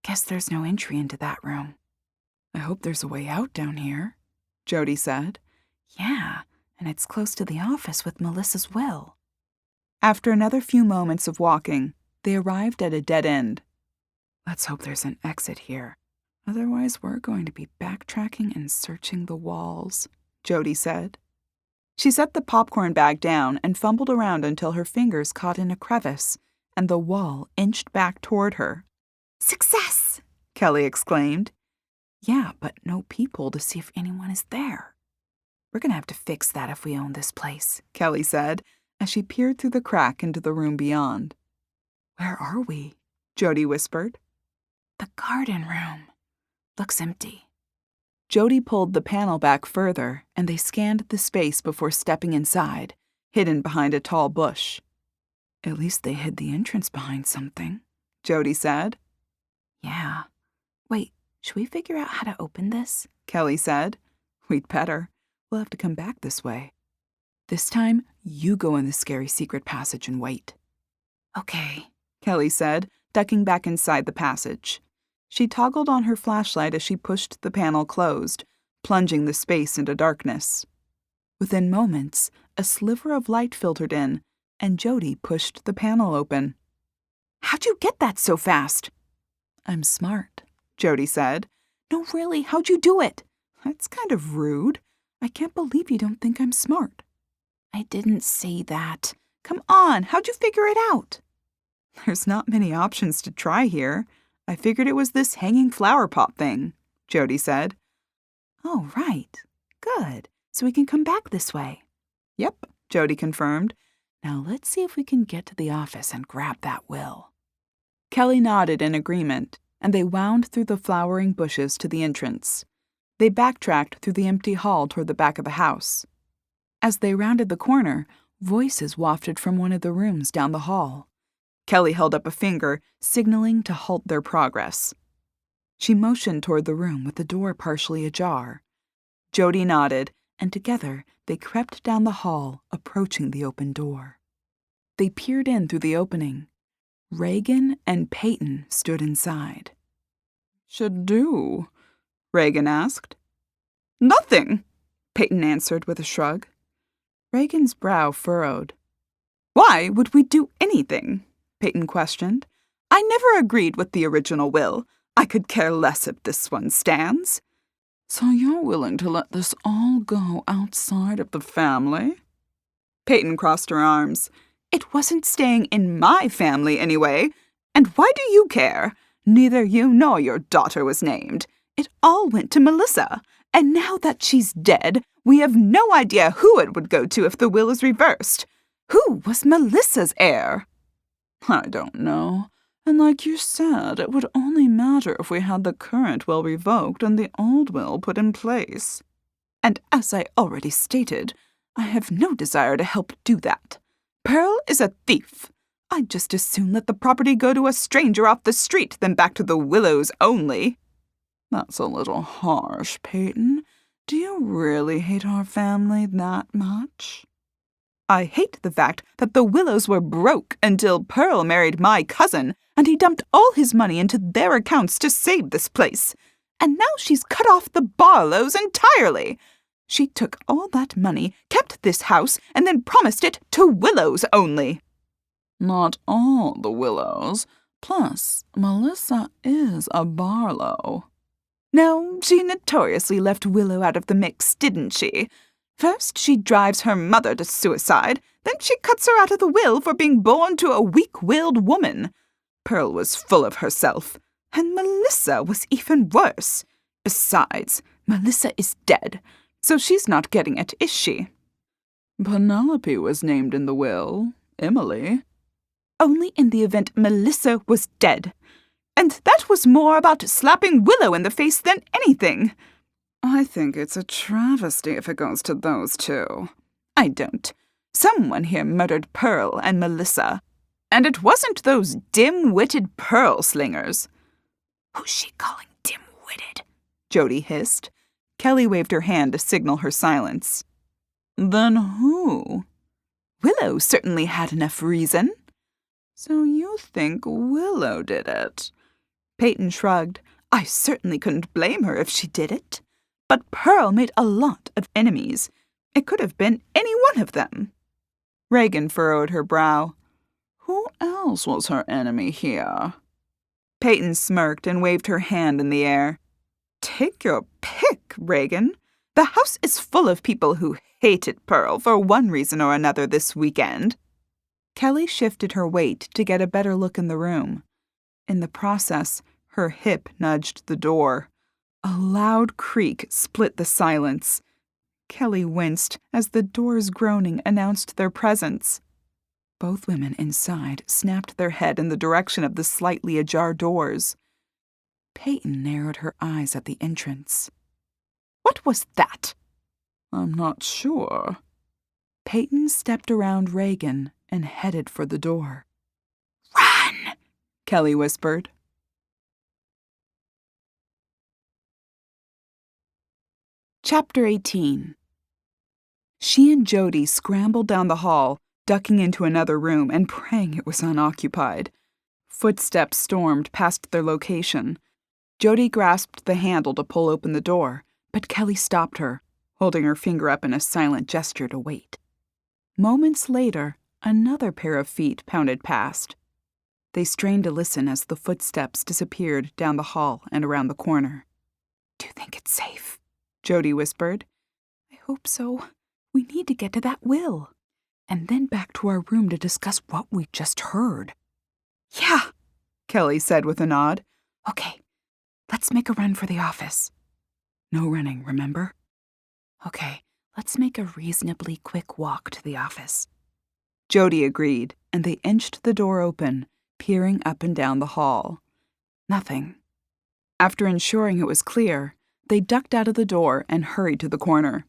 Guess there's no entry into that room. I hope there's a way out down here, Jodi said. Yeah, and it's close to the office with Melissa's will. After another few moments of walking, they arrived at a dead end. Let's hope there's an exit here. Otherwise, we're going to be backtracking and searching the walls, Jodi said. She set the popcorn bag down and fumbled around until her fingers caught in a crevice, and the wall inched back toward her. Success! Kelly exclaimed. Yeah, but no peephole to see if anyone is there. We're going to have to fix that if we own this place, Kelly said, as she peered through the crack into the room beyond. Where are we? Jodi whispered. The garden room. Looks empty. Jodi pulled the panel back further, and they scanned the space before stepping inside, hidden behind a tall bush. At least they hid the entrance behind something, Jodi said. Yeah. Wait, should we figure out how to open this? Kelly said. We'd better. We'll have to come back this way. This time, you go in the scary secret passage and wait. Okay, Kelly said, ducking back inside the passage. She toggled on her flashlight as she pushed the panel closed, plunging the space into darkness. Within moments, a sliver of light filtered in, and Jodi pushed the panel open. How'd you get that so fast? I'm smart, Jodi said. No, really, how'd you do it? That's kind of rude. I can't believe you don't think I'm smart. I didn't say that. Come on, how'd you figure it out? There's not many options to try here. I figured it was this hanging flower pot thing, Jodi said. Oh, right. Good. so we can come back this way. Yep, Jodi confirmed. Now let's see if we can get to the office and grab that will. Kelly nodded in agreement, and they wound through the flowering bushes to the entrance. They backtracked through the empty hall toward the back of the house. As they rounded the corner, voices wafted from one of the rooms down the hall. Kelly held up a finger, signaling to halt their progress. She motioned toward the room with the door partially ajar. Jodi nodded, and together they crept down the hall, approaching the open door. They peered in through the opening. Reagan and Peyton stood inside. "Should do?" Reagan asked. "Nothing," Peyton answered with a shrug. Reagan's brow furrowed. "Why would we do anything?" Peyton questioned. "I never agreed with the original will. I could care less if this one stands." "So you're willing to let this all go outside of the family?" Peyton crossed her arms. "It wasn't staying in my family anyway. And why do you care? Neither you nor your daughter was named. It all went to Melissa. And now that she's dead, we have no idea who it would go to if the will is reversed. Who was Melissa's heir?" "I don't know. And like you said, it would only matter if we had the current will revoked and the old will put in place. And as I already stated, I have no desire to help do that. Pearl is a thief. I'd just as soon let the property go to a stranger off the street than back to the Willows only." "That's a little harsh, Peyton. Do you really hate our family that much?" "I hate the fact that the Willows were broke until Pearl married my cousin, and he dumped all his money into their accounts to save this place. And now she's cut off the Barlows entirely. She took all that money, kept this house, and then promised it to Willows only." "Not all the Willows. Plus, Melissa is a Barlow." "No, she notoriously left Willow out of the mix, didn't she? First, she drives her mother to suicide, then she cuts her out of the will for being born to a weak-willed woman. Pearl was full of herself, and Melissa was even worse. Besides, Melissa is dead, so she's not getting it, is she?" "Penelope was named in the will. Emily." "Only in the event Melissa was dead. And that was more about slapping Willow in the face than anything." "I think it's a travesty if it goes to those two." "I don't. Someone here murdered Pearl and Melissa. And it wasn't those dim-witted Pearl slingers." "Who's she calling dim-witted?" Jodi hissed. Kelly waved her hand to signal her silence. "Then who?" "Willow certainly had enough reason." "So you think Willow did it?" Peyton shrugged. "I certainly couldn't blame her if she did it. But Pearl made a lot of enemies. It could have been any one of them." Reagan furrowed her brow. "Who else was her enemy here?" Peyton smirked and waved her hand in the air. "Take your pick, Reagan. The house is full of people who hated Pearl for one reason or another this weekend." Kelly shifted her weight to get a better look in the room. In the process, her hip nudged the door. A loud creak split the silence. Kelly winced as the door's groaning announced their presence. Both women inside snapped their head in the direction of the slightly ajar doors. Peyton narrowed her eyes at the entrance. "What was that?" "I'm not sure." Peyton stepped around Reagan and headed for the door. "Run!" Kelly whispered. Chapter 18. She and Jodi scrambled down the hall, ducking into another room and praying it was unoccupied. Footsteps stormed past their location. Jodi grasped the handle to pull open the door, but Kelly stopped her, holding her finger up in a silent gesture to wait. Moments later, another pair of feet pounded past. They strained to listen as the footsteps disappeared down the hall and around the corner. "Do you think it's safe?" Jodi whispered. "I hope so. We need to get to that will. And then back to our room to discuss what we just heard." "Yeah," Kelly said with a nod. "Okay, let's make a run for the office." "No running, remember?" "Okay, Let's make a reasonably quick walk to the office. Jodi agreed, and they inched the door open, peering up and down the hall. Nothing. After ensuring it was clear, they ducked out of the door and hurried to the corner.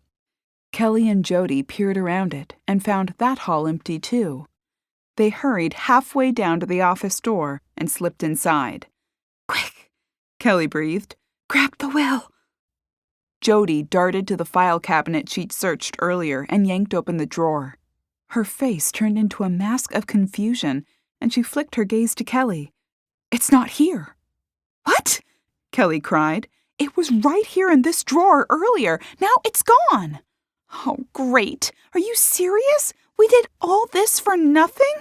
Kelly and Jodi peered around it and found that hall empty too. They hurried halfway down to the office door and slipped inside. "Quick," Kelly breathed. "Grab the will." Jodi darted to the file cabinet she'd searched earlier and yanked open the drawer. Her face turned into a mask of confusion, and she flicked her gaze to Kelly. "It's not here." "What?" Kelly cried. "It was right here in this drawer earlier. Now it's gone." "Oh, great. Are you serious? We did all this for nothing?"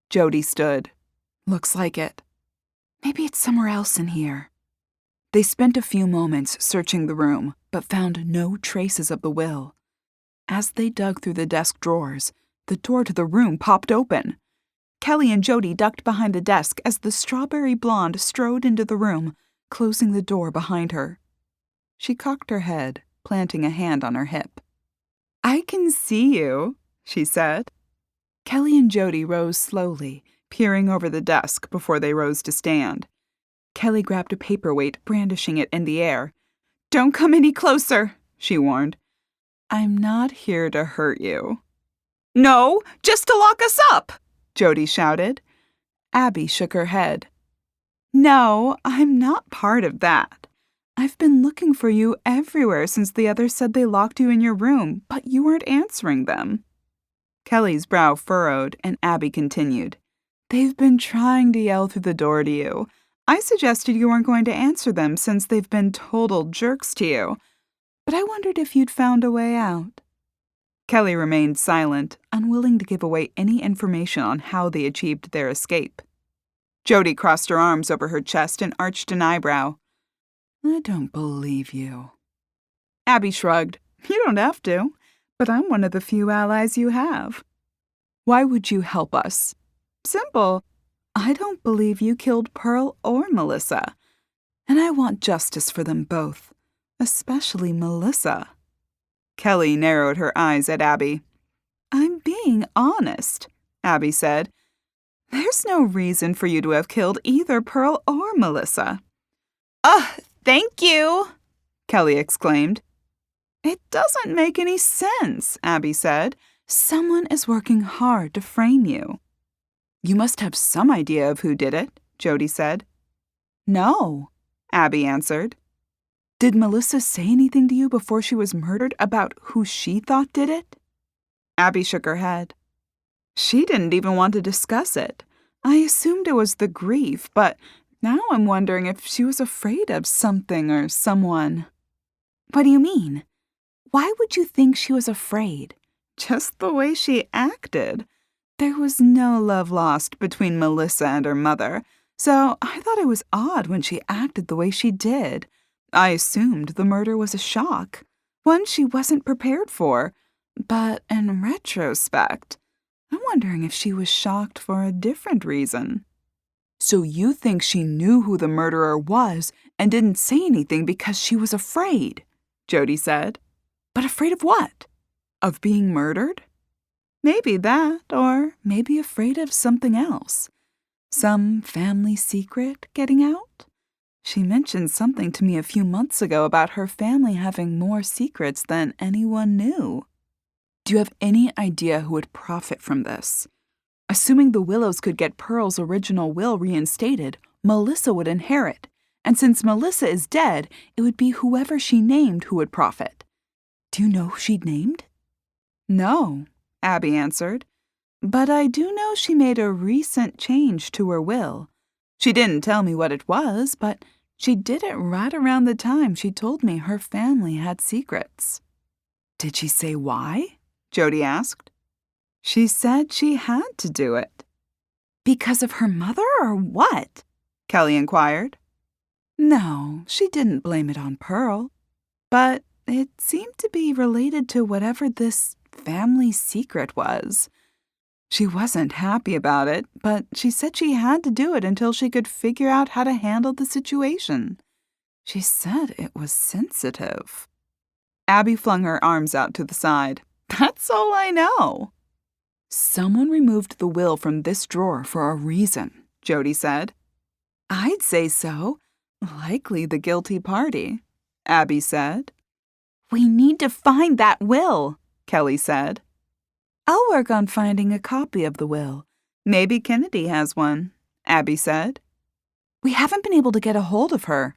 Jodi stood. "Looks like it. Maybe it's somewhere else in here." They spent a few moments searching the room, but found no traces of the will. As they dug through the desk drawers, the door to the room popped open. Kelly and Jodi ducked behind the desk as the strawberry blonde strode into the room, closing the door behind her. She cocked her head, planting a hand on her hip. "I can see you," she said. Kelly and Jodi rose slowly, peering over the desk before they rose to stand. Kelly grabbed a paperweight, brandishing it in the air. "Don't come any closer," she warned. "I'm not here to hurt you." "No, just to lock us up," Jodi shouted. Abby shook her head. "No, I'm not part of that. I've been looking for you everywhere since the others said they locked you in your room, but you weren't answering them." Kelly's brow furrowed, and Abby continued. "They've been trying to yell through the door to you. I suggested you weren't going to answer them since they've been total jerks to you, but I wondered if you'd found a way out." Kelly remained silent, unwilling to give away any information on how they achieved their escape. Jodi crossed her arms over her chest and arched an eyebrow. "I don't believe you." Abby shrugged. "You don't have to, but I'm one of the few allies you have." "Why would you help us?" "Simple. I don't believe you killed Pearl or Melissa, and I want justice for them both, especially Melissa." Kelly narrowed her eyes at Abby. "I'm being honest," Abby said. "There's no reason for you to have killed either Pearl or Melissa." Thank you," Kelly exclaimed. "It doesn't make any sense," Abby said. "Someone is working hard to frame you." "You must have some idea of who did it," Jodi said. "No," Abby answered. "Did Melissa say anything to you before she was murdered about who she thought did it?" Abby shook her head. "She didn't even want to discuss it. I assumed it was the grief, but now I'm wondering if she was afraid of something or someone." "What do you mean? Why would you think she was afraid?" "Just the way she acted. There was no love lost between Melissa and her mother, so I thought it was odd when she acted the way she did. I assumed the murder was a shock, one she wasn't prepared for. But in retrospect, I'm wondering if she was shocked for a different reason." "So you think she knew who the murderer was and didn't say anything because she was afraid?" Jodi said. "But afraid of what? Of being murdered?" "Maybe that, or maybe afraid of something else. Some family secret getting out? She mentioned something to me a few months ago about her family having more secrets than anyone knew." "Do you have any idea who would profit from this? Assuming the Willows could get Pearl's original will reinstated, Melissa would inherit, and since Melissa is dead, it would be whoever she named who would profit. Do you know who she'd named?" "No," Abby answered, "but I do know she made a recent change to her will. She didn't tell me what it was, but she did it right around the time she told me her family had secrets." "Did she say why?" Jodi asked. "She said she had to do it." "Because of her mother or what?" Kelly inquired. "No, she didn't blame it on Pearl, but it seemed to be related to whatever this family secret was. She wasn't happy about it, but she said she had to do it until she could figure out how to handle the situation. She said it was sensitive." Abby flung her arms out to the side. That's all I know. Someone removed the will from this drawer for a reason, Jodi said. I'd say so. Likely the guilty party, Abby said. We need to find that will, Kelly said. I'll work on finding a copy of the will. Maybe Kennedy has one, Abby said. We haven't been able to get a hold of her.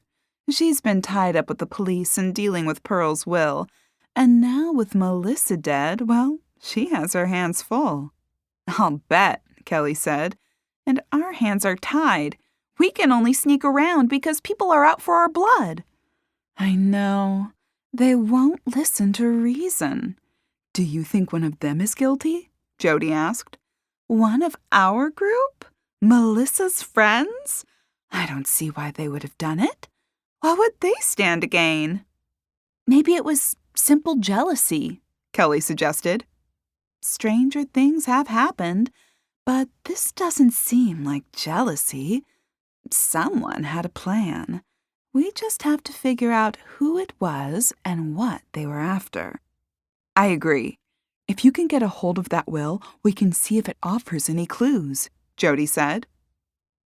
She's been tied up with the police and dealing with Pearl's will. And now with Melissa dead, well, she has her hands full. I'll bet, Kelly said. And our hands are tied. We can only sneak around because people are out for our blood. I know. They won't listen to reason. Do you think one of them is guilty? Jodi asked. One of our group? Melissa's friends? I don't see why they would have done it. What would they stand to gain? Maybe it was simple jealousy, Kelly suggested. Stranger things have happened, but this doesn't seem like jealousy. Someone had a plan. We just have to figure out who it was and what they were after. I agree. If you can get a hold of that will, we can see if it offers any clues, Jodi said.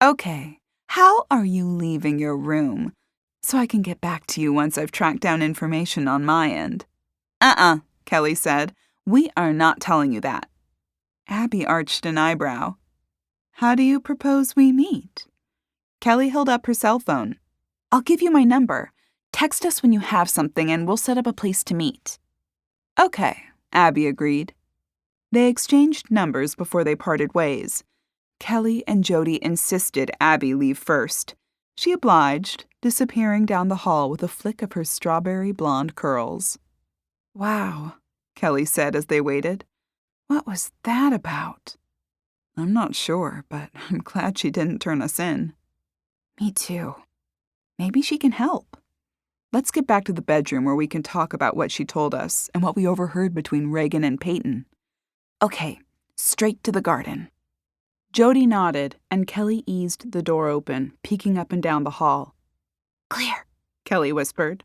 Okay, how are you leaving your room? So I can get back to you once I've tracked down information on my end. Kelly said. We are not telling you that. Abby arched an eyebrow. How do you propose we meet? Kelly held up her cell phone. I'll give you my number. Text us when you have something and we'll set up a place to meet. Okay, Abby agreed. They exchanged numbers before they parted ways. Kelly and Jodi insisted Abby leave first. She obliged, disappearing down the hall with a flick of her strawberry blonde curls. Wow, Kelly said as they waited. What was that about? I'm not sure, but I'm glad she didn't turn us in. Me too. Maybe she can help. Let's get back to the bedroom where we can talk about what she told us and what we overheard between Reagan and Peyton. Okay, straight to the garden. Jodi nodded, and Kelly eased the door open, peeking up and down the hall. Clear, Kelly whispered.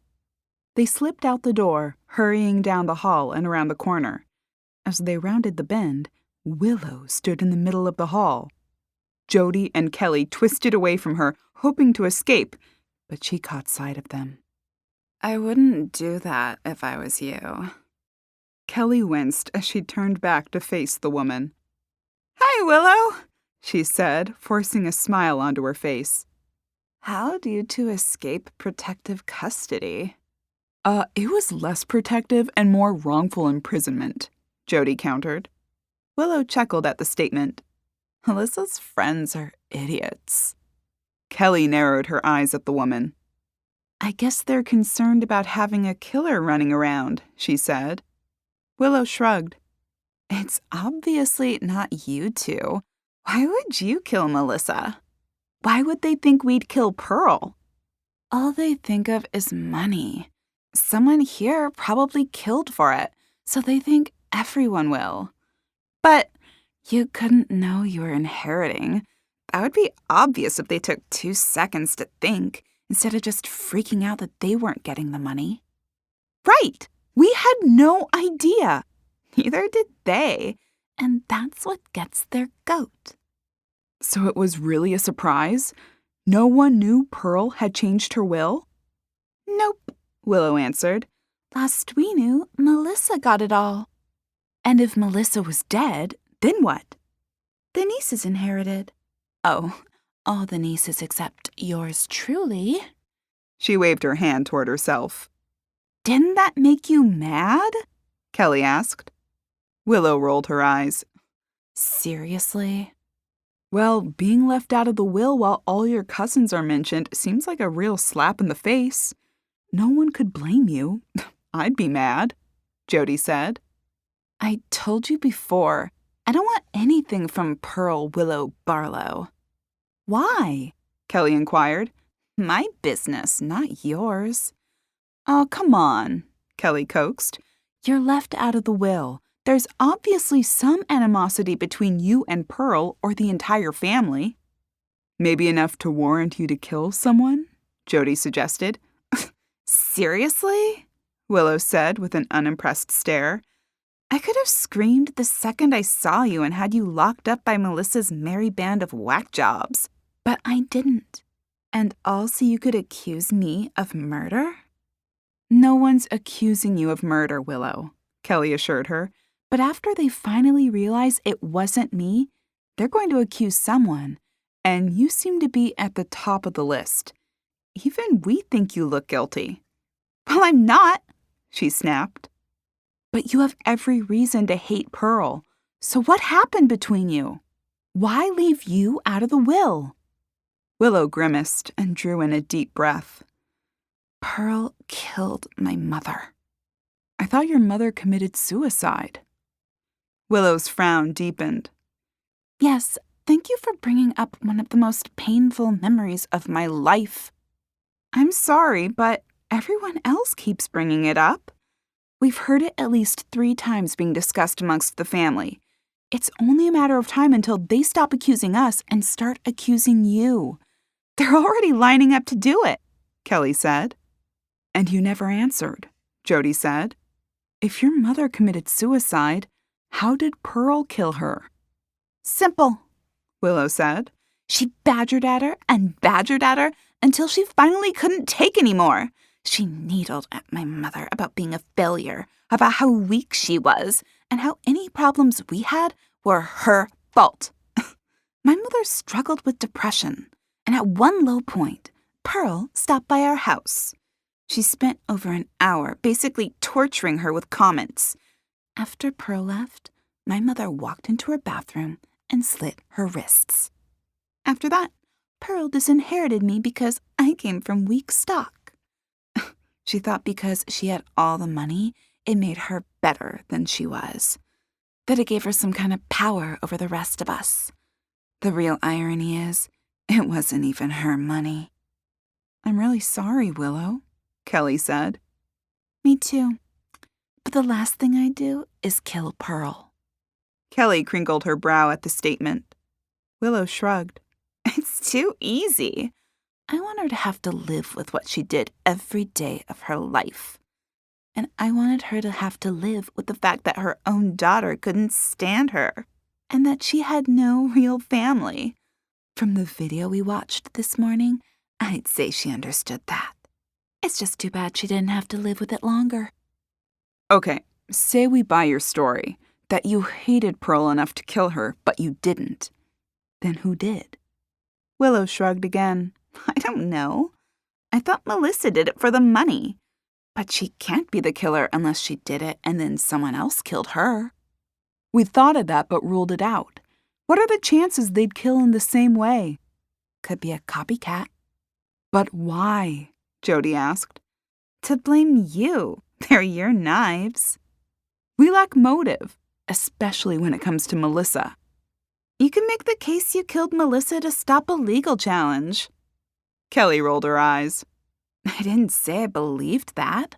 They slipped out the door, hurrying down the hall and around the corner. As they rounded the bend, Willow stood in the middle of the hall. Jodi and Kelly twisted away from her, hoping to escape, but she caught sight of them. I wouldn't do that if I was you. Kelly winced as she turned back to face the woman. Hi, Willow, she said, forcing a smile onto her face. How'd you two escape protective custody? It was less protective and more wrongful imprisonment, Jodi countered. Willow chuckled at the statement. Alyssa's friends are idiots. Kelly narrowed her eyes at the woman. I guess they're concerned about having a killer running around, she said. Willow shrugged. It's obviously not you two. Why would you kill Melissa? Why would they think we'd kill Pearl? All they think of is money. Someone here probably killed for it, so they think everyone will. But you couldn't know you were inheriting. That would be obvious if they took 2 seconds to think, instead of just freaking out that they weren't getting the money. Right! We had no idea. Neither did they. And that's what gets their goat. So it was really a surprise? No one knew Pearl had changed her will? Nope, Willow answered. Last we knew, Melissa got it all. And if Melissa was dead, then what? The nieces inherited. Oh, all the nieces except yours truly. She waved her hand toward herself. Didn't that make you mad? Kelly asked. Willow rolled her eyes. Seriously? Well, being left out of the will while all your cousins are mentioned seems like a real slap in the face. No one could blame you. I'd be mad, Jodi said. I told you before, I don't want anything from Pearl Willow Barlow. Why? Kelly inquired. My business, not yours. Oh, come on, Kelly coaxed. You're left out of the will. There's obviously some animosity between you and Pearl or the entire family. Maybe enough to warrant you to kill someone? Jodi suggested. Seriously? Willow said with an unimpressed stare. I could have screamed the second I saw you and had you locked up by Melissa's merry band of whack jobs. But I didn't. And also you could accuse me of murder? No one's accusing you of murder, Willow, Kelly assured her. But after they finally realize it wasn't me, they're going to accuse someone. And you seem to be at the top of the list. Even we think you look guilty. Well, I'm not, she snapped. But you have every reason to hate Pearl. So what happened between you? Why leave you out of the will? Willow grimaced and drew in a deep breath. Pearl killed my mother. I thought your mother committed suicide. Willow's frown deepened. Yes, thank you for bringing up one of the most painful memories of my life. I'm sorry, but everyone else keeps bringing it up. We've heard it at least 3 times being discussed amongst the family. It's only a matter of time until they stop accusing us and start accusing you. They're already lining up to do it, Kelly said. And you never answered, Jodi said. If your mother committed suicide, how did Pearl kill her? Simple, Willow said. She badgered at her until she finally couldn't take anymore. She needled at my mother about being a failure, about how weak she was, and how any problems we had were her fault. My mother struggled with depression, and at one low point, Pearl stopped by our house. She spent over an hour basically torturing her with comments. After Pearl left, my mother walked into her bathroom and slit her wrists. After that, Pearl disinherited me because I came from weak stock. She thought because she had all the money, it made her better than she was. That it gave her some kind of power over the rest of us. The real irony is, it wasn't even her money. I'm really sorry, Willow, Kelly said. Me too. But the last thing I do is kill Pearl. Kelly crinkled her brow at the statement. Willow shrugged. It's too easy. I want her to have to live with what she did every day of her life. And I wanted her to have to live with the fact that her own daughter couldn't stand her, and that she had no real family. From the video we watched this morning, I'd say she understood that. It's just too bad she didn't have to live with it longer. Okay, say we buy your story, that you hated Pearl enough to kill her, but you didn't. Then who did? Willow shrugged again. I don't know. I thought Melissa did it for the money. But she can't be the killer unless she did it and then someone else killed her. We thought of that but ruled it out. What are the chances they'd kill in the same way? Could be a copycat. But why? Jodi asked. To blame you. They're your knives. We lack motive, especially when it comes to Melissa. You can make the case you killed Melissa to stop a legal challenge. Kelly rolled her eyes. I didn't say I believed that.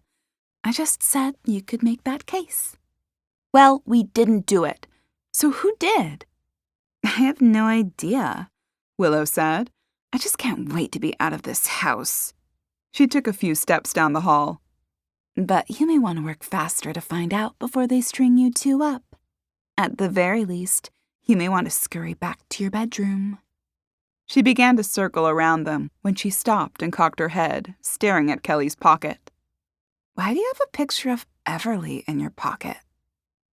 I just said you could make that case. Well, we didn't do it. So who did? I have no idea, Willow said. I just can't wait to be out of this house. She took a few steps down the hall. But you may want to work faster to find out before they string you 2 up. At the very least, you may want to scurry back to your bedroom. She began to circle around them when she stopped and cocked her head, staring at Kelly's pocket. Why do you have a picture of Everly in your pocket?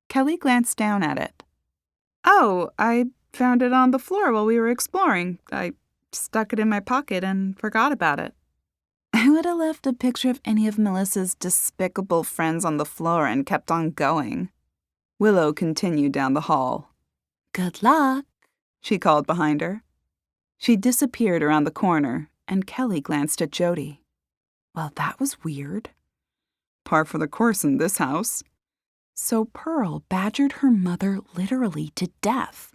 Kelly glanced down at it. Oh, I found it on the floor while we were exploring. I stuck it in my pocket and forgot about it. I would have left a picture of any of Melissa's despicable friends on the floor and kept on going. Willow continued down the hall. Good luck, she called behind her. She disappeared around the corner, and Kelly glanced at Jodi. Well, that was weird. Par for the course in this house. So Pearl badgered her mother literally to death.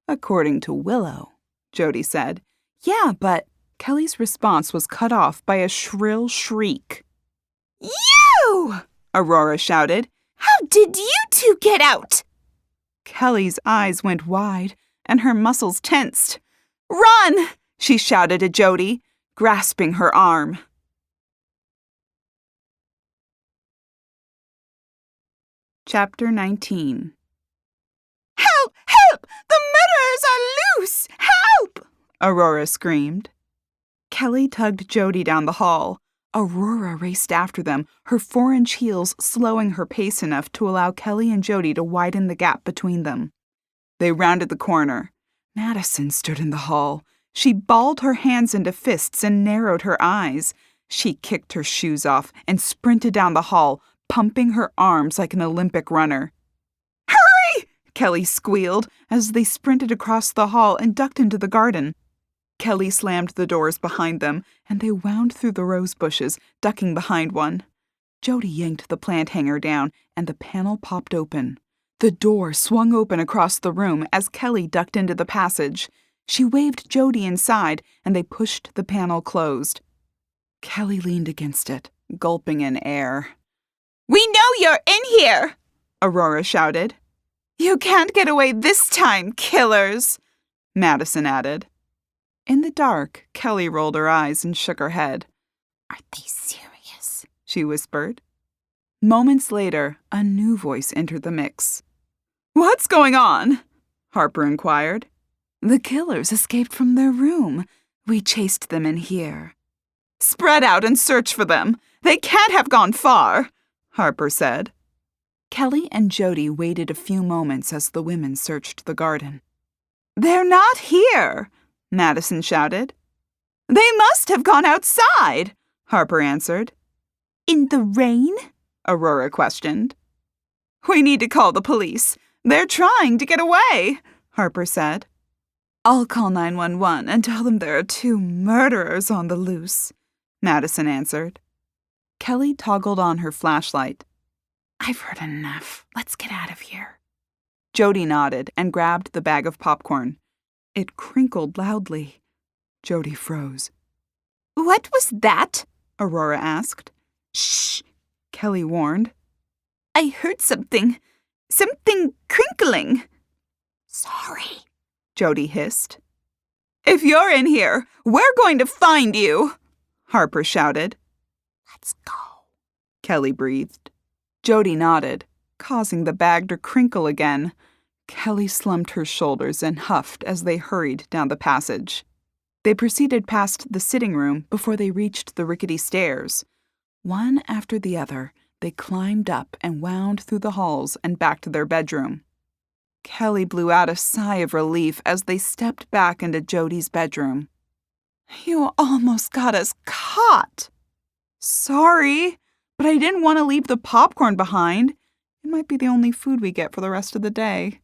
According to Willow, Jodi said. Yeah, but Kelly's response was cut off by a shrill shriek. You! Aurora shouted. How did you 2 get out? Kelly's eyes went wide, and her muscles tensed. Run! She shouted at Jodi, grasping her arm. Chapter 19. Help! Help! The murderers are loose! Help! Aurora screamed. Kelly tugged Jodi down the hall. Aurora raced after them, her 4-inch heels slowing her pace enough to allow Kelly and Jodi to widen the gap between them. They rounded the corner. Madison stood in the hall. She balled her hands into fists and narrowed her eyes. She kicked her shoes off and sprinted down the hall, pumping her arms like an Olympic runner. Hurry! Kelly squealed as they sprinted across the hall and ducked into the garden. Kelly slammed the doors behind them, and they wound through the rose bushes, ducking behind one. Jodi yanked the plant hanger down, and the panel popped open. The door swung open across the room as Kelly ducked into the passage. She waved Jodi inside, and they pushed the panel closed. Kelly leaned against it, gulping in air. We know you're in here! Aurora shouted. You can't get away this time, killers! Madison added. In the dark, Kelly rolled her eyes and shook her head. Are they serious? She whispered. Moments later, a new voice entered the mix. What's going on? Harper inquired. The killers escaped from their room. We chased them in here. Spread out and search for them. They can't have gone far, Harper said. Kelly and Jodi waited a few moments as the women searched the garden. They're not here, Madison shouted. They must have gone outside, Harper answered. In the rain? Aurora questioned. We need to call the police. They're trying to get away, Harper said. I'll call 911 and tell them there are 2 murderers on the loose, Madison answered. Kelly toggled on her flashlight. I've heard enough. Let's get out of here. Jodi nodded and grabbed the bag of popcorn. It crinkled loudly. Jodi froze. What was that? Aurora asked. Shh, Kelly warned. I heard something crinkling. Sorry, Jodi hissed. If you're in here, we're going to find you, Harper shouted. Let's go, Kelly breathed. Jodi nodded, causing the bag to crinkle again. Kelly slumped her shoulders and huffed as they hurried down the passage. They proceeded past the sitting room before they reached the rickety stairs. One after the other, they climbed up and wound through the halls and back to their bedroom. Kelly blew out a sigh of relief as they stepped back into Jodi's bedroom. You almost got us caught. Sorry, but I didn't want to leave the popcorn behind. It might be the only food we get for the rest of the day.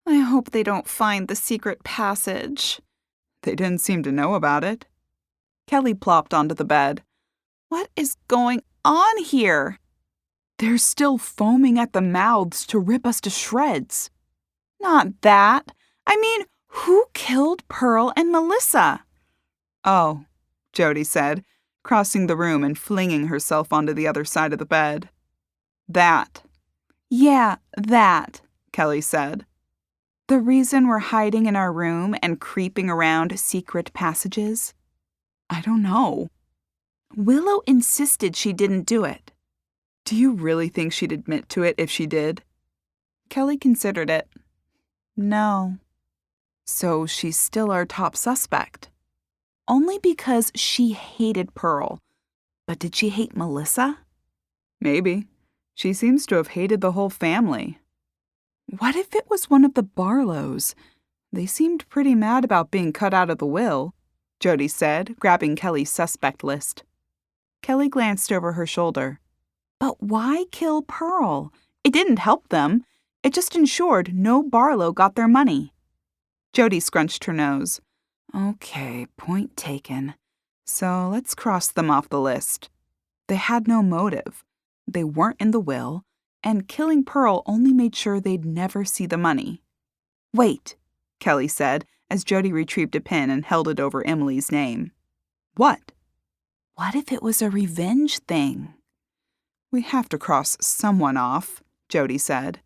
I hope they don't find the secret passage. They didn't seem to know about it. Kelly plopped onto the bed. What is going on here? They're still foaming at the mouths to rip us to shreds. Not that. I mean, who killed Pearl and Melissa? Oh, Jodi said, crossing the room and flinging herself onto the other side of the bed. That. Yeah, that, Kelly said. The reason we're hiding in our room and creeping around secret passages? I don't know. Willow insisted she didn't do it. Do you really think she'd admit to it if she did? Kelly considered it. No. So she's still our top suspect. Only because she hated Pearl. But did she hate Melissa? Maybe. She seems to have hated the whole family. What if it was one of the Barlows? They seemed pretty mad about being cut out of the will, Jodi said, grabbing Kelly's suspect list. Kelly glanced over her shoulder. But why kill Pearl? It didn't help them. It just ensured no Barlow got their money. Jodi scrunched her nose. Okay, point taken. So let's cross them off the list. They had no motive. They weren't in the will, and killing Pearl only made sure they'd never see the money. Wait, Kelly said, as Jodi retrieved a pen and held it over Emily's name. What? What if it was a revenge thing? We have to cross someone off, Jodi said.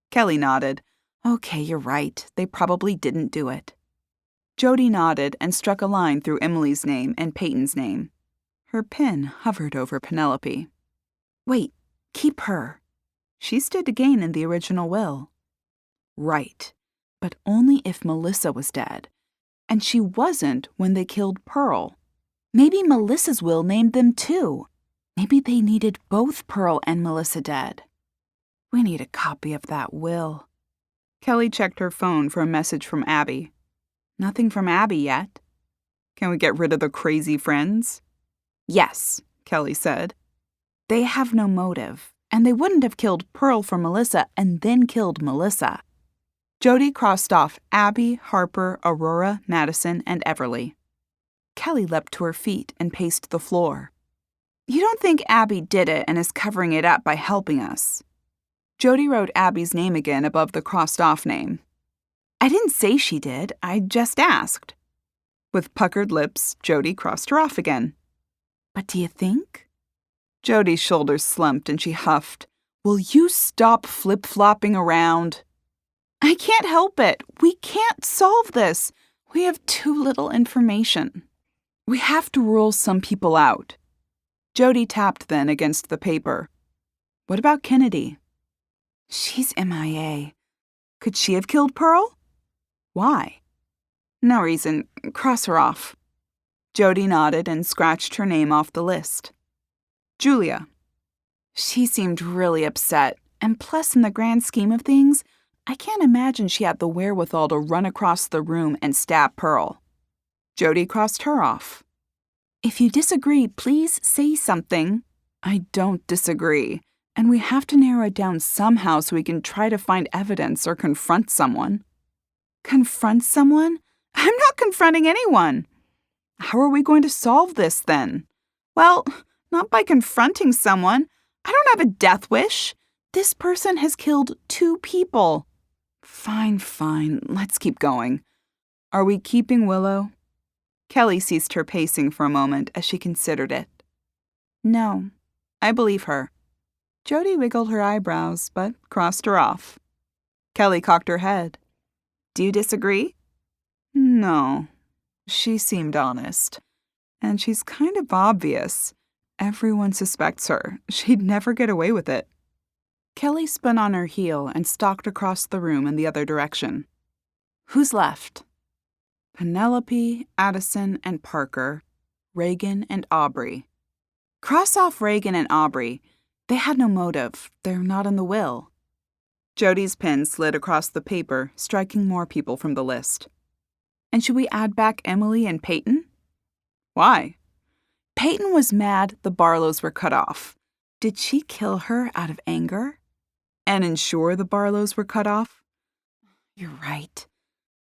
Kelly nodded. Okay, you're right. They probably didn't do it. Jodi nodded and struck a line through Emily's name and Peyton's name. Her pen hovered over Penelope. Wait, keep her. She stood to gain in the original will. Right, but only if Melissa was dead. And she wasn't when they killed Pearl. Maybe Melissa's will named them too. Maybe they needed both Pearl and Melissa dead. We need a copy of that will. Kelly checked her phone for a message from Abby. Nothing from Abby yet. Can we get rid of the crazy friends? Yes, Kelly said. They have no motive, and they wouldn't have killed Pearl for Melissa and then killed Melissa. Jodi crossed off Abby, Harper, Aurora, Madison, and Everly. Kelly leapt to her feet and paced the floor. You don't think Abby did it and is covering it up by helping us? Jodi wrote Abby's name again above the crossed-off name. I didn't say she did, I just asked. With puckered lips, Jodi crossed her off again. But do you think? Jodi's shoulders slumped and she huffed. Will you stop flip-flopping around? I can't help it. We can't solve this. We have too little information. We have to rule some people out. Jodi tapped then against the paper. What about Kennedy? She's MIA. Could she have killed Pearl? Why? No reason. Cross her off. Jodi nodded and scratched her name off the list. Julia. She seemed really upset, and plus in the grand scheme of things, I can't imagine she had the wherewithal to run across the room and stab Pearl. Jodi crossed her off. If you disagree, please say something. I don't disagree, and we have to narrow it down somehow so we can try to find evidence or confront someone. Confront someone? I'm not confronting anyone. How are we going to solve this, then? Well, not by confronting someone. I don't have a death wish. This person has killed 2 people. Fine. Let's keep going. Are we keeping Willow? Kelly ceased her pacing for a moment as she considered it. No, I believe her. Jodi wiggled her eyebrows, but crossed her off. Kelly cocked her head. Do you disagree? No. She seemed honest. And she's kind of obvious. Everyone suspects her. She'd never get away with it. Kelly spun on her heel and stalked across the room in the other direction. Who's left? Penelope, Addison, and Parker, Reagan, and Aubrey. Cross off Reagan and Aubrey. They had no motive. They're not in the will. Jodi's pen slid across the paper, striking more people from the list. And should we add back Emily and Peyton? Why? Peyton was mad the Barlows were cut off. Did she kill her out of anger? And ensure the Barlows were cut off? You're right.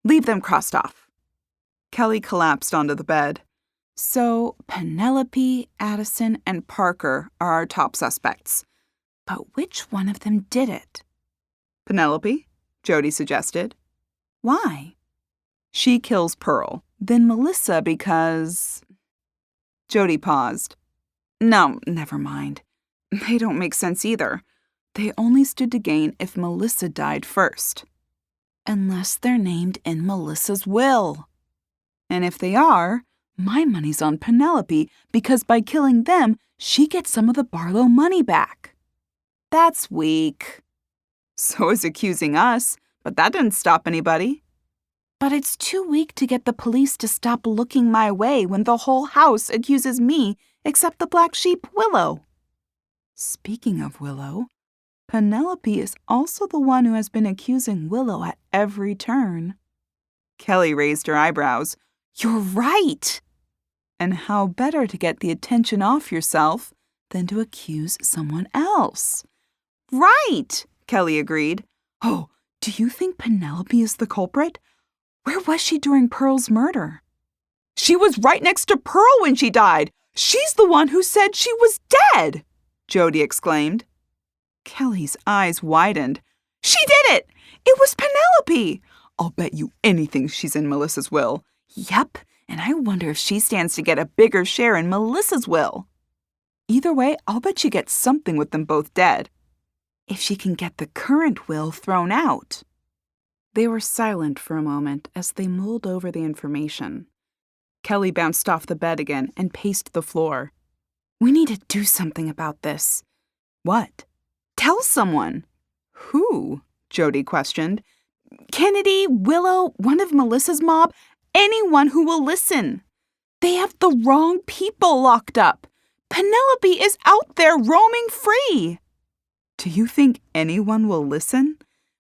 Leave them crossed off. Kelly collapsed onto the bed. So, Penelope, Addison, and Parker are our top suspects. But which one of them did it? Penelope, Jodi suggested. Why? She kills Pearl, then Melissa because... Jodi paused. No, never mind. They don't make sense either. They only stood to gain if Melissa died first. Unless they're named in Melissa's will. And if they are, my money's on Penelope because by killing them, she gets some of the Barlow money back. That's weak. So is accusing us, but that didn't stop anybody. But it's too weak to get the police to stop looking my way when the whole house accuses me except the black sheep, Willow. Speaking of Willow, Penelope is also the one who has been accusing Willow at every turn. Kelly raised her eyebrows. You're right! And how better to get the attention off yourself than to accuse someone else? Right! Kelly agreed. Oh, do you think Penelope is the culprit? Where was she during Pearl's murder? She was right next to Pearl when she died. She's the one who said she was dead, Jodi exclaimed. Kelly's eyes widened. She did it! It was Penelope! I'll bet you anything she's in Melissa's will. Yep, and I wonder if she stands to get a bigger share in Melissa's will. Either way, I'll bet she gets something with them both dead. If she can get the current will thrown out. They were silent for a moment as they mulled over the information. Kelly bounced off the bed again and paced the floor. We need to do something about this. What? Tell someone, Who? Jodi questioned. Kennedy, Willow, one of Melissa's mob, anyone who will listen. They have the wrong people locked up. Penelope is out there roaming free. Do you think anyone will listen?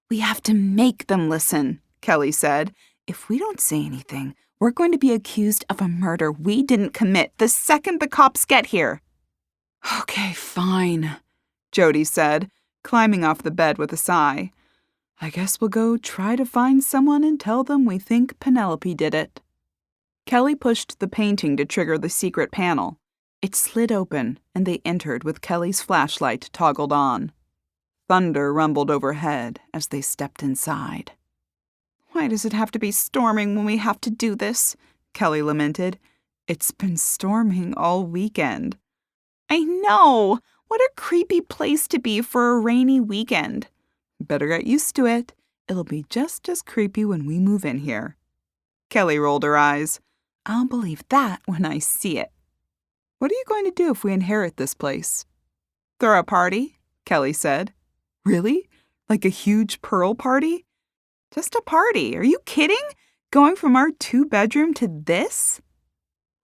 We have to make them listen, Kelly said. If we don't say anything, we're going to be accused of a murder we didn't commit the second the cops get here. Okay, fine, Jodi said, climbing off the bed with a sigh. I guess we'll go try to find someone and tell them we think Penelope did it. Kelly pushed the painting to trigger the secret panel. It slid open, and they entered with Kelly's flashlight toggled on. Thunder rumbled overhead as they stepped inside. Why does it have to be storming when we have to do this? Kelly lamented. It's been storming all weekend. I know! What a creepy place to be for a rainy weekend. Better get used to it. It'll be just as creepy when we move in here. Kelly rolled her eyes. I'll believe that when I see it. What are you going to do if we inherit this place? Throw a party, Kelly said. Really? Like a huge pearl party? Just a party. Are you kidding? Going from our 2-bedroom to this?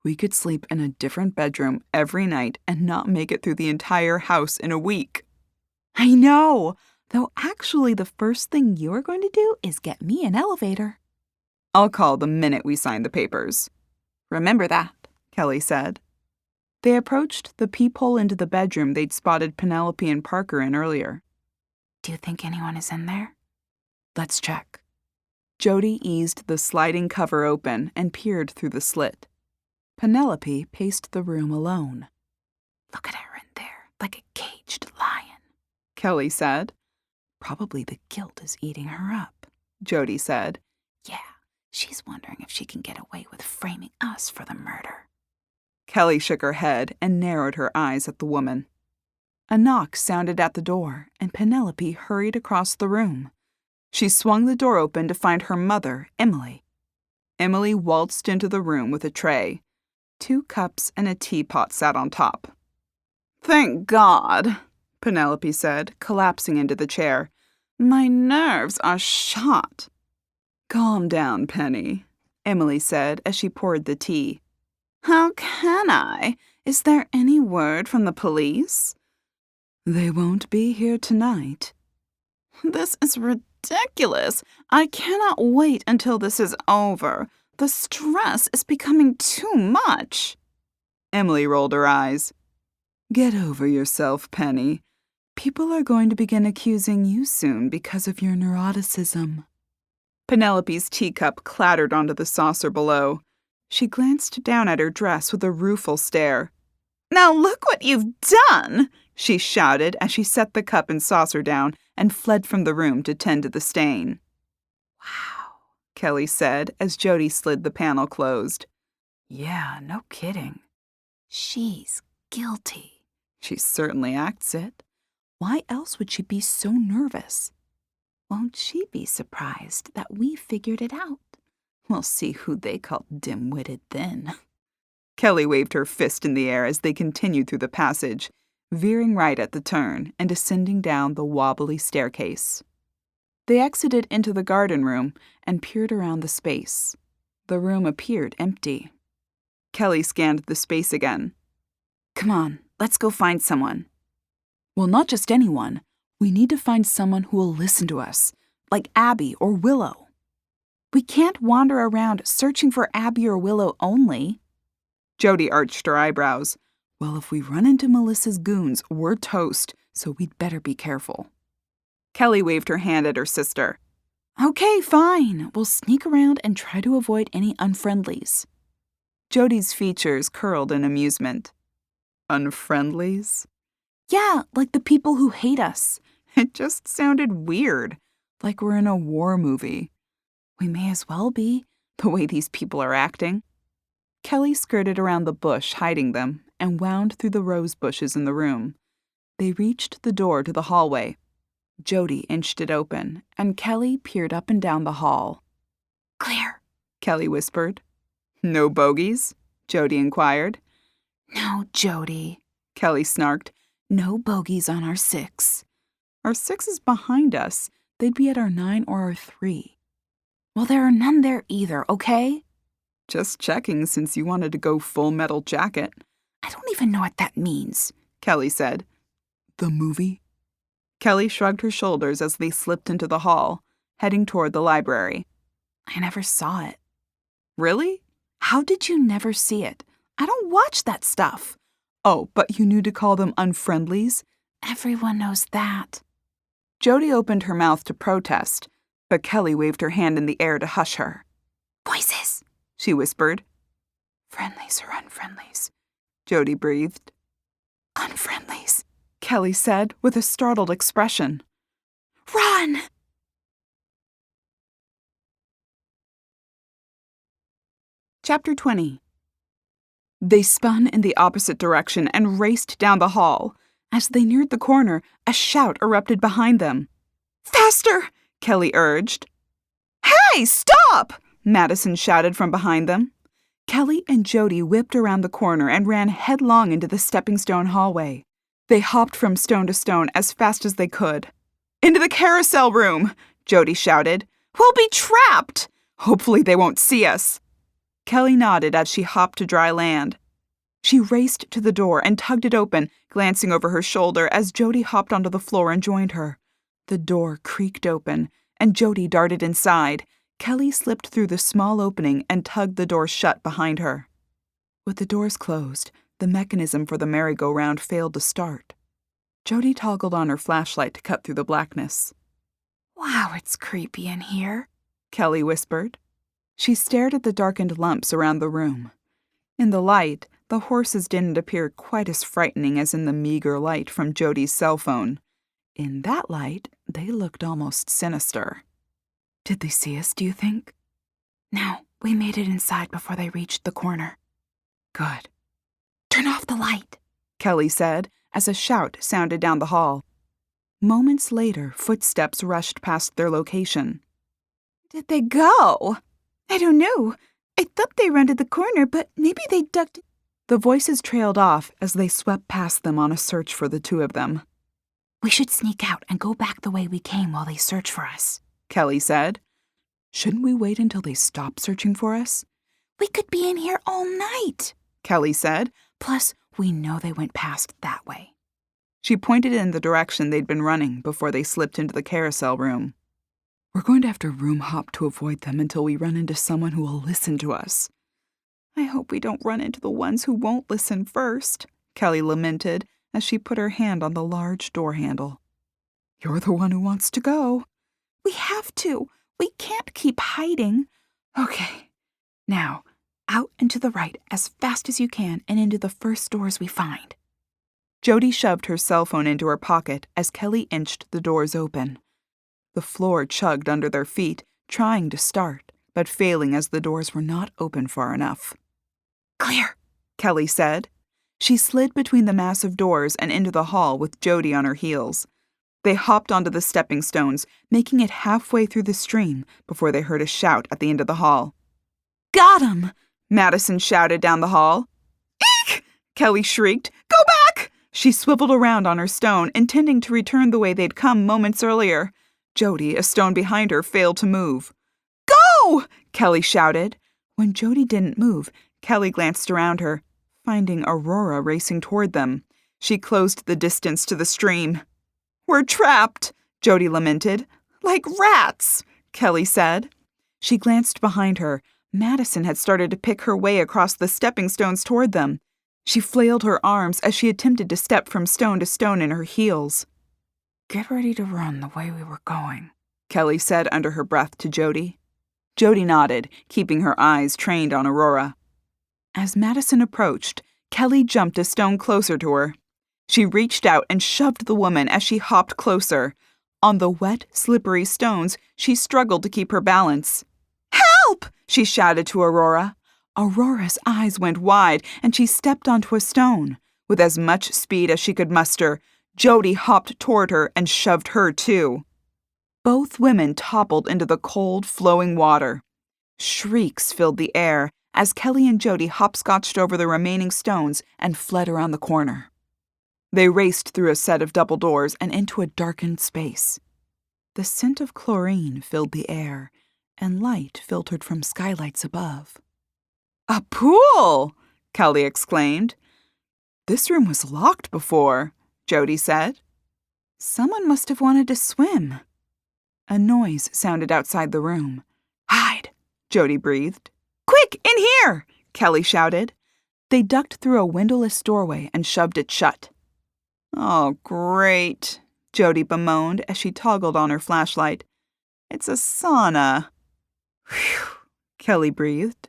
We could sleep in a different bedroom every night and not make it through the entire house in a week. I know, though actually the first thing you're going to do is get me an elevator. I'll call the minute we sign the papers. Remember that, Kelly said. They approached the peephole into the bedroom they'd spotted Penelope and Parker in earlier. Do you think anyone is in there? Let's check. Jodi eased the sliding cover open and peered through the slit. Penelope paced the room alone. Look at her in there, like a caged lion, Kelly said. Probably the guilt is eating her up, Jodi said. Yeah, she's wondering if she can get away with framing us for the murder. Kelly shook her head and narrowed her eyes at the woman. A knock sounded at the door, and Penelope hurried across the room. She swung the door open to find her mother, Emily. Emily waltzed into the room with a tray. 2 cups and a teapot sat on top. Thank God, Penelope said, collapsing into the chair. My nerves are shot. Calm down, Penny, Emily said as she poured the tea. How can I? Is there any word from the police? They won't be here tonight. This is ridiculous. I cannot wait until this is over. The stress is becoming too much. Emily rolled her eyes. Get over yourself, Penny. People are going to begin accusing you soon because of your neuroticism. Penelope's teacup clattered onto the saucer below. She glanced down at her dress with a rueful stare. Now look what you've done, she shouted as she set the cup and saucer down and fled from the room to tend to the stain. Wow, Kelly said as Jodi slid the panel closed. Yeah, no kidding. She's guilty. She certainly acts it. Why else would she be so nervous? Won't she be surprised that we figured it out? We'll see who they call dim-witted then. Kelly waved her fist in the air as they continued through the passage, veering right at the turn and descending down the wobbly staircase. They exited into the garden room and peered around the space. The room appeared empty. Kelly scanned the space again. Come on, let's go find someone. Well, not just anyone. We need to find someone who will listen to us, like Abby or Willow. We can't wander around searching for Abby or Willow only. Jodi arched her eyebrows. Well, if we run into Melissa's goons, we're toast, so we'd better be careful. Kelly waved her hand at her sister. Okay, fine. We'll sneak around and try to avoid any unfriendlies. Jodi's features curled in amusement. Unfriendlies? Yeah, like the people who hate us. It just sounded weird, like we're in a war movie. We may as well be, the way these people are acting. Kelly skirted around the bush hiding them and wound through the rose bushes in the room. They reached the door to the hallway. Jodi inched it open, and Kelly peered up and down the hall. Clear, Kelly whispered. No bogeys? Jodi inquired. No, Jodi, Kelly snarked. No bogeys on our 6. Our 6 is behind us. They'd be at our 9 or our 3. Well, there are none there either, okay? Just checking since you wanted to go Full Metal Jacket, I don't even know what that means. Kelly said. The movie? Kelly shrugged her shoulders as they slipped into the hall, heading toward the library. I never saw it. Really? How did you never see it? I don't watch that stuff. Oh, but you knew to call them unfriendlies? Everyone knows that. Jodi opened her mouth to protest, but Kelly waved her hand in the air to hush her. Voices, she whispered. Friendlies or unfriendlies? Jodi breathed. Unfriendlies, Kelly said with a startled expression. Run! Chapter 20. They spun in the opposite direction and raced down the hall. As they neared the corner, a shout erupted behind them. Faster! Kelly urged. Hey, stop! Madison shouted from behind them. Kelly and Jodi whipped around the corner and ran headlong into the stepping stone hallway. They hopped from stone to stone as fast as they could. Into the carousel room, Jodi shouted. We'll be trapped! Hopefully they won't see us. Kelly nodded as she hopped to dry land. She raced to the door and tugged it open, glancing over her shoulder as Jodi hopped onto the floor and joined her. The door creaked open, and Jodi darted inside. Kelly slipped through the small opening and tugged the door shut behind her. With the doors closed, the mechanism for the merry-go-round failed to start. Jodi toggled on her flashlight to cut through the blackness. Wow, it's creepy in here, Kelly whispered. She stared at the darkened lumps around the room. In the light, the horses didn't appear quite as frightening as in the meager light from Jodi's cell phone. In that light, they looked almost sinister. Did they see us, do you think? No, we made it inside before they reached the corner. Good. Turn off the light, Kelly said as a shout sounded down the hall. Moments later, footsteps rushed past their location. Did they go? I don't know. I thought they rounded the corner, but maybe they ducked. The voices trailed off as they swept past them on a search for the two of them. We should sneak out and go back the way we came while they search for us, Kelly said. Shouldn't we wait until they stop searching for us? We could be in here all night, Kelly said. Plus, we know they went past that way. She pointed in the direction they'd been running before they slipped into the carousel room. We're going to have to room hop to avoid them until we run into someone who will listen to us. I hope we don't run into the ones who won't listen first, Kelly lamented as she put her hand on the large door handle. You're the one who wants to go. We have to. We can't keep hiding. Okay. Now, out and to the right as fast as you can and into the first doors we find. Jodi shoved her cell phone into her pocket as Kelly inched the doors open. The floor chugged under their feet, trying to start, but failing as the doors were not open far enough. Clear, Kelly said. She slid between the massive doors and into the hall with Jodi on her heels. They hopped onto the stepping stones, making it halfway through the stream before they heard a shout at the end of the hall. Got 'em! Madison shouted down the hall. Eek! Kelly shrieked. Go back! She swiveled around on her stone, intending to return the way they'd come moments earlier. Jodi, a stone behind her, failed to move. Go! Kelly shouted. When Jodi didn't move, Kelly glanced around her, finding Aurora racing toward them. She closed the distance to the stream. We're trapped, Jodi lamented. Like rats, Kelly said. She glanced behind her. Madison had started to pick her way across the stepping stones toward them. She flailed her arms as she attempted to step from stone to stone in her heels. Get ready to run the way we were going, Kelly said under her breath to Jodi. Jodi nodded, keeping her eyes trained on Aurora. As Madison approached, Kelly jumped a stone closer to her. She reached out and shoved the woman as she hopped closer. On the wet, slippery stones, she struggled to keep her balance. Help! She shouted to Aurora. Aurora's eyes went wide, and she stepped onto a stone. With as much speed as she could muster, Jodi hopped toward her and shoved her too. Both women toppled into the cold, flowing water. Shrieks filled the air as Kelly and Jodi hopscotched over the remaining stones and fled around the corner. They raced through a set of double doors and into a darkened space. The scent of chlorine filled the air, and light filtered from skylights above. "A pool!" Kelly exclaimed. "This room was locked before," Jodi said. "Someone must have wanted to swim." A noise sounded outside the room. "Hide!" Jodi breathed. "Quick, in here!" Kelly shouted. They ducked through a windowless doorway and shoved it shut. "Oh, great," Jodi bemoaned as she toggled on her flashlight. "It's a sauna." "Whew," Kelly breathed.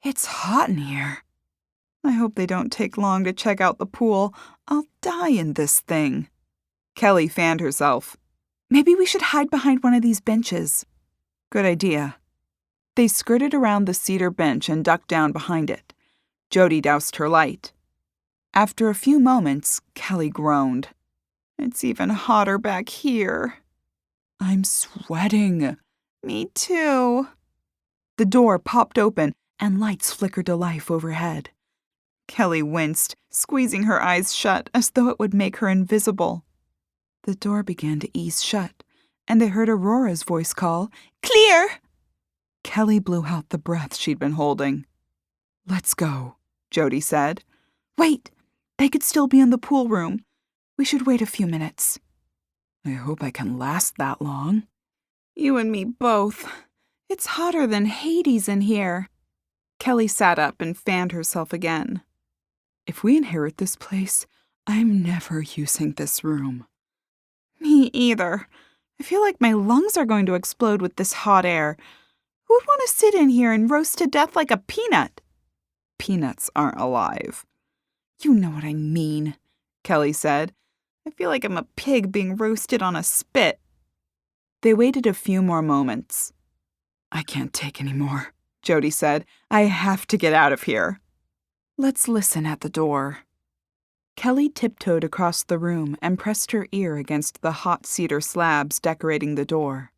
"It's hot in here. I hope they don't take long to check out the pool. I'll die in this thing." Kelly fanned herself. "Maybe we should hide behind one of these benches." "Good idea." They skirted around the cedar bench and ducked down behind it. Jodi doused her light. After a few moments, Kelly groaned. "It's even hotter back here." "I'm sweating." "Me too." The door popped open and lights flickered to life overhead. Kelly winced, squeezing her eyes shut as though it would make her invisible. The door began to ease shut, and they heard Aurora's voice call, "Clear!" Kelly blew out the breath she'd been holding. "Let's go," Jodi said. "Wait! They could still be in the pool room. We should wait a few minutes." "I hope I can last that long." "You and me both. It's hotter than Hades in here." Kelly sat up and fanned herself again. "If we inherit this place, I'm never using this room." "Me either. I feel like my lungs are going to explode with this hot air. Who would want to sit in here and roast to death like a peanut?" "Peanuts aren't alive." "You know what I mean," Kelly said. "I feel like I'm a pig being roasted on a spit." They waited a few more moments. "I can't take any more," Jodi said. "I have to get out of here." "Let's listen at the door." Kelly tiptoed across the room and pressed her ear against the hot cedar slabs decorating the door.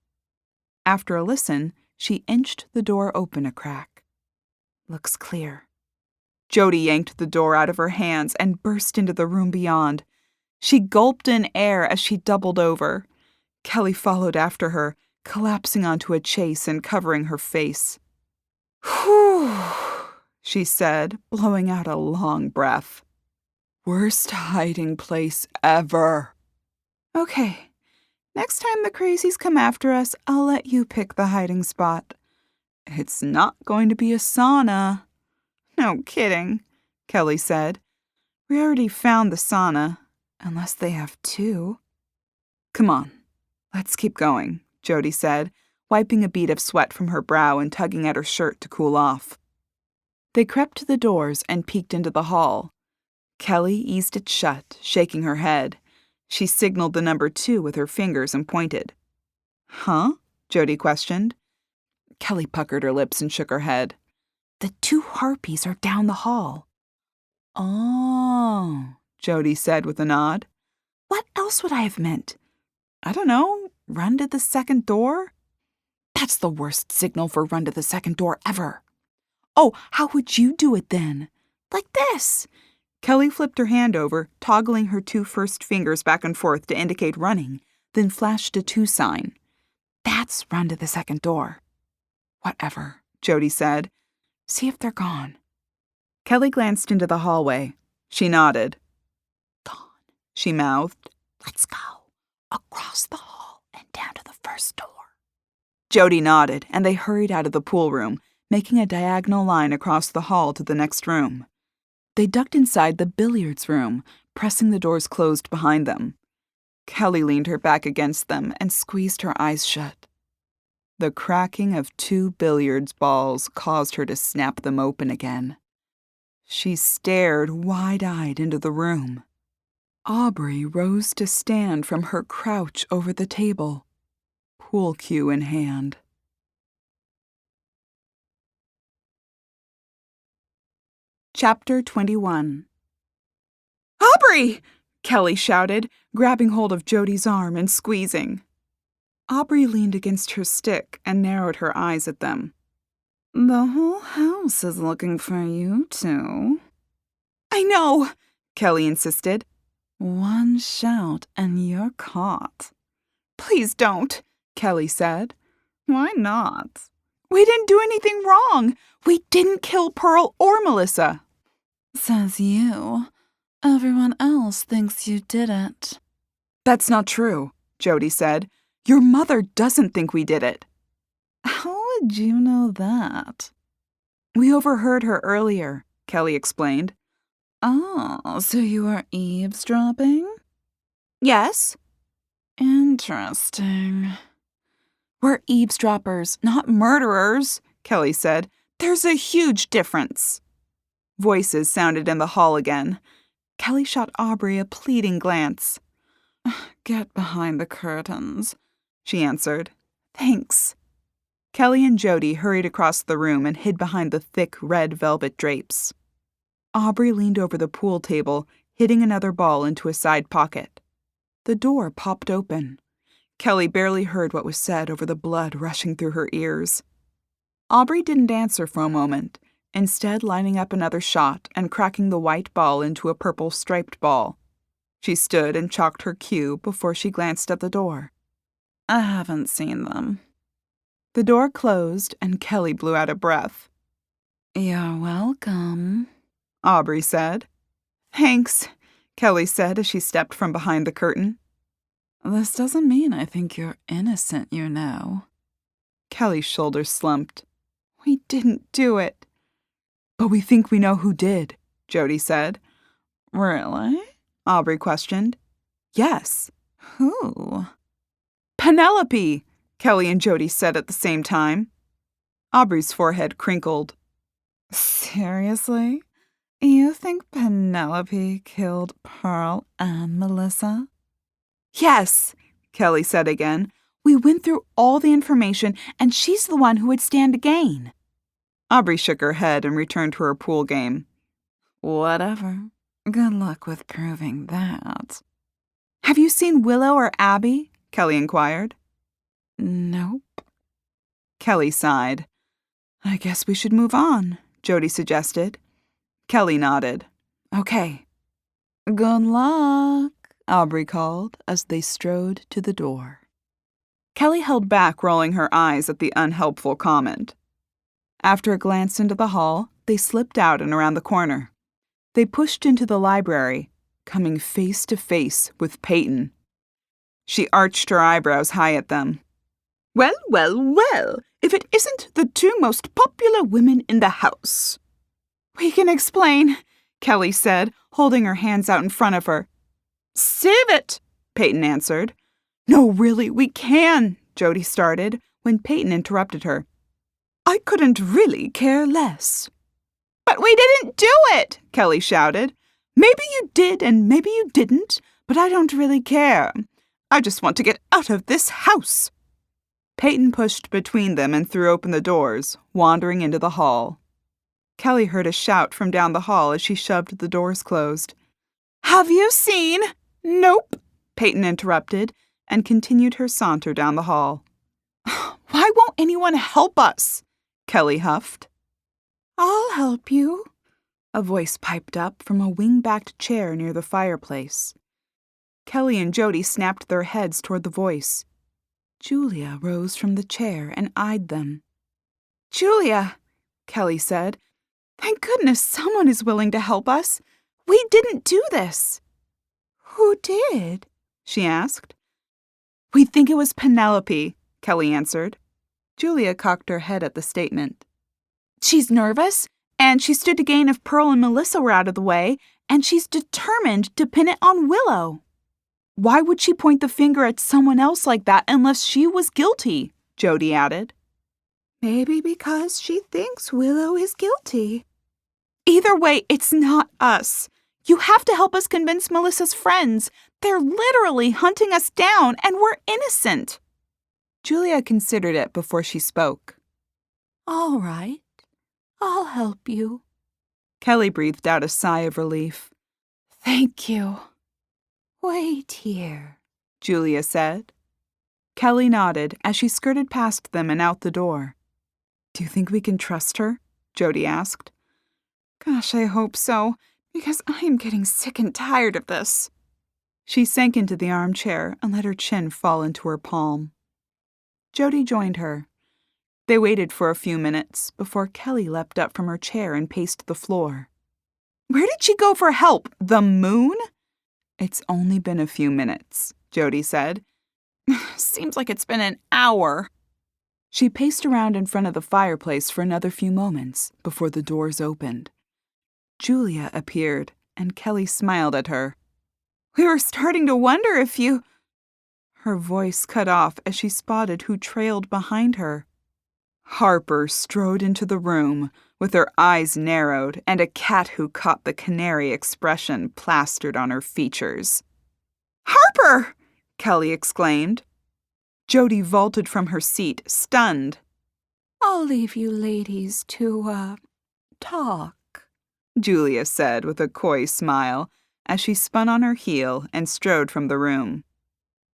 After a listen, she inched the door open a crack. "Looks clear." Jodi yanked the door out of her hands and burst into the room beyond. She gulped in air as she doubled over. Kelly followed after her, collapsing onto a chase and covering her face. "Whew," she said, blowing out a long breath. "Worst hiding place ever." "Okay, next time the crazies come after us, I'll let you pick the hiding spot." "It's not going to be a sauna." "No kidding," Kelly said. "We already found the sauna, unless they have two." "Come on, let's keep going," Jodi said, wiping a bead of sweat from her brow and tugging at her shirt to cool off. They crept to the doors and peeked into the hall. Kelly eased it shut, shaking her head. She signaled the number 2 with her fingers and pointed. "Huh?" Jodi questioned. Kelly puckered her lips and shook her head. "The 2 harpies are down the hall." "Oh," Jodi said with a nod. "What else would I have meant?" "I don't know. Run to the second door?" "That's the worst signal for run to the second door ever." "Oh, how would you do it then?" "Like this." Kelly flipped her hand over, toggling her 2 first fingers back and forth to indicate running, then flashed a 2 sign. "That's run to the second door." "Whatever," Jodi said. "See if they're gone." Kelly glanced into the hallway. She nodded. "Gone," she mouthed. "Let's go. Across the hall and down to the first door." Jodi nodded, and they hurried out of the pool room, making a diagonal line across the hall to the next room. They ducked inside the billiards room, pressing the doors closed behind them. Kelly leaned her back against them and squeezed her eyes shut. The cracking of 2 billiards balls caused her to snap them open again. She stared wide-eyed into the room. Aubrey rose to stand from her crouch over the table, pool cue in hand. Chapter 21. "Aubrey!" Kelly shouted, grabbing hold of Jodi's arm and squeezing. Aubrey leaned against her stick and narrowed her eyes at them. "The whole house is looking for you two." "I know," Kelly insisted. One shout and you're caught. Please don't, Kelly said. Why not? We didn't do anything wrong. We didn't kill Pearl or Melissa. Says you. Everyone else thinks you did it. That's not true, Jodi said. Your mother doesn't think we did it. How would you know that? We overheard her earlier, Kelly explained. Oh, so you are eavesdropping? Yes. Interesting. We're eavesdroppers, not murderers, Kelly said. There's a huge difference. Voices sounded in the hall again. Kelly shot Aubrey a pleading glance. Get behind the curtains, she answered. Thanks. Kelly and Jodi hurried across the room and hid behind the thick red velvet drapes. Aubrey leaned over the pool table, hitting another ball into a side pocket. The door popped open. Kelly barely heard what was said over the blood rushing through her ears. Aubrey didn't answer for a moment, instead lining up another shot and cracking the white ball into a purple striped ball. She stood and chalked her cue before she glanced at the door. I haven't seen them. The door closed and Kelly blew out a breath. You're welcome, Aubrey said. Thanks, Kelly said as she stepped from behind the curtain. This doesn't mean I think you're innocent, you know. Kelly's shoulders slumped. We didn't do it. But we think we know who did, Jodi said. Really? Aubrey questioned. Yes. Who? Penelope, Kelly and Jodi said at the same time. Aubrey's forehead crinkled. Seriously? You think Penelope killed Pearl and Melissa? Yes, Kelly said again. We went through all the information, and she's the one who would stand to gain. Aubrey shook her head and returned to her pool game. Whatever. Good luck with proving that. Have you seen Willow or Abby? Kelly inquired. Nope. Kelly sighed. I guess we should move on, Jodi suggested. Kelly nodded. Okay. Good luck, Aubrey called as they strode to the door. Kelly held back, rolling her eyes at the unhelpful comment. After a glance into the hall, they slipped out and around the corner. They pushed into the library, coming face to face with Peyton. She arched her eyebrows high at them. Well, well, well, if it isn't the two most popular women in the house. We can explain, Kelly said, holding her hands out in front of her. Save it, Peyton answered. No, really, we can, Jodi started, when Peyton interrupted her. I couldn't really care less. But we didn't do it, Kelly shouted. Maybe you did and maybe you didn't, but I don't really care. I just want to get out of this house. Peyton pushed between them and threw open the doors, wandering into the hall. Kelly heard a shout from down the hall as she shoved the doors closed. Have you seen? Nope, Peyton interrupted and continued her saunter down the hall. Why won't anyone help us? Kelly huffed. I'll help you, a voice piped up from a wing-backed chair near the fireplace. Kelly and Jodi snapped their heads toward the voice. Julia rose from the chair and eyed them. Julia, Kelly said, thank goodness someone is willing to help us. We didn't do this. Who did? She asked. We think it was Penelope, Kelly answered. Julia cocked her head at the statement. She's nervous, and she stood to gain if Pearl and Melissa were out of the way, and she's determined to pin it on Willow. Why would she point the finger at someone else like that unless she was guilty? Jodi added. Maybe because she thinks Willow is guilty. Either way, it's not us. You have to help us convince Melissa's friends. They're literally hunting us down, and we're innocent. Julia considered it before she spoke. All right, I'll help you. Kelly breathed out a sigh of relief. Thank you. Wait here, Julia said. Kelly nodded as she skirted past them and out the door. Do you think we can trust her? Jodi asked. Gosh, I hope so, because I am getting sick and tired of this. She sank into the armchair and let her chin fall into her palm. Jodi joined her. They waited for a few minutes before Kelly leapt up from her chair and paced the floor. Where did she go for help? The moon? It's only been a few minutes, Jodi said. Seems like it's been an hour. She paced around in front of the fireplace for another few moments before the doors opened. Julia appeared, and Kelly smiled at her. We were starting to wonder if you... Her voice cut off as she spotted who trailed behind her. Harper strode into the room, with her eyes narrowed and a cat who caught the canary expression plastered on her features. Harper! Kelly exclaimed. Jodi vaulted from her seat, stunned. I'll leave you ladies to, talk, Julia said with a coy smile as she spun on her heel and strode from the room.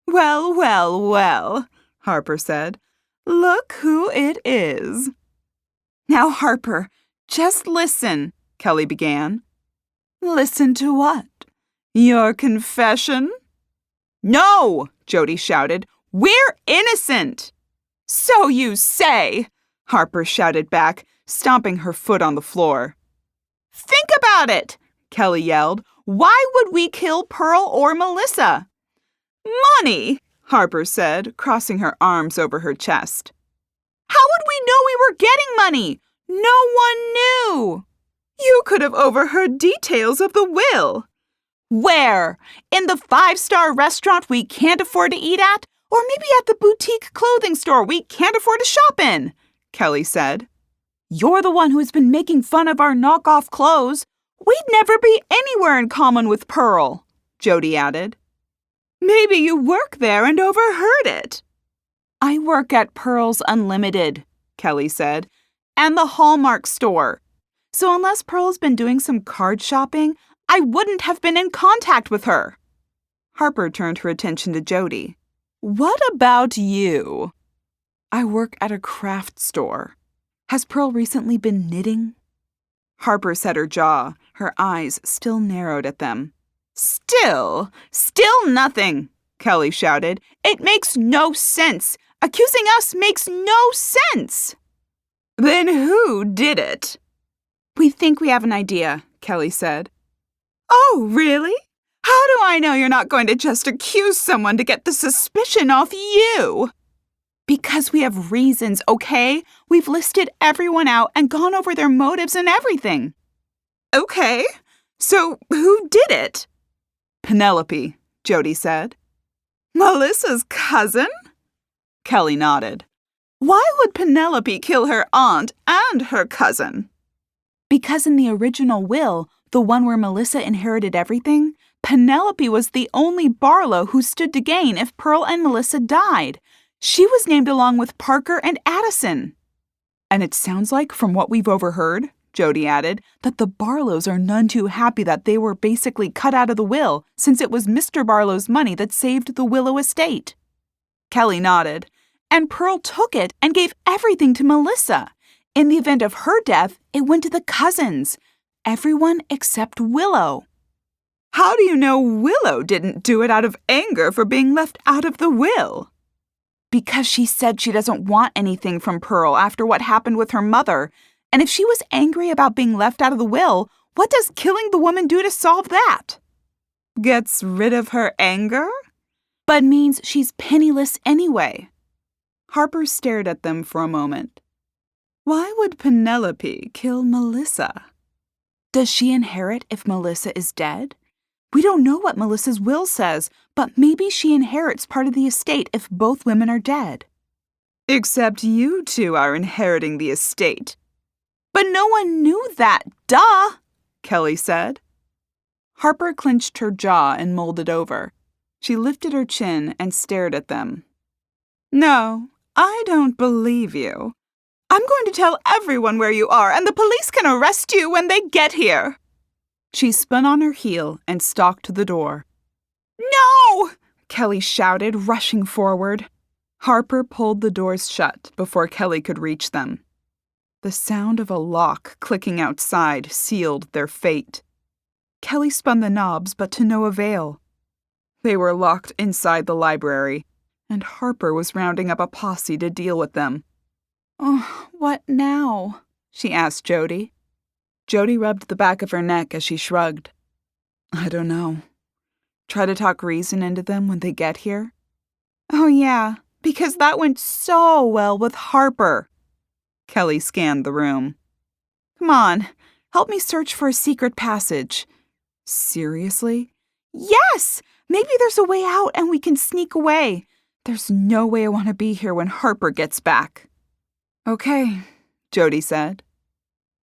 Well, well, well, Harper said. Look who it is. Now, Harper, just listen, Kelly began. Listen to what? Your confession? No, Jodi shouted. We're innocent! So you say, Harper shouted back, stomping her foot on the floor. Think about it, Kelly yelled. Why would we kill Pearl or Melissa? Money, Harper said, crossing her arms over her chest. How would we know we were getting money? No one knew. You could have overheard details of the will. Where? In the 5-star restaurant we can't afford to eat at? Or maybe at the boutique clothing store we can't afford to shop in, Kelly said. You're the one who's been making fun of our knockoff clothes. We'd never be anywhere in common with Pearl, Jodi added. Maybe you work there and overheard it. I work at Pearl's Unlimited, Kelly said, and the Hallmark store. So unless Pearl's been doing some card shopping, I wouldn't have been in contact with her. Harper turned her attention to Jodi. What about you? I work at a craft store. Has Pearl recently been knitting? Harper set her jaw, her eyes still narrowed at them. Still nothing, Kelly shouted. It makes no sense. Accusing us makes no sense. Then who did it? We think we have an idea, Kelly said. Oh, really? How do I know you're not going to just accuse someone to get the suspicion off you? Because we have reasons, okay? We've listed everyone out and gone over their motives and everything. Okay, so who did it? Penelope, Jodi said. Melissa's cousin? Kelly nodded. Why would Penelope kill her aunt and her cousin? Because in the original will, the one where Melissa inherited everything, Penelope was the only Barlow who stood to gain if Pearl and Melissa died. She was named along with Parker and Addison. And it sounds like, from what we've overheard, Jodi added, that the Barlows are none too happy that they were basically cut out of the will, since it was Mr. Barlow's money that saved the Willow estate. Kelly nodded, and Pearl took it and gave everything to Melissa. In the event of her death, it went to the cousins. Everyone except Willow. How do you know Willow didn't do it out of anger for being left out of the will? Because she said she doesn't want anything from Pearl after what happened with her mother. And if she was angry about being left out of the will, what does killing the woman do to solve that? Gets rid of her anger? But means she's penniless anyway. Harper stared at them for a moment. Why would Penelope kill Melissa? Does she inherit if Melissa is dead? We don't know what Melissa's will says, but maybe she inherits part of the estate if both women are dead. Except you two are inheriting the estate. But no one knew that, duh, Kelly said. Harper clenched her jaw and molded over. She lifted her chin and stared at them. No, I don't believe you. I'm going to tell everyone where you are, and the police can arrest you when they get here. She spun on her heel and stalked to the door. No! Kelly shouted, rushing forward. Harper pulled the doors shut before Kelly could reach them. The sound of a lock clicking outside sealed their fate. Kelly spun the knobs, but to no avail. They were locked inside the library, and Harper was rounding up a posse to deal with them. "Oh, what now?" she asked Jodi. Jodi rubbed the back of her neck as she shrugged. "I don't know. Try to talk reason into them when they get here?" "Oh yeah, because that went so well with Harper." Kelly scanned the room. "Come on, help me search for a secret passage." "Seriously?" "Yes! Maybe there's a way out and we can sneak away. There's no way I want to be here when Harper gets back." "Okay," Jodi said.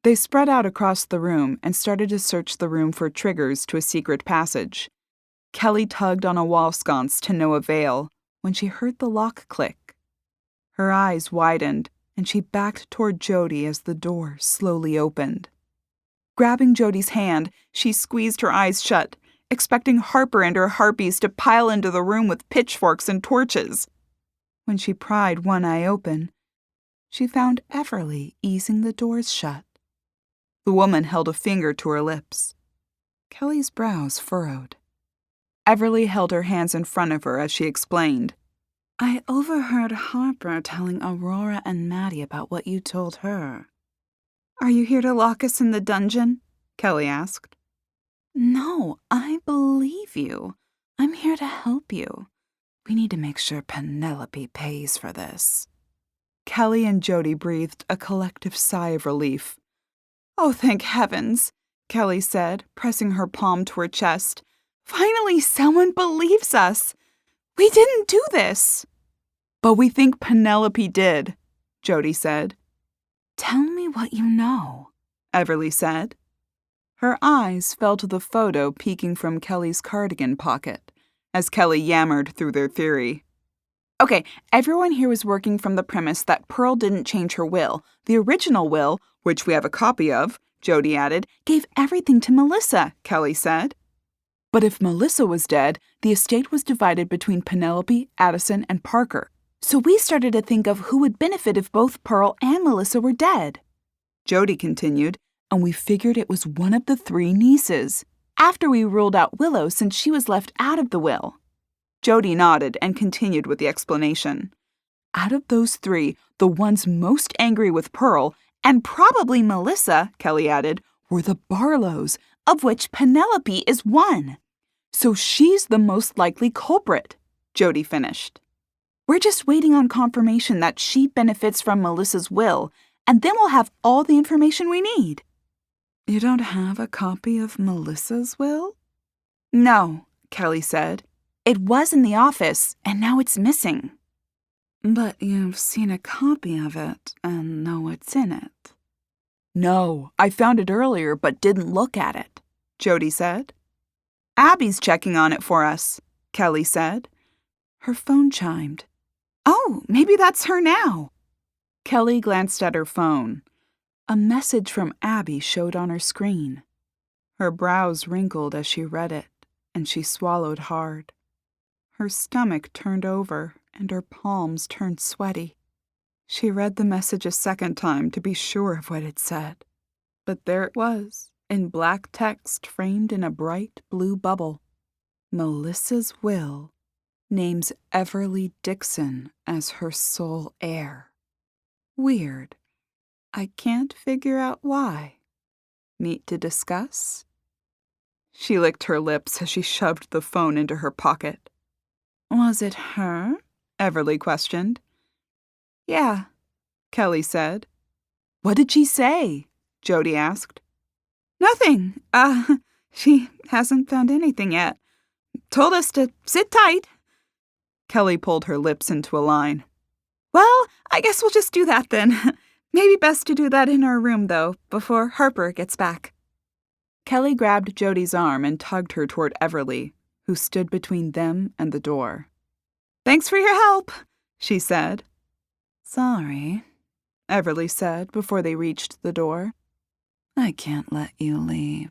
They spread out across the room and started to search the room for triggers to a secret passage. Kelly tugged on a wall sconce to no avail when she heard the lock click. Her eyes widened, and she backed toward Jodi as the door slowly opened. Grabbing Jodi's hand, she squeezed her eyes shut, expecting Harper and her harpies to pile into the room with pitchforks and torches. When she pried one eye open, she found Everly easing the doors shut. The woman held a finger to her lips. Kelly's brows furrowed. Everly held her hands in front of her as she explained. "I overheard Harper telling Aurora and Maddie about what you told her." "Are you here to lock us in the dungeon?" Kelly asked. "No, I believe you. I'm here to help you. We need to make sure Penelope pays for this." Kelly and Jodi breathed a collective sigh of relief. "Oh, thank heavens," Kelly said, pressing her palm to her chest. "Finally, someone believes us. We didn't do this." "But we think Penelope did," Jodi said. "Tell me what you know," Everly said. Her eyes fell to the photo peeking from Kelly's cardigan pocket as Kelly yammered through their theory. "Okay, everyone here was working from the premise that Pearl didn't change her will. The original will, which we have a copy of," Jodi added, "gave everything to Melissa," Kelly said. "But if Melissa was dead, the estate was divided between Penelope, Addison, and Parker. So we started to think of who would benefit if both Pearl and Melissa were dead," Jodi continued, "and we figured it was one of the three nieces, after we ruled out Willow since she was left out of the will." Jodi nodded and continued with the explanation. "Out of those three, the ones most angry with Pearl, and probably Melissa," Kelly added, "were the Barlows, of which Penelope is one. So she's the most likely culprit," Jodi finished. "We're just waiting on confirmation that she benefits from Melissa's will, and then we'll have all the information we need." "You don't have a copy of Melissa's will?" "No," Kelly said. "It was in the office, and now it's missing." "But you've seen a copy of it and know what's in it." "No, I found it earlier but didn't look at it," Jodi said. "Abby's checking on it for us," Kelly said. Her phone chimed. "Oh, maybe that's her now." Kelly glanced at her phone. A message from Abby showed on her screen. Her brows wrinkled as she read it, and she swallowed hard. Her stomach turned over, and her palms turned sweaty. She read the message a second time to be sure of what it said. But there it was, in black text framed in a bright blue bubble. Melissa's will names Everly Dixon as her sole heir. Weird. I can't figure out why. Need to discuss? She licked her lips as she shoved the phone into her pocket. "Was it her?" Everly questioned. "Yeah," Kelly said. "What did she say?" Jodi asked. "Nothing. She hasn't found anything yet. Told us to sit tight." Kelly pulled her lips into a line. "Well, I guess we'll just do that then. Maybe best to do that in our room, though, before Harper gets back." Kelly grabbed Jodi's arm and tugged her toward Everly, who stood between them and the door. "Thanks for your help," she said. "Sorry," Everly said before they reached the door. "I can't let you leave."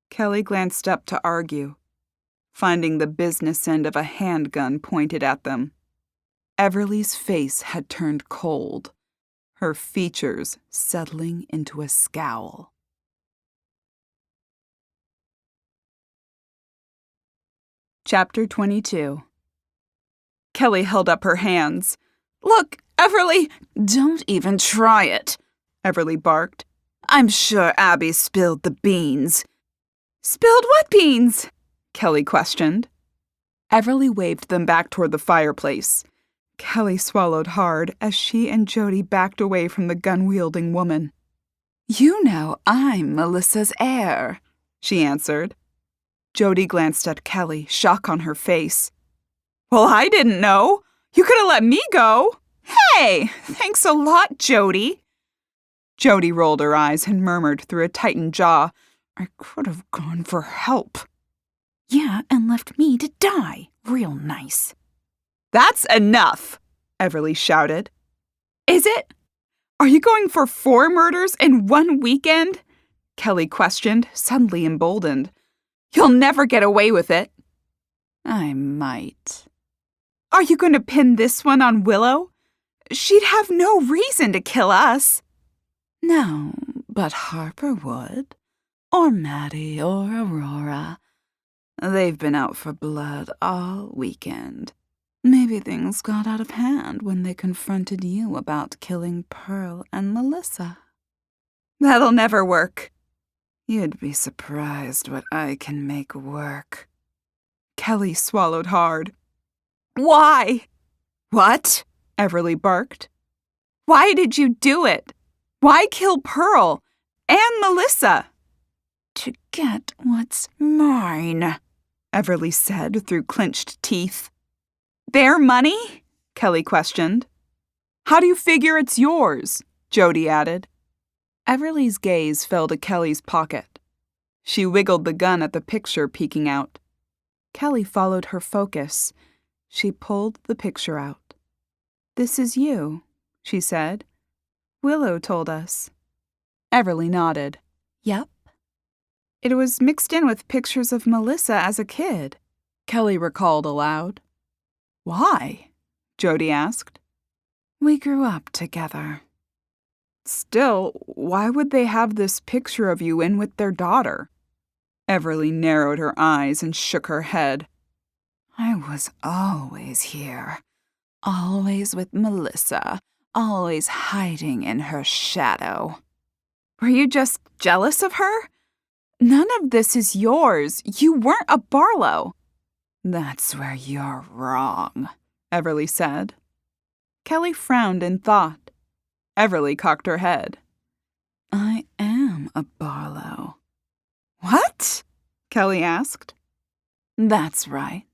Kelly glanced up to argue, finding the business end of a handgun pointed at them. Everly's face had turned cold, her features settling into a scowl. Chapter 22. Kelly held up her hands. "Look, Everly!" "Don't even try it," Everly barked. "I'm sure Abby spilled the beans." "Spilled what beans?" Kelly questioned. Everly waved them back toward the fireplace. Kelly swallowed hard as she and Jodi backed away from the gun-wielding woman. "You know I'm Melissa's heir," she answered. Jodi glanced at Kelly, shock on her face. "Well, I didn't know. You could have let me go." "Hey, thanks a lot, Jodi." Jodi rolled her eyes and murmured through a tightened jaw, "I could have gone for help." Yeah, and left me to die. Real nice. "That's enough," Everly shouted. "Is it? Are you going for 4 murders in one weekend?" Kelly questioned, suddenly emboldened. "You'll never get away with it." "I might." "Are you going to pin this one on Willow? She'd have no reason to kill us." "No, but Harper would. Or Maddie or Aurora. They've been out for blood all weekend. Maybe things got out of hand when they confronted you about killing Pearl and Melissa." "That'll never work." "You'd be surprised what I can make work." Kelly swallowed hard. "Why?" "What?" Everly barked. "Why did you do it? Why kill Pearl and Melissa?" "To get what's mine," Everly said through clenched teeth. "Their money?" Kelly questioned. "How do you figure it's yours?" Jodi added. Everly's gaze fell to Kelly's pocket. She wiggled the gun at the picture peeking out. Kelly followed her focus. She pulled the picture out. "This is you," she said. "Willow told us." Everly nodded. "Yep." "It was mixed in with pictures of Melissa as a kid," Kelly recalled aloud. "Why?" Jodi asked. "We grew up together." "Still, why would they have this picture of you in with their daughter?" Everly narrowed her eyes and shook her head. "I was always here. Always with Melissa. Always hiding in her shadow." "Were you just jealous of her? None of this is yours. You weren't a Barlow." "That's where you're wrong," Everly said. Kelly frowned in thought. Everly cocked her head. "I am a Barlow." "What?" Kelly asked. "That's right.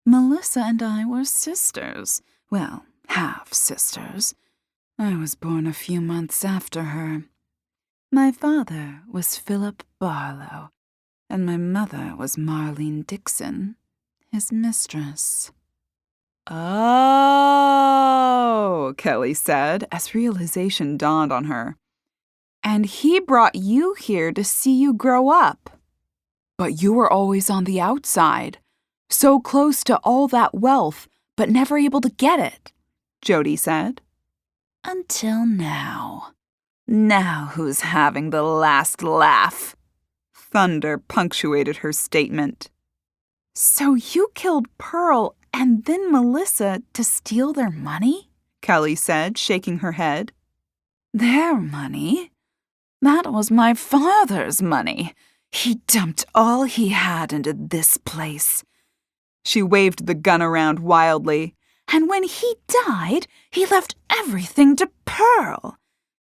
Melissa and I were sisters. Well, half-sisters. I was born a few months after her. My father was Philip Barlow, and my mother was Marlene Dixon, his mistress." "Oh," Kelly said, as realization dawned on her. "And he brought you here to see you grow up. But you were always on the outside, so close to all that wealth, but never able to get it," Jodi said. "Until now. Now who's having the last laugh?" Thunder punctuated her statement. "So you killed Pearl and then Melissa to steal their money?" Kelly said, shaking her head. "Their money? That was my father's money. He dumped all he had into this place." She waved the gun around wildly. "And when he died, he left everything to Pearl.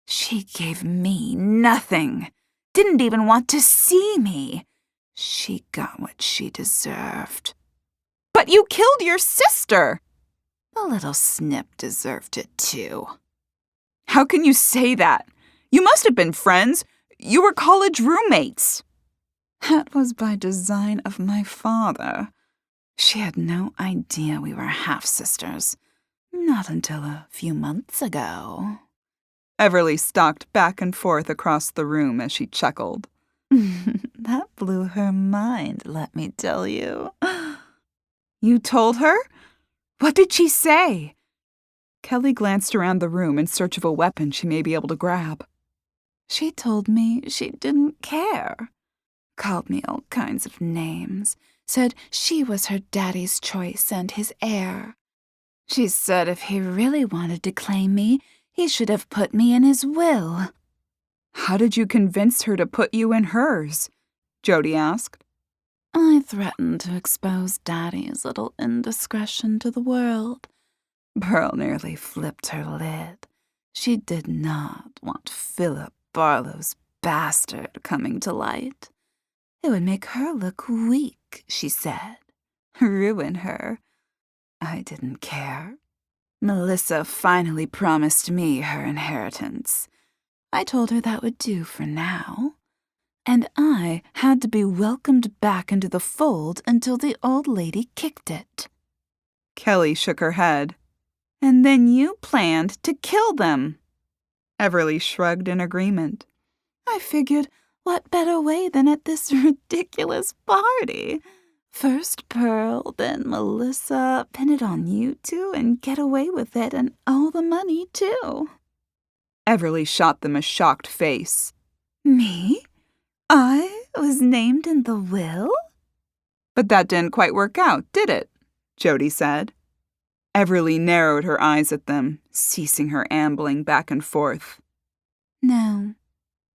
She gave me nothing. Didn't even want to see me. She got what she deserved." "But you killed your sister!" "The little snip deserved it too." "How can you say that? You must have been friends. You were college roommates." "That was by design of my father. She had no idea we were half-sisters. Not until a few months ago." Everly stalked back and forth across the room as she chuckled. "That blew her mind, let me tell you." "You told her? What did she say?" Kelly glanced around the room in search of a weapon she may be able to grab. "She told me she didn't care. Called me all kinds of names. said she was her daddy's choice and his heir. She said if he really wanted to claim me, he should have put me in his will." "How did you convince her to put you in hers?" Jodi asked. "I threatened to expose Daddy's little indiscretion to the world. Pearl nearly flipped her lid. She did not want Philip Barlow's bastard coming to light. It would make her look weak, she said. Ruin her. I didn't care. Melissa finally promised me her inheritance. I told her that would do for now. And I had to be welcomed back into the fold until the old lady kicked it." Kelly shook her head. "And then you planned to kill them." Everly shrugged in agreement. "I figured, what better way than at this ridiculous party? First Pearl, then Melissa, pin it on you two and get away with it and all the money, too." Everly shot them a shocked face. "Me? I was named in the will?" "But that didn't quite work out, did it?" Jodi said. Everly narrowed her eyes at them, ceasing her ambling back and forth. "No.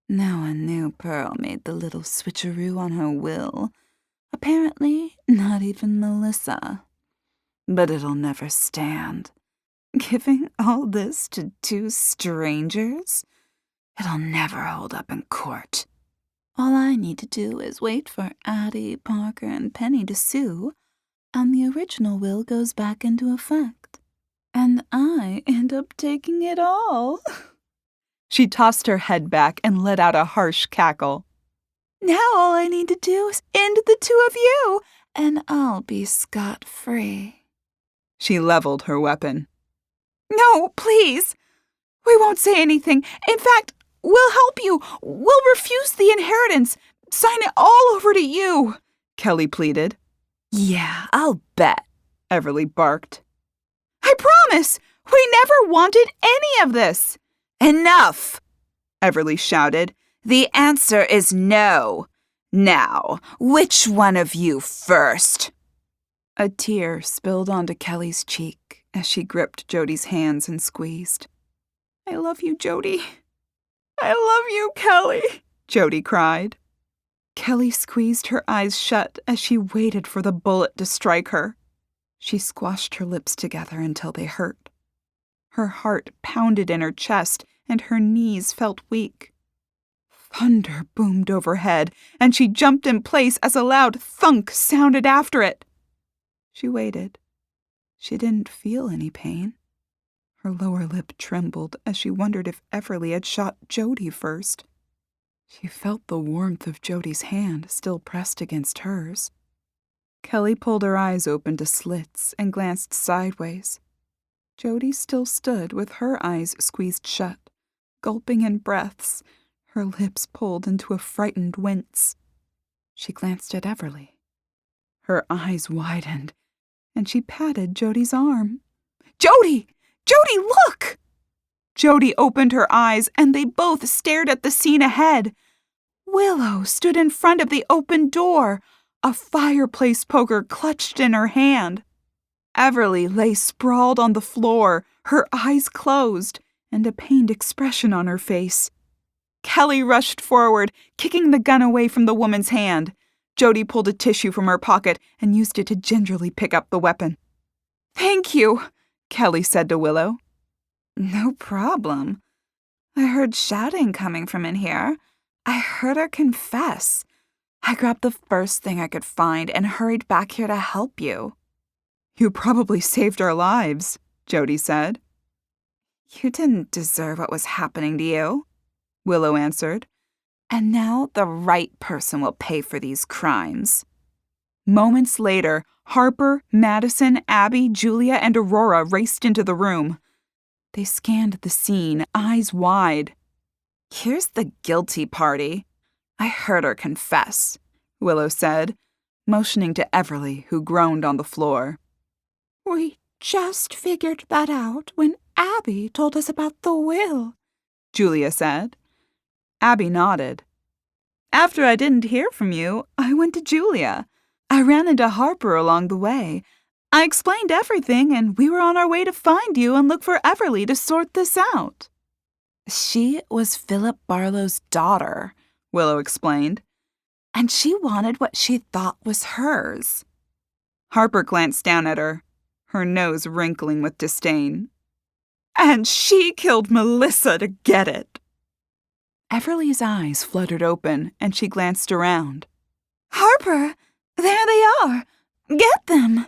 No one knew Pearl made the little switcheroo on her will. Apparently, not even Melissa. But it'll never stand. Giving all this to two strangers? It'll never hold up in court. All I need to do is wait for Addie, Parker, and Penny to sue, and the original will goes back into effect. And I end up taking it all." She tossed her head back and let out a harsh cackle. "Now all I need to do is end the two of you, and I'll be scot-free." She leveled her weapon. "No, please. We won't say anything. In fact, we'll help you. We'll refuse the inheritance. Sign it all over to you," Kelly pleaded. "Yeah, I'll bet," Everly barked. "I promise. We never wanted any of this." Enough! Everly shouted. The answer is no. Now, which one of you first? A tear spilled onto Kelly's cheek as she gripped Jodi's hands and squeezed. "I love you, Jodi. I love you, Kelly," Jodi cried. Kelly squeezed her eyes shut as she waited for the bullet to strike her. She squashed her lips together until they hurt. Her heart pounded in her chest and her knees felt weak. Thunder boomed overhead, and she jumped in place as a loud thunk sounded after it. She waited. She didn't feel any pain. Her lower lip trembled as she wondered if Everly had shot Jodi first. She felt the warmth of Jodi's hand still pressed against hers. Kelly pulled her eyes open to slits and glanced sideways. Jodi still stood with her eyes squeezed shut, gulping in breaths, her lips pulled into a frightened wince. She glanced at Everly. Her eyes widened, and she patted Jodi's arm. "Jodi! Jodi, look!" Jodi opened her eyes, and they both stared at the scene ahead. Willow stood in front of the open door, a fireplace poker clutched in her hand. Everly lay sprawled on the floor, her eyes closed, and a pained expression on her face. Kelly rushed forward, kicking the gun away from the woman's hand. Jodi pulled a tissue from her pocket and used it to gingerly pick up the weapon. "Thank you," Kelly said to Willow. "No problem. I heard shouting coming from in here. I heard her confess. I grabbed the first thing I could find and hurried back here to help you." "You probably saved our lives," Jodi said. "You didn't deserve what was happening to you," Willow answered. "And now the right person will pay for these crimes." Moments later, Harper, Madison, Abby, Julia, and Aurora raced into the room. They scanned the scene, eyes wide. "Here's the guilty party. I heard her confess," Willow said, motioning to Everly, who groaned on the floor. "We just figured that out when Abby told us about the will," Julia said. Abby nodded. "After I didn't hear from you, I went to Julia. I ran into Harper along the way. I explained everything, and we were on our way to find you and look for Everly to sort this out." "She was Philip Barlow's daughter," Willow explained, "and she wanted what she thought was hers." Harper glanced down at her, her nose wrinkling with disdain. "And she killed Melissa to get it." Everly's eyes fluttered open, and she glanced around. "Harper, there they are. Get them."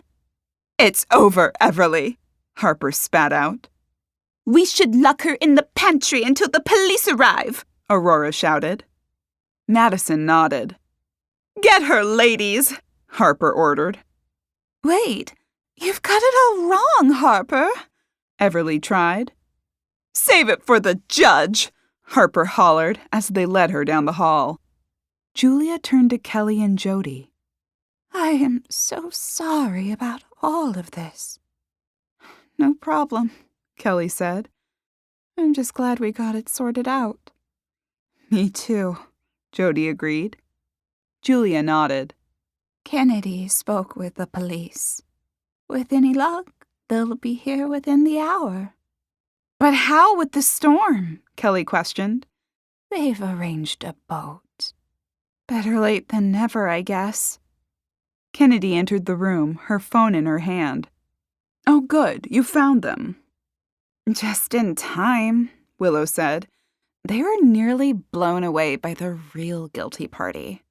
"It's over, Everly," Harper spat out. We should lock her in the pantry until the police arrive, Aurora shouted. Madison nodded. "Get her, ladies," Harper ordered. "Wait, you've got it all wrong, Harper," Everly tried. "Save it for the judge," Harper hollered as they led her down the hall. Julia turned to Kelly and Jodi. "I am so sorry about all of this." "No problem," Kelly said. "I'm just glad we got it sorted out." "Me too," Jodi agreed. Julia nodded. "Kennedy spoke with the police. With any luck, they'll be here within the hour." "But how with the storm?" Kelly questioned. "They've arranged a boat. Better late than never, I guess." Kennedy entered the room, her phone in her hand. "Oh, good, you found them." "Just in time," Willow said. "They were nearly blown away by the real guilty party."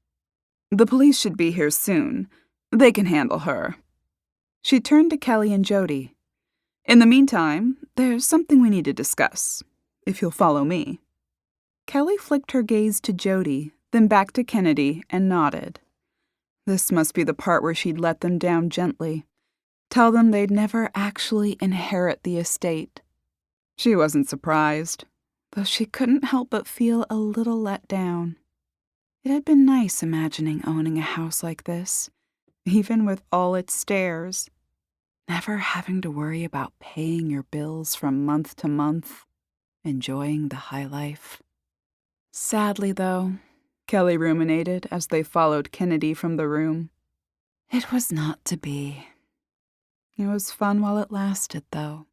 "The police should be here soon. They can handle her." She turned to Kelly and Jodi. "In the meantime, there's something we need to discuss, if you'll follow me." Kelly flicked her gaze to Jodi, then back to Kennedy, and nodded. This must be the part where she'd let them down gently. Tell them they'd never actually inherit the estate. She wasn't surprised, though she couldn't help but feel a little let down. It had been nice imagining owning a house like this, even with all its stairs. Never having to worry about paying your bills from month to month, enjoying the high life. Sadly, though, Kelly ruminated as they followed Kennedy from the room, it was not to be. It was fun while it lasted, though.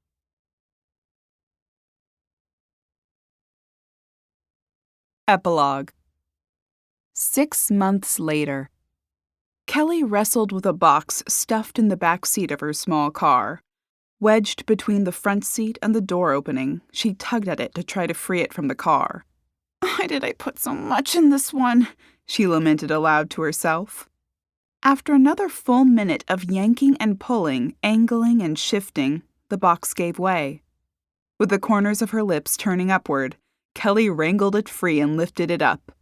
Epilogue. 6 months later. Kelly wrestled with a box stuffed in the back seat of her small car. Wedged between the front seat and the door opening, she tugged at it to try to free it from the car. "Why did I put so much in this one?" she lamented aloud to herself. After another full minute of yanking and pulling, angling and shifting, the box gave way. With the corners of her lips turning upward, Kelly wrangled it free and lifted it up.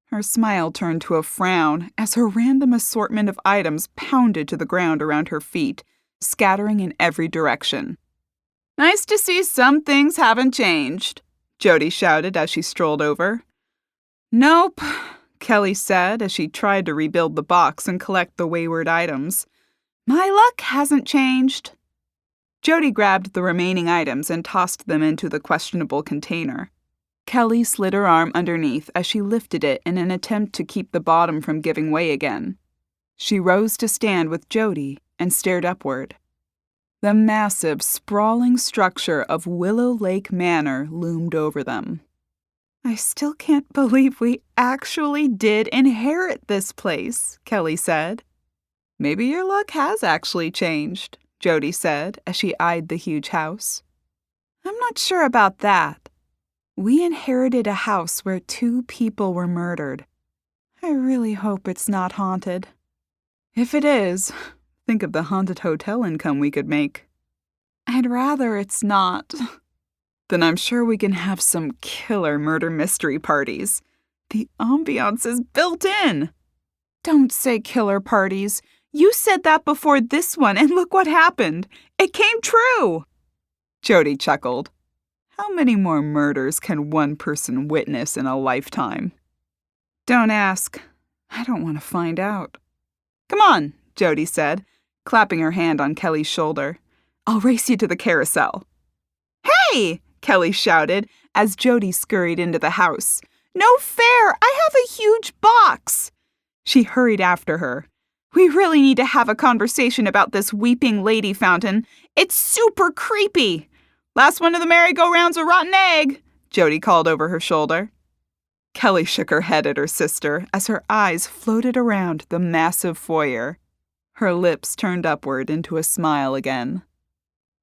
Her smile turned to a frown as her random assortment of items pounded to the ground around her feet, scattering in every direction. "Nice to see some things haven't changed," Jodi shouted as she strolled over. "Nope," Kelly said as she tried to rebuild the box and collect the wayward items. "My luck hasn't changed." Jodi grabbed the remaining items and tossed them into the questionable container. Kelly slid her arm underneath as she lifted it in an attempt to keep the bottom from giving way again. She rose to stand with Jodi and stared upward. The massive, sprawling structure of Willow Lake Manor loomed over them. "I still can't believe we actually did inherit this place," Kelly said. "Maybe your luck has actually changed," Jodi said as she eyed the huge house. "I'm not sure about that. We inherited a house where 2 people were murdered. I really hope it's not haunted. If it is, think of the haunted hotel income we could make." "I'd rather it's not." "Then I'm sure we can have some killer murder mystery parties. The ambiance is built in." "Don't say killer parties. You said that before this one, and look what happened. It came true." Jodi chuckled. How many more murders can one person witness in a lifetime? "Don't ask. I don't want to find out." "Come on," Jodi said, clapping her hand on Kelly's shoulder. "I'll race you to the carousel." "Hey!" Kelly shouted as Jodi scurried into the house. "No fair! I have a huge box!" She hurried after her. We really need to have a conversation about this weeping lady fountain. It's super creepy. Last one of the merry-go-round's a rotten egg, Jodi called over her shoulder. Kelly shook her head at her sister as her eyes floated around the massive foyer. Her lips turned upward into a smile again.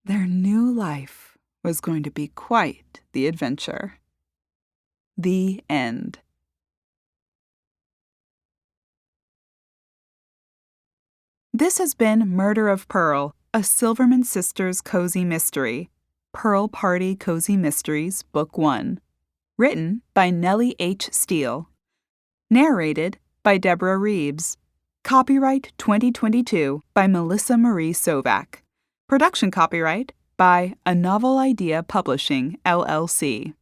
Their new life was going to be quite the adventure. The end. This has been Murder of Pearl, a Silverman Sisters cozy mystery. Pearl Party Cozy Mysteries, Book 1. Written by Nellie H. Steele. Narrated by Deborah Reeves. Copyright 2022 by Melissa Marie Sovak. Production copyright by A Novel Idea Publishing, LLC.